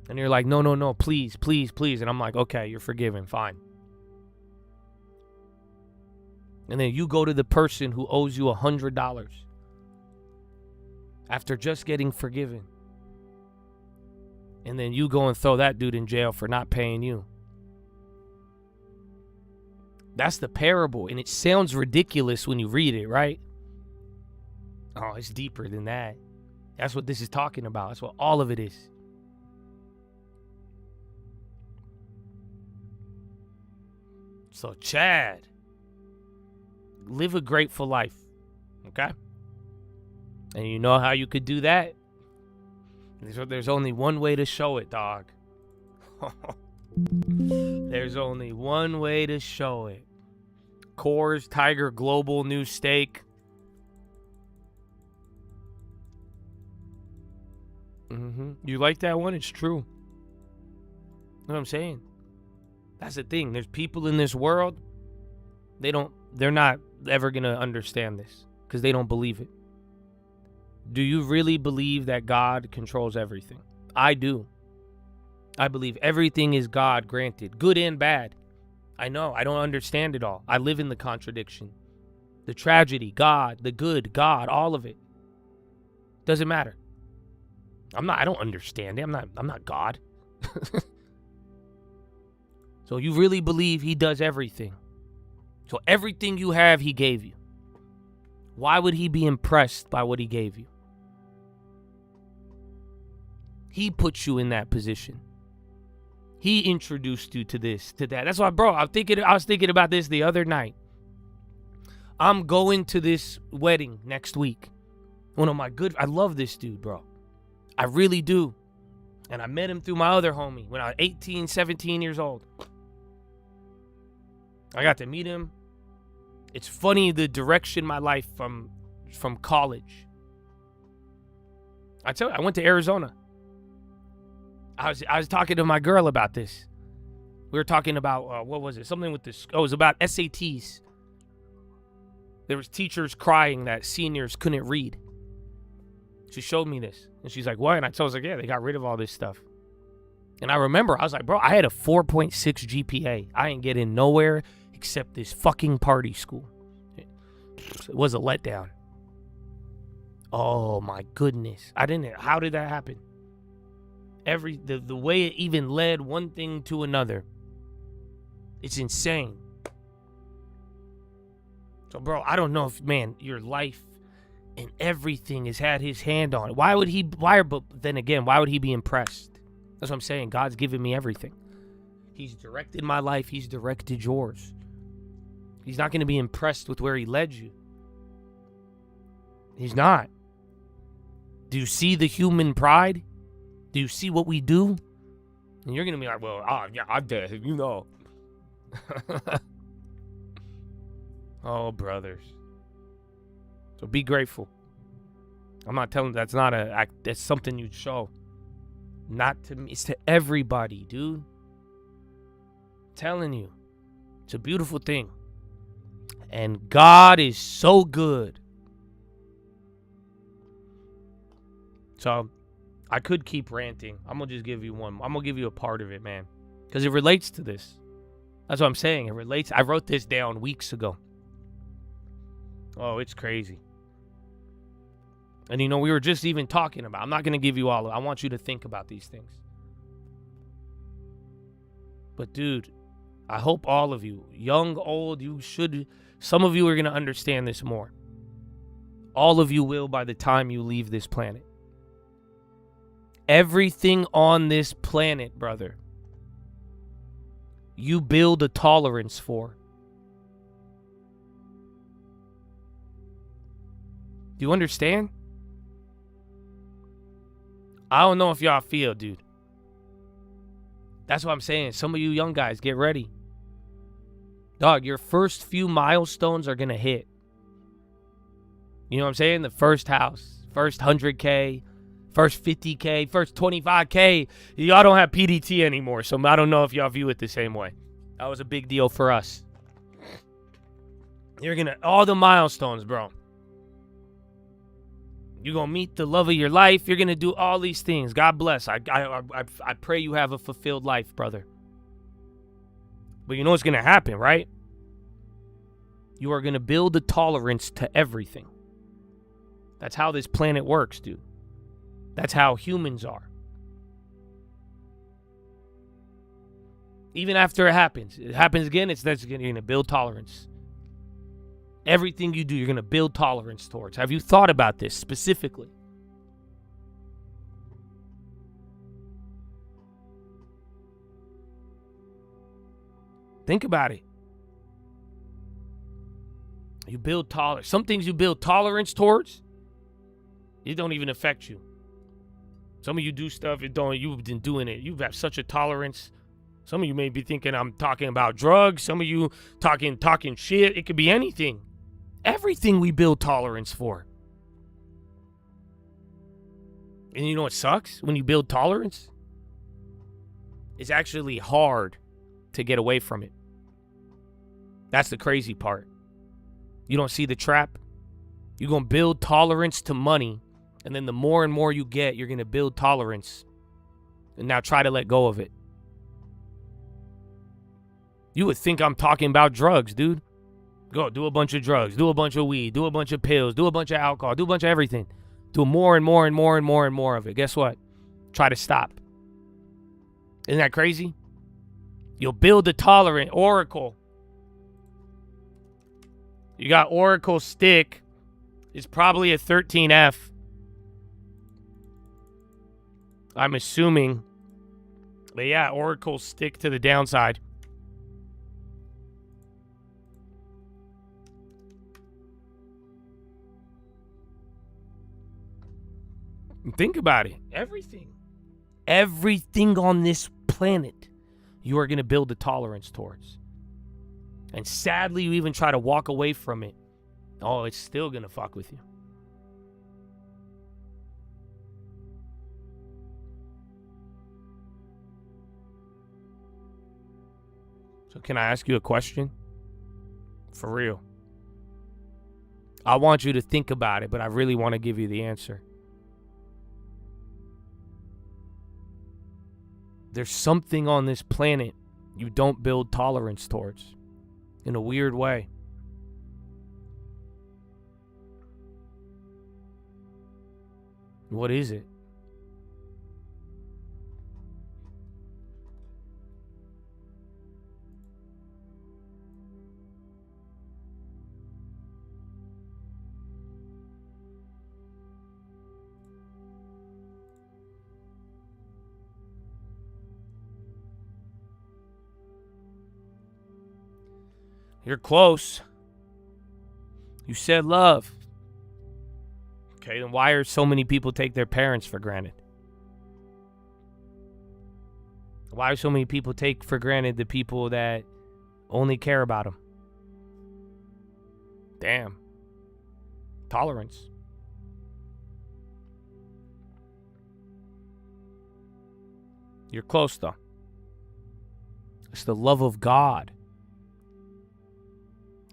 And you're like, no, please, please, please. And I'm like, okay, you're forgiven. Fine. And then you go to the person who owes you $100 after just getting forgiven. And then you go and throw that dude in jail for not paying you. That's the parable. And it sounds ridiculous when you read it, right? Oh, it's deeper than that. That's what this is talking about. That's what all of it is. So, Chad, live a grateful life, okay? And you know how you could do that? There's only one way to show it, dog. There's only one way to show it. Coors Tiger Global new stake. You like that one? It's true. You know what I'm saying? That's the thing. There's people in this world, they're not ever going to understand this because they don't believe it. Do you really believe that God controls everything? I do. I believe everything is God granted, good and bad. I know, I don't understand it all. I live in the contradiction. The tragedy, God, the good, God, all of it. Doesn't matter. I don't understand it. I'm not God. So you really believe he does everything. So everything you have, he gave you. Why would he be impressed by what he gave you? He put you in that position. He introduced you to this, to that. That's why, bro, I was thinking about this the other night. I'm going to this wedding next week. I love this dude, bro. I really do. And I met him through my other homie when I was 18, 17 years old. I got to meet him. It's funny the direction my life from college. I tell you, I went to Arizona. I was talking to my girl about this. We were talking about, what was it? Something with this. Oh, it was about SATs. There was teachers crying that seniors couldn't read. She showed me this. And she's like, what? And I told her, yeah, they got rid of all this stuff. And I remember, I was like, bro, I had a 4.6 GPA. I ain't getting nowhere except this fucking party school. It was a letdown. Oh, my goodness. How did that happen? The way it even led one thing to another. It's insane. So, bro, I don't know if, man, your life and everything has had his hand on it. But then again, why would he be impressed? That's what I'm saying. God's given me everything. He's directed my life. He's directed yours. He's not going to be impressed with where he led you. He's not. Do you see the human pride? Do you see what we do? And you're going to be like, well, yeah, I'm dead, you know. Oh, brothers. So be grateful. I'm not telling that's not that's something you show. Not to me, it's to everybody, dude. I'm telling you. It's a beautiful thing. And God is so good. So I could keep ranting. I'm going to just give you one. I'm going to give you a part of it, man. Because it relates to this. That's what I'm saying. It relates. I wrote this down weeks ago. Oh, it's crazy. And you know, we were just even talking about, I'm not going to give you all. I want you to think about these things. But dude, I hope all of you, young, old, some of you are going to understand this more. All of you will by the time you leave this planet. Everything on this planet, brother, you build a tolerance for. Do you understand? I don't know if y'all feel, dude. That's what I'm saying. Some of you young guys, get ready. Dog, your first few milestones are going to hit. You know what I'm saying? The first house, first 100K, first 50K, first 25K. Y'all don't have PDT anymore, so I don't know if y'all view it the same way. That was a big deal for us. You're going to, all the milestones, bro. You're going to meet the love of your life. You're going to do all these things. God bless. I pray you have a fulfilled life, brother. But you know what's going to happen, right? You are going to build a tolerance to everything. That's how this planet works, dude. That's how humans are. Even after it happens again, you're going to build tolerance. Everything you do, you're going to build tolerance towards. Have you thought about this specifically? Think about it. You build tolerance. Some things you build tolerance towards, it don't even affect you. Some of you do stuff, you've been doing it. You have such a tolerance. Some of you may be thinking I'm talking about drugs. Some of you talking shit. It could be anything. Everything we build tolerance for. And you know what sucks? When you build tolerance, it's actually hard to get away from it. That's the crazy part. You don't see the trap? You're going to build tolerance to money, and then the more and more you get, you're going to build tolerance. And now try to let go of it. You would think I'm talking about drugs, dude. Go do a bunch of drugs, do a bunch of weed, do a bunch of pills, do a bunch of alcohol, do a bunch of everything. Do more and more and more and more and more of it. Guess what? Try to stop. Isn't that crazy? You'll build a tolerant Oracle. You got Oracle stick. It's probably a 13F. I'm assuming. But yeah, Oracle stick to the downside. Think about it. Everything on this planet, you are going to build a tolerance towards. And sadly, you even try to walk away from it. Oh, it's still going to fuck with you. So can I ask you a question? For real. I want you to think about it, but I really want to give you the answer. There's something on this planet you don't build tolerance towards in a weird way. What is it? You're close. You said love. Okay, then why are so many people take their parents for granted? Why do so many people take for granted the people that only care about them? Damn. Tolerance. You're close, though. It's the love of God.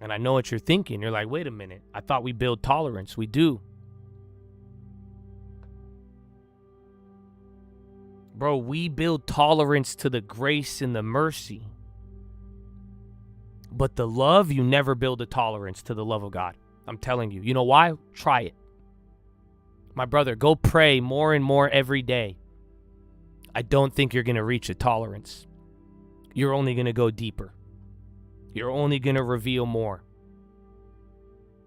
And I know what you're thinking. You're like, wait a minute. I thought we build tolerance. We do. Bro, we build tolerance to the grace and the mercy. But the love, you never build a tolerance to the love of God. I'm telling you. You know why? Try it. My brother, go pray more and more every day. I don't think you're going to reach a tolerance. You're only going to go deeper. You're only going to reveal more.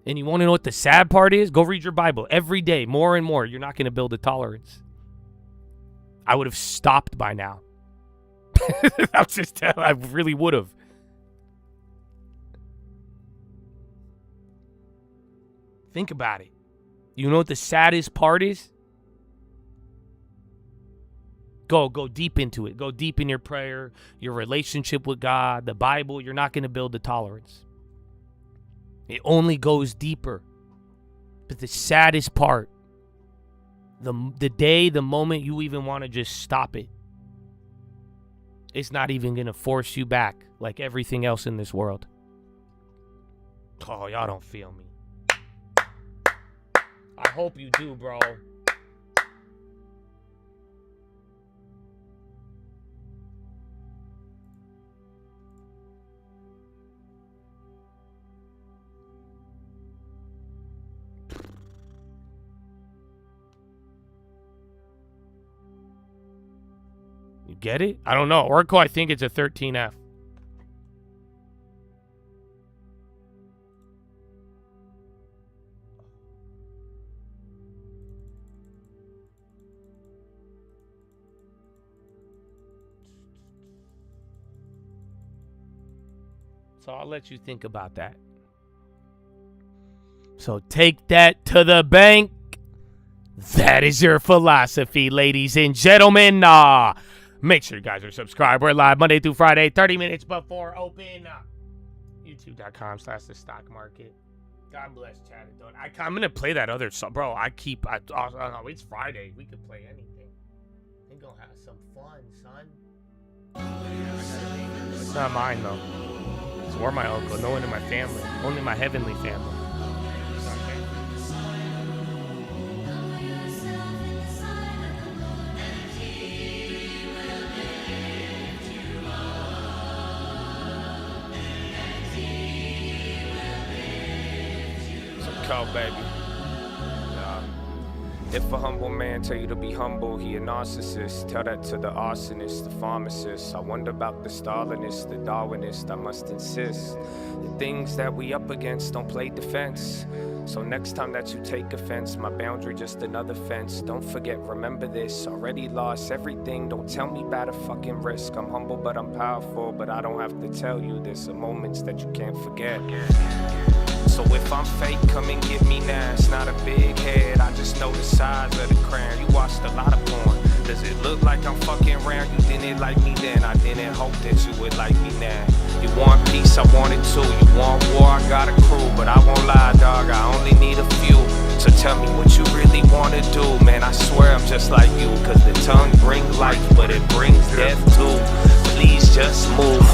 And you want to know what the sad part is? Go read your Bible every day, more and more. You're not going to build a tolerance. I would have stopped by now. I really would have. Think about it. You know what the saddest part is? Go deep into it. Go deep in your prayer, your relationship with God, the Bible. You're not going to build a tolerance. It only goes deeper. But the saddest part, the moment you even want to just stop it, it's not even going to force you back like everything else in this world. Oh, y'all don't feel me. I hope you do, bro. You get it? I don't know. Oracle, I think it's a 13F. So I'll let you think about that. So take that to the bank. That is your philosophy, ladies and gentlemen. Make sure you guys are subscribed. We're live Monday through Friday, 30 minutes before open. YouTube.com/the stock market. God bless Chad. I'm going to play that other song. Bro, it's Friday. We could play anything. We're going to have some fun, son. It's not mine, though. It's or my uncle. No one in my family. Only my heavenly family. Call, baby. If a humble man tell you to be humble, he a narcissist. Tell that to the arsonist, the pharmacist. I wonder about the Stalinist, the Darwinist. I must insist. The things that we up against don't play defense. So next time that you take offense, my boundary just another fence. Don't forget, remember this. Already lost everything. Don't tell me about a fucking risk. I'm humble, but I'm powerful. But I don't have to tell you. There's some moments that you can't forget. So if I'm fake, come and get me now. It's not a big head, I just know the size of the crown. You watched a lot of porn. Does it look like I'm fucking round? You didn't like me then, I didn't hope that you would like me now. You want peace, I want it too. You want war, I got a crew. But I won't lie, dog, I only need a few. So tell me what you really wanna do. Man, I swear I'm just like you. Cause the tongue brings life, but it brings death too. Please just move.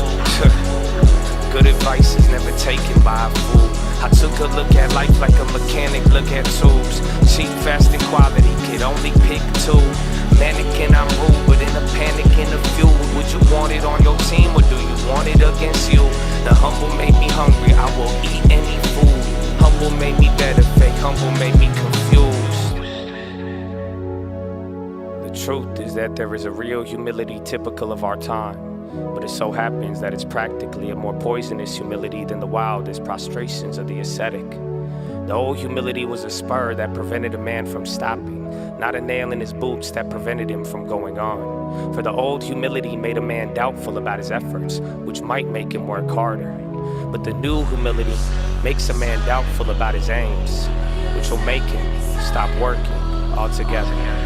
Good advice is never taken by a fool. I took a look at life like a mechanic look at tubes. Cheap, fast, and quality, could only pick two. Mannequin, I'm rude, but in a panic, in a feud. Would you want it on your team, or do you want it against you? The humble made me hungry, I will eat any food. Humble made me better, fake humble made me confused. The truth is that there is a real humility typical of our time. But it so happens that it's practically a more poisonous humility than the wildest prostrations of the ascetic. The old humility was a spur that prevented a man from stopping, not a nail in his boots that prevented him from going on. For the old humility made a man doubtful about his efforts, which might make him work harder. But the new humility makes a man doubtful about his aims, which will make him stop working altogether.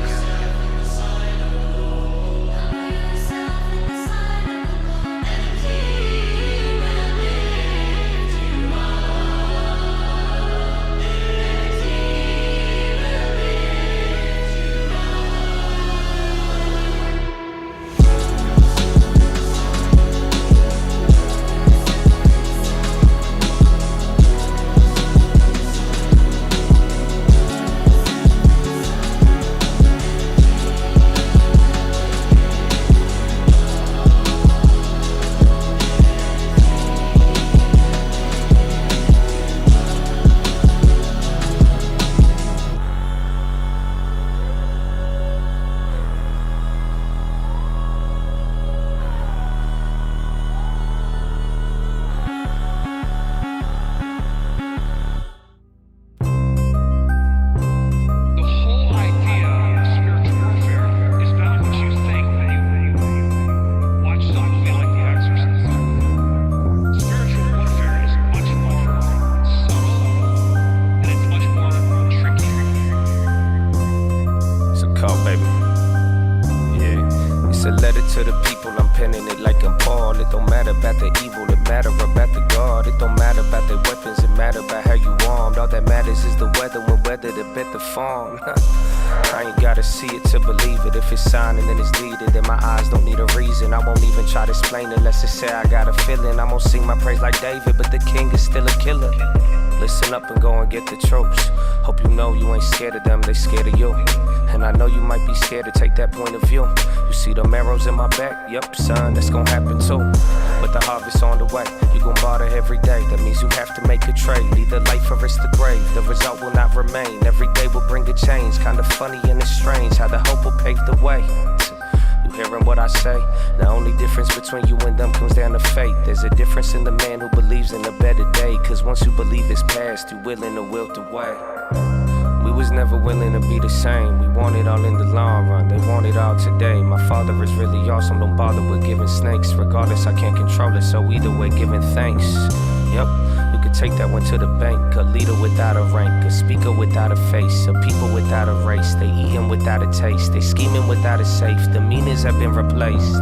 a letter to the people, I'm penning it like I'm Paul. It don't matter about the evil, it matter about the God. It don't matter about the weapons, it matter about how you armed. All that matters is the weather, when weather to bet the farm. I ain't gotta see it to believe it. If it's signing and it's needed, then my eyes don't need a reason. I won't even try to explain it, let's just say I got a feeling. I'm gonna sing my praise like David, but the king is still a killer. Listen up and go and get the tropes. Hope you know you ain't scared of them, they scared of you. And I know you might be scared to take that point of view. You see them arrows in my back? Yep, son, that's gonna happen too. But the harvest on the way, you gon' barter every day. That means you have to make a trade, either life or it's the grave. The result will not remain, every day will bring a change. Kinda funny and it's strange how the hope will pave the way. You hearing what I say? The only difference between you and them comes down to fate. There's a difference in the man who believes in a better day. Cause once you believe it's past, you willing to wilt away. We was never willing to be the same. We want it all in the long run, they want it all today. My father is really awesome, don't bother with giving snakes. Regardless, I can't control it, so either way, giving thanks. Yep, you could take that one to the bank. A leader without a rank, a speaker without a face, a people without a race. They eating without a taste, they scheming without a safe. The meanings have been replaced.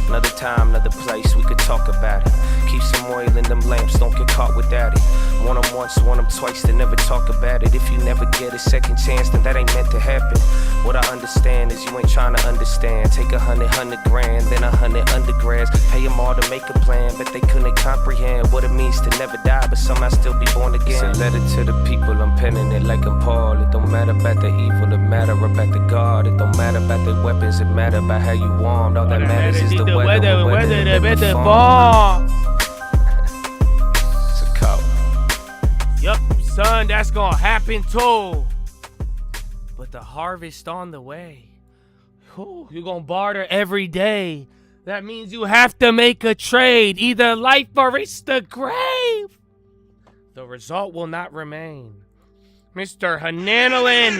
Another time, another place, we could talk about it. Keep some oil in them lamps, don't get caught without it. Want them once, want them twice, they never talk about it. If you never get a second chance, then that ain't meant to happen. What I understand is you ain't trying to understand. Take 100 grand, then 100 undergrads. Pay them all to make a plan, but they couldn't comprehend what it means to never die, but somehow still be born again. It's a letter to the people, I'm penning it like I'm Paul. It don't matter about the evil, it matter about the God. It don't matter about the weapons, it matter about how you armed. All that matters is the weather to bet the farm. It's a call. Yup, son, that's gonna happen too. But the harvest on the way. Ooh, you're gonna barter every day. That means you have to make a trade, either life or it's the grave. The result will not remain. Mr. Hananalin.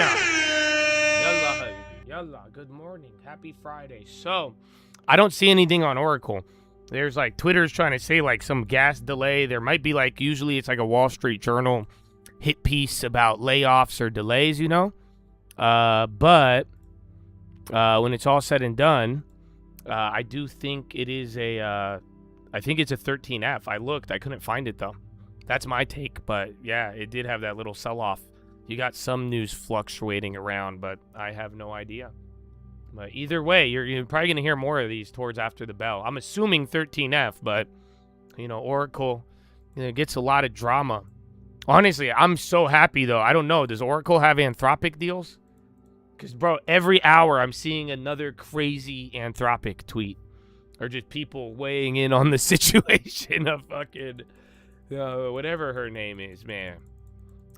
Yalla, good morning. Happy Friday. So, I don't see anything on Oracle. There's like, Twitter's trying to say like some gas delay. There might be like, usually it's like a Wall Street Journal hit piece about layoffs or delays, you know? But when it's all said and done, I do think it is I think it's a 13F. I looked, I couldn't find it though. That's my take, but yeah, it did have that little sell-off. You got some news fluctuating around, but I have no idea. But either way, you're probably going to hear more of these towards after the bell. I'm assuming 13F, but, you know, Oracle gets a lot of drama. Honestly, I'm so happy, though. I don't know. Does Oracle have Anthropic deals? Because, bro, every hour I'm seeing another crazy Anthropic tweet. Or just people weighing in on the situation of fucking whatever her name is, man.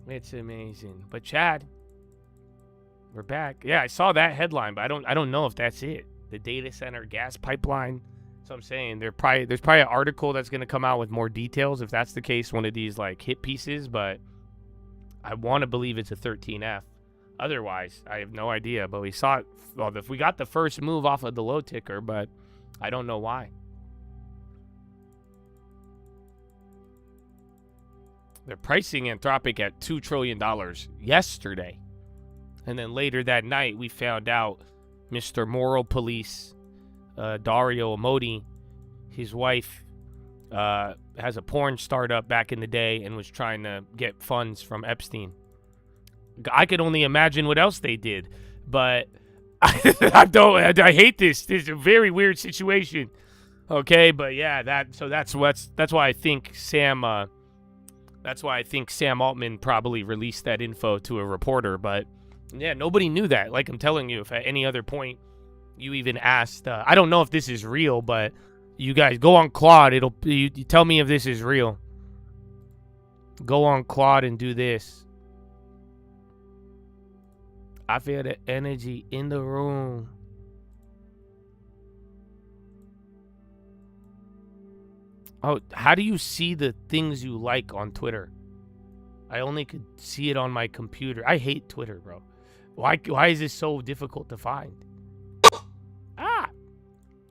It's amazing. But Chad, we're back. Yeah, I saw that headline, but I don't know if that's it. The data center gas pipeline. So I'm saying there's probably an article that's going to come out with more details if that's the case, one of these like hit pieces, but I want to believe it's a 13F. Otherwise, I have no idea, but we saw it. Well, if we got the first move off of the low ticker, but I don't know why. They're pricing Anthropic at $2 trillion yesterday. And then later that night, we found out Mr. Moral Police, Dario Amodi, his wife, has a porn startup back in the day and was trying to get funds from Epstein. I could only imagine what else they did, but I hate this. This is a very weird situation. Okay, but yeah, that's why I think Sam Altman probably released that info to a reporter, but yeah, nobody knew that. Like I'm telling you, if at any other point you even asked, I don't know if this is real, but you guys go on Claude. You tell me if this is real. Go on Claude and do this. I feel the energy in the room. Oh, how do you see the things you like on Twitter? I only could see it on my computer. I hate Twitter, bro. Why is this so difficult to find?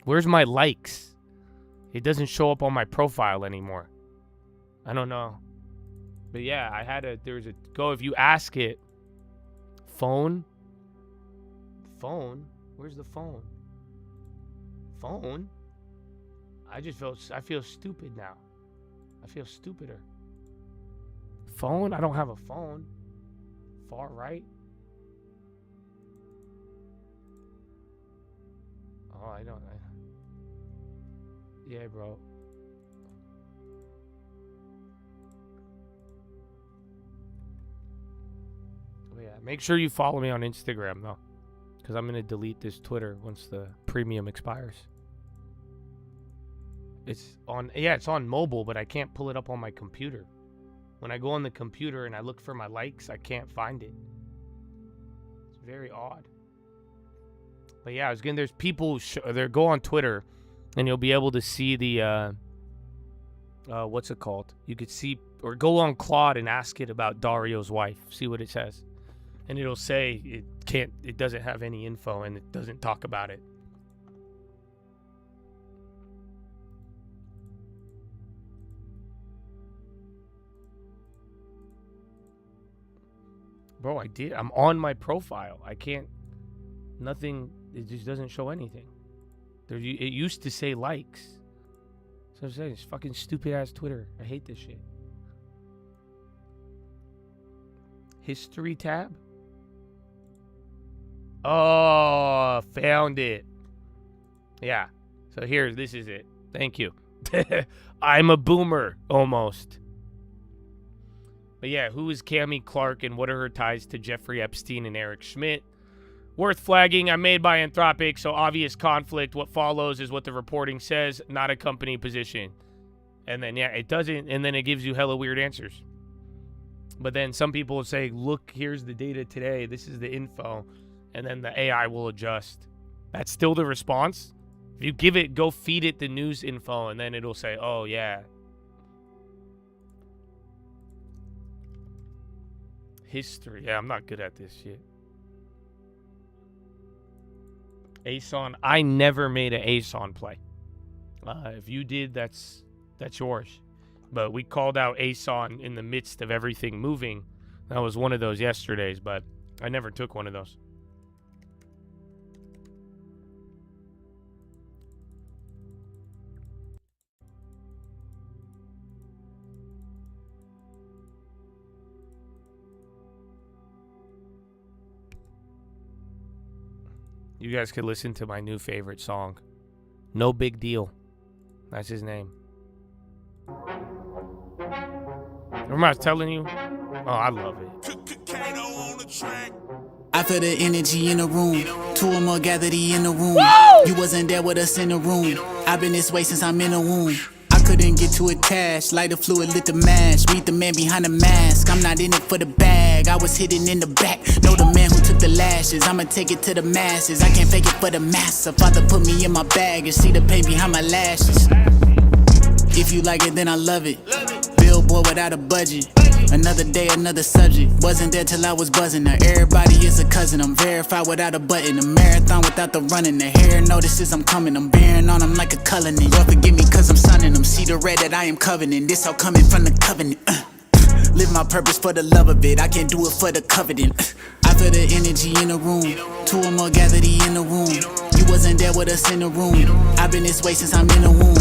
Where's my likes? It doesn't show up on my profile anymore. I don't know. But yeah, if you ask it. Phone? Where's the phone? Phone? I feel stupid now. I feel stupider. Phone? I don't have a phone. Far right? Oh, I don't. Yeah, bro. Oh, yeah. Make sure you follow me on Instagram, though. Because I'm going to delete this Twitter once the premium expires. It's on mobile, but I can't pull it up on my computer. When I go on the computer and I look for my likes, I can't find it. It's very odd. But yeah, there's people, they go on Twitter and you'll be able to see the, what's it called? You could see, or go on Claude and ask it about Dario's wife. See what it says. And it'll say it doesn't have any info and it doesn't talk about it. Bro, I'm on my profile. I can't, nothing, it just doesn't show anything. It used to say likes. So I'm saying, it's fucking stupid ass Twitter. I hate this shit. History tab? Oh, found it. Yeah. So this is it. Thank you. I'm a boomer, almost. But yeah, who is Cammie Clark and what are her ties to Jeffrey Epstein and Eric Schmidt? Worth flagging, I'm made by Anthropic, so obvious conflict. What follows is what the reporting says, not a company position. And then, yeah, it doesn't, and then it gives you hella weird answers. But then some people will say, look, here's the data today, this is the info, and then the AI will adjust. That's still the response? If you give it, go feed it the news info, and then it'll say, oh, yeah. History. Yeah, I'm not good at this shit. ASON. I never made an ASON play. If you did, that's yours. But we called out ASON in the midst of everything moving. That was one of those yesterdays, but I never took one of those. You guys could listen to my new favorite song. No Big Deal. That's his name. Remember I was telling you? Oh, I love it. I feel the energy in the room. Two or more gathered in the room. You wasn't there with us in the room. I've been this way since I'm in the womb. I couldn't get to attach. Light the fluid, lit the match. Meet the man behind the mask. I'm not in it for the bag. I was hidden in the back. Know the man who took the lashes. I'ma take it to the masses. I can't fake it for the massa. Father put me in my bag and see the pain behind my lashes. If you like it, then I love it. Billboard without a budget. Another day, another subject. Wasn't there till I was buzzing. Now everybody is a cousin. I'm verified without a button. A marathon without the running. The hair notices I'm coming. I'm bearing on them like a covenant. Y'all forgive me cause I'm sunning them. See the red that I am covenant. This all coming from the covenant. Live my purpose for the love of it. I can't do it for the coveting. I feel the energy in the room. Two or more gathered in the room. You wasn't there with us in the room. I've been this way since I'm in the womb.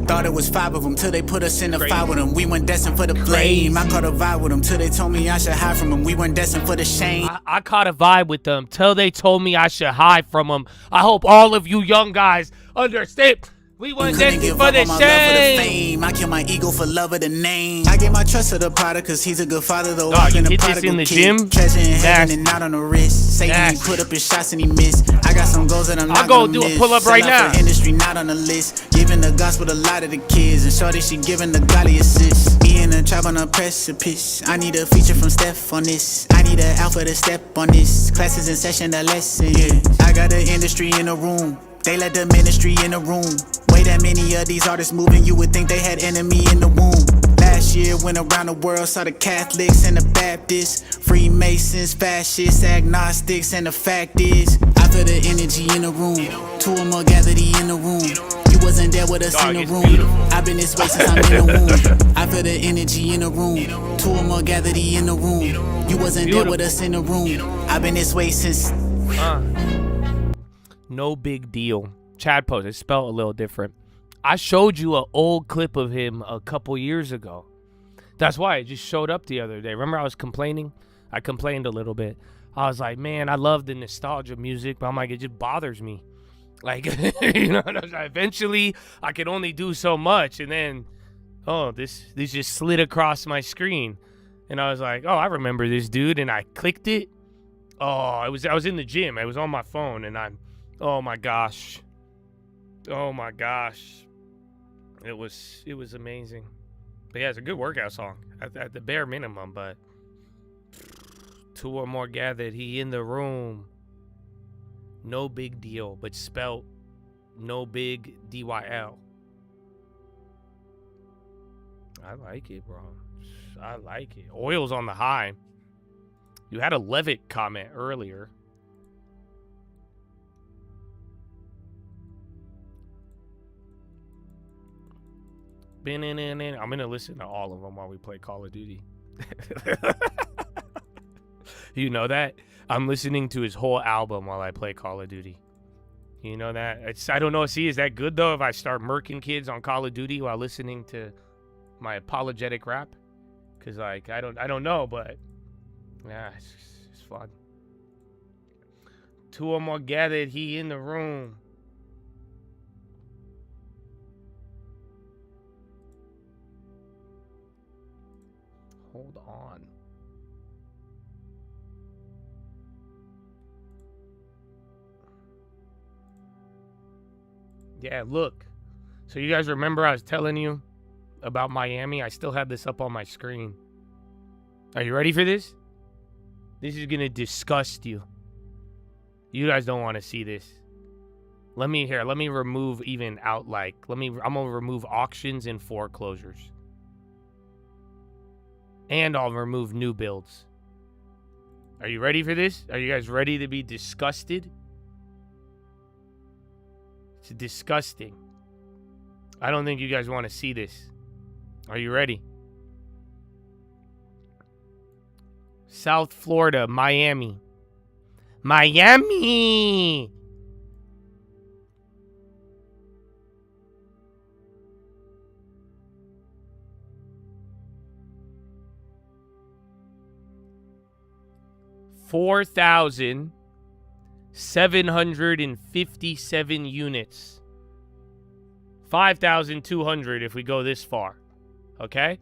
Thought it was 5 of them till they put us in the fight with them. We weren't destined for the blame. I caught a vibe with them till they told me I should hide from them. We weren't destined for the shame. I caught a vibe with them till they told me I should hide from them. I hope all of you young guys understand. We weren't destined for the shame. I kill my ego for love of the name. I gave my trust to the product cause he's a good father though. You hit this in the gym? Treasure in heaven and not on the wrist. Say he put up his shots and he missed. I got some goals that I'm not gonna miss. I'll go do a pull up right now. Industry not on the list. Giving the gospel to a lot of the kids. And shorty she giving the godly assist. Me in a trap on a precipice. I need a feature from Steph on this. I need an alpha to step on this. Classes in session, the lesson, yeah. I got the industry in the room. They let the ministry in the room. Way that many of these artists moving, you would think they had enemy in the womb. Last year went around the world, saw the Catholics and the Baptists, Freemasons, fascists, agnostics, and the fact is, I feel the energy in the room. Two or more gathered in the room. You wasn't there with us in the room. Beautiful. I've been this way since I'm in the womb. I feel the energy in the room. Two or more gathered in the room. You wasn't there with us in the room. I've been this way since No big deal. Chad post. It's spelled a little different. I showed you an old clip of him a couple years ago. That's why it just showed up the other day. Remember I was complaining? I complained a little bit. I was like, man, I love the nostalgia music, but I'm like, it just bothers me. Like, you know, eventually I could only do so much. And then, oh, this just slid across my screen. And I was like, oh, I remember this dude. And I clicked it. Oh, I was in the gym. I was on my phone. And oh my gosh. Oh my gosh. It was amazing. But yeah, it's a good workout song at the bare minimum. But 2 or more gathered, he in the room. No big deal, but spelt no big DYL. I like it, bro. I like it. Oil's on the high. You had a Levitt comment earlier. I'm gonna listen to all of them while we play Call of Duty. You know that? I'm listening to his whole album while I play Call of Duty. You know that? I don't know. See, is that good though if I start murking kids on Call of Duty while listening to my apologetic rap? Cause like I don't know, but yeah, it's fun. 2 or more gathered, he in the room. Hold on. Yeah, look. So you guys remember I was telling you about Miami? I still have this up on my screen. Are you ready for this? This is going to disgust you. You guys don't want to see this. Let me remove even I'm going to remove auctions and foreclosures. And I'll remove new builds. Are you ready for this? Are you guys ready to be disgusted? It's disgusting. I don't think you guys want to see this. Are you ready? South Florida, Miami. Miami! $4,757 units. 5,200 if we go this far. Okay?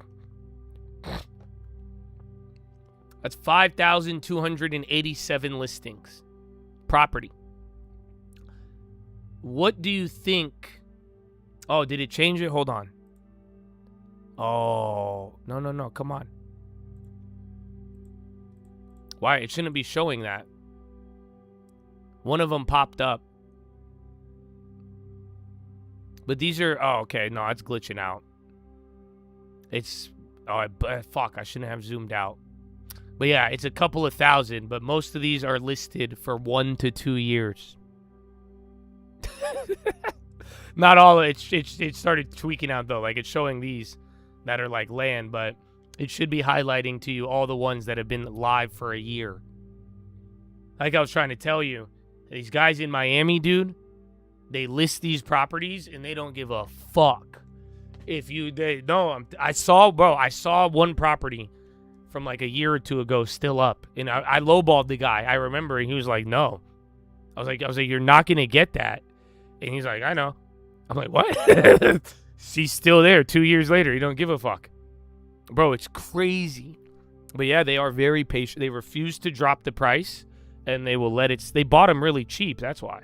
That's 5,287 listings. Property. What do you think? Oh, did it change it? Hold on. Oh, no. Come on. Why? It shouldn't be showing that. One of them popped up. But these are... Oh, okay. No, it's glitching out. It's... Oh, fuck. I shouldn't have zoomed out. But yeah, it's a couple of thousand. But most of these are listed for 1 to 2 years. Not all. It started tweaking out, though. Like, it's showing these that are, like, land. But it should be highlighting to you all the ones that have been live for a year. Like I was trying to tell you. These guys in Miami, dude, they list these properties and they don't give a fuck. I saw one property from like a year or two ago still up. And I lowballed the guy. I remember, and he was like, no. I was like, you're not going to get that. And he's like, I know. I'm like, what? She's still there 2 years later. You don't give a fuck. Bro, it's crazy. But yeah, they are very patient. They refuse to drop the price. And they will let it... They bought them really cheap. That's why.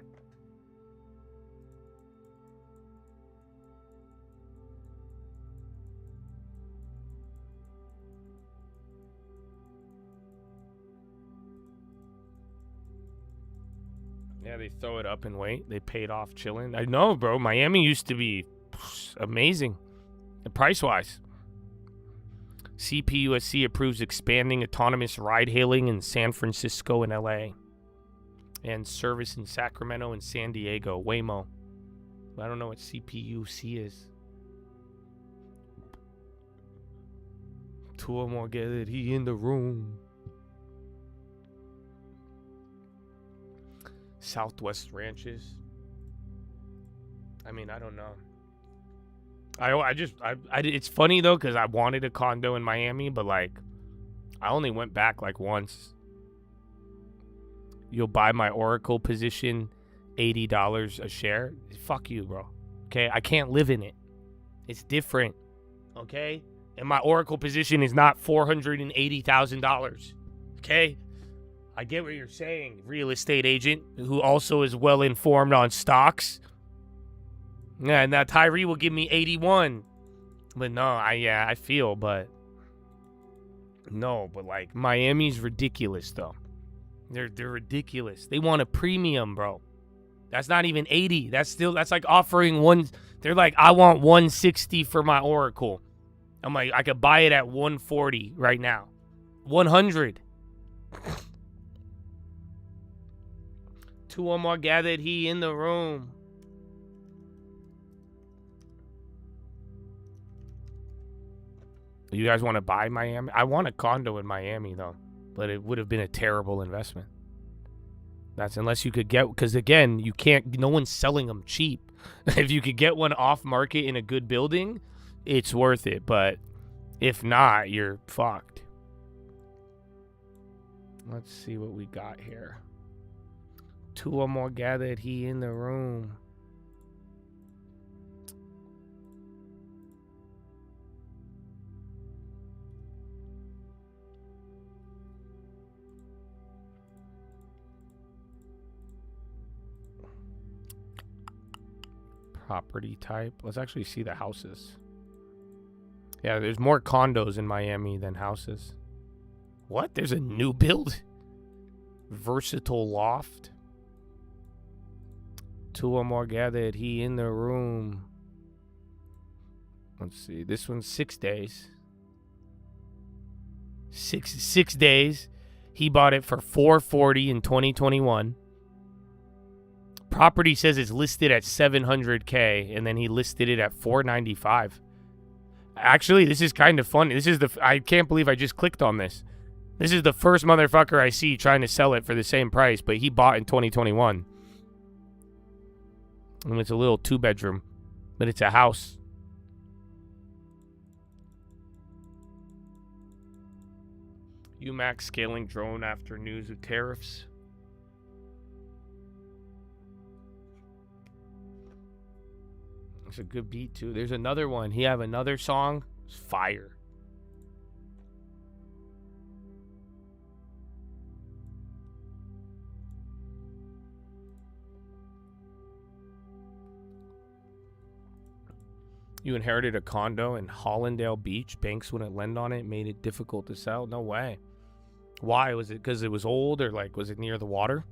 Yeah, they throw it up and wait. They paid off chilling. I know, bro. Miami used to be amazing. Price-wise. CPUSC approves expanding autonomous ride-hailing in San Francisco and LA. And service in Sacramento and San Diego. Waymo. I don't know what CPUC is. 2 or more gathered, he in the room. Southwest Ranches. I mean, I don't know. It's funny though, because I wanted a condo in Miami, but like, I only went back like once. You'll buy my Oracle position, $80 a share. Fuck you, bro. Okay, I can't live in it. It's different. Okay, and my Oracle position is not $480,000. Okay, I get what you're saying, real estate agent who also is well informed on stocks. Yeah, and now Tyree will give me 81. But no, I feel, but no, but like Miami's ridiculous though. They're ridiculous. They want a premium, bro. That's not even 80. That's like offering one. They're like, I want 160 for my Oracle. I'm like, I could buy it at 140 right now. 100. Two or more gathered he in the room. You guys want to buy Miami? I want a condo in Miami though, but it would have been a terrible investment. That's unless you could get, because again, you can't, no one's selling them cheap. If you could get one off market in a good building, it's worth it. But if not, you're fucked. Let's see what we got here. Two or more gathered he in the room. Property type. Let's actually see the houses. Yeah, there's more condos in Miami than houses. What? There's a new build? Versatile loft. Two or more gathered he in the room. Let's see. This one's 6 days. Six days. He bought it for $440 in 2021. Property says it's listed at $700K, and then he listed it at $495. Actually, this is kind of funny. I can't believe I just clicked on this. This is the first motherfucker I see trying to sell it for the same price, but he bought in 2021. And it's a little 2-bedroom, but it's a house. UMAX scaling drone after news of tariffs. It's a good beat too. There's another one. He have another song. It's fire. You inherited a condo in Hollandale Beach. Banks wouldn't lend on it. Made it difficult to sell. No way. Why? Was it because it was old, or like was it near the water?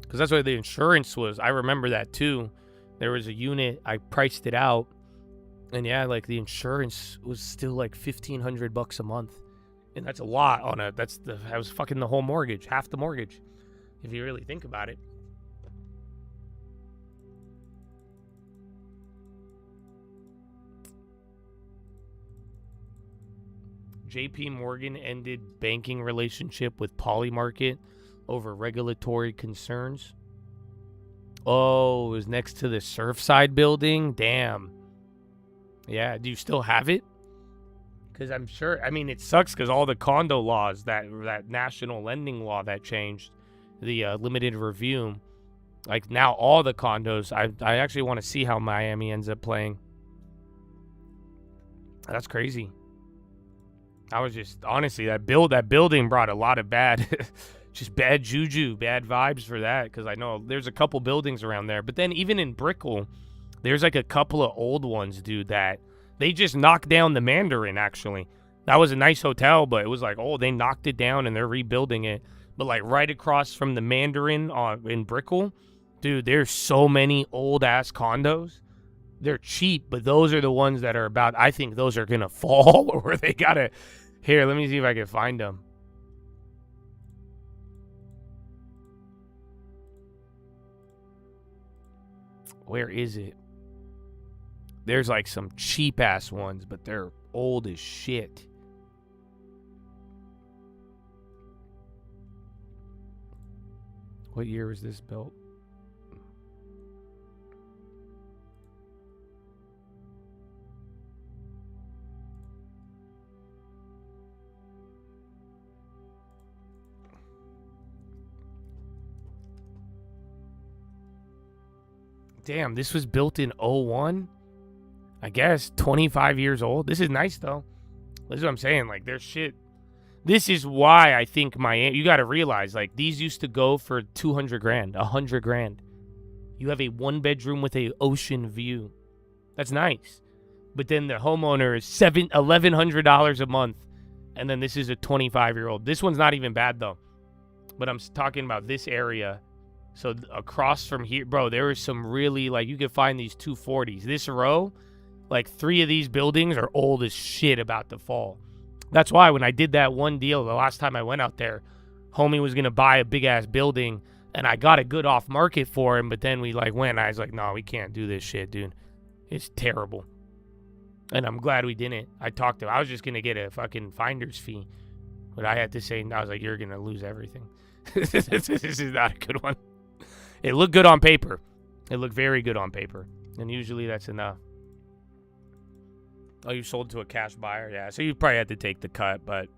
Because that's what the insurance was. I remember that too. There was a unit, I priced it out, and yeah, like the insurance was still like $1,500 a month, and that's a lot on a. That was fucking the whole mortgage, half the mortgage, if you really think about it. JP Morgan ended banking relationship with Polymarket over regulatory concerns. Oh, it was next to the Surfside building? Damn. Yeah, do you still have it? Because I'm sure, I mean, it sucks because all the condo laws, that national lending law that changed, the limited review, like now all the condos, I actually want to see how Miami ends up playing. That's crazy. I was just, honestly, that building brought a lot of bad... Just bad juju, bad vibes for that, because I know there's a couple buildings around there. But then even in Brickell, there's like a couple of old ones, dude, that they just knocked down the Mandarin, actually. That was a nice hotel, but it was like, oh, they knocked it down and they're rebuilding it. But like right across from the Mandarin in Brickell, dude, there's so many old-ass condos. They're cheap, but those are the ones that are about, I think those are going to fall, or they got to... Here, let me see if I can find them. Where is it? There's like some cheap ass ones, but they're old as shit. What year was this built? Damn, this was built in 01? I guess 25 years old. This is nice though. This is what I'm saying. Like, there's shit. This is why I think Miami. You got to realize, like, these used to go for 200 grand, 100 grand. You have a 1-bedroom with a ocean view. That's nice. But then the homeowner is $1,100 a month, and then this is a 25-year-old. This one's not even bad though. But I'm talking about this area. So across from here, bro, there is some really, like, you can find these 240s. This row, like 3 of these buildings are old as shit about to fall. That's why when I did that one deal the last time I went out there, homie was going to buy a big-ass building, and I got a good off-market for him, but then we, like, went, and I was like, no, we can't do this shit, dude. It's terrible. And I'm glad we didn't. I talked to him. I was just going to get a fucking finder's fee. But I had to say, I was like, you're going to lose everything. This is not a good one. It looked good on paper. It looked very good on paper. And usually that's enough. Oh, you sold to a cash buyer? Yeah, so you probably had to take the cut, but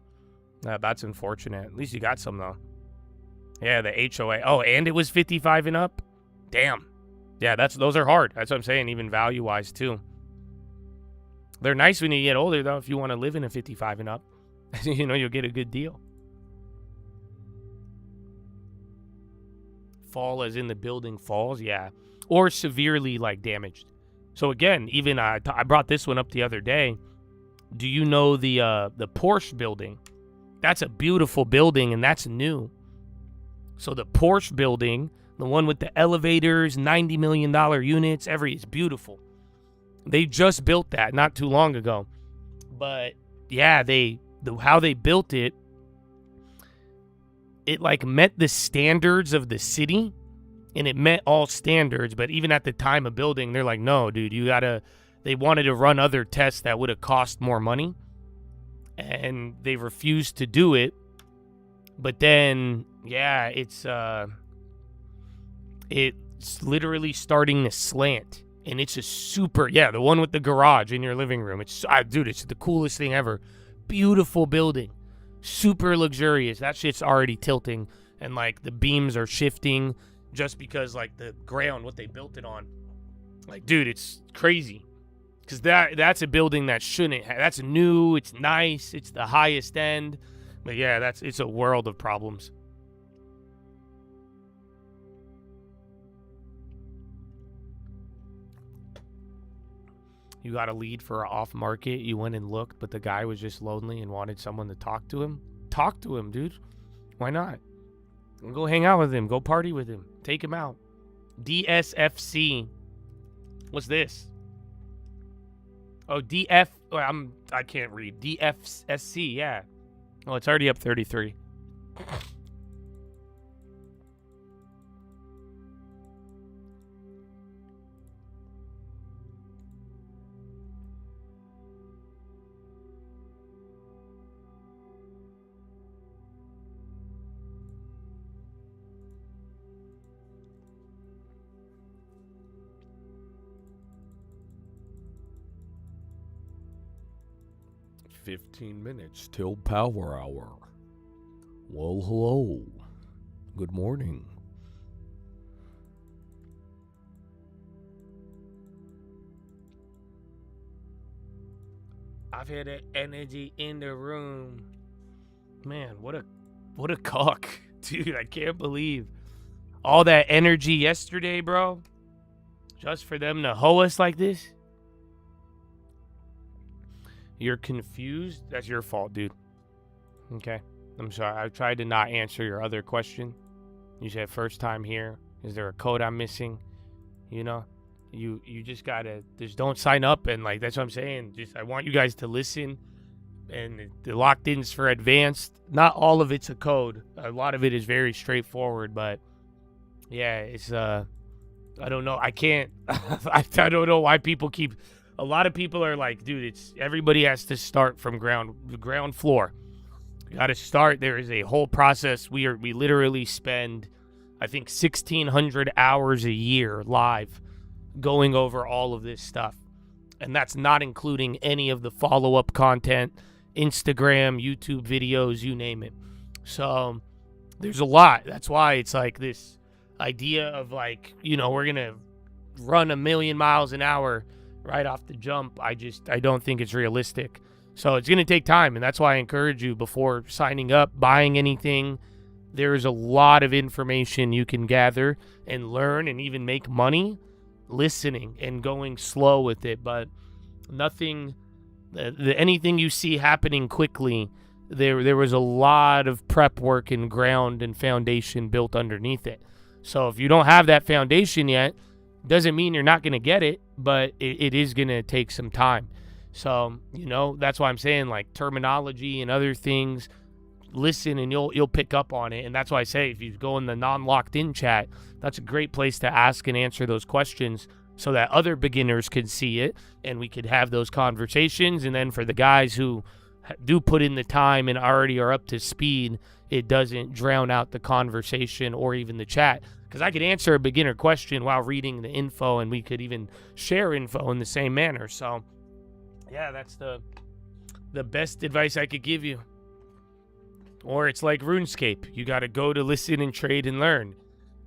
that's unfortunate. At least you got some, though. Yeah, the HOA. Oh, and it was 55 and up? Damn. Yeah, those are hard. That's what I'm saying, even value-wise, too. They're nice when you get older, though, if you want to live in a 55 and up. You know, you'll get a good deal. Fall as in the building falls, yeah. Or severely, like, damaged. So, again, even I brought this one up the other day. Do you know the Porsche building? That's a beautiful building, and that's new. So the Porsche building, the one with the elevators, $90 million units, it's beautiful. They just built that not too long ago. But, yeah, how they built it, it, like, met the standards of the city, and it met all standards, but even at the time of building, they're like, no, dude, they wanted to run other tests that would have cost more money, and they refused to do it. But then, yeah, it's literally starting to slant, and it's a super, the one with the garage in your living room. Dude, it's the coolest thing ever. Beautiful building. Super luxurious. That shit's already tilting, and, like, the beams are shifting just because, like, the ground, what they built it on. Like, dude, it's crazy. Because that's a building that shouldn't have. That's new. It's nice. It's the highest end. But, yeah, it's a world of problems. You got a lead for an off market. You went and looked, but the guy was just lonely and wanted someone to talk to him. Talk to him, dude. Why not? Go hang out with him. Go party with him. Take him out. DSFC. What's this? Oh, DF. Oh, I can't read. DFSC. Yeah. Oh, it's already up 33. 15 minutes till power hour. Well, hello. Good morning. I've had that energy in the room. Man, what a cock. Dude, I can't believe all that energy yesterday, bro. Just for them to hoe us like this. You're confused? That's your fault, dude. Okay. I'm sorry. I tried to not answer your other question. You said first time here. Is there a code I'm missing? You know? You just gotta just don't sign up, and like that's what I'm saying. Just I want you guys to listen, and the locked-ins for advanced. Not all of it's a code. A lot of it is very straightforward, but yeah, it's I don't know. I can't. I don't know why people keep. A lot of people are like, dude, it's everybody has to start from ground floor. You got to start. There is a whole process. We literally spend I think 1,600 hours a year live going over all of this stuff. And that's not including any of the follow-up content, Instagram, YouTube videos, you name it. So there's a lot. That's why it's like this idea of like, you know, we're going to run 1,000,000 miles an hour right off the jump. I don't think it's realistic. So it's going to take time. And that's why I encourage you before signing up, buying anything, there is a lot of information you can gather and learn and even make money listening and going slow with it. But nothing, anything you see happening quickly, there was a lot of prep work and ground and foundation built underneath it. So if you don't have that foundation yet, doesn't mean you're not going to get it, but it is going to take some time. So, you know, that's why I'm saying like terminology and other things, listen and you'll pick up on it. And that's why I say if you go in the non-locked in chat, that's a great place to ask and answer those questions so that other beginners can see it and we could have those conversations. And then for the guys who do put in the time and already are up to speed, it doesn't drown out the conversation or even the chat. Because I could answer a beginner question while reading the info, and we could even share info in the same manner. So, yeah, that's the best advice I could give you. Or it's like RuneScape. You got to go to listen and trade and learn.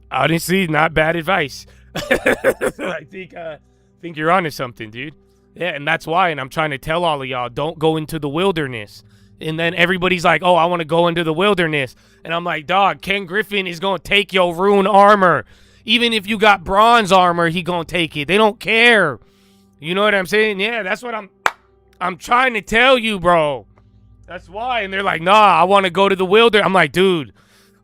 Honestly, not bad advice. I think you're onto something, dude. Yeah, and that's why, and I'm trying to tell all of y'all, don't go into the wilderness. And then everybody's like, oh, I want to go into the wilderness. And I'm like, dog, Ken Griffin is going to take your rune armor. Even if you got bronze armor, he going to take it. They don't care. You know what I'm saying? Yeah, that's what I'm trying to tell you, bro. That's why. And they're like, nah, I want to go to the wilderness. I'm like, dude,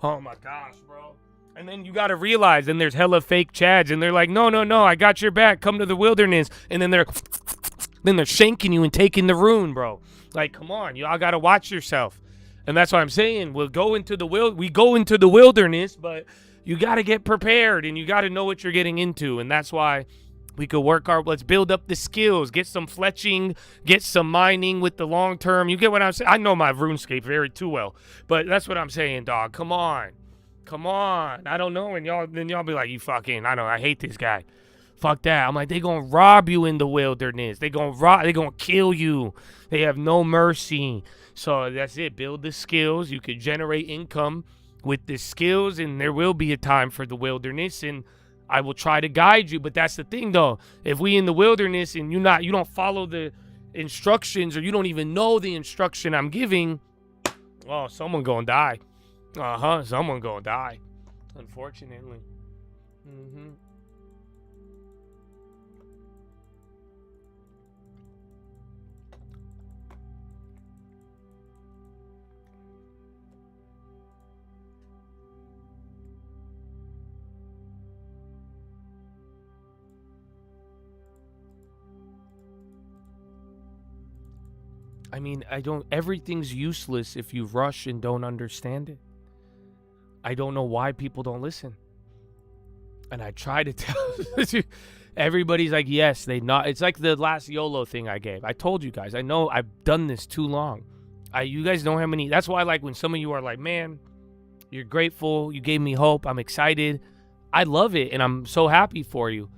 oh my gosh, bro. And then you got to realize, then there's hella fake chads. And they're like, no, I got your back. Come to the wilderness. And then they're shanking you and taking the rune, bro. Like, come on, y'all got to watch yourself. And that's what I'm saying. We go into the wilderness, but you got to get prepared and you got to know what you're getting into. And that's why we could let's build up the skills, get some fletching, get some mining with the long term. You get what I'm saying? I know my RuneScape very too well, but that's what I'm saying, dog. Come on. I don't know. And y'all be like, you fucking, I hate this guy. Fuck that. I'm like, they gonna rob you in the wilderness. They gonna kill you. They have no mercy. So that's it. Build the skills. You could generate income with the skills, and there will be a time for the wilderness, and I will try to guide you. But that's the thing, though. If we in the wilderness and you don't follow the instructions, or you don't even know the instruction I'm giving, oh, someone gonna die. Someone gonna die. Unfortunately. I mean, everything's useless if you rush and don't understand it. I don't know why people don't listen. And I try to tell you, everybody's like, yes, it's like the last YOLO thing I gave. I told you guys, I know I've done this too long. You guys know how many, that's why like when some of you are like, man, you're grateful, you gave me hope, I'm excited. I love it and I'm so happy for you.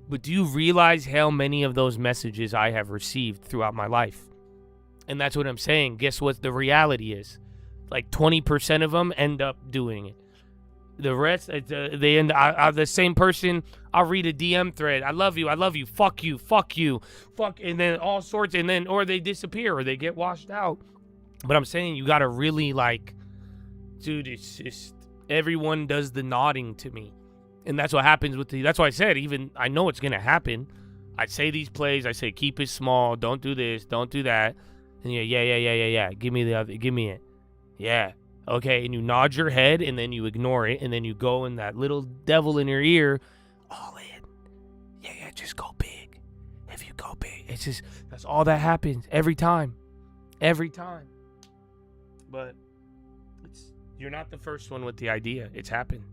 But do you realize how many of those messages I have received throughout my life? And that's what I'm saying. Guess what the reality is? Like 20% of them end up doing it. The rest, they end up, the same person, I'll read a DM thread. I love you, fuck you, and then all sorts, and then, or they disappear, or they get washed out. But I'm saying you gotta really like, dude, it's just, everyone does the nodding to me. And that's what happens that's why I said, even, I know it's gonna happen. I say these plays, I say keep it small, don't do this, don't do that. And yeah. Give me it. Yeah. Okay. And you nod your head and then you ignore it. And then you go in that little devil in your ear. All in. Yeah. Just go big. If you go big, it's just, that's all that happens every time. But you're not the first one with the idea. It's happened.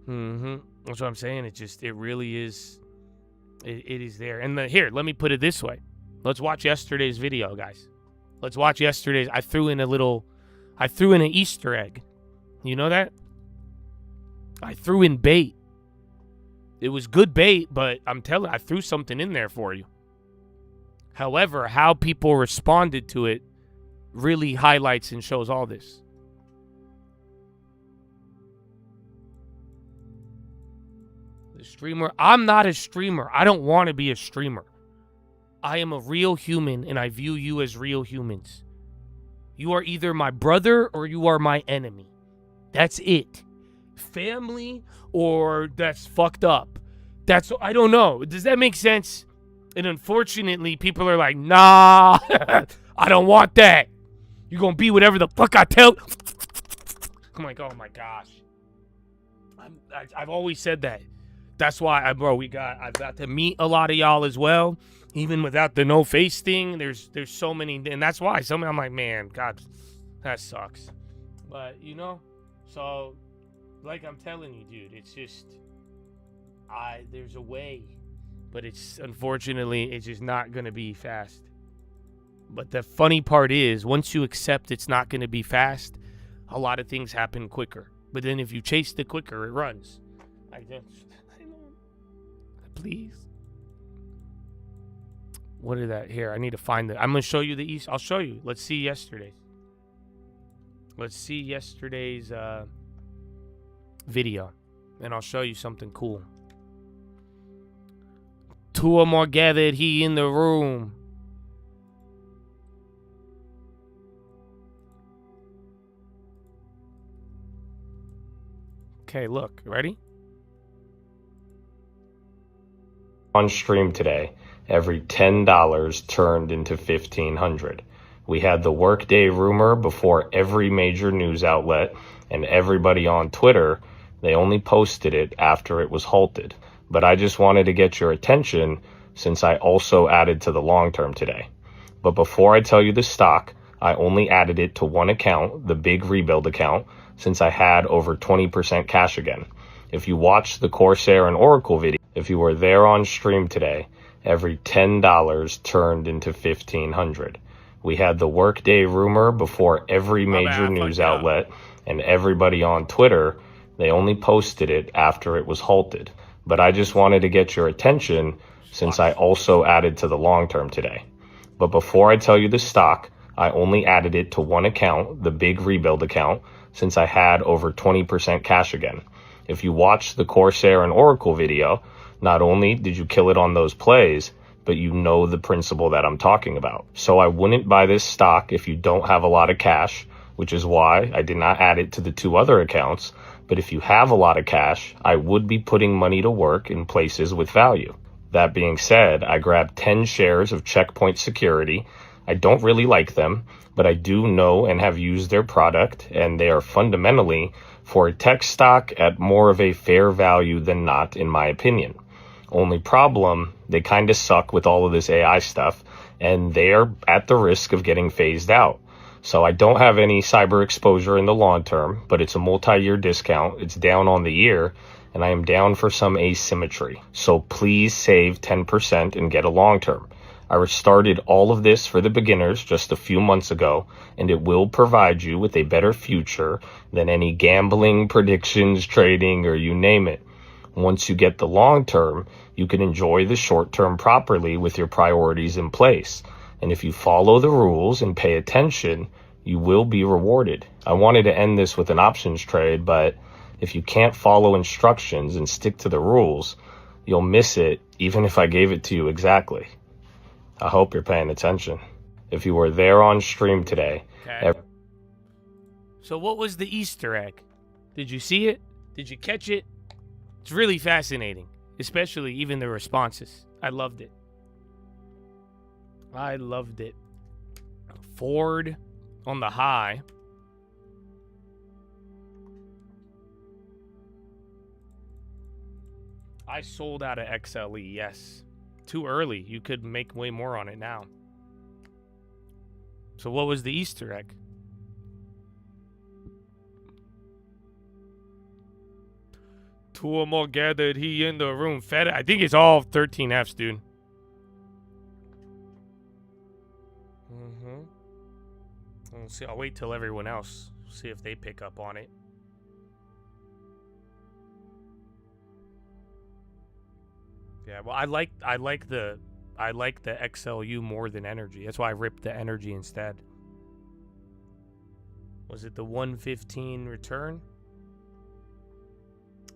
That's what I'm saying. It really is. It is there. And here, let me put it this way. Let's watch yesterday's video, guys. Let's watch yesterday's. I threw in an Easter egg. You know that? I threw in bait. It was good bait, but I'm telling you, I threw something in there for you. However, how people responded to it really highlights and shows all this. The streamer, I'm not a streamer. I don't want to be a streamer. I am a real human, and I view you as real humans. You are either my brother or you are my enemy. That's it. Family or that's fucked up. I don't know. Does that make sense? And unfortunately, people are like, nah, I don't want that. You're going to be whatever the fuck I tell. I'm like, oh my gosh. I've always said that. That's why, I've got to meet a lot of y'all as well. Even without the no face thing, there's so many, and that's why I'm like, man, God, that sucks. But so like I'm telling you, dude, it's just there's a way, but unfortunately it's just not gonna be fast. But the funny part is, once you accept it's not gonna be fast, a lot of things happen quicker. But then if you chase the quicker, it runs. Please. What is that here? I need to find it. I'm going to show you the East. I'll show you. Let's see yesterday's. Video. And I'll show you something cool. Two or more gathered, he in the room. Okay, look. Ready? On stream today, every $10 turned into $1,500. We had the workday rumor before every major news outlet, and everybody on Twitter, they only posted it after it was halted. But I just wanted to get your attention since I also added to the long term today. But before I tell you the stock, I only added it to one account, the big rebuild account, since I had over 20% cash again. If you watched the Corsair and Oracle video, if you were there on stream today, every $10 turned into $1,500. We had the workday rumor before every major news outlet, and everybody on Twitter, they only posted it after it was halted. But I just wanted to get your attention since I also added to the long term today. But before I tell you the stock, I only added it to one account, the big rebuild account, since I had over 20% cash again. If you watched the Corsair and Oracle video, not only did you kill it on those plays, but you know the principle that I'm talking about. So I wouldn't buy this stock if you don't have a lot of cash, which is why I did not add it to the two other accounts. But if you have a lot of cash, I would be putting money to work in places with value. That being said, I grabbed 10 shares of Checkpoint Security. I don't really like them, but I do know and have used their product, and they are fundamentally, for a tech stock, at more of a fair value than not, in my opinion. Only problem, they kind of suck with all of this AI stuff, and they are at the risk of getting phased out. So I don't have any cyber exposure in the long term, but it's a multi-year discount. It's down on the year, and I am down for some asymmetry. So please save 10% and get a long term. I restarted all of this for the beginners just a few months ago, and it will provide you with a better future than any gambling, predictions, trading, or you name it. Once you get the long term, you can enjoy the short term properly with your priorities in place. And if you follow the rules and pay attention, you will be rewarded. I wanted to end this with an options trade, but if you can't follow instructions and stick to the rules, you'll miss it even if I gave it to you exactly. I hope you're paying attention. If you were there on stream today. Okay. So what was the Easter egg? Did you see it? Did you catch it? It's really fascinating, especially even the responses. I loved it. I loved it. Ford on the high. I sold out of XLE, yes. Too early. You could make way more on it now. So what was the Easter egg? Two or more gathered, he in the room. Fed. I think it's all 13 Fs, dude. Let's see. I'll wait till everyone else. See if they pick up on it. Yeah, well, I like the XLU more than energy. That's why I ripped the energy instead. Was it the 115 return?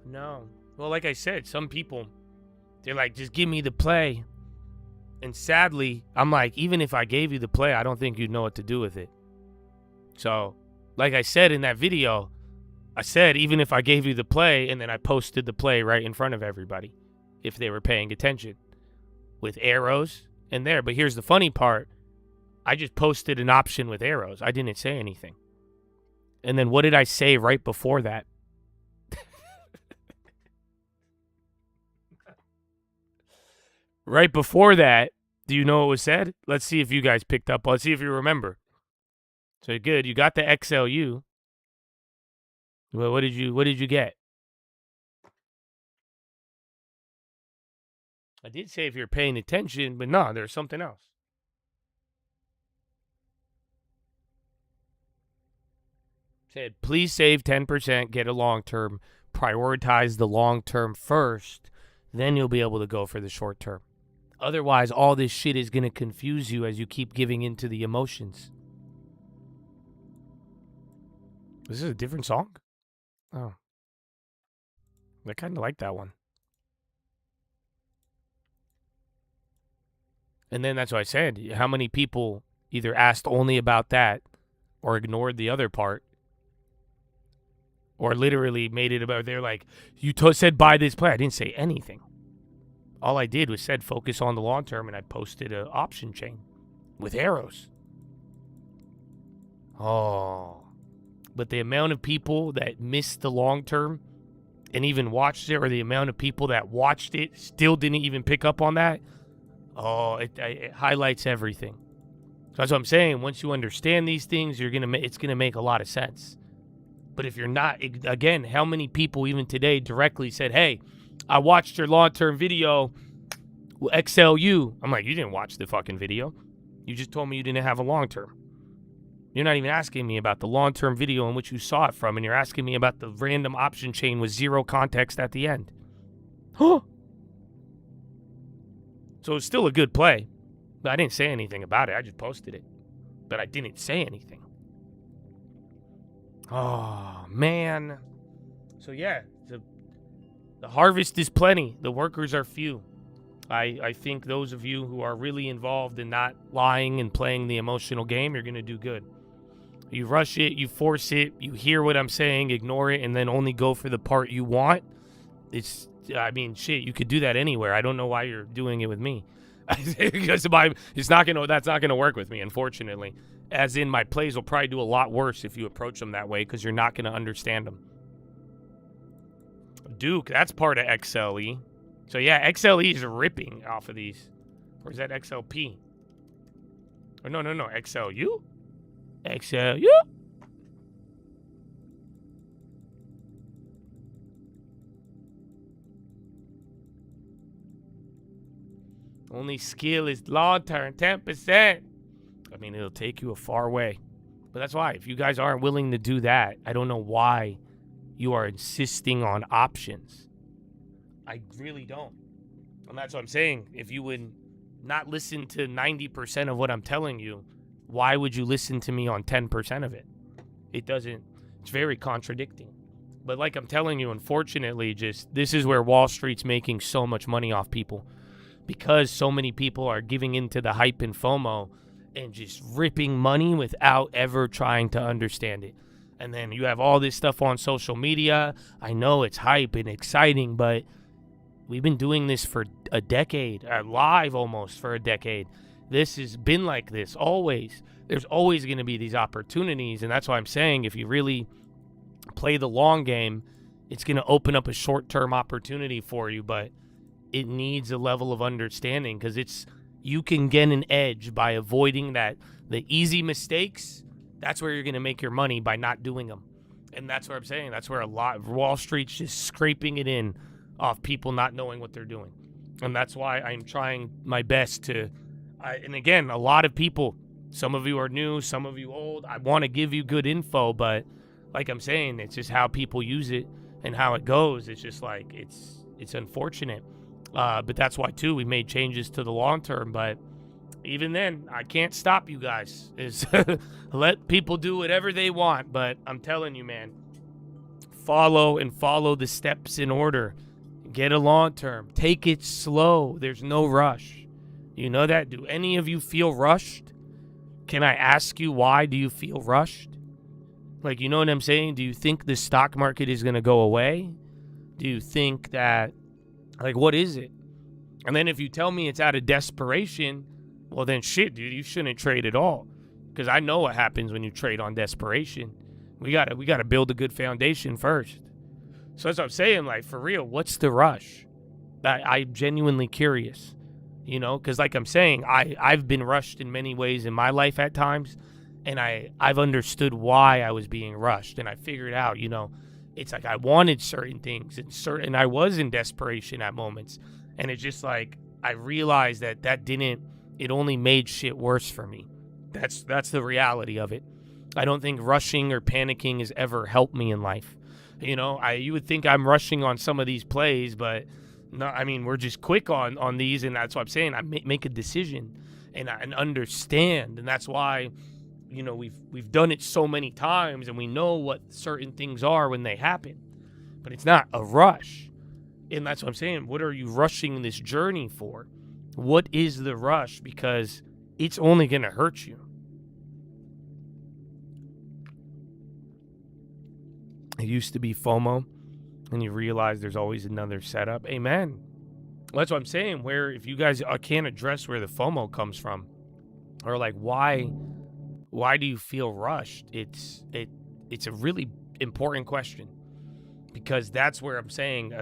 No. Well, like I said, some people, they're like, just give me the play. And sadly, I'm like, even if I gave you the play, I don't think you'd know what to do with it. So, like I said in that video, I said, even if I gave you the play, and then I posted the play right in front of everybody, if they were paying attention, with arrows in there. But here's the funny part. I just posted an option with arrows. I didn't say anything. And then what did I say right before that? Right before that, do you know what was said? Let's see if you guys picked up. Let's see if you remember. So good, you got the XLU. Well, what did you get? I did say if you're paying attention, but no, there's something else. Said, please save 10%, get a long term, prioritize the long term first, then you'll be able to go for the short term. Otherwise, all this shit is going to confuse you as you keep giving into the emotions. This is a different song? Oh. I kind of like that one. And then that's what I said. How many people either asked only about that or ignored the other part? Or literally made it about, they're like, you said buy this play. I didn't say anything. All I did was said focus on the long term, and I posted an option chain with arrows. Oh. But the amount of people that missed the long term and even watched it, or the amount of people that watched it still didn't even pick up on that, oh, it highlights everything. So that's what I'm saying. Once you understand these things, it's gonna make a lot of sense. But if you're not, again, how many people even today directly said, hey, I watched your long-term video, XLU. I'm like, you didn't watch the fucking video. You just told me you didn't have a long-term. You're not even asking me about the long-term video in which you saw it from, and you're asking me about the random option chain with zero context at the end. Huh? So it's still a good play. But I didn't say anything about it. I just posted it. But I didn't say anything. Oh, man. So, yeah, the harvest is plenty. The workers are few. I think those of you who are really involved in not lying and playing the emotional game, you're going to do good. You rush it, you force it, you hear what I'm saying, ignore it, and then only go for the part you want. Shit, you could do that anywhere. I don't know why you're doing it with me. Because that's not gonna work with me, unfortunately. As in, my plays will probably do a lot worse if you approach them that way, because you're not gonna understand them. Duke, that's part of XLE. So yeah, XLE is ripping off of these. Or is that XLP? Oh, no, XLU? XLU? Only skill is long-term, 10%. I mean, it'll take you a far way. But that's why, if you guys aren't willing to do that, I don't know why you are insisting on options. I really don't. And that's what I'm saying. If you would not listen to 90% of what I'm telling you, why would you listen to me on 10% of it? It's very contradicting. But like I'm telling you, unfortunately, this is where Wall Street's making so much money off people. Because so many people are giving into the hype and FOMO and just ripping money without ever trying to understand it. And then you have all this stuff on social media. I know it's hype and exciting, but we've been doing this for a decade, live almost for a decade. This has been like this always. There's always going to be these opportunities, and that's why I'm saying if you really play the long game, it's going to open up a short-term opportunity for you, but it needs a level of understanding, because you can get an edge by avoiding the easy mistakes. That's where you're going to make your money, by not doing them. And that's what I'm saying. That's where a lot of Wall Street's just scraping it in off people not knowing what they're doing. And that's why I'm trying my best to, and again, a lot of people, some of you are new, some of you old. I want to give you good info, but like I'm saying, it's just how people use it and how it goes. It's just like, it's unfortunate. But that's why, too, we made changes to the long term. But even then, I can't stop you guys. Is let people do whatever they want. But I'm telling you, man, follow the steps in order. Get a long term. Take it slow. There's no rush. You know that? Do any of you feel rushed? Can I ask you, why do you feel rushed? Like, you know what I'm saying? Do you think the stock market is going to go away? Do you think that, like, what is it? And then if you tell me it's out of desperation, well, then shit, dude, you shouldn't trade at all. Because I know what happens when you trade on desperation. We gotta build a good foundation first. So that's what I'm saying, like, for real, what's the rush? I'm genuinely curious, you know, because like I'm saying, I've been rushed in many ways in my life at times, and I've understood why I was being rushed, and I figured out, you know, it's like I wanted certain things, and I was in desperation at moments, and it's just like I realized that it only made shit worse for me. That's the reality of it. I don't think rushing or panicking has ever helped me in life. You know, you would think I'm rushing on some of these plays, but no, I mean, we're just quick on these, and that's what I'm saying. I make a decision and understand, and that's why, you know, we've done it so many times, and we know what certain things are when they happen, but it's not a rush. And that's what I'm saying. What are you rushing this journey for? What is the rush? Because it's only going to hurt you. It used to be FOMO, and you realize there's always another setup. Amen. Well, that's what I'm saying. Where if you guys can't address where the FOMO comes from, or like why do you feel rushed? It's a really important question, because that's where I'm saying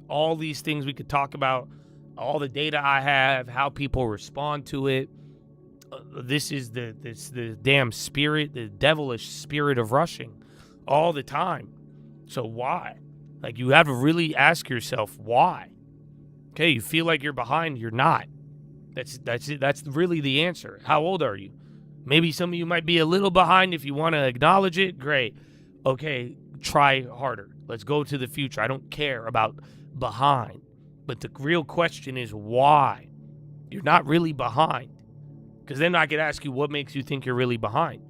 all these things we could talk about, all the data I have, how people respond to it. This is the damn spirit, the devilish spirit of rushing all the time. So why? Like, you have to really ask yourself why. Okay, you feel like you're behind, you're not. That's it. That's really the answer. How old are you? Maybe some of you might be a little behind. If you want to acknowledge it, great. Okay, try harder. Let's go to the future. I don't care about behind. But the real question is why? You're not really behind. Because then I could ask you, what makes you think you're really behind?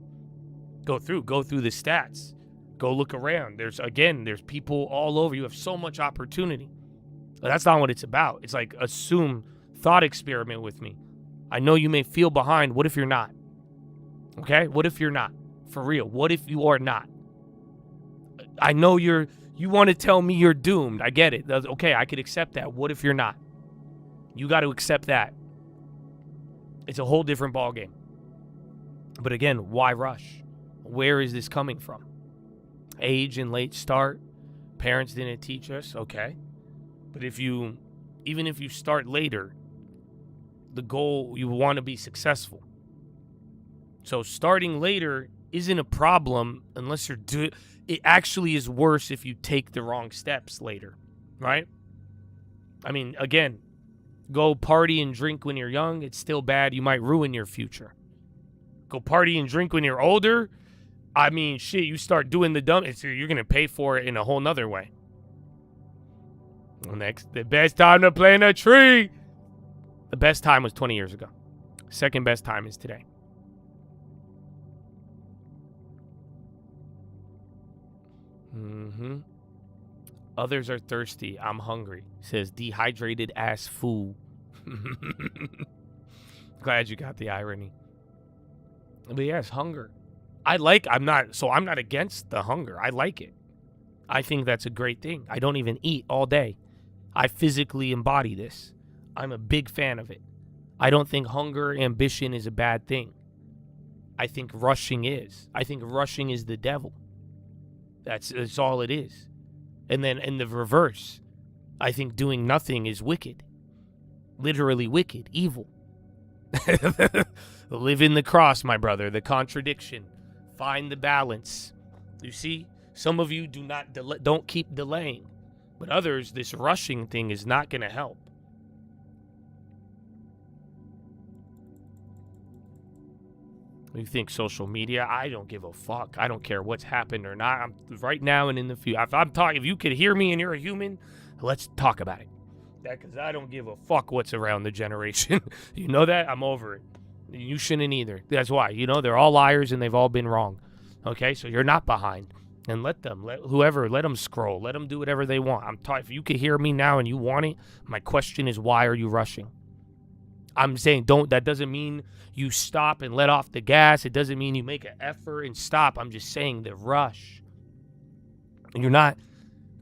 Go through the stats. Go look around. There's people all over. You have so much opportunity. But that's not what it's about. It's like, thought experiment with me. I know you may feel behind. What if you're not? Okay? What if you're not? For real. What if you are not? I know you want to tell me you're doomed. I get it. Okay, I could accept that. What if you're not? You got to accept that. It's a whole different ballgame. But again, why rush? Where is this coming from? Age and late start. Parents didn't teach us. Okay. But even if you start later, the goal, you want to be successful. So starting later isn't a problem unless you're it actually is worse if you take the wrong steps later, right? I mean, again, go party and drink when you're young, it's still bad. You might ruin your future. Go party and drink when you're older. I mean, shit, you start doing the dumb, you're going to pay for it in a whole nother way. Next, the best time to plant a tree. The best time was 20 years ago. Second best time is today. Others are thirsty. I'm hungry. Says dehydrated ass fool. Glad you got the irony. But yes, hunger. I'm not against the hunger. I like it. I think that's a great thing. I don't even eat all day. I physically embody this. I'm a big fan of it. I don't think hunger, ambition is a bad thing. I think rushing is. I think rushing is the devil. That's all it is. And then in the reverse, I think doing nothing is wicked. Literally wicked, evil. Live in the cross, my brother, the contradiction. Find the balance. You see, some of you don't keep delaying. But others, this rushing thing is not going to help. You think social media? I don't give a fuck. I don't care what's happened or not. I'm right now and in the future. If you could hear me and you're a human, let's talk about it. that because I don't give a fuck what's around the generation. You know that? I'm over it. You shouldn't either. That's why. You know, they're all liars and they've all been wrong. Okay? So you're not behind. And let them scroll. Let them do whatever they want. I'm tired. If you could hear me now and you want it, my question is, why are you rushing? I'm saying that doesn't mean you stop and let off the gas. It doesn't mean you make an effort and stop. I'm just saying the rush. And you're not,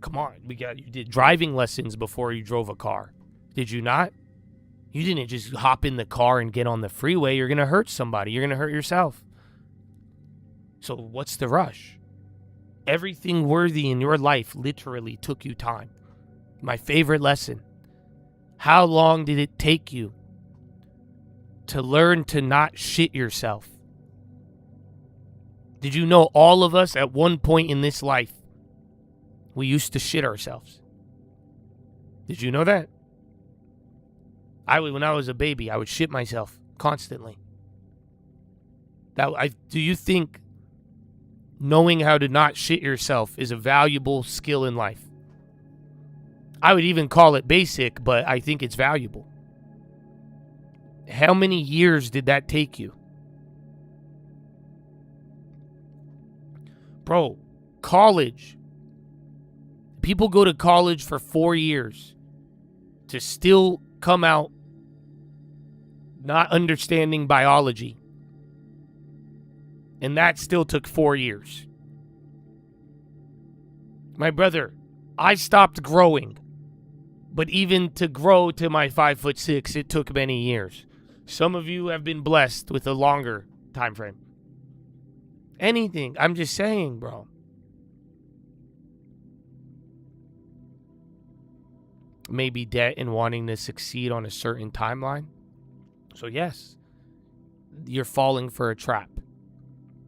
come on, you did driving lessons before you drove a car. Did you not? You didn't just hop in the car and get on the freeway. You're going to hurt somebody. You're going to hurt yourself. So what's the rush? Everything worthy in your life literally took you time. My favorite lesson. How long did it take you to learn to not shit yourself? Did you know all of us at one point in this life, we used to shit ourselves? Did you know that? When I was a baby, I would shit myself constantly. Do you think knowing how to not shit yourself is a valuable skill in life? I would even call it basic, but I think it's valuable. How many years did that take you? Bro, college. People go to college for 4 years to still come out not understanding biology. And that still took 4 years. My brother, I stopped growing. But even to grow to my 5'6", it took many years. Some of you have been blessed with a longer time frame. Anything. I'm just saying, bro. Maybe debt and wanting to succeed on a certain timeline. So yes, you're falling for a trap.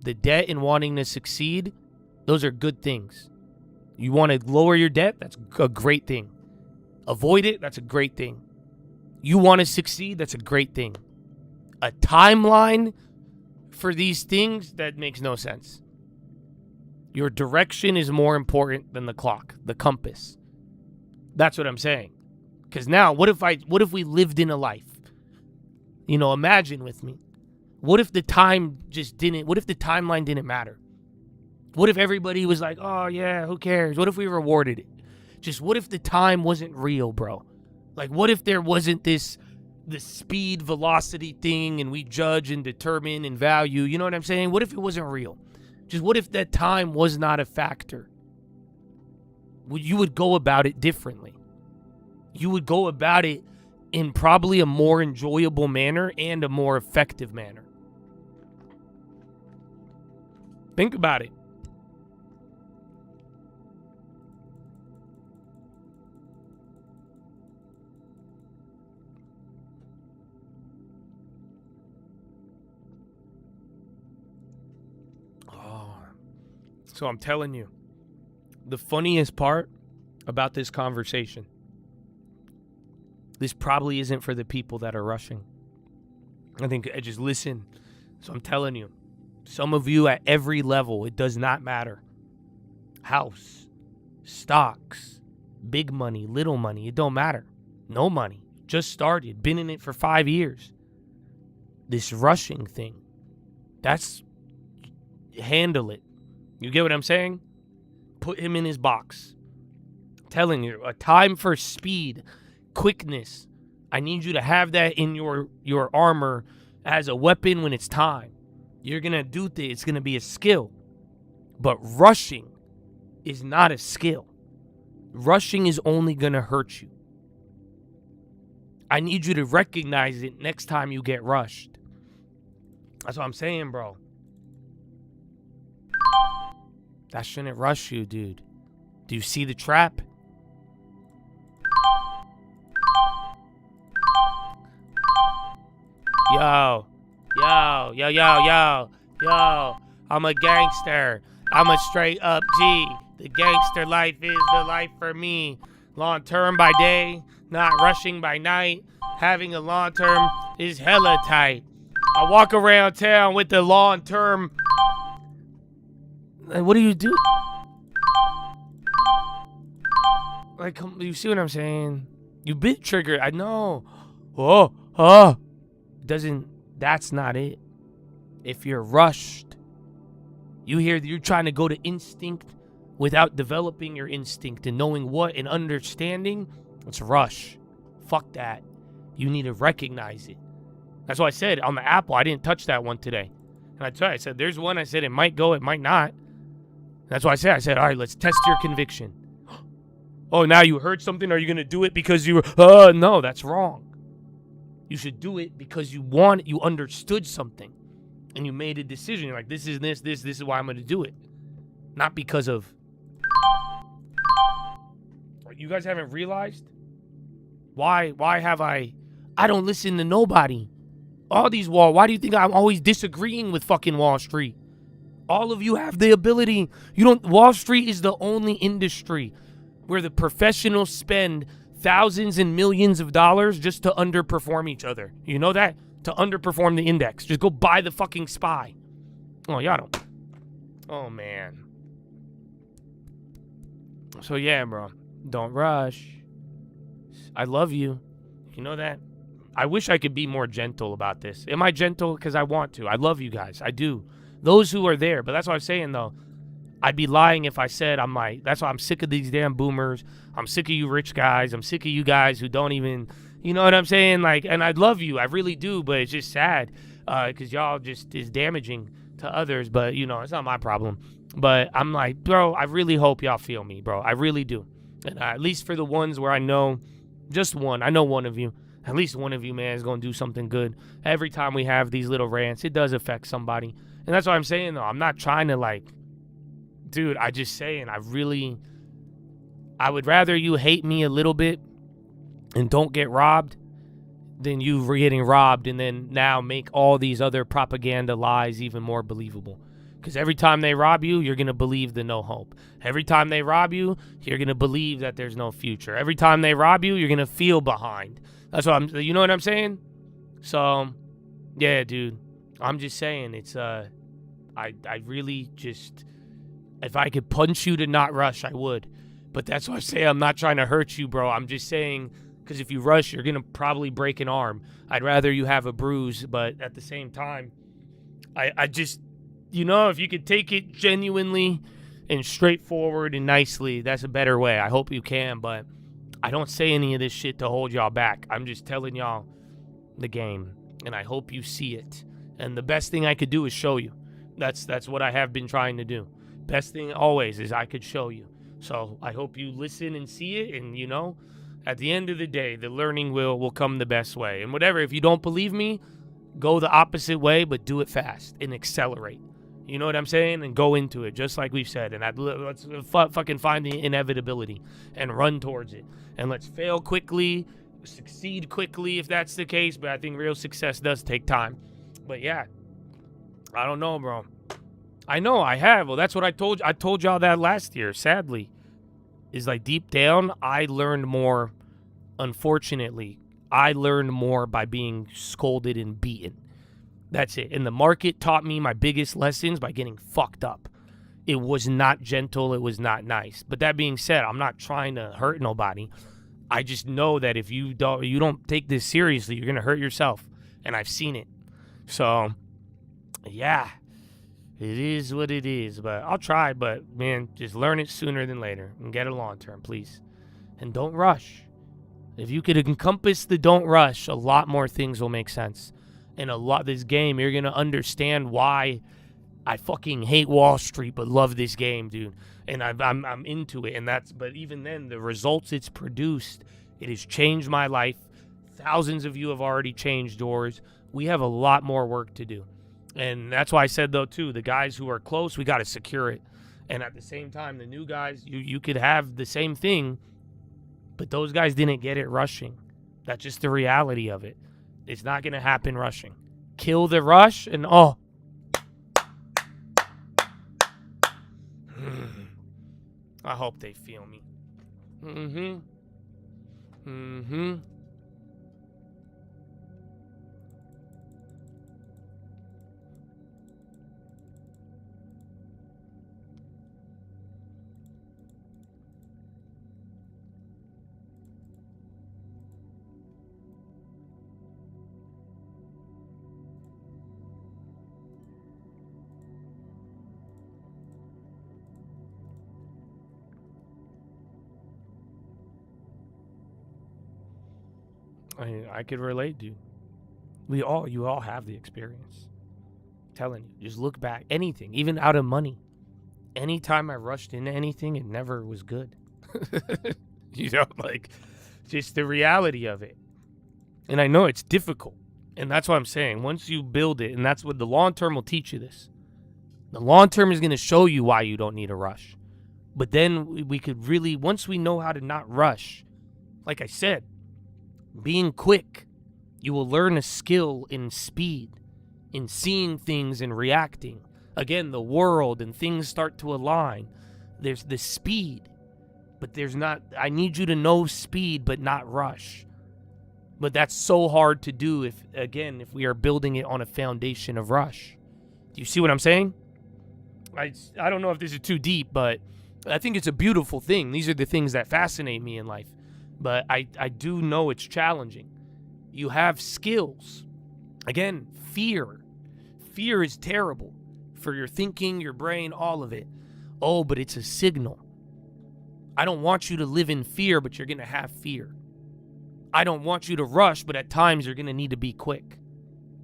The debt and wanting to succeed, those are good things. You want to lower your debt? That's a great thing. Avoid it? That's a great thing. You want to succeed? That's a great thing. A timeline for these things, that makes no sense. Your direction is more important than the clock, the compass. That's what I'm saying. Because now, what if we lived in a life? You know, imagine with me. What if the timeline didn't matter? What if everybody was like, oh yeah, who cares? What if we rewarded it? Just what if the time wasn't real, bro? Like, what if there wasn't the speed velocity thing and we judge and determine and value? You know what I'm saying? What if it wasn't real? Just what if that time was not a factor? You would go about it differently. You would go about it in probably a more enjoyable manner and a more effective manner. Think about it. So I'm telling you, the funniest part about this conversation, this probably isn't for the people that are rushing. I think just listen. So I'm telling you, some of you at every level, it does not matter. House, stocks, big money, little money, it don't matter. No money, just started, been in it for 5 years. This rushing thing, handle it. You get what I'm saying? Put him in his box. I'm telling you, a time for speed, quickness. I need you to have that in your armor as a weapon when it's time. You're going to do things. It's going to be a skill. But rushing is not a skill. Rushing is only going to hurt you. I need you to recognize it next time you get rushed. That's what I'm saying, bro. That shouldn't rush you, dude. Do you see the trap? Yo. I'm a gangster. I'm a straight up G. The gangster life is the life for me. Long term by day, not rushing by night. Having a long term is hella tight. I walk around town with the long term. What do you do? Like, you see what I'm saying? You've been triggered. I know. That's not it. If you're rushed, you're trying to go to instinct without developing your instinct and knowing what and understanding, it's rush. Fuck that. You need to recognize it. That's why I said on the Apple, I didn't touch that one today. And I said, there's one, I said it might go, it might not. That's why I said, all right, let's test your conviction. Oh, now you heard something? Are you going to do it because you were, no, that's wrong. You should do it because you understood something. And you made a decision. You're like, this is why I'm going to do it. Not because of... You guys haven't realized? Why have I don't listen to nobody. All these why do you think I'm always disagreeing with fucking Wall Street? All of you have the ability. Wall Street is the only industry where the professionals spend thousands and millions of dollars just to underperform each other. You know that? To underperform the index. Just go buy the fucking SPY. Oh, y'all don't. Oh, man. So, yeah, bro. Don't rush. I love you. You know that? I wish I could be more gentle about this. Am I gentle? Because I want to. I love you guys. I do. Those who are there. But that's what I'm saying, though. I'd be lying if I said that's why I'm sick of these damn boomers. I'm sick of you rich guys. I'm sick of you guys who don't even, you know what I'm saying? Like, and I love you. I really do. But it's just sad because y'all just is damaging to others. But, you know, it's not my problem. But I'm like, bro, I really hope y'all feel me, bro. I really do. And at least for the ones where I know, just one. I know one of you. At least one of you, man, is going to do something good. Every time we have these little rants, it does affect somebody. And that's what I'm saying, though. I'm not trying to, like, dude, I just saying, I would rather you hate me a little bit and don't get robbed than you getting robbed and then now make all these other propaganda lies even more believable. Because every time they rob you, you're going to believe the no hope. Every time they rob you, you're going to believe that there's no future. Every time they rob you, you're going to feel behind. That's what you know what I'm saying? So, yeah, dude, I'm just saying it's, I really just, if I could punch you to not rush, I would. But that's why I say I'm not trying to hurt you, bro. I'm just saying, because if you rush, you're going to probably break an arm. I'd rather you have a bruise, but at the same time, I just, you know, if you could take it genuinely and straightforward and nicely, that's a better way. I hope you can, but I don't say any of this shit to hold y'all back. I'm just telling y'all the game, and I hope you see it. And the best thing I could do is show you. That's what I have been trying to do. Best thing always is I could show you. So I hope you listen and see it, and, you know, at the end of the day, the learning will come the best way. And whatever, if you don't believe me, go the opposite way, but do it fast and accelerate. You know what I'm saying? And go into it, just like we've said. And let's fucking find the inevitability and run towards it. And let's fail quickly, succeed quickly if that's the case. But I think real success does take time. But yeah, I don't know, bro. I know I have. Well, that's what I told y'all that last year, sadly. Is like deep down, I learned more, unfortunately. I learned more by being scolded and beaten. That's it. And the market taught me my biggest lessons by getting fucked up. It was not gentle. It was not nice. But that being said, I'm not trying to hurt nobody. I just know that if you don't take this seriously, you're going to hurt yourself. And I've seen it. So, yeah, it is what it is. But I'll try. But, man, just learn it sooner than later and get it long term, please. And don't rush. If you could encompass the don't rush, a lot more things will make sense. In this game, you're going to understand why I fucking hate Wall Street but love this game, dude. And I'm into it. But even then, the results it's produced, it has changed my life. Thousands of you have already changed yours. We have a lot more work to do. And that's why I said, though, too, the guys who are close, we got to secure it. And at the same time, the new guys, you could have the same thing, but those guys didn't get it rushing. That's just the reality of it. It's not going to happen rushing. Kill the rush and, oh. I hope they feel me. I could relate, dude. You all have the experience. I'm telling you, just look back. Anything, even out of money. Anytime I rushed into anything, it never was good. You know, like, just the reality of it. And I know it's difficult. And that's what I'm saying. Once you build it, and that's what the long term will teach you this. The long term is going to show you why you don't need a rush. But then we could really, once we know how to not rush, like I said, being quick, you will learn a skill in speed, in seeing things and reacting. Again, the world and things start to align. There's the speed, but there's not, I need you to know speed but not rush. But that's so hard to do if we are building it on a foundation of rush. Do you see what I'm saying? I don't know if this is too deep, but I think it's a beautiful thing. These are the things that fascinate me in life. But I do know it's challenging. You have skills. Again, fear. Fear is terrible for your thinking, your brain, all of it. Oh, but it's a signal. I don't want you to live in fear, but you're going to have fear. I don't want you to rush, but at times you're going to need to be quick.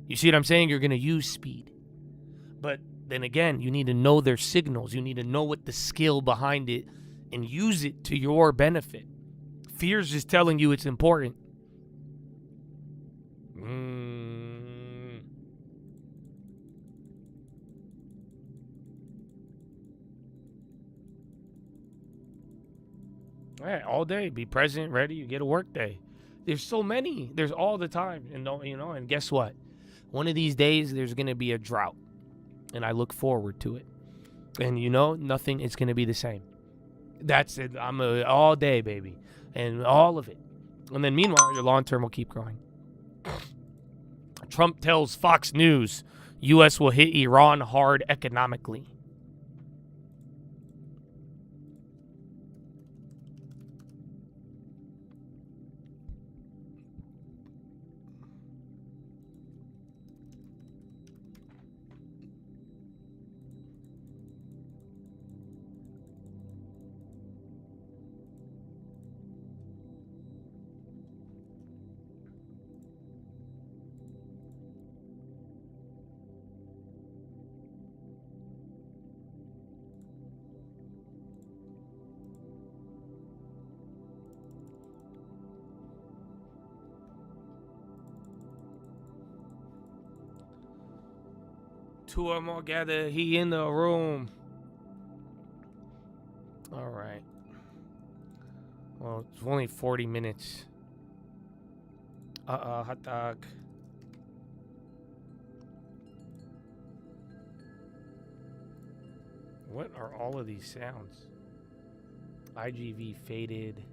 You see what I'm saying? You're going to use speed. But then again, you need to know their signals. You need to know what the skill behind it and use it to your benefit. Fear's just telling you it's important. All right, all day, be present, ready, you get a work day. There's so many. There's all the time. And and guess what? One of these days there's going to be a drought. And I look forward to it. And nothing is going to be the same. That's it. I'm all day, baby. And all of it. And then meanwhile, your long term will keep growing. Trump tells Fox News U.S. will hit Iran hard economically. Two or more gather, he in the room. All right. Well, it's only 40 minutes. Hot dog. What are all of these sounds? IGV faded.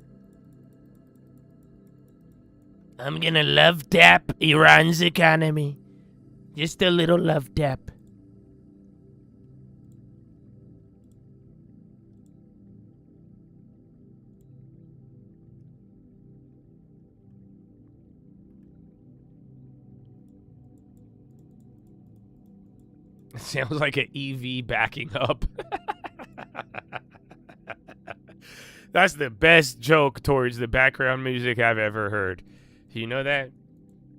I'm gonna love tap Iran's economy. Just a little love tap. It sounds like an EV backing up. That's the best joke towards the background music I've ever heard. You know that?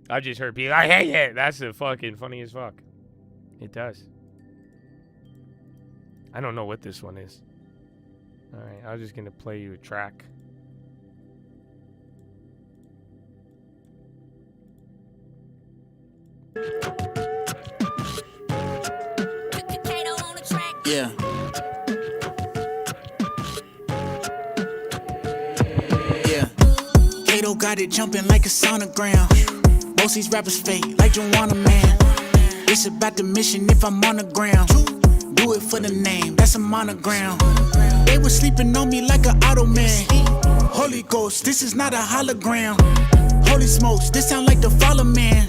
I just heard people, I hate it. That's the fucking funny as fuck. It does. I don't know what this one is. All right, I was just going to play you a track. Yeah. Yeah. Kato got it jumping like a sonogram. Most these rappers fake, like Joanna Man. It's about the mission if I'm on the ground. Do it for the name, that's a monogram. They was sleeping on me like an auto man. Holy Ghost, this is not a hologram. Holy smokes, this sound like the Father Man.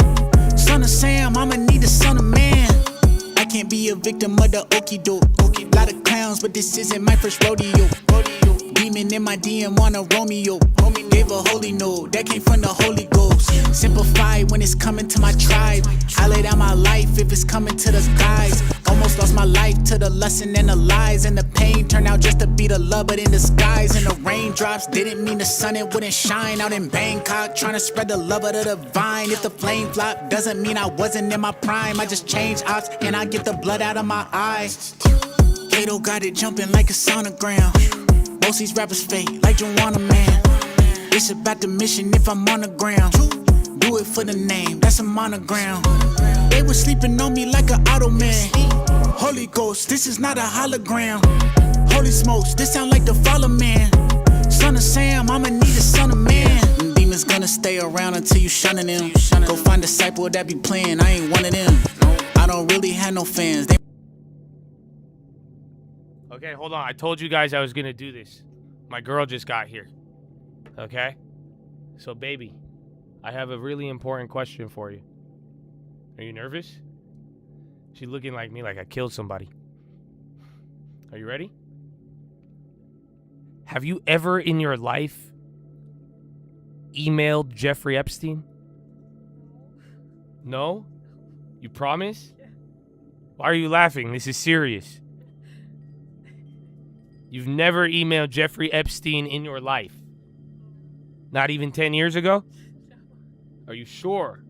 Son of Sam, I'ma need a son of man. I can't be a victim of the okie doke. Lot of clowns, but this isn't my first rodeo. Demon in my DM want a Romeo. Gave a holy note, that came from the Holy Ghost. Simplify when it's coming to my tribe. I lay down my life if it's coming to the guys. Almost lost my life to to the lesson and the lies and the pain turned out just to be the love but in disguise. And the raindrops didn't mean the sun, it wouldn't shine out in Bangkok, trying to spread the love of the divine. If the flame flop doesn't mean I wasn't in my prime, I just changed ops and I get the blood out of my eyes. Kato got it jumping like a sonogram. Most these rappers fake like Joanna Man. It's about the mission if I'm on the ground. Do it for the name, that's a monogram. They were sleeping on me like an auto man. Holy Ghost, this is not a hologram. Holy smokes, this sound like the Father Man. Son of Sam, I'ma need a son of man. Them demons gonna stay around until you shunning them. Go find a disciple that be playing, I ain't one of them. I don't really have no fans. Okay, hold on. I told you guys I was gonna do this. My girl just got here. Okay? So, baby, I have a really important question for you. Are you nervous? She's looking like me like I killed somebody. Are you ready? Have you ever in your life emailed Jeffrey Epstein? No? You promise? Yeah. Why are you laughing? This is serious. You've never emailed Jeffrey Epstein in your life? Not even 10 years ago? No. Are you sure?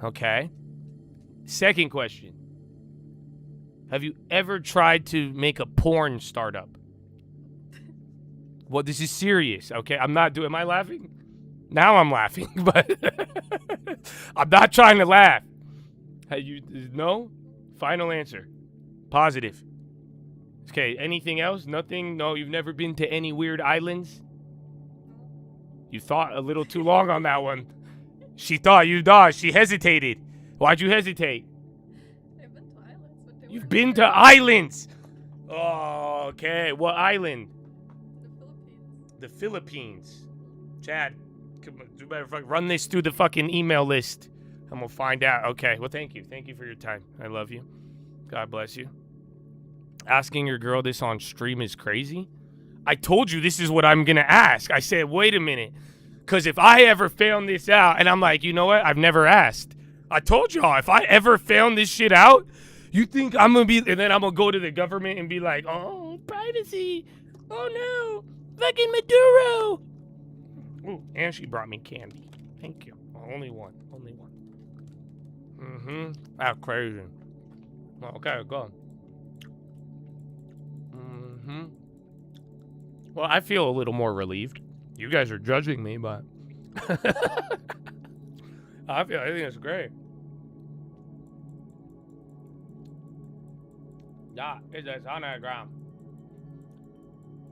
Okay. Second question. Have you ever tried to make a porn startup? Well, this is serious, okay? I'm not doing... Am I laughing? Now I'm laughing, but... I'm not trying to laugh. No? Final answer. Positive. Okay, anything else? Nothing? No, you've never been to any weird islands? You thought a little too long on that one. She thought you dodged. She hesitated. Why'd you hesitate? I've been to islands. But You've been to islands? Oh, okay. What island? The Philippines. Chad, you better run this through the fucking email list. I'm gonna find out. Okay, well, thank you. Thank you for your time. I love you. God bless you. Asking your girl this on stream is crazy. I told you this is what I'm gonna ask. I said, wait a minute. Because if I ever found this out, and I'm like, you know what? I've never asked. I told y'all, if I ever found this shit out, you think I'm gonna be, and then I'm gonna go to the government and be like, oh, privacy. Oh no, fucking Maduro. Ooh, and she brought me candy. Thank you. Only one. That's crazy. Okay, go on. Well, I feel a little more relieved. You guys are judging me, but I think it's great. Yeah, it's a sonogram.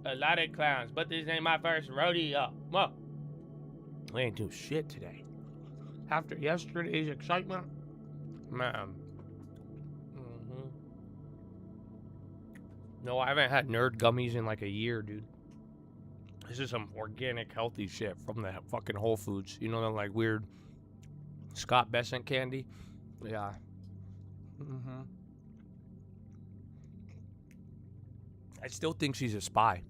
A lot of clowns, but this ain't my first rodeo. Well, we ain't do shit today. After yesterday's excitement, man. No, I haven't had nerd gummies in like a year, dude. This is some organic, healthy shit from the fucking Whole Foods. You know, that like weird Scott Besant candy? Yeah. I still think she's a spy.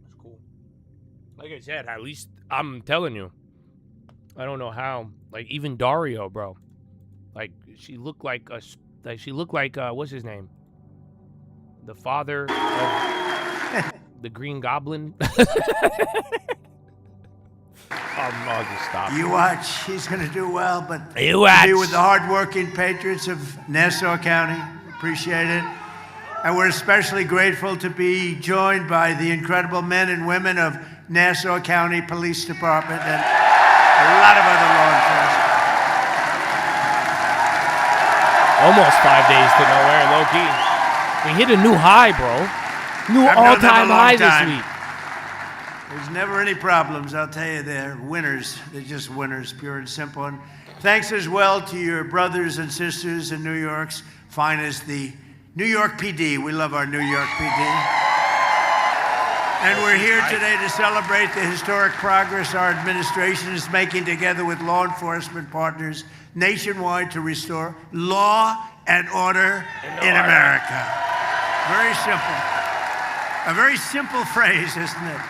That's cool. Like I said, at least I'm telling you. I don't know how. Like, even Dario, bro. Like, she looked like what's his name? The father of the Green Goblin. I'll just stop. You watch. He's going to do well, but you watch. Be with the hardworking patriots of Nassau County. Appreciate it. And we're especially grateful to be joined by the incredible men and women of Nassau County Police Department and a lot of other law enforcement. Almost 5 days to nowhere, low key. We hit a new high, bro. New all-time high this week. There's never any problems, I'll tell you. They're winners. They're just winners, pure and simple. And thanks as well to your brothers and sisters in New York's finest, the New York PD. We love our New York PD. And we're here today to celebrate the historic progress our administration is making together with law enforcement partners nationwide to restore law and order in America. Very simple. A very simple phrase, isn't it?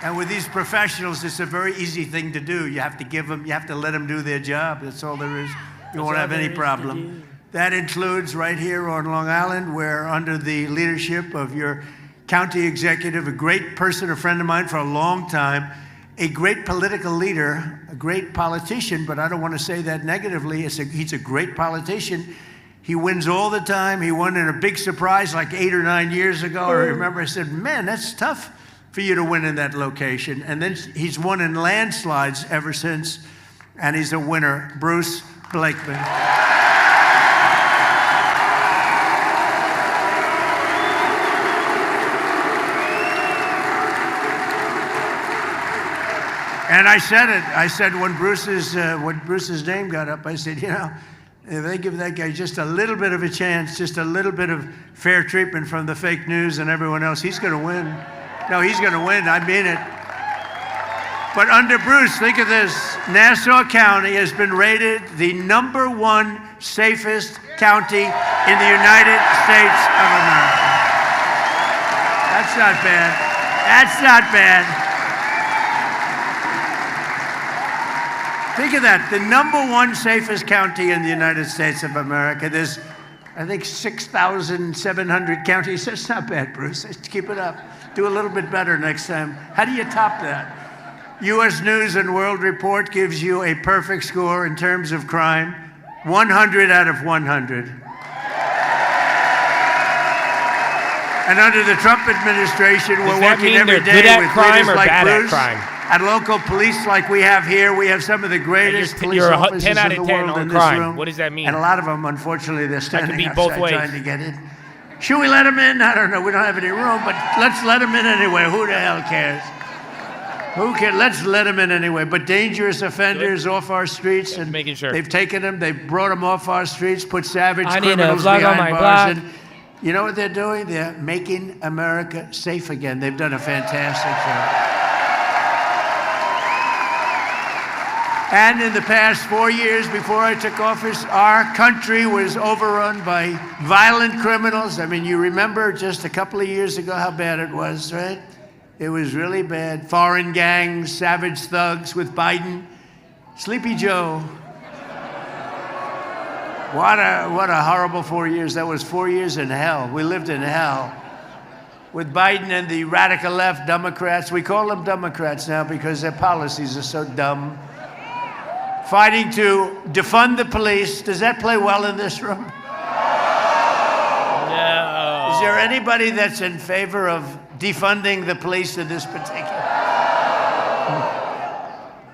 And with these professionals, it's a very easy thing to do. You have to let them do their job. That's all there is. You won't have any problem. That includes right here on Long Island, where under the leadership of your county executive, a great person, a friend of mine for a long time, a great political leader, a great politician, but I don't want to say that negatively. He's a great politician. He wins all the time. He won in a big surprise like 8 or 9 years ago. I remember I said, man, that's tough for you to win in that location. And then he's won in landslides ever since, and he's a winner, Bruce Blakeman. And I said it. I said when Bruce's name got up, I said, you know, if they give that guy just a little bit of a chance, just a little bit of fair treatment from the fake news and everyone else, he's going to win. No, he's going to win. I mean it. But under Bruce, think of this. Nassau County has been rated the #1 safest county in the United States of America. That's not bad. That's not bad. Think of that, the #1 safest county in the United States of America. There's, I think, 6,700 counties. That's not bad, Bruce. Keep it up. Do a little bit better next time. How do you top that? U.S. News and World Report gives you a perfect score in terms of crime, 100 out of 100. And under the Trump administration, we're working every day with leaders like Bruce. At local police like we have here, we have some of the greatest police officers 10 out in of the 10 world on in this crime. room. What does that mean? And a lot of them, unfortunately, they're standing be both outside ways. trying to get in. Should we let them in? I don't know. We don't have any room, but let's let them in anyway. Who the hell cares? Who cares? Let's let them in anyway. But dangerous offenders off our streets, and making sure. they've taken them, they've brought them off our streets, put savage I need a criminals plug on behind my bars. block. And you know what they're doing? They're making America safe again. They've done a fantastic job. And in the past 4 years before I took office, our country was overrun by violent criminals. I mean, you remember just a couple of years ago how bad it was, right? It was really bad. Foreign gangs, savage thugs with Biden. Sleepy Joe. What a horrible 4 years. That was 4 years in hell. We lived in hell. With Biden and the radical left Democrats. We call them Democrats now because their policies are so dumb. Fighting to defund the police. Does that play well in this room? No. Is there anybody that's in favor of defunding the police in this particular?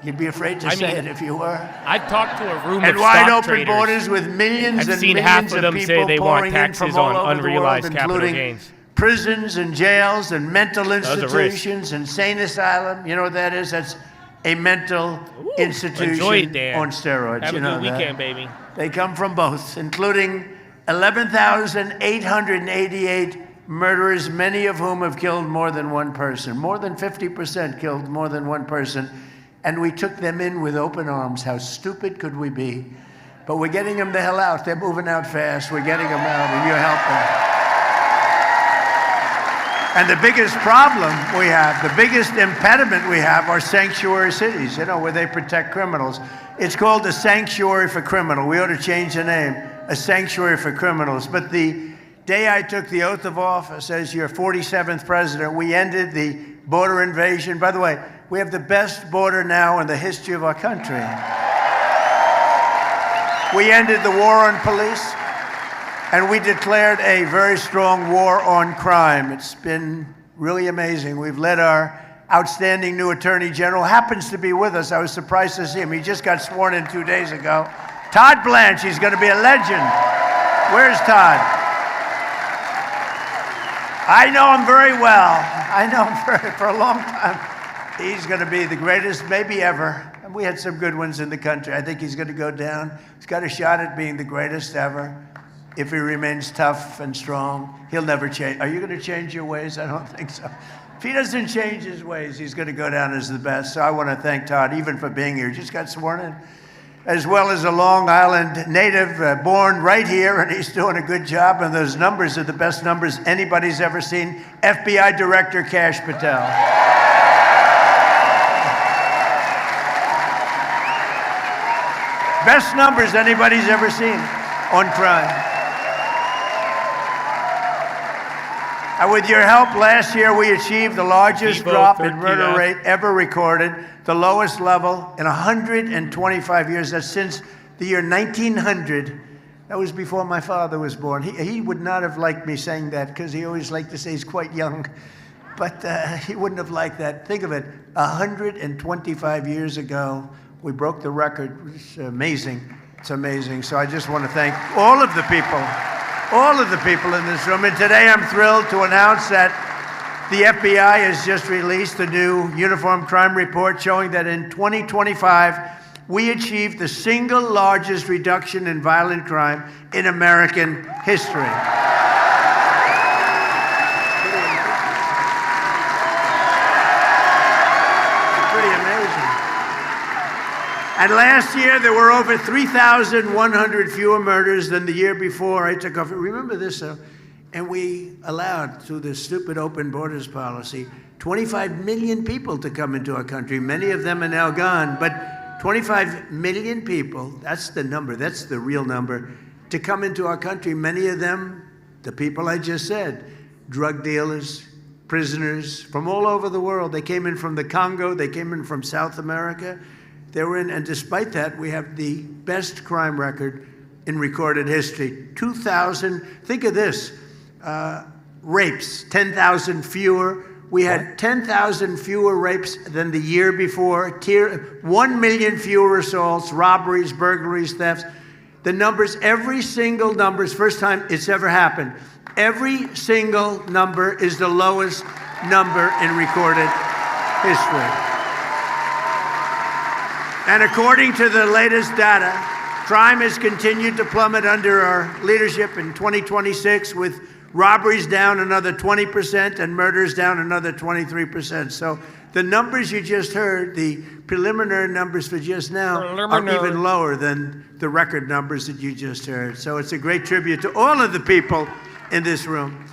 You'd be afraid to say it if you were. I've talked to a room and of wide stock open traders. borders with millions I've and seen millions half of them people say they want pouring in taxes from all on over unrealized the world, capital including gains. prisons and jails and mental Those are institutions, insane asylum. You know what that is? That's a mental institution enjoy it, Dan. on steroids. Have you a know good that? weekend, baby. They come from both, including 11,888 murderers, many of whom have killed more than one person. More than 50% killed more than one person. And we took them in with open arms. How stupid could we be? But we're getting them the hell out. They're moving out fast. We're getting them out, and you help them. And the biggest problem we have, the biggest impediment we have are sanctuary cities, you know, where they protect criminals. It's called a sanctuary for criminals. We ought to change the name, a sanctuary for criminals. But the day I took the oath of office as your 47th president, we ended the border invasion. By the way, we have the best border now in the history of our country. We ended the war on police. And we declared a very strong war on crime. It's been really amazing. We've let our outstanding new Attorney General, happens to be with us. I was surprised to see him. He just got sworn in 2 days ago. Todd Blanche, he's going to be a legend. Where's Todd? I know him very well. I know him for a long time. He's going to be the greatest maybe ever. And we had some good ones in the country. I think he's going to go down. He's got a shot at being the greatest ever. If he remains tough and strong, he'll never change. Are you going to change your ways? I don't think so. If he doesn't change his ways, he's going to go down as the best. So I want to thank Todd, even for being here. He just got sworn in, as well as a Long Island native, born right here, and he's doing a good job. And those numbers are the best numbers anybody's ever seen. FBI Director Kash Patel. Best numbers anybody's ever seen. on crime. And with your help, last year we achieved the largest drop in murder rate ever recorded, the lowest level in 125 years. That's since the year 1900. That was before my father was born. He would not have liked me saying that because he always liked to say he's quite young. But he wouldn't have liked that. Think of it, 125 years ago, we broke the record. It's amazing. It's amazing. So I just want to thank all of the people in this room. And today I'm thrilled to announce that the FBI has just released a new uniform crime report showing that in 2025, we achieved the single largest reduction in violent crime in American history. And last year, there were over 3,100 fewer murders than the year before I took office. Remember this, and we allowed, through this stupid open borders policy, 25 million people to come into our country. Many of them are now gone, but 25 million people, that's the number, that's the real number, to come into our country. Many of them, the people I just said, drug dealers, prisoners from all over the world. They came in from the Congo, they came in from South America. They were in, and despite that, we have the best crime record in recorded history. 2,000, think of this, rapes, 10,000 fewer. We had 10,000 fewer rapes than the year before, 1 million fewer assaults, robberies, burglaries, thefts. The numbers, every single number is first time it's ever happened. Every single number is the lowest number in recorded history. And according to the latest data, crime has continued to plummet under our leadership in 2026, with robberies down another 20% and murders down another 23%. So the numbers you just heard, the preliminary numbers for just now, are even lower than the record numbers that you just heard. So it's a great tribute to all of the people in this room.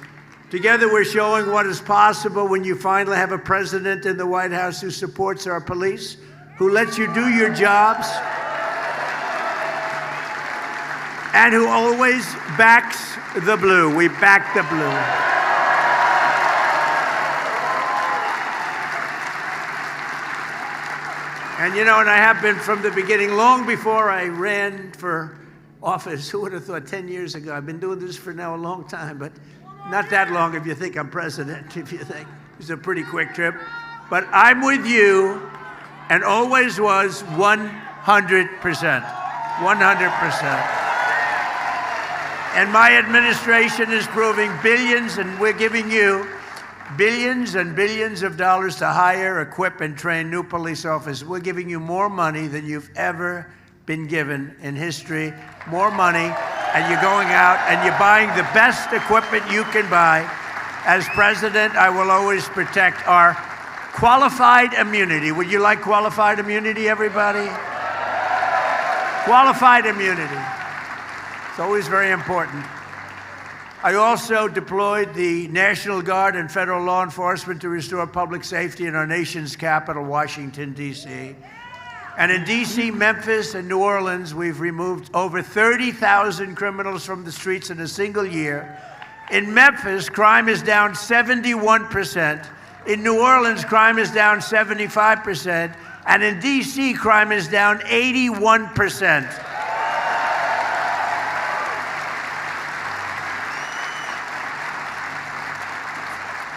Together, we're showing what is possible when you finally have a president in the White House who supports our police, who lets you do your jobs, and who always backs the blue. We back the blue. And you know, and I have been from the beginning, long before I ran for office. Who would have thought 10 years ago? I've been doing this for now a long time, but not that long if you think I'm president, if you think. It's a pretty quick trip. But I'm with you, and always was 100%. 100%. And my administration is proving billions, and we're giving you billions and billions of dollars to hire, equip, and train new police officers. We're giving you more money than you've ever been given in history. More money, and you're going out and you're buying the best equipment you can buy. As president, I will always protect our qualified immunity. Would you like qualified immunity, everybody? Qualified immunity. It's always very important. I also deployed the National Guard and federal law enforcement to restore public safety in our nation's capital, Washington, D.C. And in D.C., Memphis, and New Orleans, we've removed over 30,000 criminals from the streets in a single year. In Memphis, crime is down 71%. In New Orleans, crime is down 75%. And in D.C., crime is down 81%.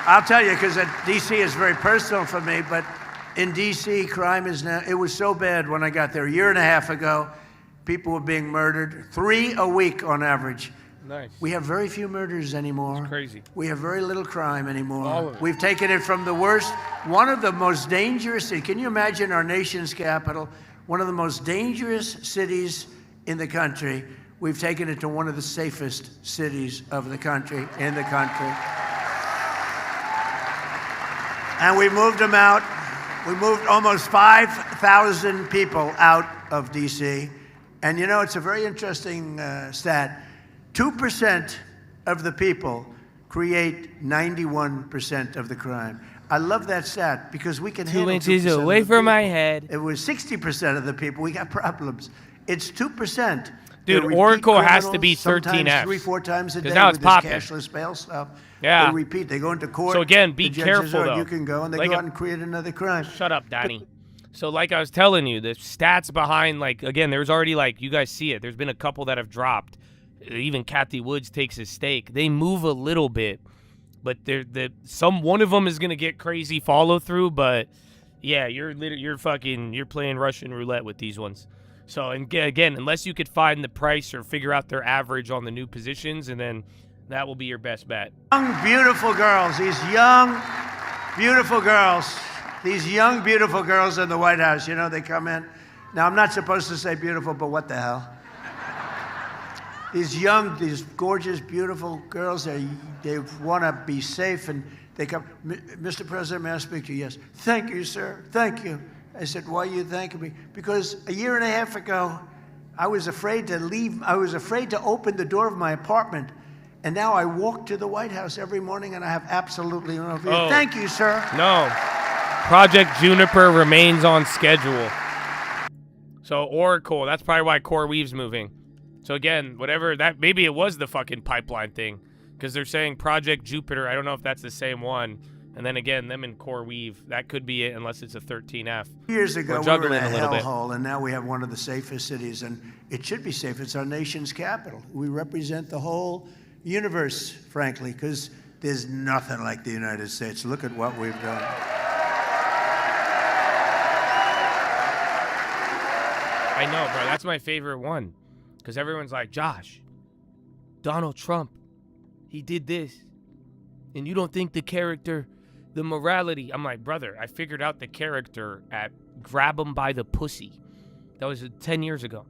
I'll tell you, because D.C. is very personal for me, but in D.C., crime is now, it was so bad when I got there a year and a half ago. People were being murdered, 3 a week on average. Nice. We have very few murders anymore. It's crazy. We have very little crime anymore. All of it. We've taken it from the worst, one of the most dangerous cities. Can you imagine our nation's capital, one of the most dangerous cities in the country? We've taken it to one of the safest cities of the country, in the country. And we moved them out. We moved almost 5,000 people out of D.C. And you know, it's a very interesting stat. 2% of the people create 91% of the crime. I love that stat because we can handle 2% 2 inches away from my head. It was 60% of the people. We got problems. It's 2%. Dude, repeat Oracle has to criminals, be 13F. sometimes 3-4 times a day now it's with this popping. cashless bail stuff. Yeah. They repeat. They go into court. So again, be the judge says, careful, "Oh, though. you can go," and they Like go out and create another crime. Shut up, Donnie. So like I was telling you, the stats behind, like, again, there's already, like, you guys see it. There's been a couple that have dropped. Even Kathy Woods takes a stake. They move a little bit, but one of them is gonna get crazy follow through. But yeah, you're playing Russian roulette with these ones. So and again, unless you could find the price or figure out their average on the new positions, and then that will be your best bet. Young, beautiful girls. These young, beautiful girls. These young, beautiful girls in the White House. You know, they come in. Now, I'm not supposed to say beautiful, but what the hell? These young, these gorgeous, beautiful girls, they want to be safe, and they come, "Mr. President, may I speak to you?" "Yes." "Thank you, sir. Thank you." I said, "Why are you thanking me?" "Because a year and a half ago, I was afraid to leave. I was afraid to open the door of my apartment. And now I walk to the White House every morning, and I have absolutely no fear." Oh. "Thank you, sir." No. Project Juniper remains on schedule. So Oracle, that's probably why CoreWeave's moving. So again, whatever that, maybe it was the fucking pipeline thing, because they're saying Project Jupiter. I don't know if that's the same one. And then again, them and CoreWeave, that could be it, unless it's a 13F. Years ago, We're we juggling were in a little bit. hellhole, and now we have one of the safest cities, and it should be safe. It's our nation's capital. We represent the whole universe, frankly, because there's nothing like the United States. Look at what we've done. I know, bro. That's my favorite one. Because everyone's like, "Josh, Donald Trump, he did this. And you don't think the character, the morality." I'm like, brother, I figured out the character at Grab 'em by the Pussy. That was 10 years ago.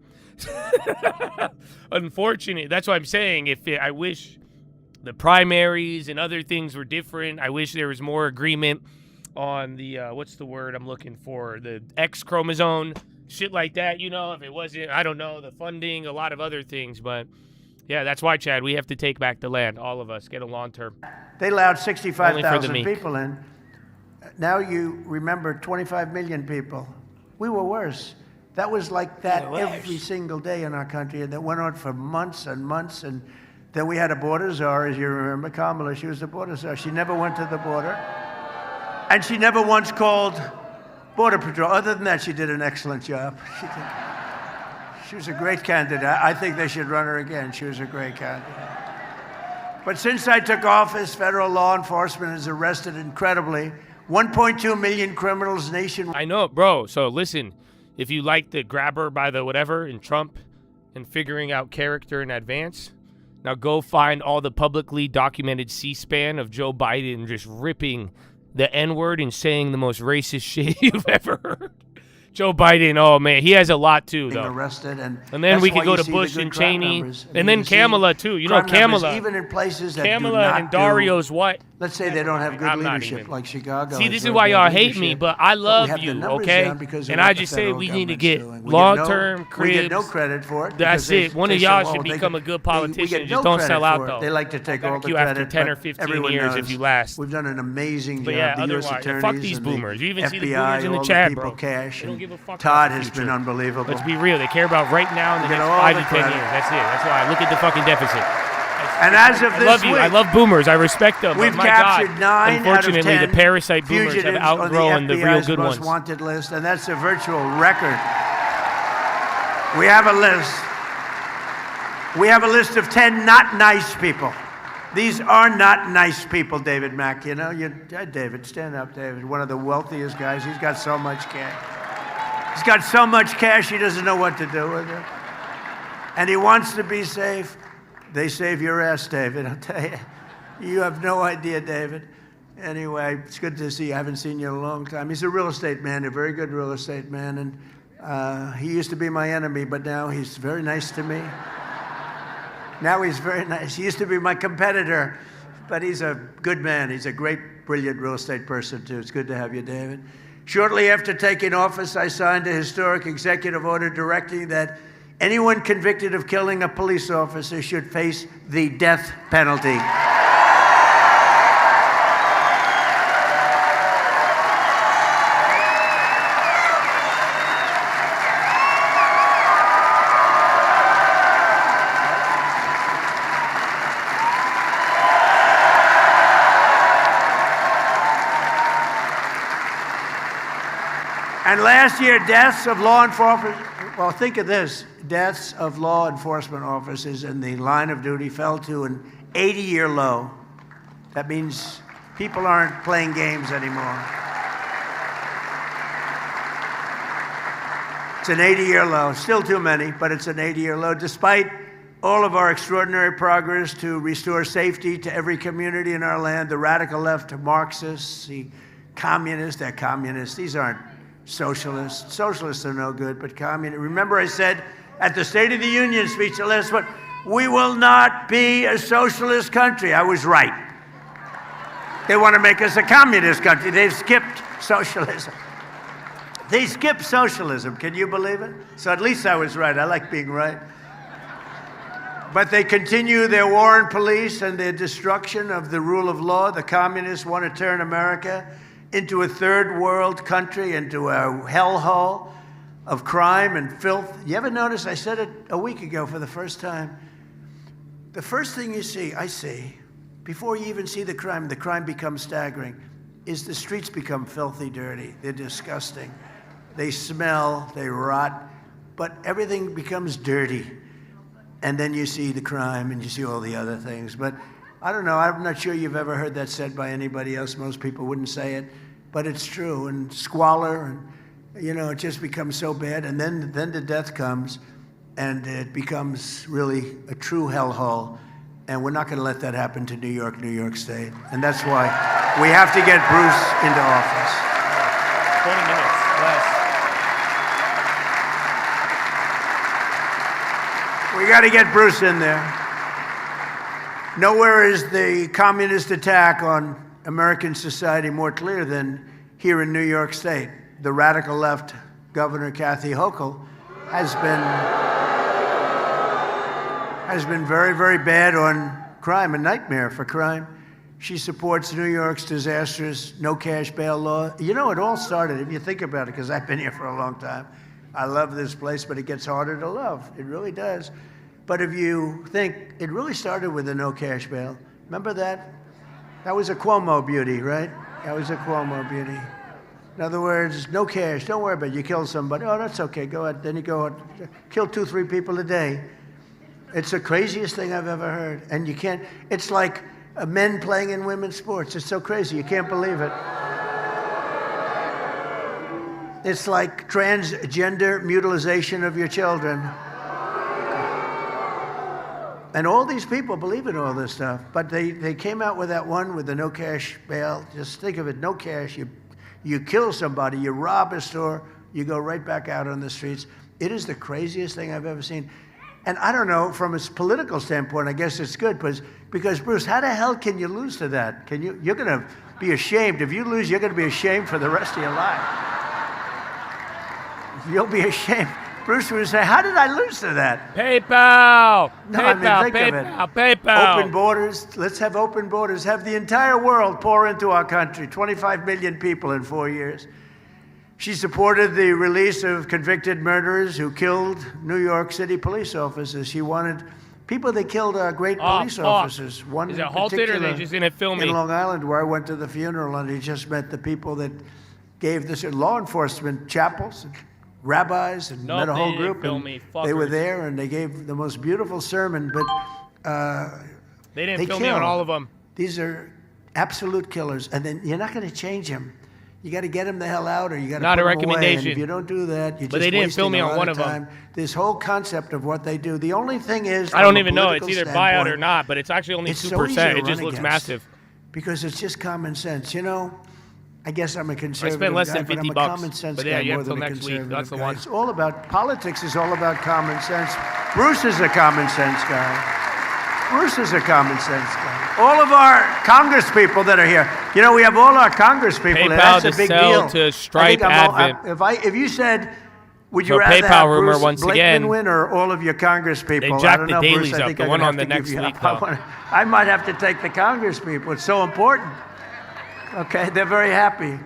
Unfortunately, that's what I'm saying. I wish the primaries and other things were different. I wish there was more agreement on the, what's the word I'm looking for? The X chromosome. Shit like that, you know, if it wasn't, I don't know, the funding, a lot of other things. But yeah, that's why, Chad, we have to take back the land. All of us get a long term. They allowed Only for the 65,000 meek. people in. Now you remember 25 million people. We were worse. That was like that every single day in our country, and that went on for months and months. And then we had a border czar, as you remember, Kamala. She was the border czar. She never went to the border, and she never once called Border Patrol. Other than that, she did an excellent job. She was a great candidate. I think they should run her again. She was a great candidate. But since I took office, federal law enforcement has arrested incredibly 1.2 million criminals nationwide. I know, bro. So listen, if you like the grabber by the whatever in Trump and figuring out character in advance, now go find all the publicly documented C-SPAN of Joe Biden just ripping the N-word and saying the most racist shit you've ever heard. Joe Biden, oh man, he has a lot too, though. Arrested, and then that's we why could go you to see Bush the good and crime Cheney, numbers. and then you see Kamala too. You know crime numbers, Kamala, even in places that Kamala do not and Dario's do, what? Let's say they don't have good I'm not leadership, even. like Chicago. See, has this is very why good y'all hate leadership. me, but I we love have the you, numbers okay? down because of And what I the just say federal we need to government's get doing. We long-term We get no cribs. credit for it. That's because it. One they of say, y'all "Oh, should they become a get- good we politician. get Just no don't credit sell out, for it. though. They like to take all the you credit. after 10 or but 15 everyone years if knows you last. We've done an amazing job. But yeah, the U.S. otherwise, attorneys fuck these and the boomers. You even see the FBI, boomers in the all chat, people bro. cash. They don't and give a fuck Todd about the has been future. unbelievable. Let's be real. They care about right now and the You next know, all 5 the to 10 credit. years. That's it. That's why. Look at the fucking deficit. And as of I this love you. week, I love boomers. I respect them. we've but my captured God, 9 unfortunately, out of 10 the parasite boomers have fugitives outgrown on the the real FBI's good most ones. wanted list, and that's a virtual record. We have a list. We have a list of 10 not nice people. These are not nice people, David Mack. You know, David, stand up, David. One of the wealthiest guys. He's got so much cash. He's got so much cash, he doesn't know what to do with it. And he wants to be safe. They save your ass, David. I'll tell you. You have no idea, David. Anyway, it's good to see you. I haven't seen you in a long time. He's a real estate man, a very good real estate man. And he used to be my enemy, but now he's very nice to me. Now he's very nice. He used to be my competitor, but he's a good man. He's a great, brilliant real estate person, too. It's good to have you, David. Shortly after taking office, I signed a historic executive order directing that anyone convicted of killing a police officer should face the death penalty. And last year, deaths of law enforcement, well, think of this, deaths of law enforcement officers in the line of duty fell to an 80-year low. That means people aren't playing games anymore. It's an 80-year low. Still too many, but it's an 80-year low, despite all of our extraordinary progress to restore safety to every community in our land. The radical left, the Marxists, the communists, they're communists. These aren't socialists. Socialists are no good, but communists. Remember I said at the State of the Union speech the last one, we will not be a socialist country. I was right. They want to make us a communist country. They've skipped socialism. They skipped socialism. Can you believe it? So at least I was right. I like being right. But they continue their war on police and their destruction of the rule of law. The communists want to turn America into a third world country, into a hellhole of crime and filth. You ever notice, I said it a week ago for the first time, the first thing you see, I see, before you even see the crime becomes staggering, is the streets become filthy dirty. They're disgusting. They smell, they rot, but everything becomes dirty. And then you see the crime and you see all the other things. But I don't know, I'm not sure you've ever heard that said by anybody else. Most people wouldn't say it, but it's true. And squalor, and it just becomes so bad. And then the death comes, and it becomes really a true hellhole. And we're not going to let that happen to New York State. And that's why we have to get Bruce into office. 20 minutes less. We got to get Bruce in there. Nowhere is the communist attack on American society more clear than here in New York State. The radical left Governor Kathy Hochul has been very, very bad on crime, a nightmare for crime. She supports New York's disastrous no cash bail law. It all started, if you think about it, because I've been here for a long time. I love this place, but it gets harder to love. It really does. But if you think, it really started with a no cash bail. Remember that? That was a Cuomo beauty, right? That was a Cuomo beauty. In other words, no cash, don't worry about it. You kill somebody, oh, that's okay, go ahead. Then you go out, kill 2-3 people a day. It's the craziest thing I've ever heard. And you can't, it's like men playing in women's sports. It's so crazy, you can't believe it. It's like transgender mutilization of your children. And all these people believe in all this stuff, but they came out with that one with the no cash bail. Just think of it, no cash, you kill somebody, you rob a store, you go right back out on the streets. It is the craziest thing I've ever seen. And I don't know, from a political standpoint, I guess it's good, because Bruce, how the hell can you lose to that? You're gonna be ashamed. If you lose, you're gonna be ashamed for the rest of your life. You'll be ashamed. Bruce would say, how did I lose to that? PayPal! No, PayPal, think PayPal, of it. PayPal. Open borders. Let's have open borders. Have the entire world pour into our country. 25 million people in 4 years. She supported the release of convicted murderers who killed New York City police officers. She wanted people that killed our great police officers. One is it halted, or are they just going to film me? In Long Island, where I went to the funeral, and he just met the people that gave this law enforcement chapels, rabbis, and met a whole group. They were there, and they gave the most beautiful sermon. But they didn't film me on all of them. These are absolute killers, and then you're not going to change them. You got to get them the hell out, or you got to not put a them away. recommendation. And if you don't do that, you're but just they didn't wasting film me a on lot one of of time. them. This whole concept of what they do. The only thing is, I don't even know. It's either buyout or not, but it's actually only 2%. It just looks massive. Because it's just common sense. I guess I'm a conservative. I spent less than guy, $50. but I'm a common sense but guy yeah, you more have till than a next week. conservative That's the guy. one. It's all about politics. Is all about common sense. Bruce is a common sense guy. Bruce is a common sense guy. All of our Congress people that are here. We have all our Congress people. PayPal That's a big to sell deal. to Stripe Advent. If you said, would you So rather PayPal have rumor Bruce once Blakeman again, win or all of your Congress people? They jacked I don't know, the Bruce, dailies I up. think The I'm one gonna on the have to next give you week, up. though. I might have to take the Congress people. It's so important. Okay, they're very happy.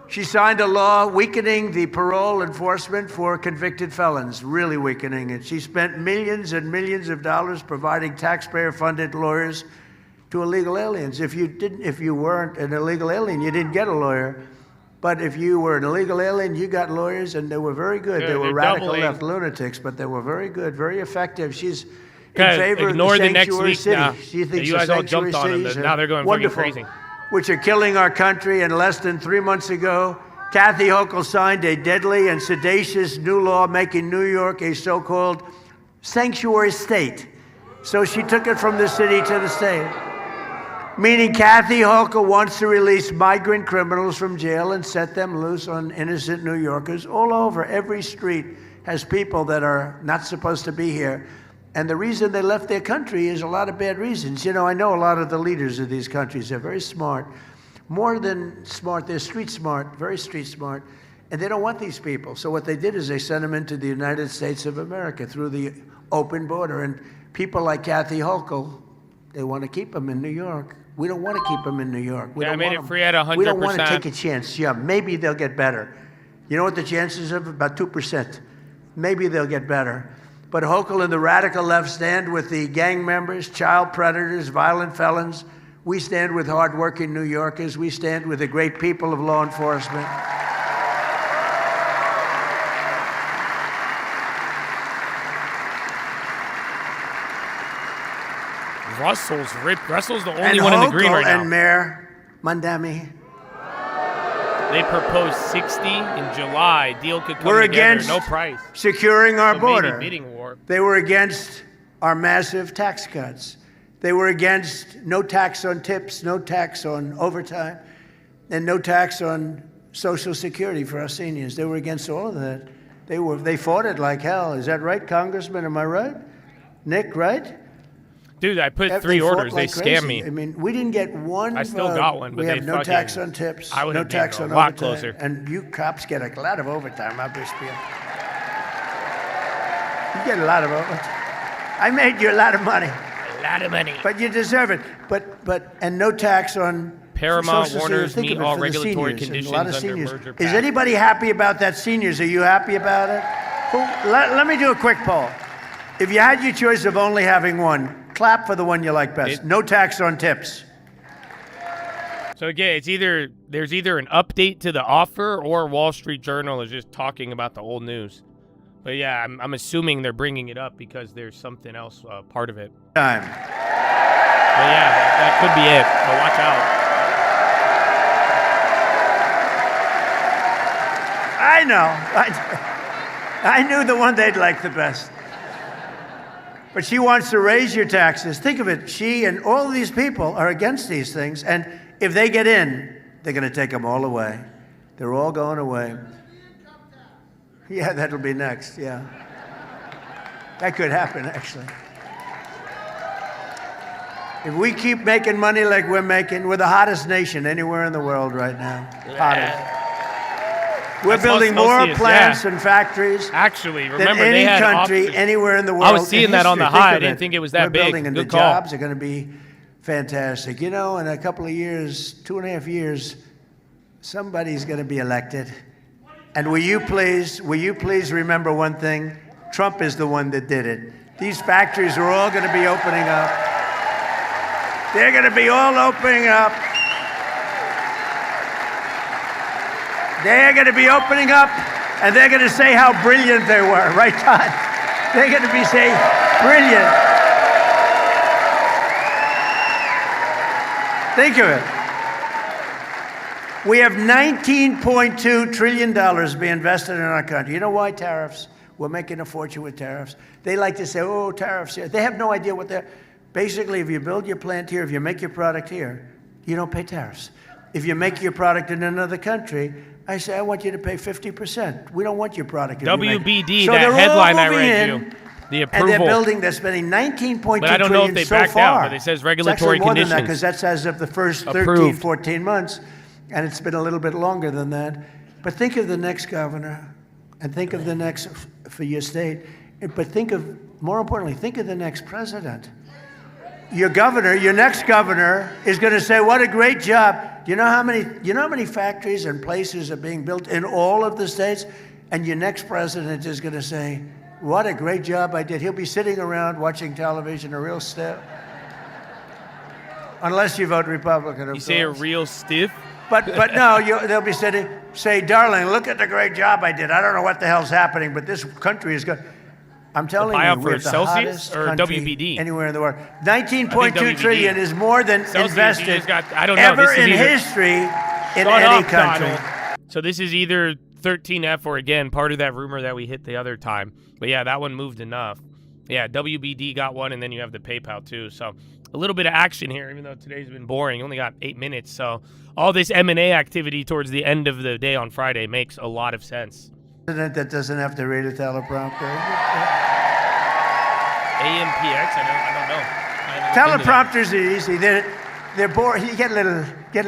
She signed a law weakening the parole enforcement for convicted felons, really weakening it. She spent millions and millions of dollars providing taxpayer-funded lawyers to illegal aliens. If you weren't an illegal alien, you didn't get a lawyer. But if you were an illegal alien, you got lawyers, and they were very good. Yeah, they were they're radical doubling. left lunatics, but they were very good, very effective. She's in Guys, favor ignore of the the next sanctuary week city. now. She thinks You the guys all sanctuary jumped on them, cities but are now they're going fucking wonderful, crazy. which are killing our country. And less than 3 months ago, Kathy Hochul signed a deadly and sedacious new law making New York a so-called sanctuary state. So she took it from the city to the state. Meaning Kathy Hochul wants to release migrant criminals from jail and set them loose on innocent New Yorkers all over. Every street has people that are not supposed to be here. And the reason they left their country is a lot of bad reasons. You know, I know a lot of the leaders of these countries. They're very smart. More than smart, they're street smart, very street smart. And they don't want these people. So what they did is they sent them into the United States of America through the open border. And people like Kathy Hochul, they want to keep them in New York. We don't want to keep them in New York. We Yeah, I don't made want it them. free at 100%. We don't want to take a chance. Yeah, maybe they'll get better. You know what the chances of? About 2%. Maybe they'll get better. But Hochul and the radical left stand with the gang members, child predators, violent felons. We stand with hardworking New Yorkers. We stand with the great people of law enforcement. Russell's ripped. Russell's the only And one in the Hochul green right now. and Mayor Mandami. They proposed 60 in July. Deal could come We're together. against No price. securing our So border. maybe bidding war. They were against our massive tax cuts. They were against no tax on tips, no tax on overtime, and no tax on Social Security for our seniors. They were against all of that. They fought it like hell. Is that right, Congressman? Am I right? Nick, right? Dude, I put They 3 fought orders. like they crazy. scammed me. I mean, we didn't get one I still vote. got one, but we they have no fucking- tax on tips, I would no have been tax a on lot overtime. closer. And you cops get a lot of overtime, obviously. You get a lot of overtime. I made you a lot of money. A lot of money. But you deserve it. And no tax on Paramount Social Warner's Security. Think meet of it all for the regulatory seniors, and conditions a lot of under seniors. merger Is pact. anybody happy about that, seniors? Are you happy about it? Let me do a quick poll. If you had your choice of only having one, clap for the one you like best. No tax on tips. So again, there's either an update to the offer or Wall Street Journal is just talking about the old news. But yeah, I'm assuming they're bringing it up because there's something else part of it. Time. But yeah, that could be it. But watch out. I know. I knew the one they'd like the best. But she wants to raise your taxes. Think of it. She and all of these people are against these things. And if they get in, they're going to take them all away. They're all going away. Yeah, that'll be next. Yeah. That could happen, actually. If we keep making money like we're making, we're the hottest nation anywhere in the world right now. Hottest. We're building more plants and factories. Actually, than remember any they had country offices. anywhere in the world. I was seeing that on the history. high. I Think of didn't it. think it was that We're big. building, and Good the call. jobs are going to be fantastic. You know, in a couple of years, 2.5 years, somebody's going to be elected. And will you please remember one thing? Trump is the one that did it. These factories are all going to be opening up. They're going to be all opening up. They're going to be opening up, and they're going to say how brilliant they were, right, Todd? They're going to be saying, brilliant. Think of it. We have $19.2 trillion being invested in our country. You know why? Tariffs. We're making a fortune with tariffs. They like to say, oh, tariffs here. They have no idea what they're... Basically, if you build your plant here, if you make your product here, you don't pay tariffs. If you make your product in another country, I say, I want you to pay 50%. We don't want your product. If WBD, so that headline I read in, you. The approval. And they're building, they're spending $19.2 trillion But I don't know if they so backed far. out, but it says It's regulatory actually more conditions. than that, because that's as of the first 13, Approved. 14 months, and it's been a little bit longer than that. But think of the next governor, and think of the next for your state. But more importantly, think of the next president. Your governor, your next governor, is going to say, "What a great job!" You know how many factories and places are being built in all of the states, and your next president is going to say, "What a great job I did." He'll be sitting around watching television, a real stiff. Unless you vote Republican, of You say a course. real stiff? But no, they'll be say, darling, look at the great job I did. I don't know what the hell's happening, but this country is good. I'm telling you, buyout we for have the Celsius hottest or country WBD? anywhere in the world. 19.2 trillion is more than Celsius, invested I don't know. ever This is in either- history in Shut any up, country. Donald. So this is either 13F or, again, part of that rumor that we hit the other time. But, yeah, that one moved enough. Yeah, WBD got one, and then you have the PayPal, too. So a little bit of action here, even though today's been boring. You only got 8 minutes. So all this M&A activity towards the end of the day on Friday makes a lot of sense. That doesn't have to read a teleprompter. AMPX? I don't know. I haven't looked into Teleprompters are easy. They're bored. You get a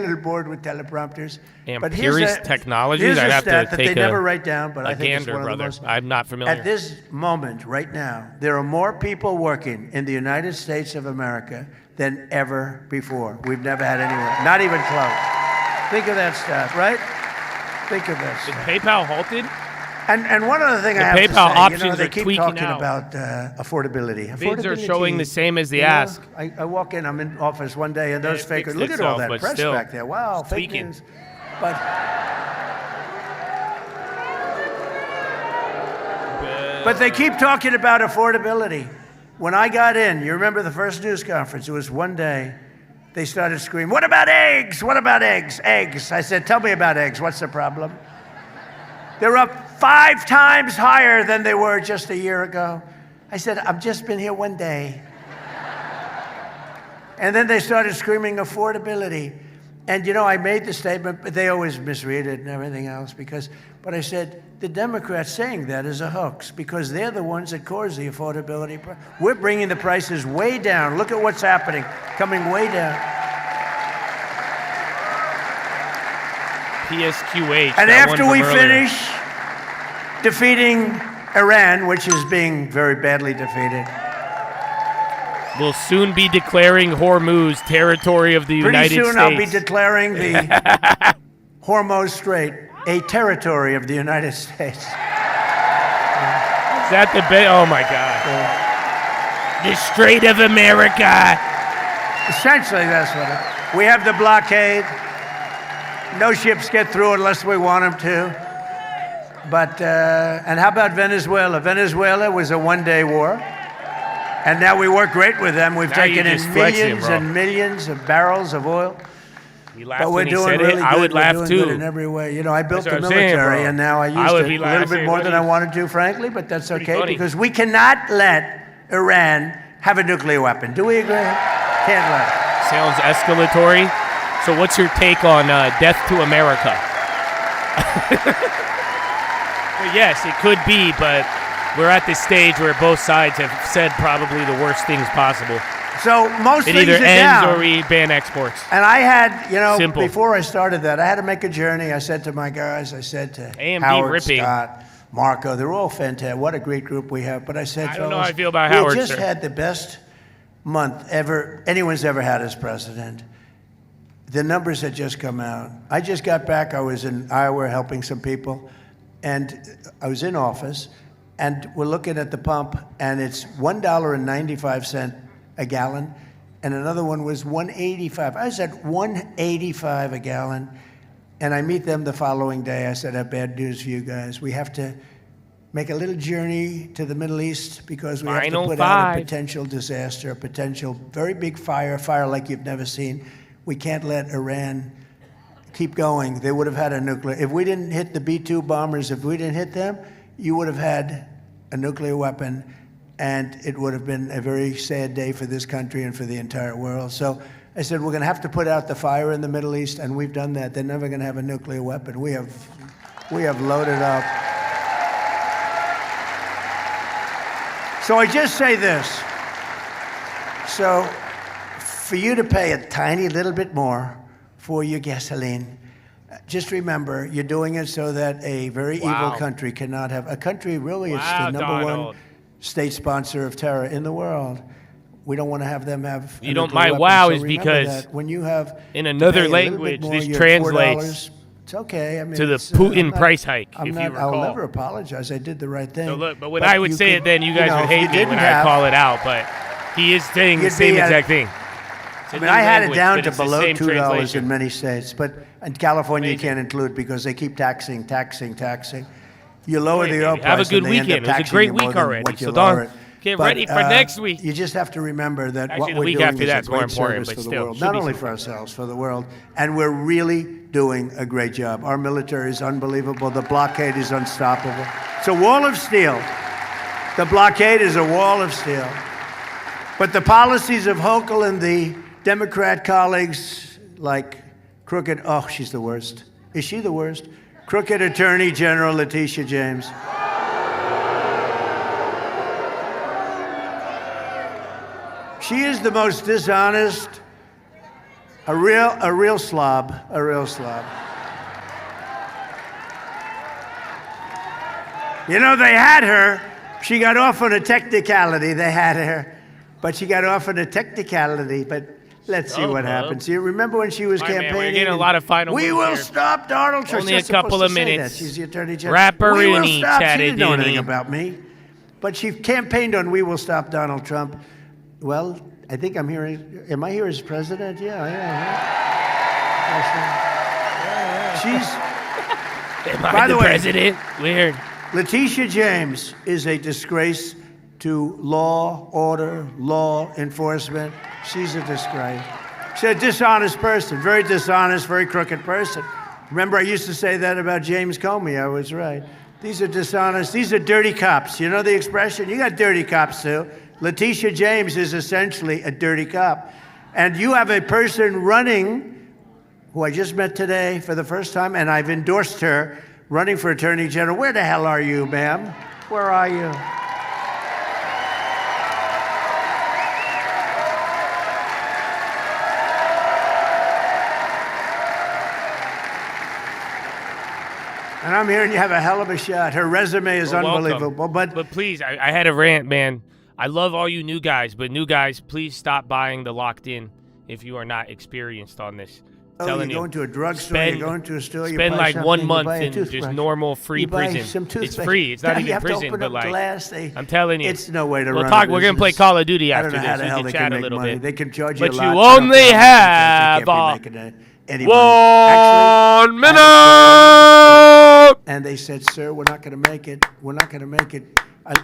little bored with teleprompters. But Ampere's Technologies? Here's I'd a have to stat that take they never write down, but I think it's gander, one of the brother. most. I'm not familiar. At this moment, right now, there are more people working in the United States of America than ever before. We've never had anywhere, not even close. Think of that stat, right? Think of that Is stat. PayPal halted? And one other thing The I have PayPal to say, options they are keep tweaking talking out. about affordability. Bids are showing the same as the You know, ask. I walk in, I'm in office one day, and those it fake. fixed Look at all itself, that but press still, back there. Wow, it's fake tweaking. news. But they keep talking about affordability. When I got in, you remember the first news conference? It was one day. They started screaming, "What about eggs? What about eggs? Eggs." I said, "Tell me about eggs. What's the problem?" They're up 5 times higher than they were just a year ago. I said, "I've just been here one day." And then they started screaming affordability. And, you know, I made the statement, but they always misread it and everything else. But I said, the Democrats saying that is a hoax because they're the ones that cause the affordability. We're bringing the prices way down. Look at what's happening, coming way down. PSQH. And that after one we from earlier. finish defeating Iran, which is being very badly defeated, We'll soon be declaring Hormuz territory of the United pretty States. soon I'll be declaring the Hormuz Strait a territory of the United States. Is that the bit? Oh my God. The Strait of America. Essentially, that's what it is. We have the blockade. No ships get through unless we want them to. But, and how about Venezuela? Venezuela was a one-day war. And now we work great with them. We've Now taken you're in just flexing, millions bro. and millions of barrels of oil. You laughed But we're when he doing said really it. good. I would laugh we're too. doing good in every way. You know, I built That's the what I'm saying, military, bro. and now I I used would it be a little bit laughing, more what than do I you- wanted to, frankly. But that's Pretty okay funny. because we cannot let Iran have a nuclear weapon. Do we agree? Can't let it. Sounds escalatory. So what's your take on Death to America? Well, yes, it could be, but we're at this stage where both sides have said probably the worst things possible. So most It things either are ends down. or we ban exports. And I had, you know, Simple. before I started that, I had to make a journey. I said to my guys, I said to AMD Howard, ripping. Scott, Marco, they're all fantastic. What a great group we have. But I said, I don't know how fellas, I feel about we Howard, just sir. had the best month anyone's ever had as president. The numbers had just come out. I just got back. I was in Iowa helping some people, and I was in office, and we're looking at the pump, and it's $1.95 a gallon, and another one was $1.85. I was at $1.85 a gallon, and I meet them the following day. I said, I have bad news for you guys. We have to make a little journey to the Middle East because we have to Final put out a five. potential disaster, a potential very big fire like you've never seen. We can't let Iran keep going. They would have had a nuclear. If we didn't hit the B-2 bombers, if we didn't hit them, you would have had a nuclear weapon, and it would have been a very sad day for this country and for the entire world. So I said, we're going to have to put out the fire in the Middle East, and we've done that. They're never going to have a nuclear weapon. We have loaded up. So I just say this. So for you to pay a tiny little bit more for your gasoline, just remember, you're doing it so that a very evil country cannot have. A country really is the number one state sponsor of terror in the world. We don't want to have them have. You don't. nuclear My weapon. wow So is remember because that when you have in to another pay a little bit language, more, this you're at translates $4. It's okay. I mean, to the it's, Putin I'm not- price hike, I'm if not, you recall. I'll never apologize. I did the right thing. So look, but when I would you say could- it, then you guys know, would if you hate me didn't when I have- call it out. But he is saying the You'd same be at- exact thing. It's a I mean, new I had it language, down but to it's the below same $2 translation. in many states, but in California you can't include because they keep taxing. You lower Hey, the oil baby, have a price good and they end weekend. up It was a taxing great you more week than already, what you so lower don't it. get But, ready for next week. You just have to remember that Actually, what the we're week doing after is a that's more great important, service but for the still, world, should not be only some- for ourselves, for the world. And we're really doing a great job. Our military is unbelievable. The blockade is unstoppable. It's a wall of steel. The blockade is a wall of steel. But the policies of Hochul and the Democrat colleagues, like crooked, oh, she's the worst. Is she the worst? Crooked Attorney General Letitia James. She is the most dishonest, a real slob. You know, they had her. She got off on a technicality. They had her. But she got off on a technicality. But let's see what happens. You remember when she was All right, man, campaigning? we're getting a lot of final We moves will here. stop Donald Trump. Only a She's supposed couple to of say minutes. that. She's the Attorney General. Rapper We will Rooney, stop. She didn't know Chatty anything Dooney. about me. But she campaigned on "We will stop Donald Trump." Well, I think I'm hearing. Am I here as president? Yeah, I am. She's. Am I By the the way, president? Weird. Letitia James is a disgrace to law, order, law enforcement. She's a disgrace. She's a dishonest person, very dishonest, very crooked person. Remember, I used to say that about James Comey. I was right. These are dishonest. These are dirty cops. You know the expression? You got dirty cops, too. Letitia James is essentially a dirty cop. And you have a person running who I just met today for the first time, and I've endorsed her, running for Attorney General. Where the hell are you, ma'am? Where are you? And I'm hearing you have a hell of a shot. Her resume is Well, welcome. unbelievable. But please, I had a rant, man. I love all you new guys, but new guys, please stop buying the locked in if you are not experienced on this. Telling you go into a drugstore, spend, you go into a store, you spend buy like something, 1 you month buy a in just toothbrush. normal free You buy prison. some It's toothpaste. free. It's not You even have to prison, open but up like glass. I'm telling you, It's no way to we'll run talk. a We're gonna play business. Call of Duty I after don't know how this. the We hell can they chat can a make little money. bit. They can charge you But a lot. you I don't only care how have much you can't be making any 1 money. minute. And they said, "Sir, we're not going to make it. We're not going to make it."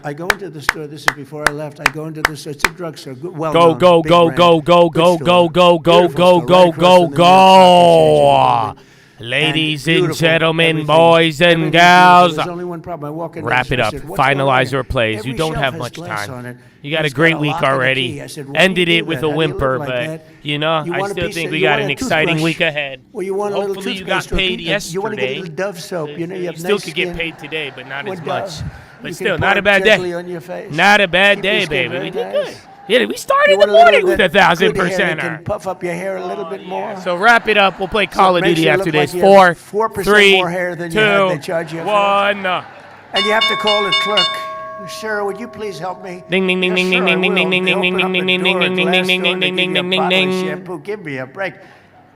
I go into the store. This is before I left. I go into the store. It's a drugstore. Well Go, known, go, big go, brand. go, go, Good go, store. go, go, go, Beautiful go, store, go, right across go, from the New York Stock go. Exchange. Ladies and Beautiful. gentlemen, Everything's- boys and everything's gals. beautiful. There's only one problem. I walk in there, Wrap it I up. said, "What's going on Finalize here?" your plays. Every You don't shelf have has much glass time. on it. You got a It's great got a week lock and a already. key. I said, "Why do Ended you it do with that? a How do you live whimper, like but that? you know, You I want a still piece think of- we you got want an a exciting toothbrush? week ahead. Well, you want a little Hopefully you got toothpaste or paid you want to get a yesterday. little Dove soap. You know, you You have still nice could get skin. paid today, but not With as Dove. much. You But can still, pour not a it bad gently day. on your face. Not a bad Keep your day, skin baby. We very did nice. good. Yeah, we started You the want a little morning with bit good hair that 1,000%. can puff up your hair a little bit more. So wrap it up. We'll play Call of makes Duty you after look this. like you have 4, 4% 3, more hair than you had. They charge you 2, for. 1. And you have to call the clerk. Sir, would you please help me? Ding, ding, ding, Yes, ding, sir, ding, I ding, ding, will. ding, They ding, open ding, up ding, a ding, door, ding, a ding, glass ding, door, ding, they ding, give you a ding, ding, bottle of ding. shampoo. Give me a break.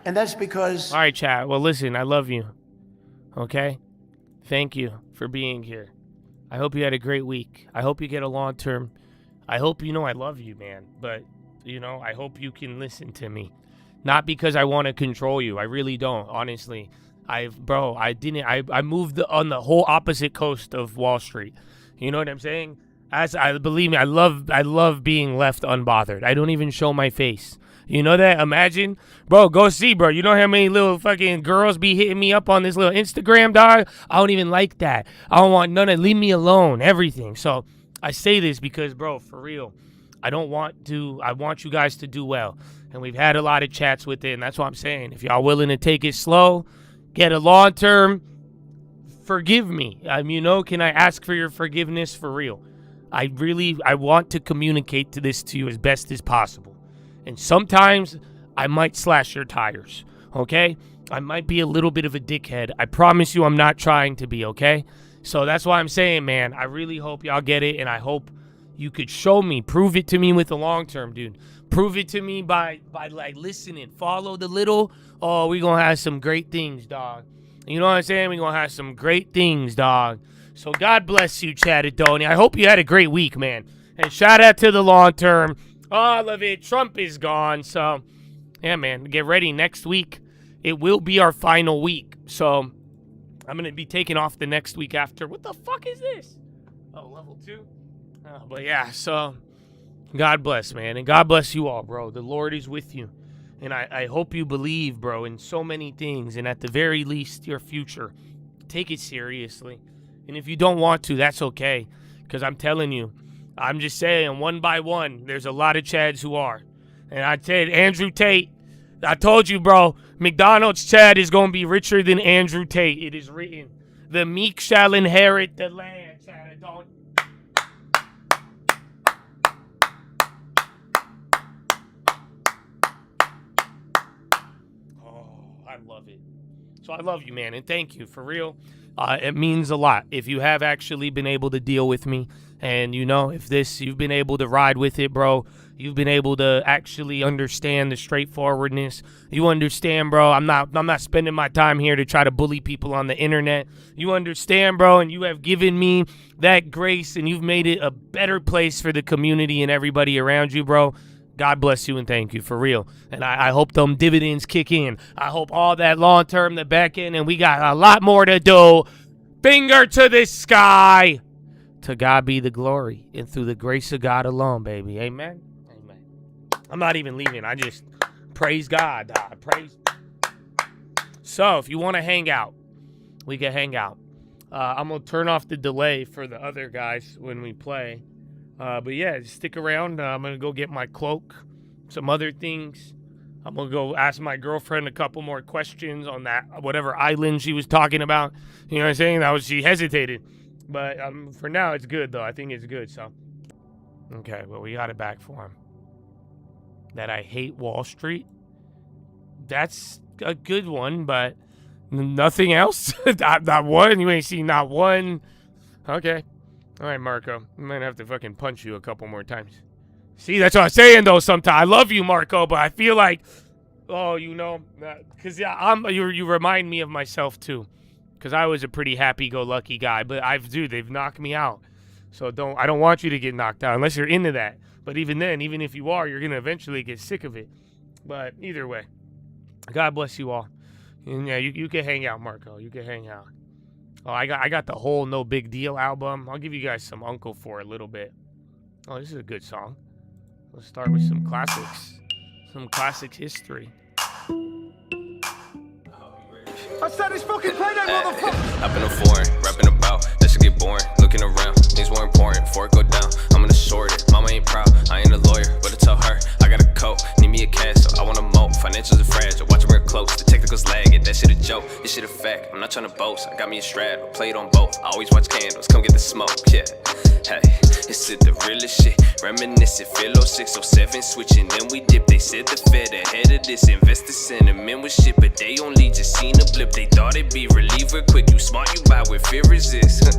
And that's because All right, chat. Well, listen, I love you. Okay? Thank you for being here. I hope you had a great week. I hope you get a long term. I hope you know I love you, man. But, you know, I hope you can listen to me. Not because I want to control you. I really don't, honestly. I moved on the whole opposite coast of Wall Street. You know what I'm saying? Believe me, I love being left unbothered. I don't even show my face. You know that? Imagine, bro, go see, bro. You know how many little fucking girls be hitting me up on this little Instagram, dog? I don't even like that. I don't want none of, leave me alone, everything. So I say this because, bro, for real, I want you guys to do well. And we've had a lot of chats with it, and that's what I'm saying. If y'all willing to take it slow, get a long-term, forgive me. Can I ask for your forgiveness for real? I want to communicate this to you as best as possible. And sometimes I might slash your tires, okay? I might be a little bit of a dickhead. I promise you I'm not trying to be, okay? So that's why I'm saying, man, I really hope y'all get it, and I hope you could show me, prove it to me with the long term, dude. Prove it to me by like listening. Follow the little, we gonna have some great things, dog. You know what I'm saying? We gonna have some great things, dog. So God bless you, Chattadoni. I hope you had a great week, man. And shout out to the long term. All of it. Trump is gone, so yeah, man, get ready. Next week, it will be our final week. So I'm going to be taking off the next week after. What the fuck is this? Oh, level 2? Oh, but yeah, so God bless, man. And God bless you all, bro. The Lord is with you. And I hope you believe, bro, in so many things. And at the very least, your future. Take it seriously. And if you don't want to, that's okay. Because I'm telling you, I'm just saying, one by one, there's a lot of Chads who are. And I said, Andrew Tate, I told you, bro, McDonald's Chad is going to be richer than Andrew Tate. It is written. The meek shall inherit the land, Chad. Don't. Oh, I love it. So I love you, man, and thank you, for real. It means a lot if you have actually been able to deal with me. And, you know, if you've been able to ride with it, bro. You've been able to actually understand the straightforwardness. You understand, bro, I'm not spending my time here to try to bully people on the internet. You understand, bro, and you have given me that grace, and you've made it a better place for the community and everybody around you, bro. God bless you and thank you, for real. And I hope them dividends kick in. I hope all that long term, the back end, and we got a lot more to do. Finger to the sky. To God be the glory, and through the grace of God alone, baby. Amen. Amen. I'm not even leaving. I just praise God. Praise. So if you want to hang out, we can hang out. I'm going to turn off the delay for the other guys when we play. But yeah, just stick around. I'm going to go get my cloak, some other things. I'm going to go ask my girlfriend a couple more questions on that, whatever island she was talking about. You know what I'm saying? She hesitated. But for now, it's good, though. I think it's good, so. Okay, well, we got it back for him. That I hate Wall Street. That's a good one, but nothing else? Not one? You ain't seen not one? Okay. All right, Marco. I might have to fucking punch you a couple more times. See, that's what I'm saying, though, sometimes. I love you, Marco, but I feel like, oh, you know, because yeah, you remind me of myself, too. Because I was a pretty happy-go-lucky guy, but they've knocked me out. So I don't want you to get knocked out unless you're into that. But even then, even if you are, you're going to eventually get sick of it. But either way, God bless you all. And yeah, you can hang out, Marco. You can hang out. Oh, I got the whole No Big Deal album. I'll give you guys some Uncle for a little bit. Oh, this is a good song. Let's start with some classics. Some classic history. I said it's fucking payday, motherfucker! Up in a foreign, rapping about, that should get boring. Looking around, things more important, before it go down. I'm gonna sort it, mama ain't proud, I ain't a lawyer, but to tell her, I got a coat, need me a castle, I want a moat, financials are fragile, watch it real close, the technicals lagging, that shit a joke, this shit a fact, I'm not trying to boast, I got me a straddle, play it on both, I always watch candles, come get the smoke, yeah. Hey, it's the realest shit, reminiscing, feel 06, 07, switching, then we dip, they said the Fed ahead of this, investor sentiment with shit, but they only just seen a blip, they thought it'd be reliever quick, you smart, you buy where fear exists.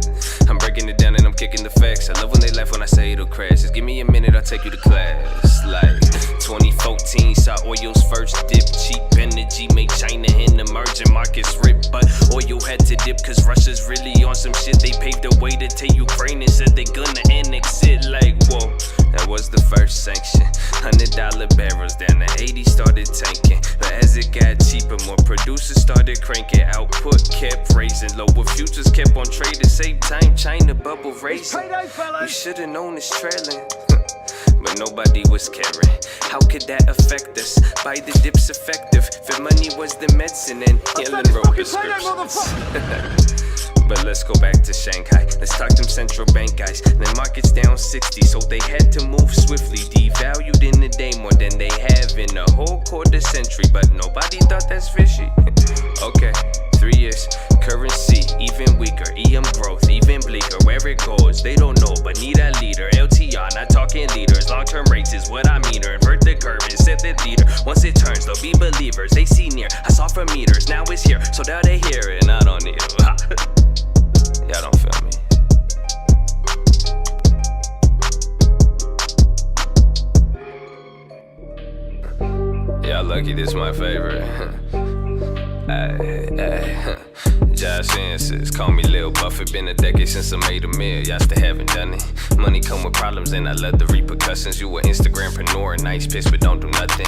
I'm breaking it down and I'm kicking the facts, I love when they laugh when I say it'll crash, just give me a minute, I'll take you to class, like 2014, saw oil's first dip, cheap energy, make China in emerging markets rip, but oil had to dip, cause Russia's really on some shit, they paved the way to take Ukraine and said they gonna annex it, like whoa, that was the first sanction, $100 barrels down to 80 started tanking, but as it got cheaper, more producers started cranking, output kept raising, lower futures kept on trading, same time China bubble raising, we should've known it's trailing, but nobody was caring, how could that affect us, buy the dips effective, if money was the medicine and healing wrote prescriptions. But let's go back to Shanghai. Let's talk them central bank guys. The market's down 60, so they had to move swiftly. Devalued in a day more than they have in a whole quarter century. But nobody thought that's fishy. Okay, 3 years, currency even weaker. EM growth even bleaker. Where it goes, they don't know, but need a leader. LTR, not talking leaders. Long-term rates is what I mean. Or invert the curve and set the leader. Once it turns, they'll be believers. They see near. I saw for meters, now it's here. So now they hear it, and I don't need it. Y'all don't feel me. Y'all lucky this my favorite. Josh answers. Call me Lil Buffett, been a decade since I made a meal. Y'all still haven't done it. Money come with problems and I love the repercussions. You an Instagrampreneur, nice piss but don't do nothing.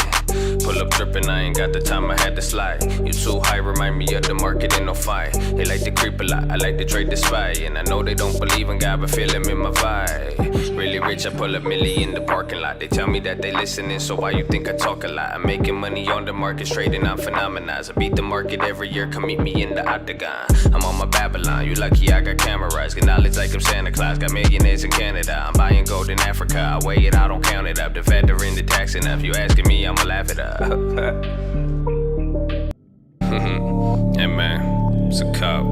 Pull up dripping, I ain't got the time, I had to slide. You too high, remind me of the market in no fight. They like to creep a lot, I like to trade the spy. And I know they don't believe in God, but feel him in my vibe. Really rich, I pull up Millie in the parking lot. They tell me that they listening, so why you think I talk a lot? I'm making money on the market, trading on phenomena. I beat the market every year, come meet me in the octagon. I'm on my Babylon, you lucky I got cameras. Get knowledge like I'm Santa Claus, got millionaires in Canada. I'm buying gold in Africa, I weigh it, I don't count it up. The factor in the tax enough, you asking me, I'ma laugh it up. Hey man, it's a cup.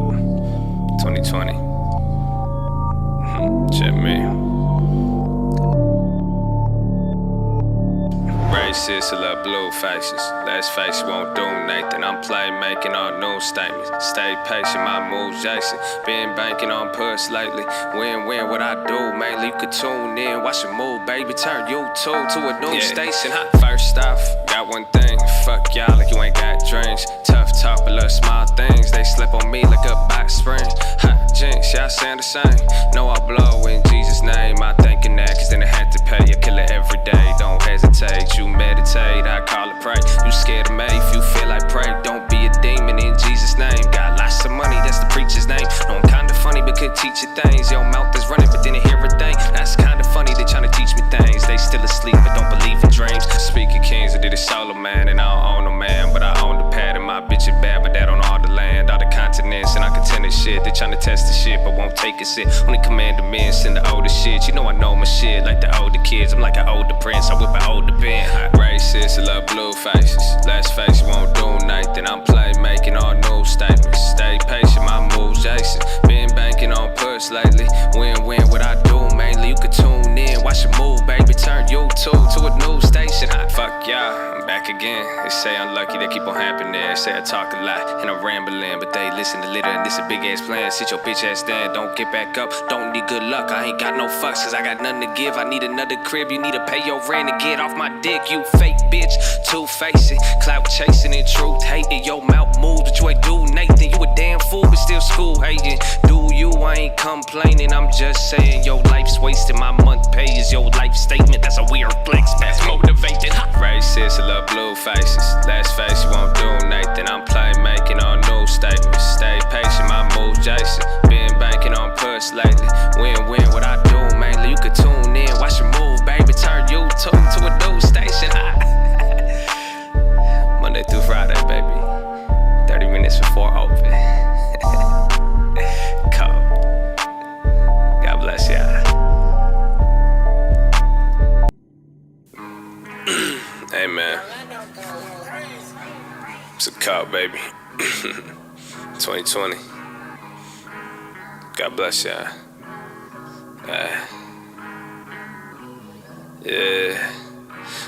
2020. Check me. Racist, I love blue faces. Let's face it, won't do nothing. I'm playmaking on new statements. Stay patient, my moves Jason. Been banking on puss lately. Win-win, what I do mainly. You could tune in, watch it move, baby. Turn YouTube to a new station. First off, got one thing. Fuck y'all like you ain't got dreams. Tough talk, but little small things. They slip on me like a box spring. Hot jinx, y'all saying the same. No, I blow in Jesus' name. I thinking that, cause then I had to pay. I kill it every day, don't hesitate. You meditate, I call it pray. You scared of me, if you feel like pray. Don't be a demon in Jesus' name. Got lots of money, that's the preacher's name. No, I'm kinda funny, but could teach you things. Your mouth is running, but didn't hear a thing. That's kinda funny, they tryna teach me things. They still asleep, but don't believe in dreams. Speaking kings, I did it solo, man, and I don't own no man. But I own the pad, and my bitch is bad, but that on all the land, all the continents, and I contend this shit. They tryna test the shit, but won't take a sit. Only command the men, send the older shit. You know I know my shit, like the older kids. I'm like an older prince, I whip an older pen. Racist, I love blue faces. Let's face it, won't do nothing. I'm playmaking all new statements. Stay patient, my moves Jason. Been banking on push lately. Win-win, what I do mainly. You could tune in, watch it move, baby. Turn YouTube to a new station. Fuck y'all, I'm back again. They say I'm lucky, they keep on happening. They say I talk a lot and I'm rambling, but they listen to litter and this a big ass plan. Sit your bitch ass down, don't get back up. Don't need good luck, I ain't got no fucks, cause I got nothing to give. I need another crib, you need to pay your rent and get off my dick. You fake bitch, two-faced, clout chasing and truth hating. Your mouth moves, but you ain't do Nathan. You a damn fool, but still school hating. Do you, I ain't complaining, I'm just saying your life's wasted. My month pay is your life statement, that's a weird flex, that's motivating. Racist, I love blue faces. Let's face it, won't do nothing. I'm playmaking on new statements. Stay patient, my moves Jason. Been banking on push lately. Win-win, what I do mainly. You could tune in, watch it move, baby. Turn YouTube to a new station. Monday through Friday, baby. 30 minutes before open. Cold. God bless y'all. Hey man, it's a cop, baby. 2020. God bless y'all. Yeah.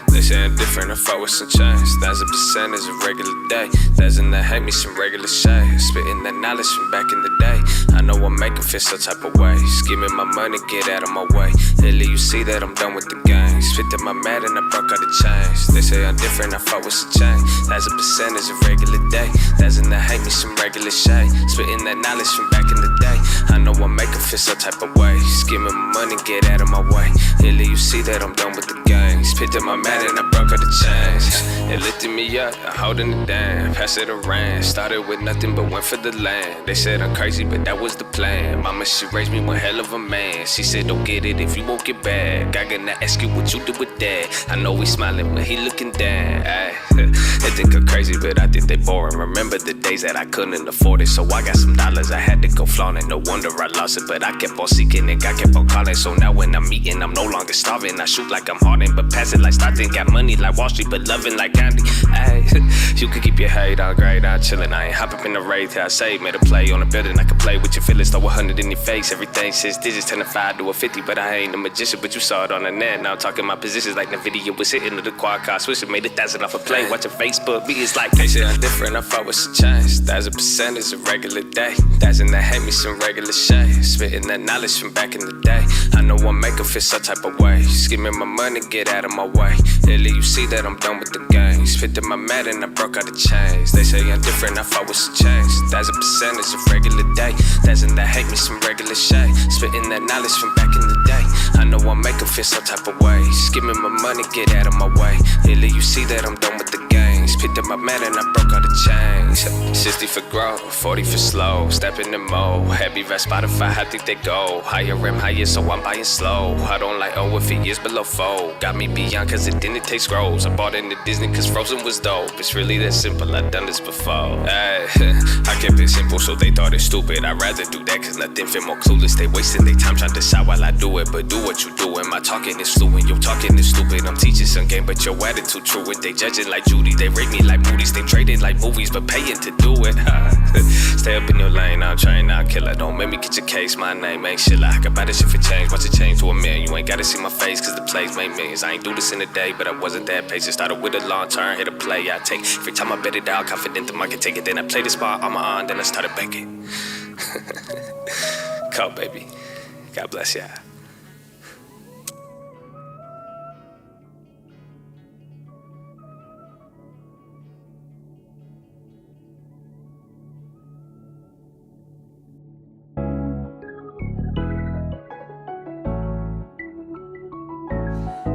They say I'm different, I fuck with some change. 1,000% is a regular day. Doesn't that hate me some regular shade? Spitting that knowledge from back in the day. I know I make them feel some type of way. Give me my money, get out of my way. Lately you see that I'm done with the game. Spit in my mat and I broke out the change. They say I'm different, I fuck with some change. 1,000% is a regular day. Doesn't that hate me some regular shade? Spitting that knowledge from back in the day. I know I make them feel some type of way. Give me my money, get out of my way. Lately you see that I'm done with the game. Spit in my mat and I broke out the change. It lifted me up, I'm holding it down. Pass it around, started with nothing but went for the land. They said I'm crazy, but that was the plan. Mama, she raised me one hell of a man. She said don't get it if you won't get back. I gonna ask you what you do with that. I know he smiling, but he looking down. They think I'm crazy, but I think they boring. Remember the days that I couldn't afford it, so I got some dollars, I had to go flaunt it. No wonder I lost it, but I kept on seeking and I kept on calling. So now when I'm eating, I'm no longer starving. I shoot like I'm Harden, but pass it like Stockton. Got money like Wall Street, but loving like Gandhi. Ay, you could keep your hate on grade, I'm chillin'. I ain't hop up in the Wraith, I say, made a play on the building. I can play with your feelings, throw 100 in your face. Everything 6 digits, turn a 5 to a 50, but I ain't a magician. But you saw it on the net. Now I'm talking my positions like the video was hitting to the quad car switch. Made 1,000 off a play, watching Facebook. It's like they say I'm different, I fuck with some change. 1,000% is a regular day. 1,000 that hate me some regular shade. Spitting that knowledge from back in the day. I know I make them feel some type of way. Just give me my money, get out of my way. Lately you you see that I'm done with the games. Fit in my mat and I broke out the chains. They say I'm different, I fought with some change. That's a percentage of regular day. Doesn't that hate me some regular shade? Spitting that knowledge from back in the day. I know I'll make 'em feel some type of way. Just give me my money, get out of my way. Really, you see that I'm done with the games. Picked up my mat and I broke out the chains. 60 for growth, 40 for slow. Stepping the mode, heavy vest Spotify, I think they go. Higher rim, higher, so I'm buying slow. I don't like if it is below 4. Got me beyond cause it didn't take scrolls. I bought into Disney cause Frozen was dope. It's really that simple, I've done this before. I kept it simple so they thought it's stupid. I'd rather do that cause nothing feel more clueless. They wasting their time trying to decide while I do it. But do what you doing, my talking is fluent. Your talking is stupid, I'm teaching some game but your attitude true it. They judging like Judy, they rate me like Moody's. They trading like movies but paying to do it. Stay up in your lane, I'm trying not killer. Don't make me get your case, my name ain't Shilla. I can buy this shit for change, watch it change to $1 million. You ain't gotta see my face cause the plays make millions. I ain't do this in a day, but I wasn't that patient. Started with a long turn, hit a play I take. Every time I bet it out, confident the market take it. Then I played the spot on my on, then I started banking. Call baby, God bless ya.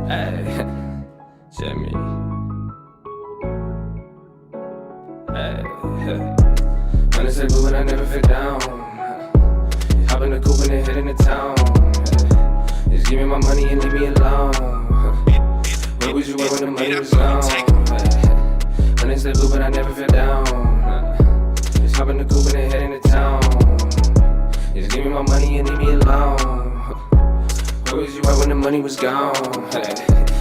Hey, Jimmy. Hey, honestly, but when I never fit down, hop in the coupe and then head into town. Just give me my money and leave me alone. Where was you at when the money was gone? Honestly, but I never fit down. Just hop in the coupe and then head into town. Just give me my money and leave me alone. Where was you at when the money was gone?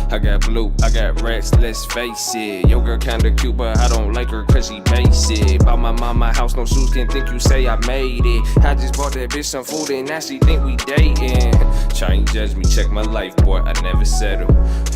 I got blue, I got racks, let's face it. Your girl kinda cute, but I don't like her cause she basic. Bought my mama house, no shoes, can't think you say I made it. I just bought that bitch some food and now she think we dating. Try and judge me, check my life, boy, I never settle.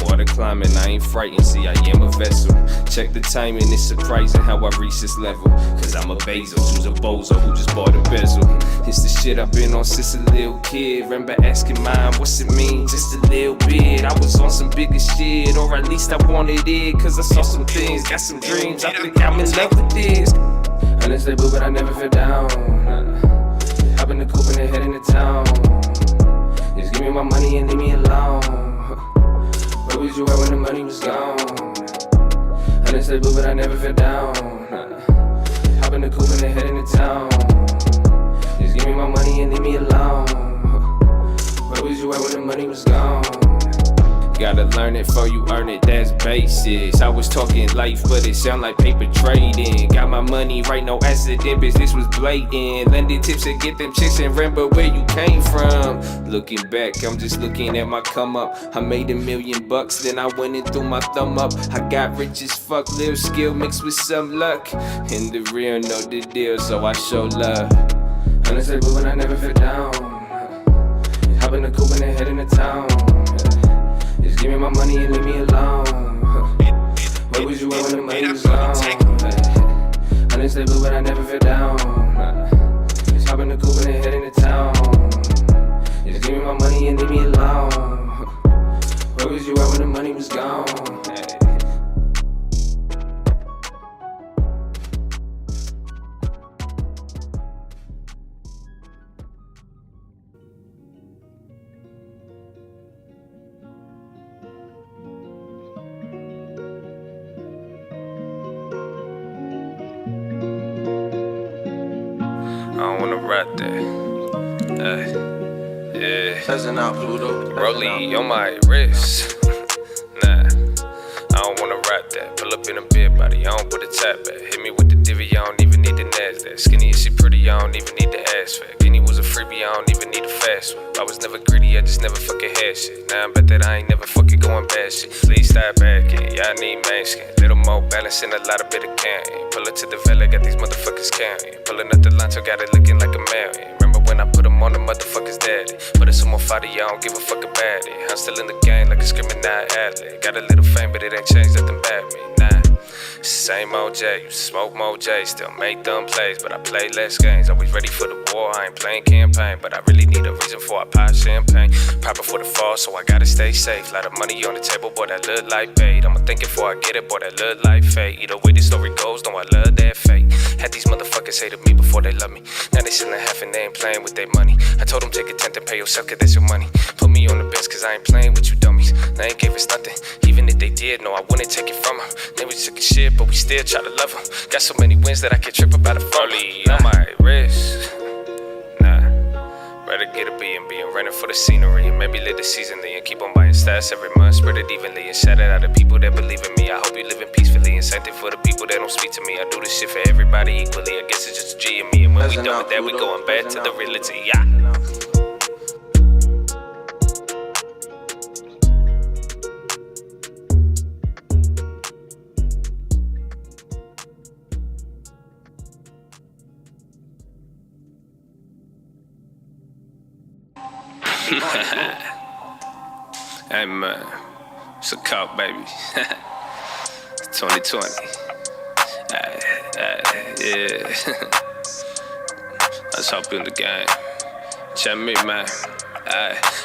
Water climbing, I ain't frightened, see I am a vessel. Check the timing, it's surprising how I reach this level. Cause I'm a Bezos, who's a bozo, who just bought a bezel. It's the shit I've been on since a little kid. Remember asking mine, what's it mean, just a little bit. I was on some bigger shit, or at least I wanted it. Cause I saw some things, got some dreams, I think I'm in love with this. Honestly, but I never fell down. Hop in the coupe and then head into town. Just give me my money and leave me alone. Where was you at when the money was gone? Honestly, but I never fell down. Hop in the coupe and then head into town. Just give me my money and leave me alone. Where was you at when the money was gone? Gotta learn it before you earn it, that's basics. I was talking life, but it sound like paper trading. Got my money right, no accident, bitch, this was blatant. Lending tips to get them chicks and remember where you came from. Looking back, I'm just looking at my come up. I made $1 million, then I went and threw my thumb up. I got rich as fuck, little skill mixed with some luck. And the real know the deal, so I show love. Honestly, but when I never fell down, hop in the coupe and then head into town. Just give me my money and leave me alone. Where was you at when the money was gone? Honestly, but I never fell down. Just hop in the coupe and then head into town. Just give me my money and leave me alone. Where was you at when the money was gone? I don't wanna ride that. Yeah. Cousin out, Pluto. Rollie on my wrist. Nah, I don't wanna ride that. Pull up in a big body, I don't put a tap back. Hit me with the divvy, I don't even need the NASDAQ. Skinny and she pretty, I don't even need the ass fat. Guinea was a freebie, I don't even need a fast one. I was never greedy, I just never fucking had shit. Now I bet that I ain't never fucking going bad shit. Please stop backing, y'all need man skin. Little more balance and a lot of bit of counting. Pull up to the villa, got these motherfuckers counting. Pulling up the line, so got it looking like a mountain. Remember when I put them on the motherfuckers daddy? But it's some more fighter, I don't give a fuck about it. I'm still in the game like a screaming out athlete. Got a little fame, but it ain't changed nothing about me, nah. Same OJ, you smoke more J, still make dumb plays, but I play less games. Always ready for the war, I ain't playing campaign, but I really need a reason for I pop champagne. Proper for the fall, so I gotta stay safe. Lot of money on the table, boy, that look like bait. I'ma think it before I get it, boy, that look like fate. Either way the story goes, no, I love that fate. Had these motherfuckers hated me before they love me. Now they selling half and they ain't playing with their money. I told them take a tenth and pay yourself, cause that's your money. Put me on the best, cause I ain't playing with you dummies. They ain't gave us nothing, even if they did, no, I wouldn't take it from them. They was took a shit, but we still try to love them. Got so many wins that I can trip about a folly on my wrist. Nah, rather get a B&B and rent it for the scenery. And maybe live the season and keep on buying stats every month. Spread it evenly and shout it out to people that believe in me. I hope you living peacefully and same thing for the people that don't speak to me. I do this shit for everybody equally. I guess it's just a G and me. And when we done with that, we going back to the reality. Yeah. Hey man, it's a cop, baby. 2020. Yeah. Let's hop in the game. Check me, man.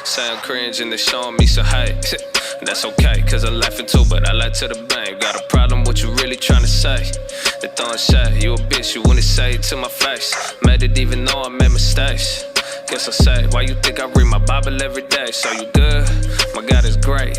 Sound cringe and they showing me some hate. That's okay, cause I'm laughing too, but I like to the bank. Got a problem, what you really trying to say? They throwing shade, you a bitch, you wouldn't say it to my face. Made it even though I made mistakes. Guess I say, why you think I read my Bible every day? So you good? My God is great.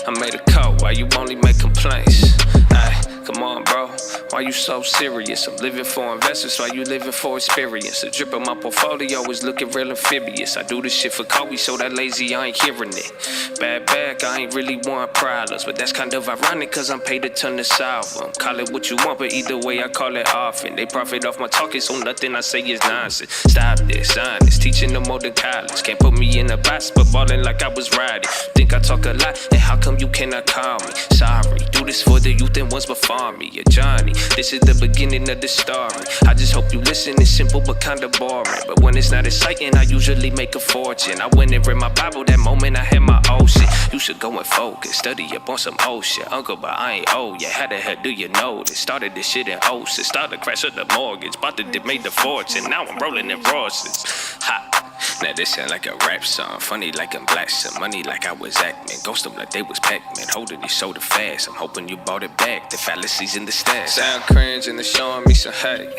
I made a coat, why you only make complaints? Ay, come on, bro. Why you so serious? I'm living for investors, why you living for experience? The drip of my portfolio is looking real amphibious. I do this shit for Kobe, so that lazy, I ain't hearing it. Bad back, I ain't really want problems, but that's kind of ironic, cause I'm paid a ton this album. Call it what you want, but either way I call it often. They profit off my talking, so nothing I say is nonsense. Stop this, honest, teaching them more than college. Can't put me in a box, but ballin' like I was riding. Think I talk a lot, and how come you cannot call me? Sorry, do this for the youth and ones before me. Yeah, Johnny, this is the beginning of the story. I just hope you listen, it's simple but kinda boring. But when it's not exciting, I usually make a fortune. I went and read my Bible, that moment I had my old shit. You should go and focus, study up on some old shit. Uncle, but I ain't old yet, how the hell do you know this? Started this shit in 06, started crash of the mortgage. Bought the dip, made the fortune, now I'm rolling in Rosses. Ha! Now this sound like a rap song, funny like I'm black, some money like I was acting. Ghost them like they was Pac-Man, holding these soda fast. I'm hoping you bought it back, the fallacies in the stash. Sound cringe and they're showing me some hate,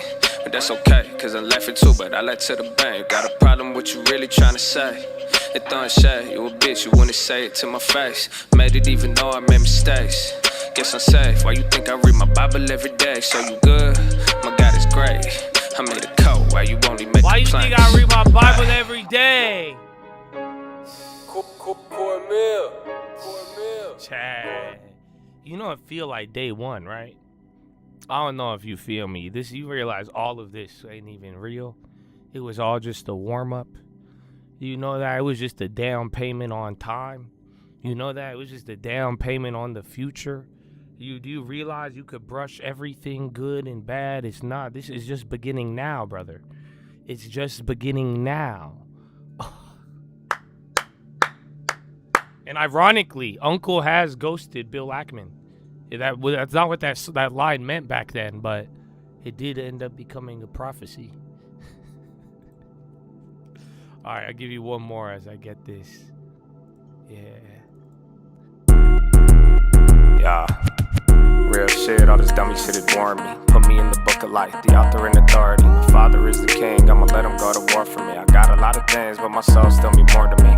but that's okay, cause I'm laughing too, but I like to the bank. Got a problem, what you really trying to say? They throwing shade, you a bitch, you wouldn't say it to my face. Made it even though I made mistakes. Guess I'm safe, why you think I read my Bible every day? So you good? My God is great. I made a coat, why you only make Why you think I read my Bible every day? Cornmeal. Chad. You know it feel like day one, right? I don't know if you feel me. You realize all of this ain't even real. It was all just a warm-up. You know that it was just a down payment on time. You know that it was just a down payment on the future. Do you realize you could brush everything good and bad? It's not. This is just beginning now, brother. It's just beginning now. And ironically, Uncle has ghosted Bill Ackman. That's not what that line meant back then, but it did end up becoming a prophecy. All right, I'll give you one more as I get this. Yeah. Real shit, all this dummy shit is boring me. Put me in the book of life, the author and authority. My father is the king, I'ma let him go to war for me. I got a lot of things, but my soul still mean more to me.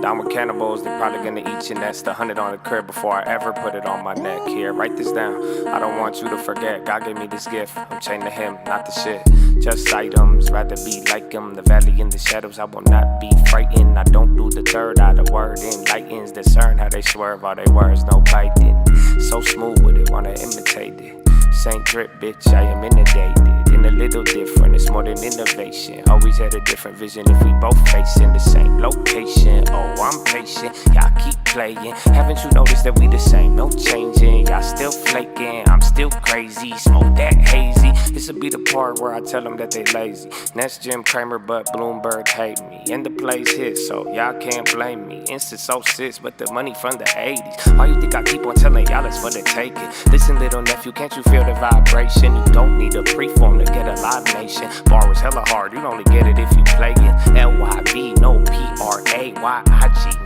Down with cannibals, they probably gonna eat your nest. 100 on the crib before I ever put it on my neck. Here, write this down, I don't want you to forget. God gave me this gift, I'm chained to him, not the shit. Just items, rather be like him. The valley in the shadows, I will not be frightened. I don't do the third eye, the word enlightens. Discern how they swerve, all they words, no biting. So smooth with it, wanna imitate it. Same drip, bitch, I am inundated. In a little different, it's more than innovation. Always had a different vision if we both facing the same location. Oh, I'm patient, y'all keep playing. Having Haven't you noticed that we the same? No changing, y'all still flaking. I'm still crazy, smoke that hazy. This'll be the part where I tell them that they lazy. Next Jim Cramer, but Bloomberg hate me. And the place hit, so y'all can't blame me. Instant so sis, but the money from the 80s. Why you think I keep on telling y'all it's for the taking? Listen, little nephew, can't you feel the vibration? You don't need a preform to get a live nation. Bar was hella hard, you only get it if you play it. LYB, no PRAYIG,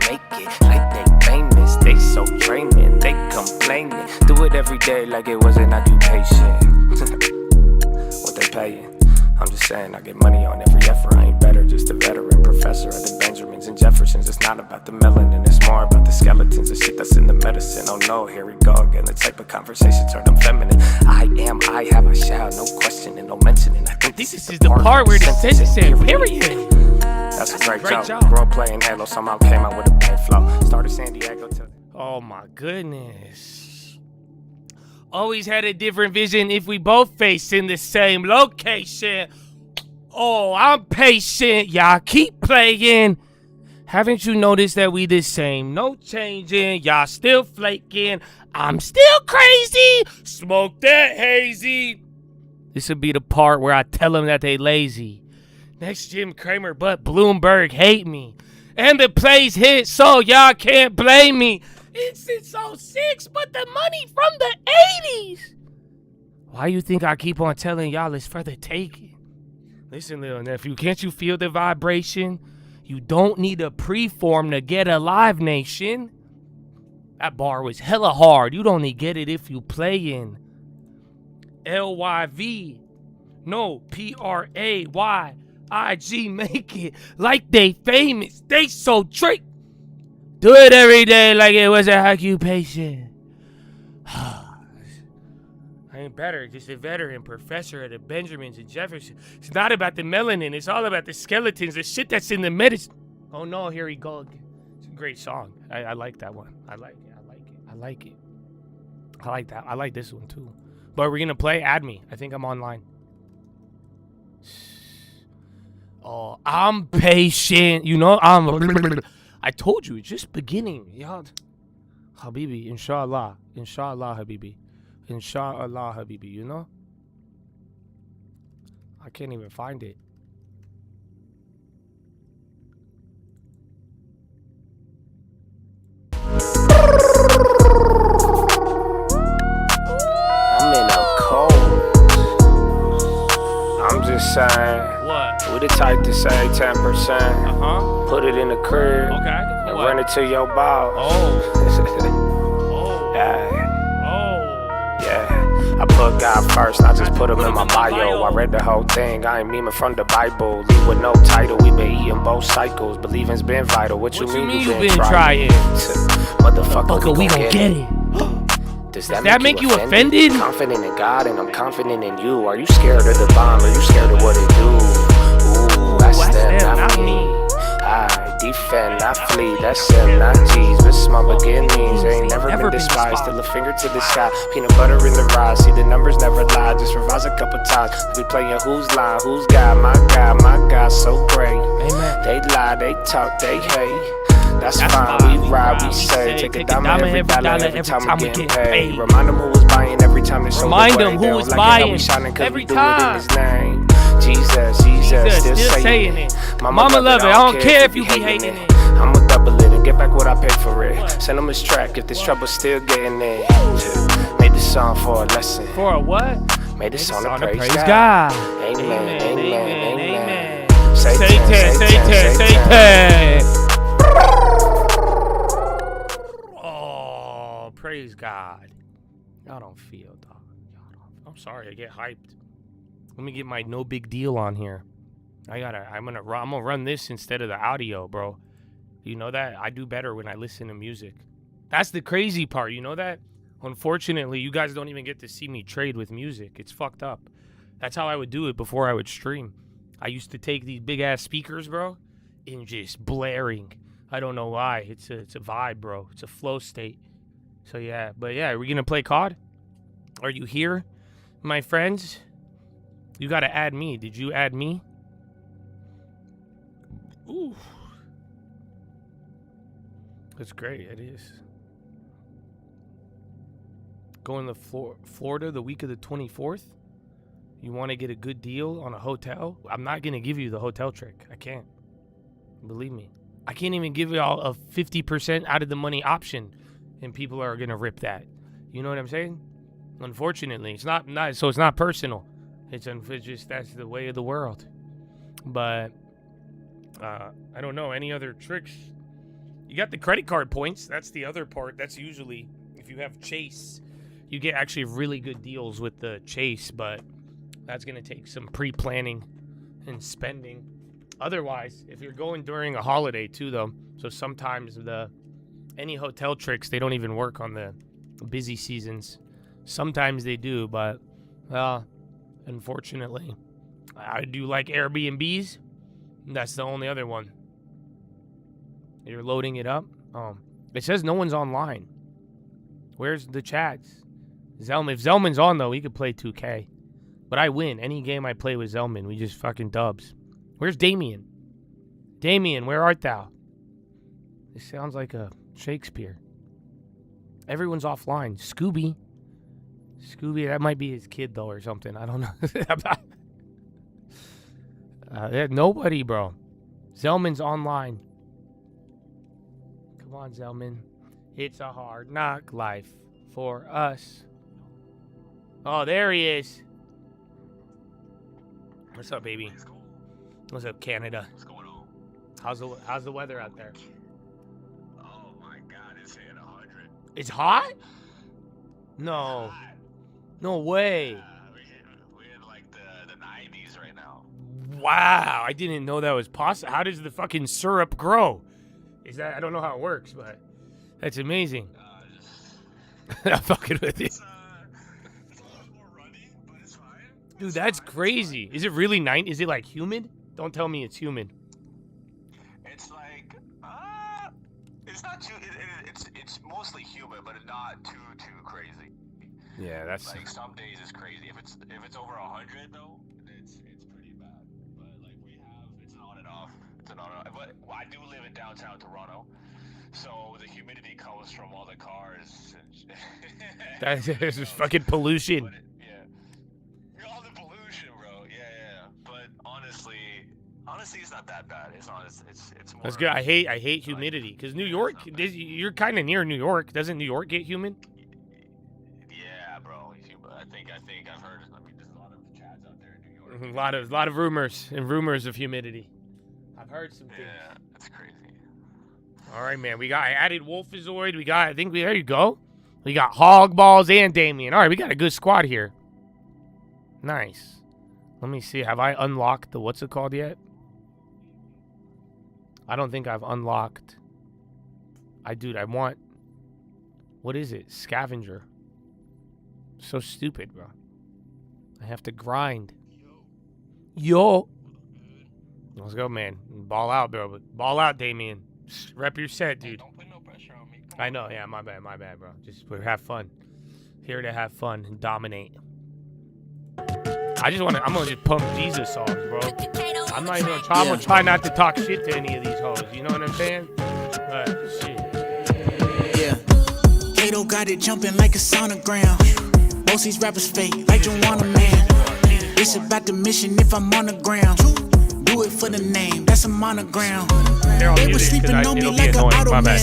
make it like they famous. They so draining, they complaining. Do it every day like it was an occupation. What they paying? I'm just saying I get money on every effort. I ain't better, just a veteran professor at the Benjamins and Jeffersons. It's not about the melanin, it's more about the skeletons, the shit that's in the medicine. Oh no, here we go again. The type of conversation turned them feminine. I have, I shall, no questioning, no mentioning. I think this is the part where the sentence say period. That's a great job. Bro playing Halo, somehow came out with a bad flow. Started San Diego to... Oh my goodness. Always had a different vision if we both face in the same location. Oh, I'm patient. Y'all keep playing. Haven't you noticed that we the same? No changing. Y'all still flaking. I'm still crazy. Smoke that hazy. This would be the part where I tell them that they lazy. Next Jim Cramer, but Bloomberg hate me. And the plays hit, so y'all can't blame me. It's 06, but the money from the 80s. Why you think I keep on telling y'all it's for the taking? Listen, little nephew, can't you feel the vibration? You don't need a preform to get a live nation. That bar was hella hard. You'd only get it if you play in. LYV. No, PRAYIG, make it like they famous. They so trick. Do it every day like it was an occupation. I ain't better, just a veteran professor at the Benjamins and Jefferson. It's not about the melanin, it's all about the skeletons, the shit that's in the medicine. Oh no, here we go again. It's a great song. I like that one. I like it. I like that. I like this one too. But we're gonna play Add Me. I think I'm online. Oh, I'm patient. You know, I told you, it's just beginning. Yeah. Habibi, inshallah. Inshallah, Habibi. Inshallah, Habibi, you know? I can't even find it. I'm in a cold. I'm just saying. What? We the type to say 10%. Put it in the crib. Okay. And run it to your balls. Oh. Yeah. I put God first, I just put him in my bio. I read the whole thing, I ain't memeing from the Bible. Leave with no title, we been eating both cycles. Believing's been vital. What you mean you been trying? Motherfucker, we gon' get it. Does that make you offended? Confident in God and I'm confident in you. Are you scared of the bomb? Are you scared of what it do? Ooh, that's them, not me. I defend, I flee, that's them, not G's. This is my beginnings, ain't never been despised. Still a finger to the sky, peanut butter in the rise. See the numbers never lie, just revise a couple times. We playing who's line, who's God, my God, so great. Amen. They lie, they talk, they hate. That's fine, we ride, we say. Take a dime every dollar every time we get paid. Remind them who was buying every time they sold. Remind them who was buying every time. Jesus, still saying it. Mama love it, I don't care if you be hating it. I'ma double it and get back what I paid for it. Send them this track if this trouble's still getting in. Made this song for a lesson. For a what? Made this song to praise God. Amen. Satan. Oh, praise God. Y'all don't feel, dog. I'm sorry, I get hyped. Let me get my no big deal on here. I'm gonna run this instead of the audio, bro. You know that? I do better when I listen to music. That's the crazy part, you know that? Unfortunately, you guys don't even get to see me trade with music. It's fucked up. That's how I would do it before I would stream. I used to take these big ass speakers, bro, and just blaring. I don't know why. It's a vibe, bro. It's a flow state. So yeah, but yeah, are we gonna play COD? Are you here, my friends? You gotta add me. Did you add me? Ooh. That's great, it is. Going to Florida the week of the 24th? You want to get a good deal on a hotel? I'm not going to give you the hotel trick. I can't. Believe me. I can't even give y'all a 50% out of the money option, and people are going to rip that. You know what I'm saying? Unfortunately, it's not so it's not personal. It's just that's the way of the world. But I don't know any other tricks. You got the credit card points. That's the other part. That's usually if you have Chase, you get actually really good deals with the Chase, but that's going to take some pre-planning and spending. Otherwise, if you're going during a holiday too, though, so sometimes any hotel tricks, they don't even work on the busy seasons. Sometimes they do, but unfortunately, I do like Airbnbs. That's the only other one. You're loading it up. It says no one's online. Where's the chats? Zelman. If Zelman's on, though, he could play 2K. But I win. Any game I play with Zelman, we just fucking dubs. Where's Damien? Damien, where art thou? This sounds like a Shakespeare. Everyone's offline. Scooby, that might be his kid, though, or something. I don't know. Nobody, bro. Zelman's online. Come on, Zelman. It's a hard knock life for us. Oh, there he is. What's up, baby? What's up, Canada? What's going on? How's the weather out there? Oh my God, it's hitting 100. It's hot? No. No way. We're in like the 90s right now. Wow, I didn't know that was possible. How does the fucking syrup grow? I don't know how it works, but that's amazing. I'm fucking with you. It's a little more runny, but it's fine. Dude, that's crazy. Is it really Is it like humid? Don't tell me it's humid. It's like, it's not too. It's mostly humid, but not too crazy. Yeah, that's like some days it's crazy. If it's over 100 though, it's pretty bad. But like it's an on and off. It's an on and off. But I do live in downtown Toronto, so the humidity comes from all the cars. That's just fucking pollution. All the pollution, bro. Yeah. But honestly, it's not that bad. It's not. It's more. That's good. I hate humidity because New York. You're kind of near New York. Doesn't New York get humid? Yeah, bro. I think I've heard. I mean, there's a lot of chads out there in New York. A lot of rumors of humidity. I've heard some things. Yeah, that's crazy. All right, man. I added Wolfizoid. There you go. We got Hog Balls and Damien. All right, we got a good squad here. Nice. Let me see. Have I unlocked the what's it called yet? I don't think I've unlocked. I want. What is it? Scavenger. So stupid, bro. I have to grind. Yo. Let's go, man. Ball out, bro. Ball out, Damien. Rep your set, dude. Don't put no pressure on me. I know. Yeah, my bad, bro. Just have fun. Here to have fun and dominate. I'm gonna just pump Jesus songs, bro. I'm not even gonna try. I'm gonna try not to talk shit to any of these hoes. You know what I'm saying? But shit. Yeah. Kato got it jumping like a sonogram. Most these rappers fake, like Joanna Man. It's about the mission if I'm on the ground. Do it for the name, that's a monogram. They were sleeping on me like an auto man.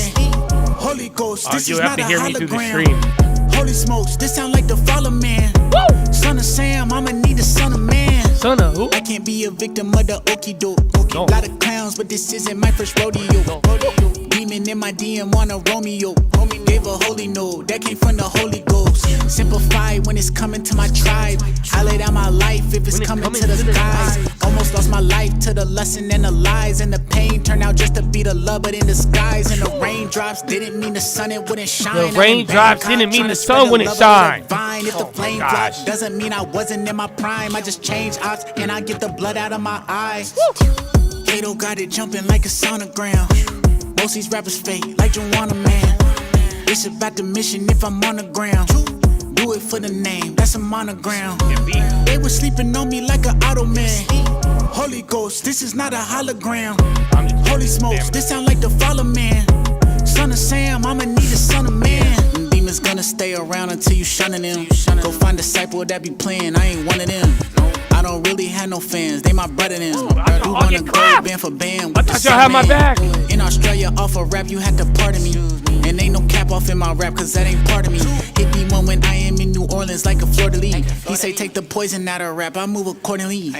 Holy Ghost, this is not a hologram. Holy smokes, this sound like the Father Man. Woo! Son of Sam, I'ma need a son of man. Son of who? I can't be a victim of the okie doke. No. Lot of clowns, but this isn't my first rodeo. No. Demon in my DM want a Romeo. Gave a holy note, that came from the Holy Ghost. Simplified when it's coming to my tribe. I lay down my life if it's coming to the skies. Almost lost my life to the lesson and the lies. And the pain turned out just to be the love, but in disguise. And the raindrops didn't mean the sun, it wouldn't shine. The raindrops didn't mean the sun wouldn't shine. If the flame dropped, doesn't mean I wasn't in my prime. I just changed ops and I get the blood out of my eyes. Kato got it jumping like a sonogram. Most these rappers fake, like Joanna Man. It's about the mission if I'm on the ground. Do it for the name, that's a monogram. They were sleeping on me like an auto man. Holy Ghost, this is not a hologram. Holy smokes, this sound like the Father Man. Son of Sam, I'ma need a son of man. Demons gonna stay around. around until you shunning them. Go find a disciple that be playing, I ain't one of them. I don't really have no fans, they my brother them. You wanna go band for band with the y'all had my back. In Australia, off a rap, you had to pardon me. And ain't no cap off in my rap, cause that ain't part of me. Hit me one when I am in New Orleans like a Florida league. He say take the poison out of rap, I move accordingly.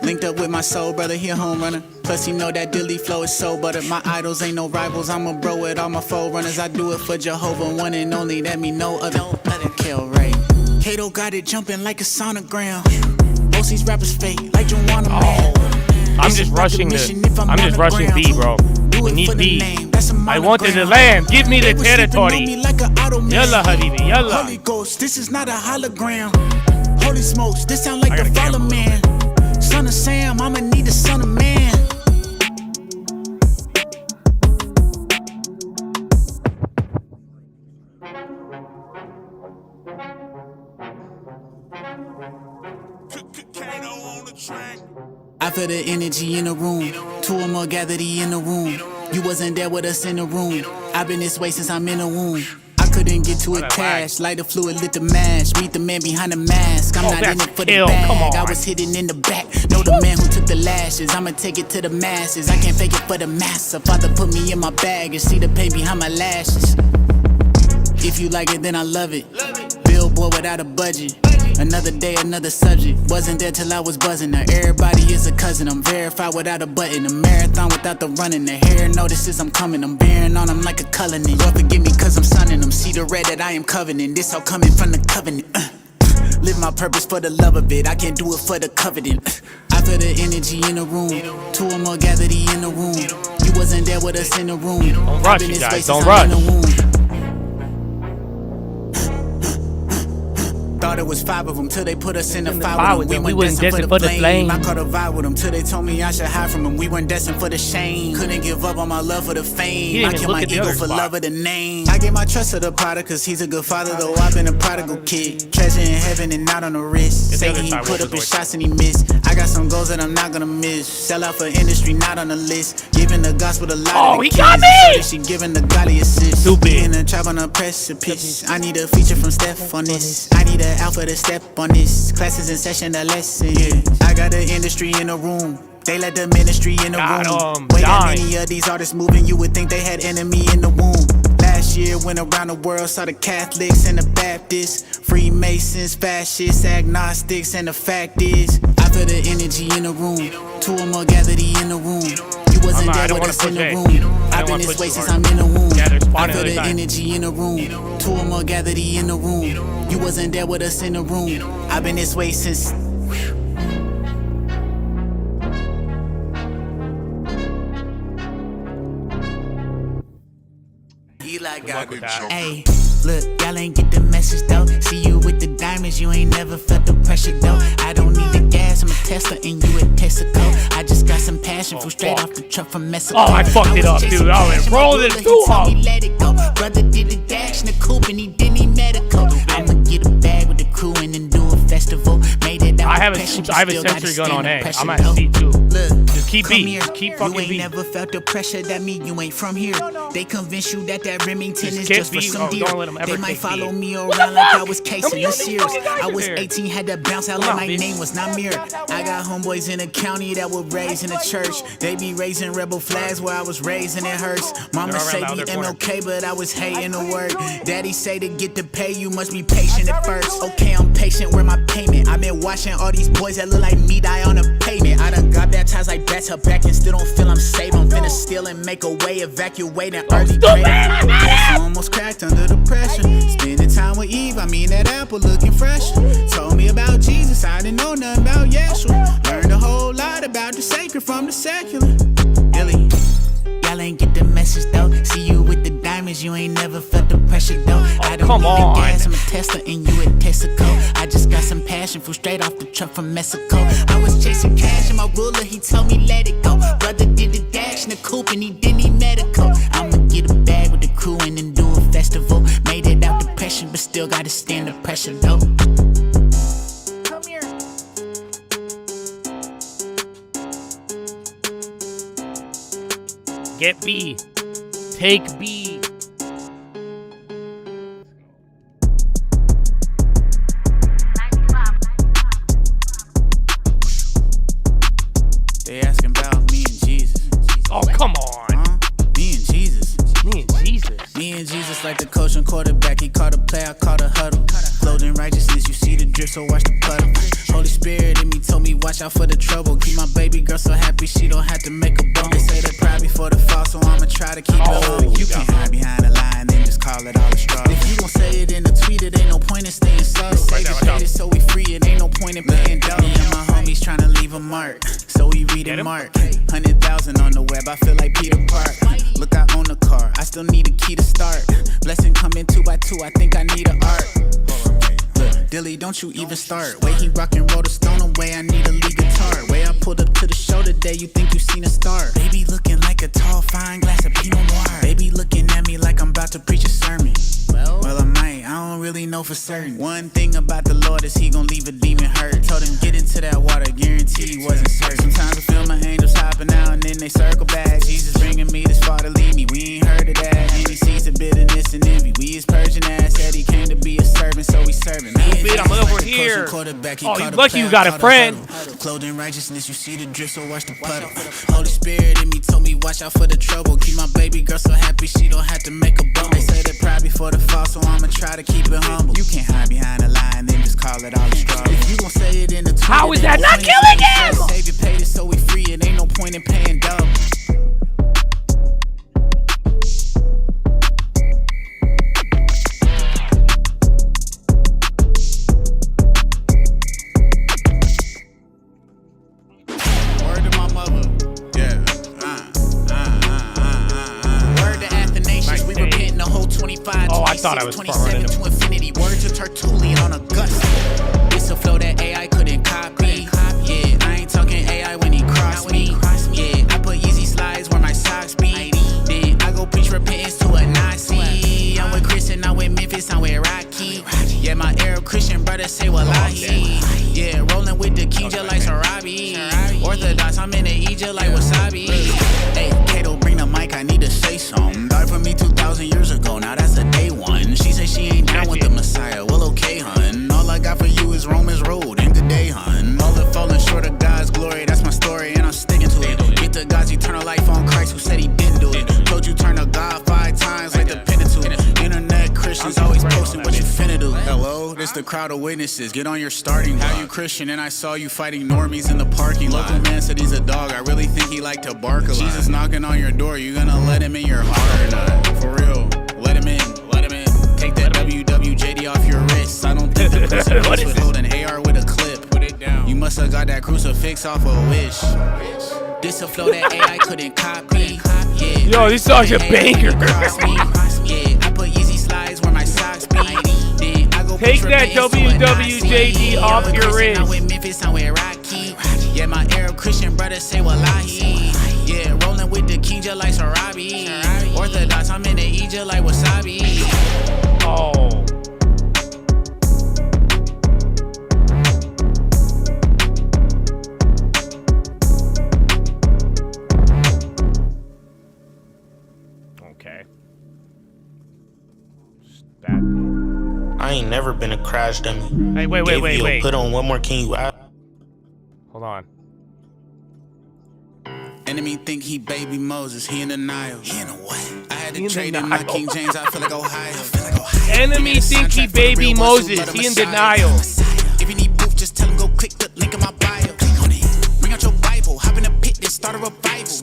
Linked up with my soul brother, he a home runner. Plus he know that dilly flow is so butter. My idols ain't no rivals, I'm a bro with all my forerunners. I do it for Jehovah, one and only, that me no other. Kill right. Kato got it jumping like a sonogram. Most these rappers fake, like Juana man. I'm just rushing I'm just rushing B, bro. We need B. I wanted the land. Give me the territory. Yalla, Habibi, yalla. Holy Ghost, this is not a hologram. Holy smokes, this sound like the Father Man. Son of Sam, I'ma need the son of man. I feel the energy in the room. Two or more gathered in the room. You wasn't there with us in the room. I've been this way since I'm in the womb. I couldn't get to it cash. Light the fluid, lit the mash. Meet the man behind the mask. I'm not in it for the bag. I was hidden in the back. Know the man who took the lashes. I'ma take it to the masses. I can't fake it for the massa. Father put me in my bag and see the pain behind my lashes. If you like it, then I love it. Billboard without a budget. Another day, another subject. Wasn't there till I was buzzing. Now everybody is a cousin. I'm verified without a button. A marathon without the running. The hair notices I'm coming. I'm bearing on them like a covenant. Lord forgive me cause I'm sunning them. See the red that I am covenant. This all coming from the covenant. Live my purpose for the love of it. I can't do it for the coveting. I feel the energy in the room. Two or more gathered in the room. You wasn't there with us in the room. Don't rush, you guys. Don't rush. Thought it was 5 of them till they put us in the fire with them. We wasn't destined for the flame. I caught a vibe with them till they told me I should hide from them. We weren't destined for the shame. Couldn't give up on my love for the fame. I killed my ego for love of the name. I gave my trust to the potter cause he's a good father. Though I've been a prodigal kid. Treasure in heaven and not on the wrist. Say he put up his shots and he missed. I got some goals that I'm not gonna miss. Sell out for industry, not on the list. Giving the gospel a lot of the he got me! She giving the godly assist. Stupid. In a trap on a precipice. I need a feature from Steph on this. I need an alpha to step on this. Classes in session, the lesson. Yeah. I got the industry in the room. They let the ministry in the room. Way that many of these artists moving, you would think they had enemy in the womb. Last year went around the world, saw the Catholics and the Baptists, Freemasons, fascists, agnostics, and the fact is, I feel the energy in the room. Two or more gathered in the room. You wasn't there with us in the room. I've been this way since I'm in the womb. I feel the energy in the room. Two or more gathered in the room. You wasn't there with us in the room. I've been this way since. Hey, look, y'all ain't get the message though. See you with the diamonds, you ain't never felt the pressure though. I don't need the gas, I'm a Tesla and you a Texaco. I just got some passion from straight off the truck from Mexico. Oh, I fucked it up, dude. I went rolled it too hard. Let it go. Brother did the dash in the coupe and he didn't need medical. I'ma get a bag with the crew and then do a festival. Made it out. I have a sentry gun on A. I'm at C2. Look, just keep B. Keep fucking B. You ain't never felt the pressure that mean you ain't from here. They convince you that Remington is just for some deer. They might follow me around like I was casing this years. I was 18, had to bounce out like my name was not mirrored. I got homeboys in the county that were raised in the church. They be raising rebel flags where I was raised and it hurts. Mama say be MLK, but I was hating the word. Daddy say to get to pay, you must be patient at first. Okay, I'm patient, where my payment? I've been watching all these boys that look like me die on the pavement. I done got baptized like bats her back and still don't feel I'm safe. I'm finna steal and make a way, evacuating early grave. Almost cracked under the pressure. Spending time with Eve, I mean that apple looking fresh. Told me about Jesus, I didn't know nothing about Yeshua. Learned a whole lot about the sacred from the secular. Really, y'all ain't get the message though. See you with the diamonds, you ain't never felt the pressure though. I don't need the gas, I'm a Tesla and you a Texaco. I just got some passion, flew straight off the truck from Mexico. I was chasing cash and my ruler, he told me let it go. Brother did the dash in the coupe and he didn't need medical. I'ma get a bag with the crew and then do a festival. Made it out depression, but still gotta stand the pressure though. Come here. Get B. Take B. like the coach and quarterback. He called a play, I called a huddle. Clothed in righteousness, you see the drip, so watch the puddle. Holy Spirit in me told me watch out for the trouble. Keep my baby girl so happy she don't have to make a bump. They say they're proud before the fall, so I'ma try to keep it on. You can't hide behind the lie and then just call it all a straw. If you gon' say it in a tweet, it ain't no point in staying subtle. Savior paid it so we free, it ain't no point in paying double. Me and my homies tryna leave a mark, so we read a mark. 100,000 on the web, I feel like Peter Park. Look, I own the car, I still need a key to start. Blessing coming 2 by 2, I think I need an arc. Look, Dilly, don't you even start. Way he rock and roll the stone away, I need a lead guitar. Way I pulled up to the show today, you think you seen a star. Baby looking like a tall, fine glass of Pinot Noir. Baby looking at me like I'm about to preach a sermon. Well, I might, I don't really know for certain. One thing about the Lord is he gon' leave a demon hurt. Told him get into that water, guarantee he wasn't certain. Sometimes I feel my angels hopping out and then they circle back. Jesus bringing me this far to lead me, we ain't heard of that. And he sees the bitterness and envy, we his Persian ass. Said he came to be a servant, so we serving. I'm over here. Oh, you lucky you got a friend. Clothed in righteousness, you see the drip, so watch the puddle. Holy Spirit in me told me watch out for the trouble. Keep my baby girl so happy she don't have to make a bump. They say they're proud before the fall, so I'ma try to keep it humble. You can't hide behind the lie and then just call it all a straw. If you gon' say it in the tweet, how is that not killing him? Savior paid it so we free, it ain't no point in paying double. Oh, I thought I was 27 to infinity. Word to Tertullian on a gust. It's a flow that AI couldn't copy. Yeah, I ain't talking AI when he crossed me. Yeah, I put Yeezy slides where my socks be. Then I go preach repentance to a Nazi. I'm with Chris and I'm with Memphis, I'm with Rocky. Yeah, my Arab Christian brothers say wallahi. Yeah, rolling with the Kinja like Sarabi. Orthodox, I'm in the Egypt like wasabi. Hey, Kato, bring the mic, I need to say something. Died for me 2,000 years ago, now that's a day one. She say she ain't down with the Messiah, well okay, hun. All I got for you is Romans Road, and good day, hun. All the falling short of God's glory, that's my story, and I'm sticking to it. Get the God's eternal life on Christ, who said he didn't do it. Told you turn to God 5 times like the Pentateuch. Internet Christians always posting what you finna do. Hello, this the crowd of witnesses, get on your starting block. How you Christian, and I saw you fighting normies in the parking lot. Local man said he's a dog, I really think he like to bark a lot. Jesus knocking on your door, you gonna let him in your heart or not? For real, let him in, let him in. Take that WWJD off your wrist. I don't think the crucifix would hold an AR with a clip. Put it down. You must have got that crucifix off a wish. This a flow that AI couldn't copy. Yeah, yo, this song's a banger. Yeah, I put Yeezy slides where my socks be. Then I go take that WWJD off your wrist. I'm with Memphis, I'm with Rocky. Yeah, my Arab Christian brothers say wallahi. Yeah, rolling with the Kinja like Sarabi. Orthodox, I'm in the Egypt like wasabi. Oh. Okay. I ain't never been a crash dummy. Hey, wait. Put on one more, can you add? Hold on. Enemy think he baby Moses, he in denial. He in a what? I had to trade in my King James, I feel like Ohio. Enemy think he baby Moses, he in denial. If you need proof, just tell him go click the link in my bio. Click on it. Bring out your Bible, hop in the pit, then start a revival.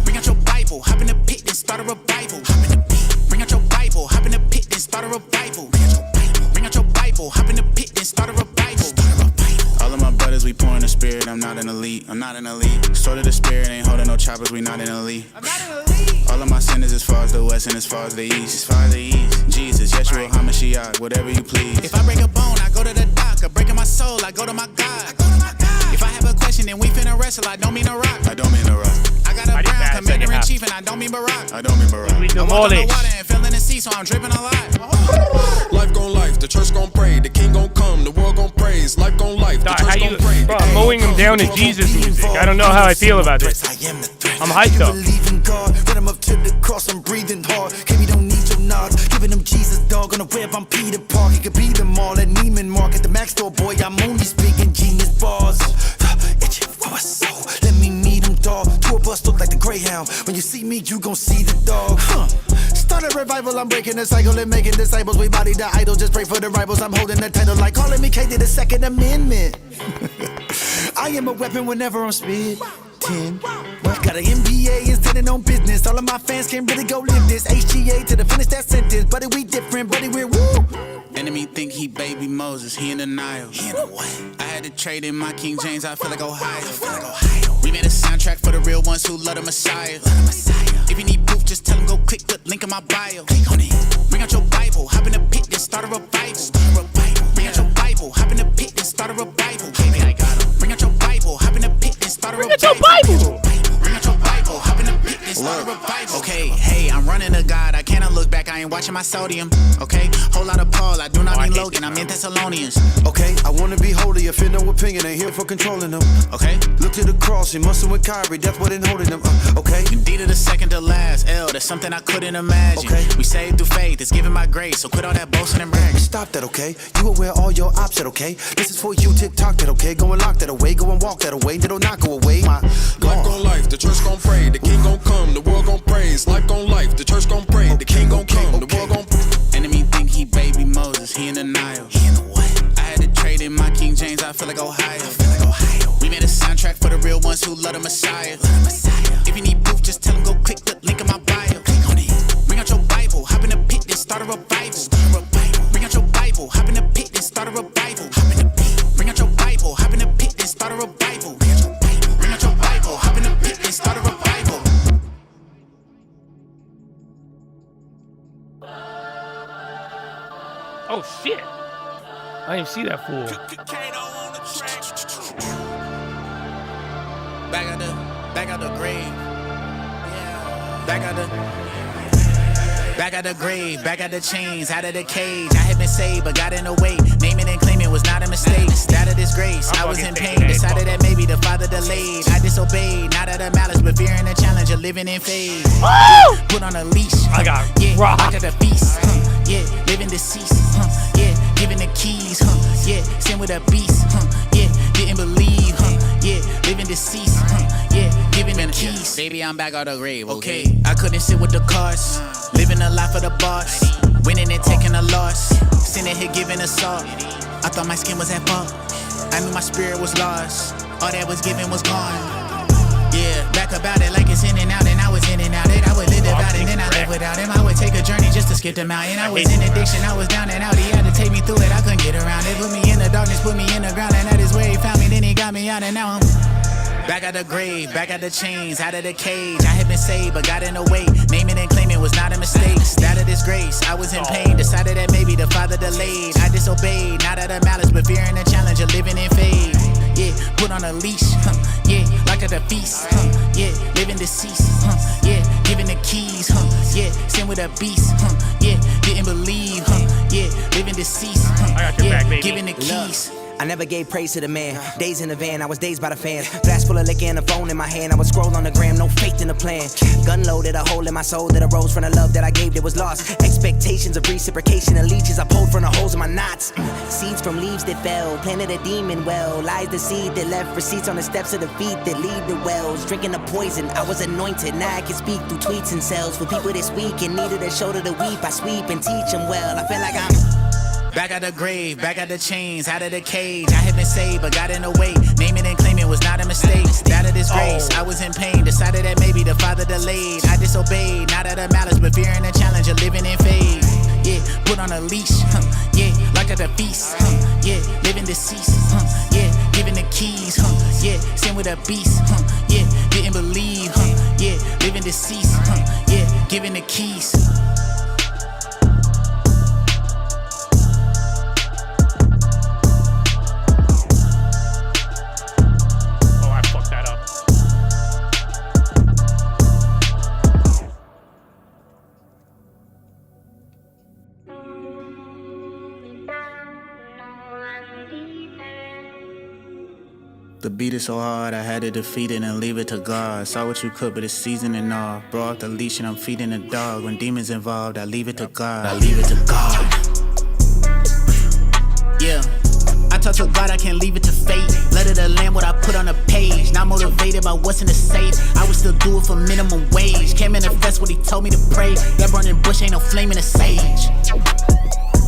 Bring out your Bible, hop in the pit, then start a revival. Bring out your Bible, hop in the pit, then start a revival. Bring out your Bible, hop in the pit, then start a revival. All of my brothers, we pouring the spirit, I'm not an elite. Sort of the spirit, ain't holding no choppers, we not in the league. All of my sinners as far as the west and as far as the east. Jesus, Yeshua, HaMashiach, whatever you please. If I break a bone, I go to the doctor. Breaking my soul, I go to my God. If I have a question and we finna wrestle, I don't mean to rock. I got a brown commander in chief and I don't mean Barack. I'm walking on the water and feeling the sea, so I'm dripping a lot. Life gon' life, the church gon' pray, the king gon' come, the world gon' praise. Life gon' life, the church gon' pray. Bro, I'm mowing him down to Jesus music. I don't know how I feel about this. I'm hyped though. Believe in God, run him up to the cross, I'm breathing hard. KB don't need your nod, giving him Jesus, dog. On the web, I'm Peter Park. He could be them all at Neiman Market, the Mac store, boy. I'm only speaking genius bars. Itching for a soul, let me meet him, dog. Tour bus look like the Greyhound. When you see me, you gon' see the dog. Started revival. I'm breaking the cycle and making disciples. We body the idol, just pray for the rivals. I'm holding the title like calling me K to the Second Amendment. I am a weapon whenever I'm spitting. Got an MBA and standing on business. All of my fans can't really go live this. HGA to the finish that sentence. Buddy, we different, buddy, we're woo. Enemy think he baby Moses, he in denial. He in a what? I had to trade in my King James, I feel like Ohio. We made a soundtrack for the real ones who love the Messiah. If you need proof, just tell him go click the link in my bio. Click on it. Bring out your Bible, hop in the pit, then start a revival. Bring out your Bible, hop in the pit, then start a revival. Baby, I got him. Bring out your Bible, hop in the pit, then start a revival. Bring out your Bible. Bring out your Bible, hop in the pit, then start a revival. Okay, hey, I'm running to God, I cannot look back, I ain't watching my sodium. Okay, whole lot of Paul, I do not mean Logan, I'm in Thessalonians. Okay, I wanna be holy, offend no opinion, ain't here for controlling them. Okay, look to the cross, he muscle with Kyrie, that's what ain't holding them. Okay, indeed of the second to last, L, that's something I couldn't imagine. Okay, we saved through faith, it's giving my grace, so quit all that boasting and bragging. Stop that, okay? You aware all your ops that, okay? This is for you, TikTok that, okay? Go and lock that away, go and walk that away, that'll not go away. My life gon' life, the church gon' pray, the king gon' come, the world gon' praise. Life gon' life, the church gon' pray, the king gon' come, the world gon' Enemy think he baby Moses, he in denial. He in the what? I had to trade in my King James, I feel like Ohio. We made a soundtrack for the real ones who love the Messiah. If you need proof, just tell him go click the link in my bio. Click on it. Bring out your Bible, hop in the pit, then start a revival. Bring out your Bible, hop in the pit, then start a revival. Bring out your Bible, hop in the pit, then start a revival. Bring out your Bible, hop in the pit, then start a revival. Oh shit! I didn't see that fool. Back out the grave. Back out the grave, back out the chains, out of the cage. I had been saved, but got in the way. Naming and claiming was not a mistake. Out of disgrace, I was in pain. Decided that maybe the Father delayed. I disobeyed, not out of malice, but fearing the challenge of living in faith. Put on a leash. I got back at the feast. Yeah, living deceased. Yeah, giving the keys. Yeah, sin with a beast. Yeah, didn't believe. Yeah, living deceased. Yeah, giving the keys. Baby, I'm back out the grave. Okay, I couldn't sit with the cards. Living a life of the boss, winning and taking a loss. Sinning here, giving a salt. I thought my skin was at fault. I knew my spirit was lost. All that was given was gone. Yeah, back about it like it's in and out, and I was in and out. I would live without it, then I live without him. I would take a journey just to skip the mountain. I was in addiction, I was down and out. He had to take me through it, I couldn't get around it. Put me in the darkness, put me in the ground, and that is where he found me. Then he got me out, and now I'm back out the grave, back out the chains, out of the cage. I had been saved, but got in the way. Naming and claiming was not a mistake. Out of disgrace, I was in pain. Decided that maybe the Father delayed. I disobeyed, not out of malice, but fearing the challenge of living in faith. Yeah, put on a leash. Yeah, like at a feast. Yeah, living deceased. Yeah, giving the keys. Yeah, sin with a beast. Yeah, didn't believe. Yeah, living deceased. I got your back, baby. Giving the keys. I never gave praise to the man. Days in the van, I was dazed by the fans. Glass full of liquor and a phone in my hand. I would scroll on the gram, no faith in the plan. Gun loaded, a hole in my soul that arose from the love that I gave that was lost. Expectations of reciprocation and leeches I pulled from the holes in my knots. Seeds from leaves that fell, planted a demon well. Lies the seed that left receipts on the steps of the feet that lead the wells. Drinking the poison, I was anointed. Now I can speak through tweets and cells. For people this weak and needed a shoulder to weep, I sweep and teach them well. I feel like I'm back out the grave, back out the chains, out of the cage. I had been saved, but got in the way. Naming and claiming was not a mistake. Out of disgrace, I was in pain. Decided that maybe the Father delayed. I disobeyed, not out of malice, but fearing the challenge of living in faith. Yeah, put on a leash. Yeah, like at the feast. Yeah, living deceased. Yeah, giving the keys. Yeah, sin with a beast. Yeah, didn't believe. Yeah, living deceased. Yeah, giving the keys. The beat is so hard, I had to defeat it and leave it to God. Saw what you could, but it's seasoning off. Brought off the leash and I'm feeding a dog. When demons involved, I leave it to God. I leave it to God. Yeah, I talk to God, I can't leave it to fate. Blood of the lamb, what I put on the page. Not motivated by what's in the safe. I would still do it for minimum wage. Can't manifest what he told me to pray. That burning bush ain't no flame in the sage.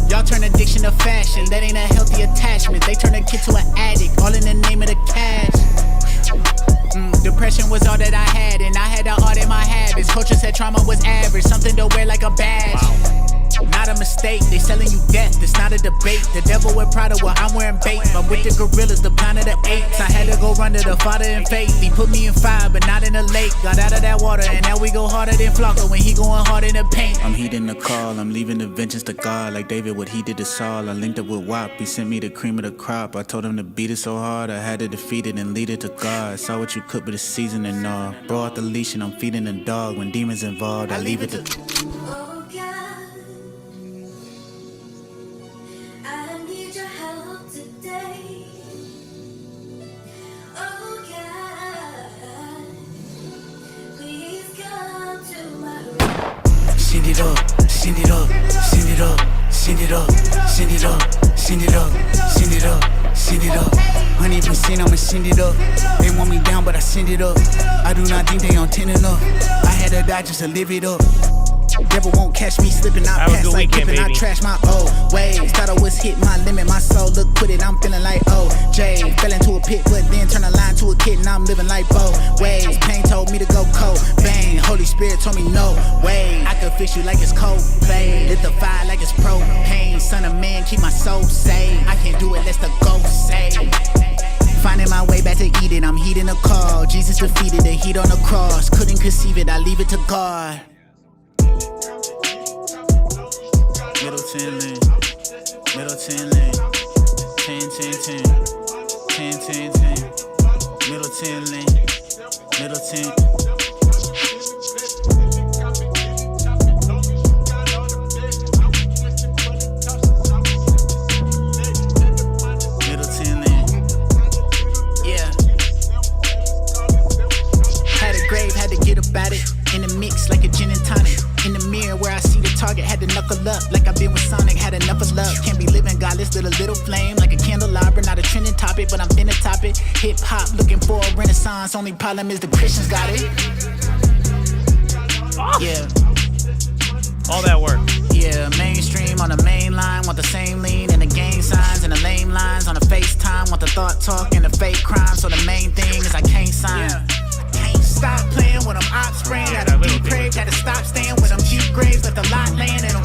Y'all turn addiction to fashion, that ain't a healthy attachment. They turn a kid to an addict, all in the name of the cash. Depression was all that I had, and I had to audit my habits. Culture said trauma was average, something to wear like a badge. Not a mistake, they selling you death, it's not a debate. The devil with Prada, well I'm wearing bait. But with the gorillas, the planet of the apes. I had to go run to the Father in faith. He put me in fire, but not in a lake. Got out of that water, and now we go harder than Flocka when he going hard in the paint. I'm heeding the call, I'm leaving the vengeance to God. Like David, what he did to Saul. I linked up with WAP, he sent me the cream of the crop. I told him to beat it so hard, I had to defeat it and lead it to God. Saw what you cooked, but it's seasoned and all. Bro out the leash and I'm feeding the dog. When demons involved, I leave it to... Send it up, send it up, send it up, send it up, send it up, send it up, send it up, send it up. 100% I'ma send it up. They want me down, but I send it up. I do not think they on 10 enough. I had to die just to live it up. Devil won't catch me slipping, I pass like dipping, I trash my old ways. Thought I was hitting my limit, my soul look put it, I'm feeling like OJ. Fell into a pit, but then turned a line to a kid, and I'm living like both ways. Pain told me to go cold, bang. Holy Spirit told me no way. I could fix you like it's cold, play. Lit the fire like it's propane. Son of man, keep my soul safe. I can't do it, let's the ghost say. Finding my way back to Eden, I'm heeding the call. Jesus defeated the heat on the cross. Couldn't conceive it, I leave it to God. Middleton lane, Middleton lane, 10, 10, 10, 10, 10, 10, Middleton lane, Middleton. Middleton lane. Yeah. Had a grave, had to get about it. In the mix like a gin and tonic. In the mirror where I see the target, had to knuckle up like I've been with Sonic, had enough of love. Can't be living godless, little flame like a candelabra, not a trending topic, but I'm finna top it. Hip hop looking for a renaissance, only problem is the Christians got it. Yeah. All that work. Yeah, mainstream on the main line, want the same lean and the gang signs and the lame lines on the FaceTime, want the thought talk and the fake crime, so the main thing is I can't sign. Stop playing when I'm ops spraying at a deep grave. Had to stop staying with them deep graves. Let the lot land in them.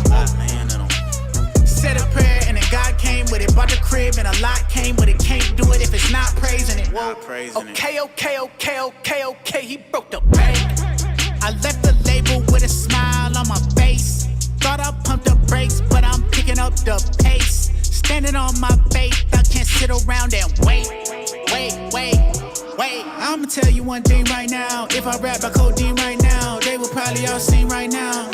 Said a prayer and then God came with it. Bought the crib and a lot came with it. Can't do it if it's not praising it. Whoa. Okay. He broke the bank. I left the label with a smile on my face. Thought I pumped the brakes, but I'm picking up the pace. Standing on my faith. I can't sit around and wait. I'ma tell you one thing right now. If I rap by codeine right now, they will probably all sing right now.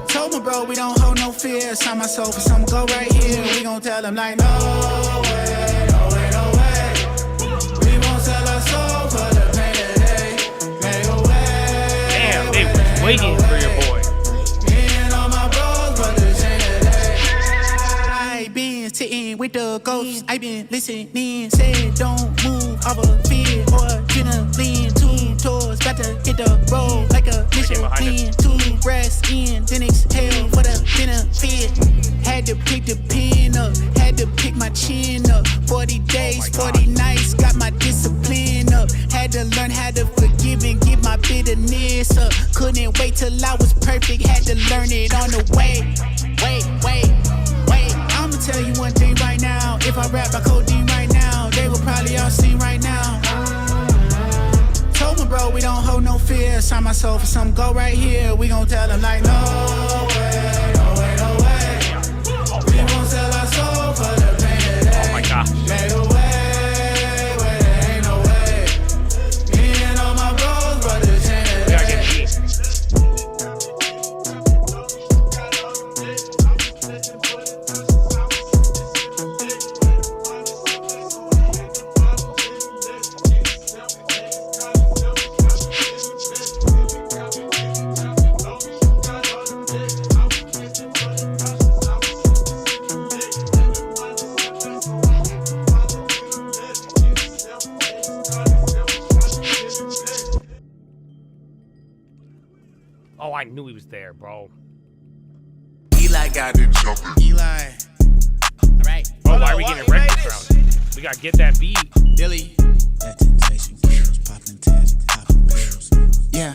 Told my bro we don't hold no fear. Sign my soul for some go right here. We gon' tell them like no way. We won't sell our soul for the pain today. Make a way. Damn, they was waiting for your boy. Me and all my bros, but this ain't today. I been sitting with the ghosts. I been listening. Said don't move off of fear or adrenaline. 2 tours, about to hit the road like a Michelin. 2 breaths in, then exhale for the benefit. Had to pick the pen up, had to pick my chin up. 40 days, 40 nights, got my discipline up. Had to learn how to forgive and get my bitterness up. Couldn't wait till I was perfect, had to learn it on the way. Wait. I'ma tell you one thing right now. If I rap by codeine right now, they will probably all sing right now. Told my bro we don't hold no fear. Sign my soul for some go right here. We gon' tell them like no way. We won't sell our soul for the pain today. Oh my gosh. Make a way, where there ain't no way. Me and all my bros, but this ain't it. Gotta get beat. knew he was there, bro. Eli got it jumping. Eli. All right. Bro, why are we getting wrecked this round? We gotta get that beat. Dilly. That temptation kills. Popping tags, popping pills. Yeah.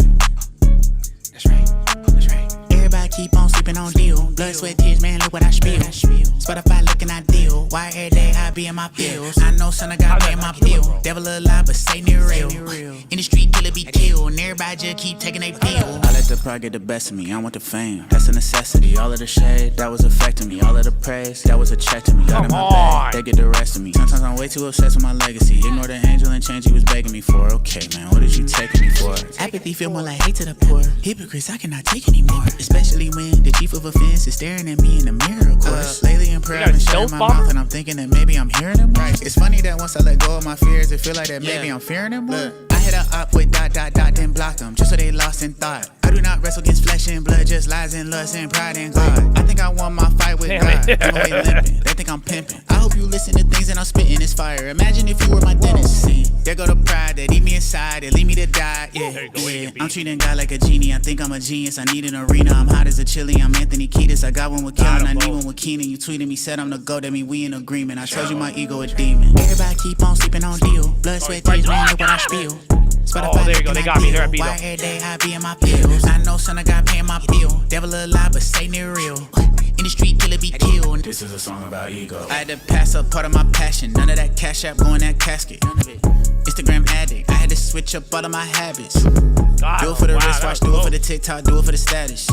That's right. That's right. Everybody keep on sleeping on deal. Blood, sweat, tears, man, look what I spill. Spotify looking ideal. Why every day I be in my feels? I know son of God paying my bill. Devil alive, but Satan is real. In the street, killer be killed. And everybody just keep taking their pill. I let the pride get the best of me. I want the fame. That's a necessity. All of the shade, that was affecting me. All of the praise, that was a check to me. Got in my bag, they get the rest of me. Sometimes I'm way too obsessed with my legacy. Ignore the angel and change he was begging me for. Okay, man, what did you taking me for? Apathy feel more like hate to the poor. Hypocrites, I cannot take anymore. Especially when the chief of offense is staring at me in the mirror, of course. Lately in prayer, I've been shutting my mouth and I'm thinking that maybe I'm hearing him right. It's funny that once I let go of my fears, it feel like that maybe I'm fearing him more. I hit her up with ... then block them, just so they lost in thought. I do not wrestle against flesh and blood, just lies and lust and pride and God. I think I won my fight with God. I'm away limping, they think I'm pimping. I hope you listen to things that I'm spitting, it's fire. Imagine if you were my dentist. See, there go the pride that eat me inside, that lead me to die. Yeah. I'm treating God like a genie, I think I'm a genius. I need an arena, I'm hot as a chili. I'm Anthony Kiedis, I got one with Kellen, I need one with Keenan. You tweeted me, said I'm the GOAT, that mean we in agreement. I told you my ego a demon. Everybody keep on sleeping on deal. Blood, sweat, tears, man, look what I spill. Oh, there you go. They got me. They're at B. Why every day I be in my pills? I know son of God paying my bill. Devil alive, but Satan is real. In the street, killer be killed. This is a song about ego. I had to pass up part of my passion. None of that cash app going that casket. None of it. Instagram addict. I had to switch up all of my habits. Do it for the wristwatch, do it for the TikTok, do it for the status.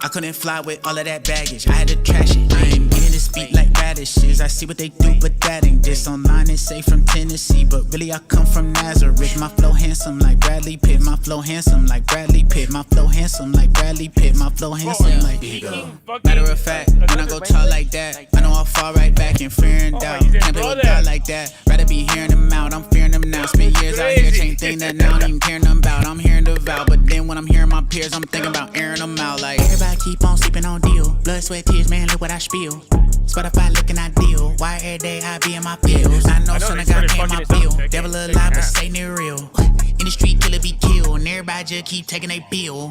I couldn't fly with all of that baggage. I had to trash it. I ain't getting to speak like radishes. I see what they do, but that ain't just online. They say from Tennessee, but really I come from Nazareth. My flow handsome like Bradley Pitt. My flow handsome like Bradley Pitt. My flow handsome like Bradley Pitt. My flow handsome like ego. Matter of fact, when I go talk like that, I know I'll fall right back in fear and doubt. Can't play with God like that. Rather be hearing them out. I'm fearing them now. Spent years out here, chain thing that now I don't even caring them about. I'm hearing the vow, but then when I'm hearing my peers, I'm thinking about airing them out like everybody keep on sleeping on deal. Blood, sweat, tears, man, look what I spill. Spotify looking ideal. Why every day I be in my pills? I know son of God paying my bill. Devil alive, but Satan is real. In the street, killer be killed. And everybody just keep taking their bill.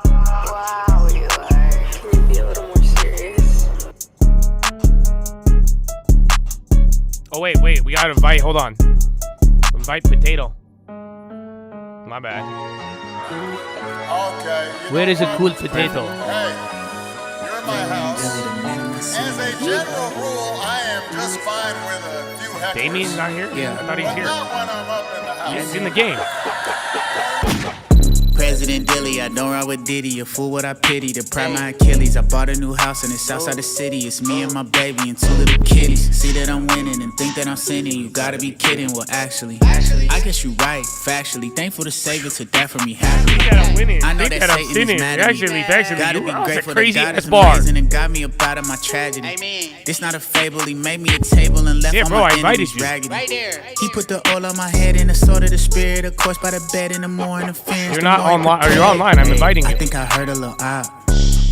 Wow, you are. Can you be a little more serious? Oh, wait. We gotta invite. Hold on. Invite Potato. My bad. Okay. Where is a cool potato? Hey, you're in my house. As a general rule, I am just fine with a few hecklers. Damien's not here? Yeah. I thought he was here. Not when I'm up in the house. He's in the game. President Dilly, I don't ride with Diddy. A fool what I pity, to pride my Achilles. I bought a new house and it's outside the city. It's me and my baby and two little kitties. See that I'm winning and think that I'm sinning. You gotta be kidding. Well, actually, I guess you right, factually. Thankful to Savior to die for me happily. I know that Satan is mad at me. Gotta be grateful that God is amazing and got me up out of my tragedy. This not a fable. He made me a table and left all my enemies raggedy. He put the oil on my head and the sword of the spirit. Of course, by the bed in the morning. You're not online. Or you're online. I'm inviting you. I think I heard a little out.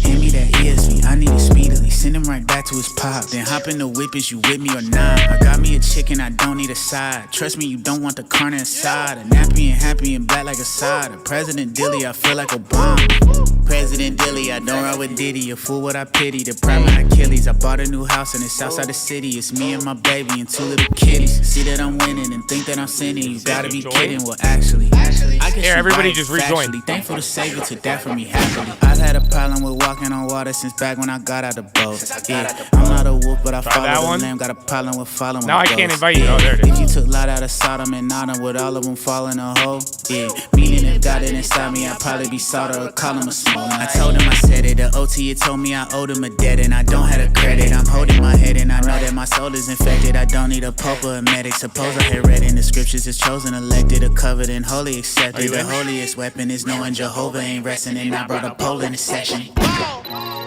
Hand me that ESV, I need it speedily. Send him right back to his pop. Then hop in the whip, is you with me or not? I got me a chicken, I don't need a side. Trust me, you don't want the carne aside. A nappy and happy and black like a side. A President Dilly, I feel like Obama. President Dilly, I don't ride with Diddy. A fool what I pity, to pride my Achilles. I bought a new house and it's outside the city. It's me and my baby and two little kitties. See that I'm winning and think that I'm sinning. You gotta be kidding. Well, actually, I guess here, everybody just rejoin. Thankful to Savior to die for me happily. I've had a problem with walking on water since back when I got out the boat. Yeah, I'm not a wolf, but I follow the lamb. Got a problem with following. Now I can't invite you. Oh, there it is. If you took Lot out of Sodom and Nodom, would all of them fall in a hole? Yeah, meaning if God didn't stop me, I'd probably be salt or call him a small. I told him I said it. The OT had told me I owed him a debt and I don't have a credit. I'm holding my head and I know that my soul is infected. I don't need a pope or a medic. Suppose I had read in the scriptures, it's chosen, elected, or covered, and holy accepted. The holiest weapon is knowing Jehovah ain't resting, and I brought a pole in the session.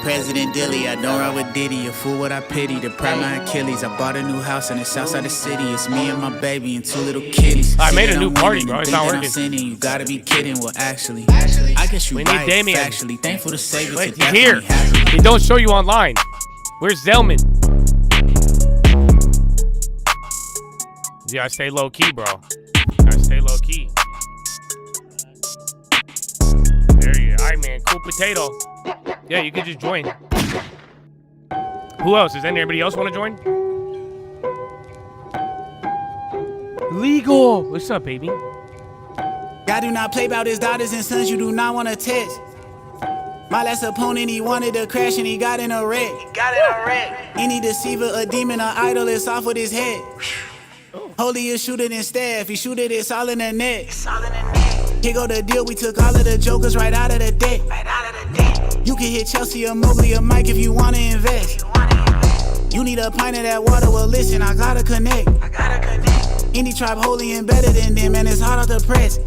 President Dilly, I don't ride with Diddy. A fool what I pity, to pride my Achilles. I bought a new house and it's outside the city. It's me and my baby and two little kitties. I made a new party, bro. It's not working. You gotta be kidding. Well, actually, I guess you we right. Need Damien. Actually, thankful to Savior. Wait, he's here. He don't show you online. Where's Zelman? Yeah, I stay low key, bro. I stay low key. There you go. right, man. Cool potato. Yeah, you could just join. Who else? Does anybody else want to join? Legal. What's up, baby? God do not play about his daughters and sons you do not want to test. My last opponent, he wanted to crash and he got in a wreck. Any deceiver, a demon, or idol is off with his head. Holy is shooter than staff, he shoot it, it's all in the net. Here go the deal, we took all of the jokers right out of the deck. You can hit Chelsea or Mowgli or Mike if you wanna invest. You need a pint of that water, well listen, I gotta connect. Any tribe holy and better than them, and it's hard off the press.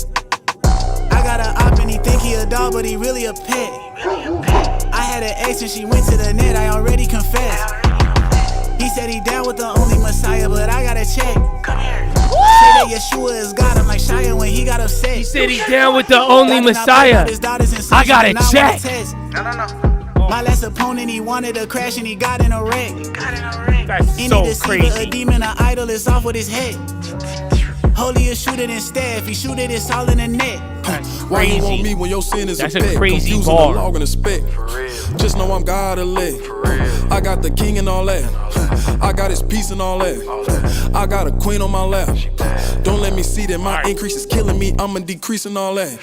I got an op and he think he a dog, but he really a pet. I had an ex and she went to the net, I already confessed. He said he down with the only Messiah, but I gotta check. Say that Yeshua is God, I'm like Shia when he got upset. He said he down with the only Messiah. I gotta check. My last opponent, he wanted to crash and he got in a wreck. That's Any so deceiver, crazy. a demon, or idol is off with his head. Holy is shooter than staff, he shoot it, it's all in the net. Why you want me when your sin is That's a a pet? crazy Confusing bar. the log and the spec. Just know I'm God elect. I got the king and all that. I got his peace and all that. I got a queen on my lap. Don't let me see that my increase is killing me. I'ma decrease and all that.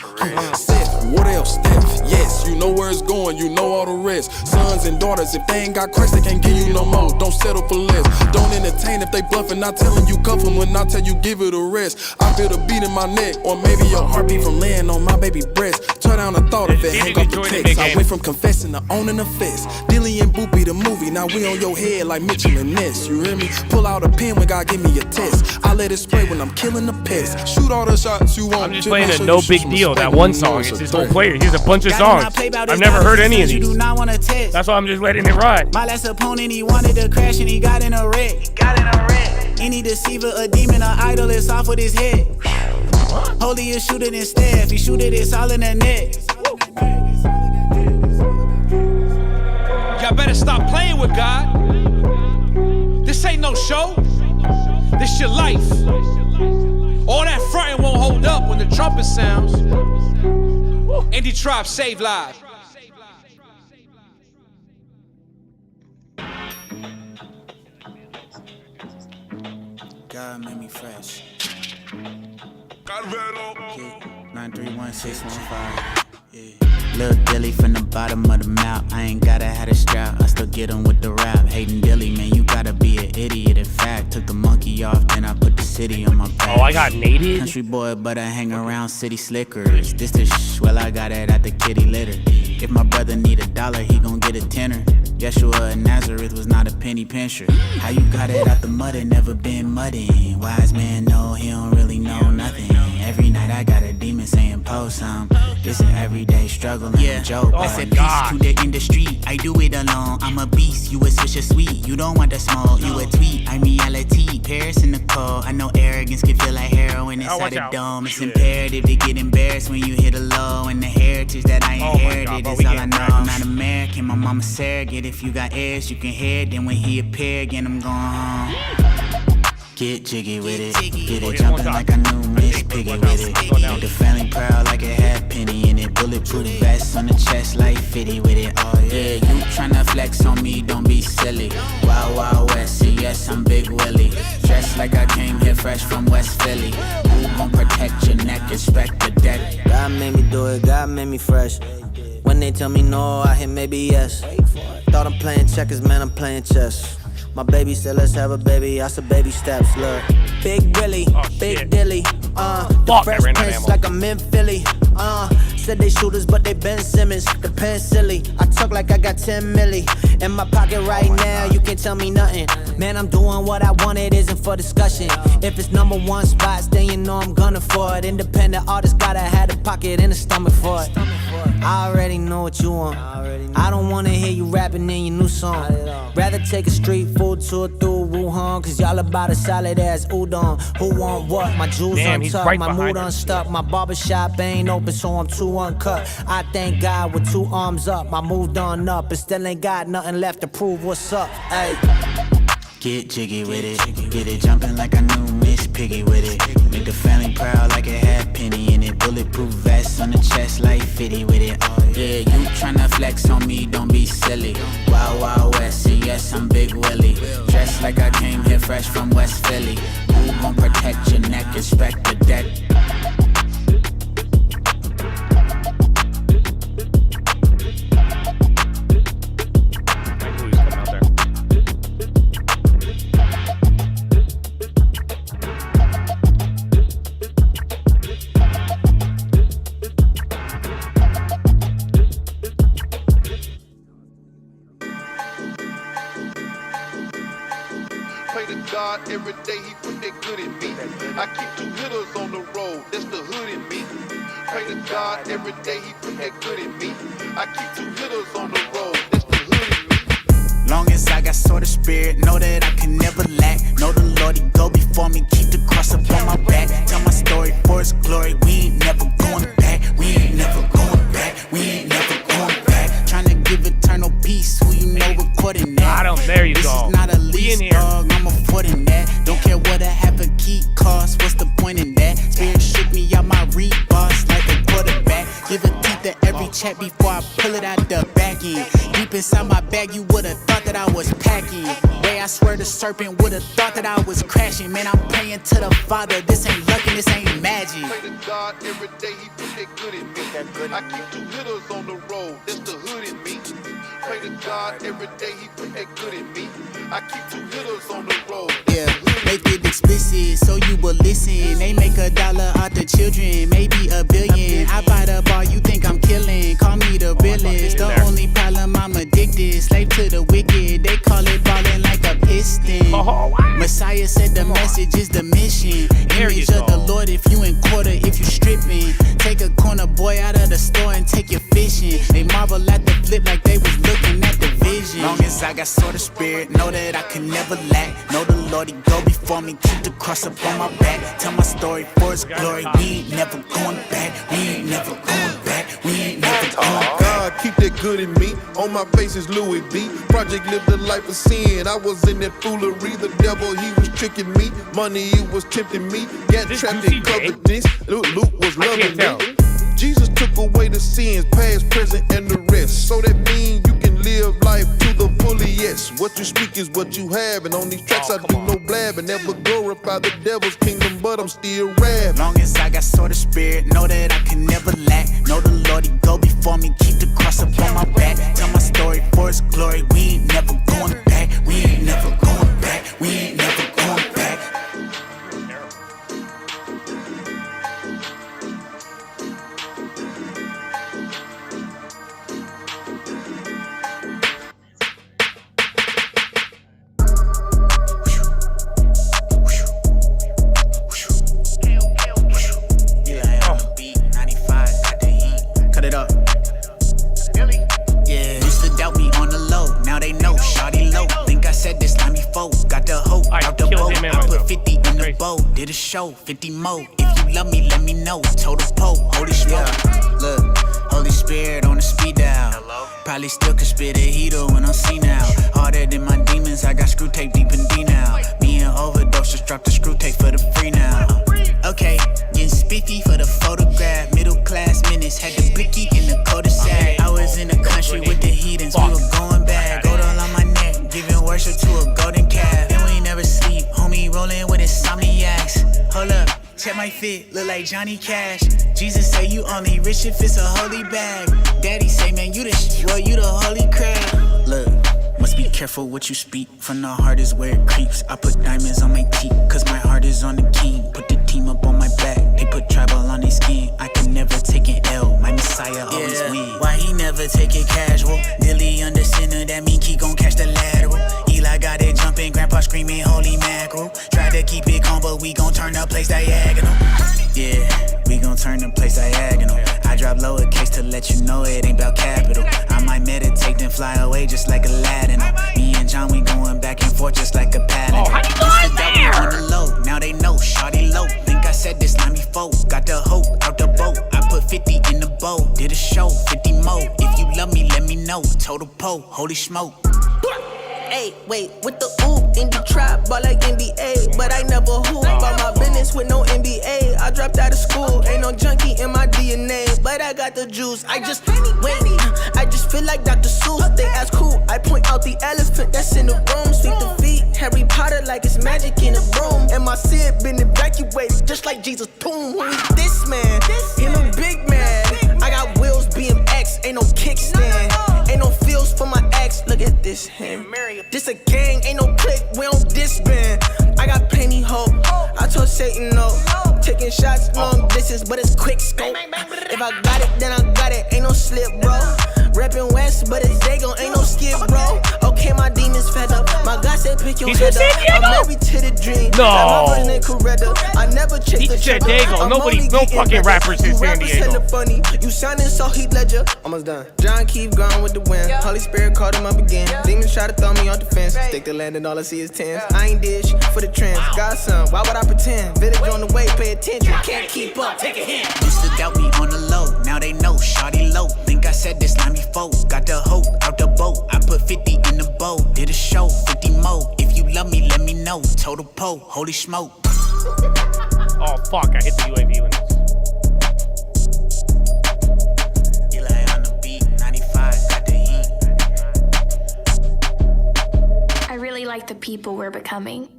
Seth, what else, Steph? Yes, you know where it's going, you know all the rest. Sons and daughters, if they ain't got Christ, they can't give you no more. Don't settle for less. Don't entertain if they bluffing. Not telling you cuff them when I tell you give it a rest. I feel the beat in my neck, or maybe your heartbeat from laying on my baby breast. Turn down the thought of it, hang up the text. I went from confessing to owning a fest. Dilly and Boopy the movie, now we on your head like Mitchell and Ness. You hear me? Pull out a pen when God give me a test. I let it spray when I'm killing the pest. Shoot all the shots you want. I'm just playing a No Big Deal, that one song. It's his whole playlist. He has a bunch of songs. I've never heard any of these. That's why I'm just letting it ride. My last opponent, he wanted to crash and he got in a wreck. Any deceiver, a demon, or idol is off with his head. Holy is shooter than staff, he shoot it, it's all in the net. Y'all better stop playing with God. This ain't no show. This your life. All that fronting won't hold up when the trumpet sounds. Indie Tribe, save lives. God made me fresh. 931-615. Lil Dilly from the bottom of the map. I ain't gotta have a strap, I still get him with the rap. Hating Dilly, man, you gotta be an idiot. In fact, took the monkey off, then I put the city on my back. Oh, I got nated? Country boy, but I hang around city slickers. This the well, I got it at the kitty litter. If my brother need $1, he gon' get a tenner. Yeshua of Nazareth was not a penny pincher. How you got it out the mud and never been mudding? Wise man know he don't really know nothing. Every night I got a demon saying post some. It's an everyday struggle and a joke. I said peace to the industry, I do it alone. I'm a beast, you a swisher sweet. You don't want the smoke, you a tweet. I'm reality, Paris in the cold. I know arrogance can feel like heroin inside a dome. It's imperative to get embarrassed when you hit a low. And the heritage that I inherited is all I know. I'm not American, my mama's surrogate. If you got heirs, you can hear it. Then when he appear again, I'm going home. Get jiggy with it, get it jumping like I knew Miss Piggy with it. Make the family proud like it had penny in it. Bulletproof vest on the chest like 50 with it. Oh yeah, you tryna flex on me, don't be silly. Wild Wild West, see yes I'm Big Willie. Dressed like I came here fresh from West Philly. Who gon' protect your neck, respect the deck? God made me do it, God made me fresh. When they tell me no, I hit maybe yes. Thought I'm playing checkers, man, I'm playing chess. My baby said let's have a baby, I said baby steps, look. Big Willie, Big Dilly, the fresh prince like I'm in Philly, said they shooters but they Ben Simmons, the pen silly. I talk like I got 10 milli in my pocket right now, you can't tell me nothing. Man, I'm doing what I want, it isn't for discussion. If it's #1 spots, then you know I'm gunning for it. Independent artist gotta have a pocket and a stomach for it. I already know what you want. I don't wanna hear you rapping in your new song. Rather take a street food tour through Wuhan, cause y'all about as solid as udon. Who want what? My jewels untucked, right, my mood unstuck. My barbershop ain't open, so I'm too uncut. I thank God with 2 arms up. I moved on up, but still ain't got nothing left to prove what's up. Ay. Get jiggy with it, get it jumping like I knew Miss Piggy with it. Make the family proud like it had penny in it. Bulletproof vest on the chest like 50 with it. Yeah, you tryna flex on me, don't be silly. Wild Wild West, and yes, I'm Big Willie. Dressed like I came here fresh from West Philly. Who gon' protect your neck, respect the deck? Every day he put that good in me. I keep 2 hitters on the road, that's the hood in me. Pray to God every day he put that good in me. I keep 2 hitters on the road, that's the hood in me. Long as I got sort of spirit, know that I can never lack. Know the Lord, he go before me, keep the cross up on my back. Tell my story for his glory, we ain't never going back. We ain't never going back, we ain't never going back. Tryna give eternal peace, who you know recording that. There you this go. Is not a lease, dog, I'm affording that. Don't care what a half a key costs, what's the point in that? Spirit shook me out my Reeboks like a quarterback. Give a teeth to every check before I pull it out the back end. Deep inside my bag, you would've thought that I was packing. Way I swear the serpent would've thought that I was crashing. Man, I'm praying to the Father, this ain't luck and this ain't magic. Pray to God every day he put that good in me. I keep 2 hitters on the road, that's the hood in me. Pray to God every day he put that good in me. I keep 2 hitters on the road. Yeah, make it explicit so you will listen. They make $1 out the children, maybe $1 billion. I buy the bar, you think I'm killing. Call me the realest. The only problem, I'm addicted. Slave to the wicked. They call it ballin' like a piston. Messiah said the message is the mission. Image of the Lord if you in quarter, if you stripping. Take a corner boy out of the store and take your fishing. They marvel at the flip like they was looking at the vision. Long as I got sort of spirit, know that I can never lack. Know the Lord, he go before me, keep the cross up on my back. Tell my story for his glory, we ain't never going back. We ain't never going back, we ain't never going back. God, keep that good in me. On my face is Louis B. Project lived a life of sin. I was in that foolery. The devil, he was tricking me. Money, he was tempting me. Got trapped in covetousness. Luke was loving me. Jesus took away the sins, past, present, and the rest. So that means you can live life to the fully, yes. What you speak is what you have. And on these tracks I do no blab. And never glorify the devil's kingdom, but I'm still rap. Long as I got sort of spirit, know that I can never lack. Know the Lord, he go before me, keep the cross up on my back. Tell my story for his glory, we ain't never going back. We ain't never going back, we ain't never going back. Did a show, 50 more. If you love me, let me know. Total pole, holy smoke. Yeah. Look, Holy Spirit on the speed dial. Probably still could spit a heater when I'm seen now. Harder than my demons, I got screw tape deep in D now. Me and Overdose just dropped the screw tape for the free now. Okay, getting spiffy for the photograph. Middle class minutes, had the blicky in the cul-de-sac. I was in the country with the heathens, we were going back. Gold all on my neck, giving worship to a golden calf. And we ain't never sleep, homie rolling with insomniacs. Hold up, check my fit, look like Johnny Cash. Jesus say you only rich if it's a holy bag. Daddy say, man, you the well, you the holy crab. Look, must be careful what you speak. From the heart is where it creeps. I put diamonds on my teeth, cause my heart is on the king. Put the team up on my back, they put tribal on their skin. I can never take an L, my Messiah always win. Why he never take it casual? Dilly under center, that mean he gon' catch the lateral. Eli got it jumping, grandpa screaming holy mackerel. Try to keep it calm, but we gon' turn the place diagonal. Yeah, we gon' turn the place diagonal. I drop lowercase to let you know it ain't about capital. I might meditate then fly away just like Aladdin. Me and John, we going back and forth just like a paladin. Oh, how you going there? On the low, now they know, shawty low. Think I said this line before. Got the hope out the boat. I put 50 in the bowl. Did a show, 50 more. If you love me, let me know. Total pole, holy smoke. Hey, wait, with the oop in the trap, ball like NBA, but I never hoop. About my business with no NBA. I dropped out of school, ain't no junkie in my DNA, but I got the juice. I just feel like Dr. Seuss. They ask who, I point out the elephant that's in the room. Sweep the feet, Harry Potter like it's magic in a room. And my sin been evacuated just like Jesus' tomb. Who is this man? Him a big man. I got wheels, BMX, ain't no kickstand. Ain't no feels for my ex. Look at this hand. This a gang, ain't no click, we don't disband. I got plenty hope. I told Satan no. Taking shots long distance, but it's quick scope. If I got it, then I got it. Ain't no slip, bro. Reppin' West, but it's Dago, ain't no skip, bro. Okay, my demons fed up. My God said pick your head up. I'm married to the dream. No. I never checked the said Dago. No fucking rappers in San Diego. Funny. You sounding so Heath Ledger. Almost done. John keep going with the wind. Holy Spirit called him up again. Demons try to throw me off the fence. Stick to land and all I see is tens. I ain't did shit for the trends. Godson, why would I pretend? Village on the way, pay attention. Can't keep up, take a hint. Used to doubt me on the low, now they know, shawty low. Think I said this line before, got the hope out the boat. I put 50 in the bowl, did a show, 50 mo. If you love me, let me know. Total pole, holy smoke. Oh fuck, I hit the UAV in this. Eli on the beat, 95, got the heat. I really like the people we're becoming.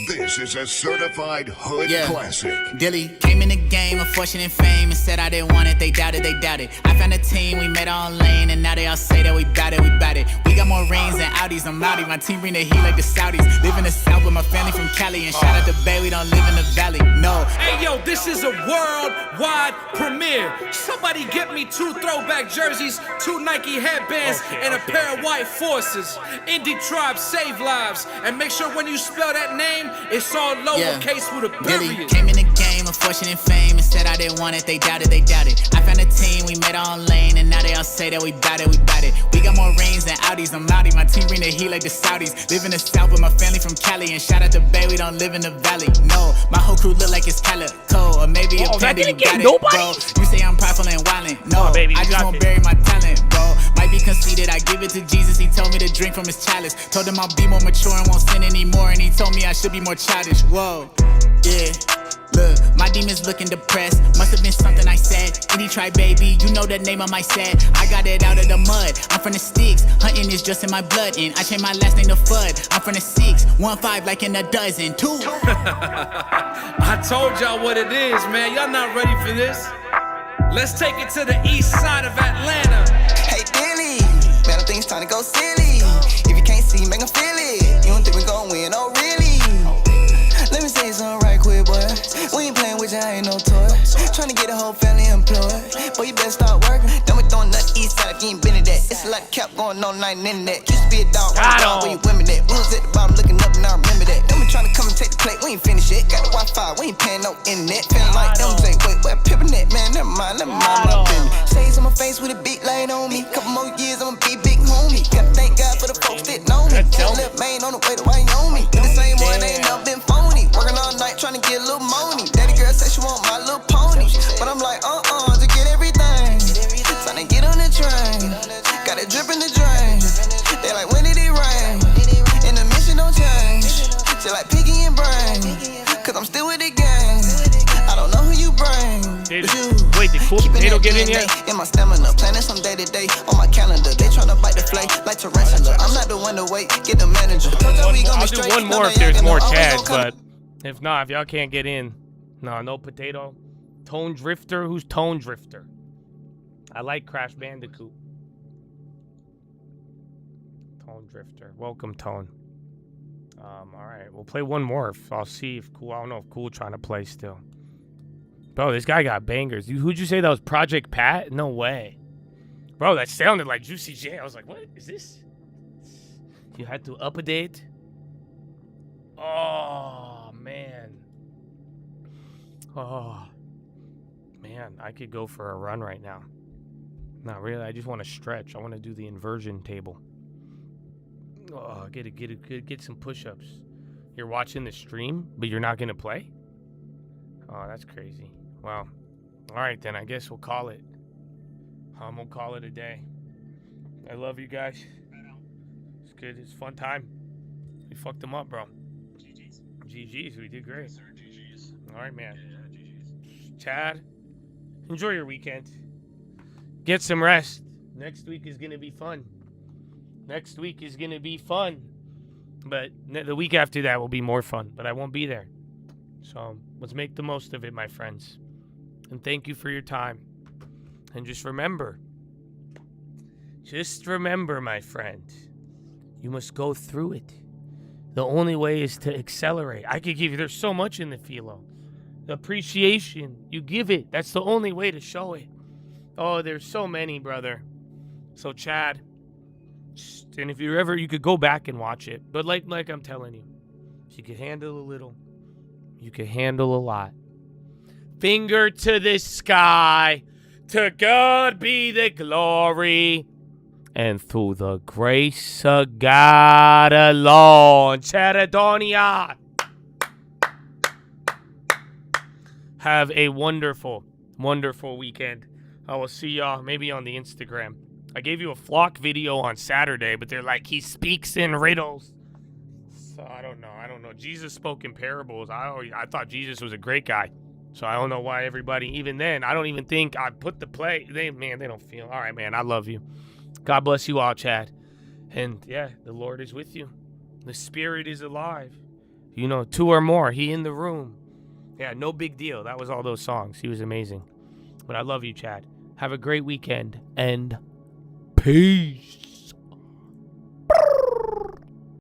This is a certified hood classic. Dilly came in the game of fortune and fame and said I didn't want it, they doubted. I found a team, we met on lane, and now they all say that we bout it. We got more rings than Audis, I'm loudy. My team bring the heat like the Saudis. Live in the South with my family from Cali, and shout out to Bay, we don't live in the valley, no. Hey yo, this is a worldwide premiere. Somebody get me 2 throwback jerseys, 2 Nike headbands, and a pair of white forces. Indie Tribe save lives, and make sure when you spell that name, it's all lowercase with a period. Came in the game of fortune and fame and said I didn't want it, they doubted. I found a team, we met on lane, and now they all say that we bout it. We got more rings than Audis, I'm loudy. My team bring the heat like the Saudis. Live in the South with my family from Cali, and shout out to Bay, we don't live in the valley. No, my whole crew look like it's Calico, or maybe a panda, you got it, bro. You say I'm prideful and wildin', no, baby, I just won't bury my talent, bro. Might be conceited, I give it to Jesus, he told me to drink from his chalice. Told him I'll be more mature and won't sin anymore, and he told me I should be more childish, whoa, yeah. Look, my demons looking depressed. Must have been something I said. Indie Tribe, baby, you know the name of my set. I got it out of the mud. I'm from the sticks. Hunting is just in my blood. And I changed my last name to Fudd. I'm from the 6, 1, 5, like in a dozen. 2. I told y'all what it is, man. Y'all not ready for this. Let's take it to the east side of Atlanta. Hey, Billy, man, I think it's time to go silly. If you can't see, make them feel it. You don't think we gon' win, oh really? Let me say something right quick, boy. We ain't playing with you, I ain't no toy. Tryna get the whole family employed. Boy, you better start working. Then we throwing nuts east side if you ain't been to that. It's a lot of cap going on, night in that. Used to be a dog, where you women at. We was at the bottom looking up, and I remember that. Then we tryna come and take the plate, we ain't finished yet. Got the Wi-Fi, we ain't paying no internet. Feeling like MJ, wait, pimpin' that, man, never mind my business. Shades on my face with a big light on me. Couple more years, I'ma be big homie. Gotta thank God for the folks that know me. Tell left main on the way to Wyoming. The same one ain't never been phony. Working all night trying to get a little money. Daddy girl said she want my little pony, but I'm like, to get everything. Trying to get on the train. Got it drip in the drain. They like, when did it rain? And the mission don't change. She like Piggy and Brain. Cause I'm still with the gang. I don't know who you bring. Wait, did Cool Potato get in yet? In my stamina, planning some day to day on my calendar. They tryna bite the flay like tarantula. I'm not the one to wait, get the manager. I'll do one more if there's more Chads, but if not, if y'all can't get in, no Potato. Tone Drifter, who's Tone Drifter? I like Crash Bandicoot. Tone Drifter, welcome Tone. All right, we'll play one more. I'll see if Cool. I don't know if Cool trying to play still. Bro, this guy got bangers. Who'd you say that was? Project Pat? No way. Bro, that sounded like Juicy J. I was like, what is this? You had to update? Oh, man. Oh, man. I could go for a run right now. Not really. I just want to stretch. I want to do the inversion table. Oh, get some push-ups. You're watching the stream, but you're not going to play? Oh, that's crazy. Well, all right, then. I guess we'll call it. We'll call it a day. I love you guys. good. It's a fun time. We fucked them up, bro. GG's. We did great. All right, man. Chad, enjoy your weekend. Get some rest. Next week is going to be fun. But the week after that will be more fun. But I won't be there. So let's make the most of it, my friends. And thank you for your time. And just remember, my friend, you must go through it. The only way is to accelerate. I could give you, there's so much in the philo. The appreciation, you give it. That's the only way to show it. Oh, there's so many, brother. So, Chad, and if you're ever, you could go back and watch it. But like I'm telling you, if you could handle a little, you could handle a lot. Finger to the sky, to God be the glory. And through the grace of God alone. Chadadonia. Have a wonderful, wonderful weekend. I will see y'all maybe on the Instagram. I gave you a flock video on Saturday, but they're like, he speaks in riddles. So I don't know. Jesus spoke in parables. I thought Jesus was a great guy. So I don't know why everybody, even then, I don't even think I put the play. They don't feel. All right, man, I love you. God bless you all, Chad. And yeah, the Lord is with you. The Spirit is alive. You know, 2 or more, he in the room. Yeah, no big deal. That was all those songs. He was amazing. But I love you, Chad. Have a great weekend and peace.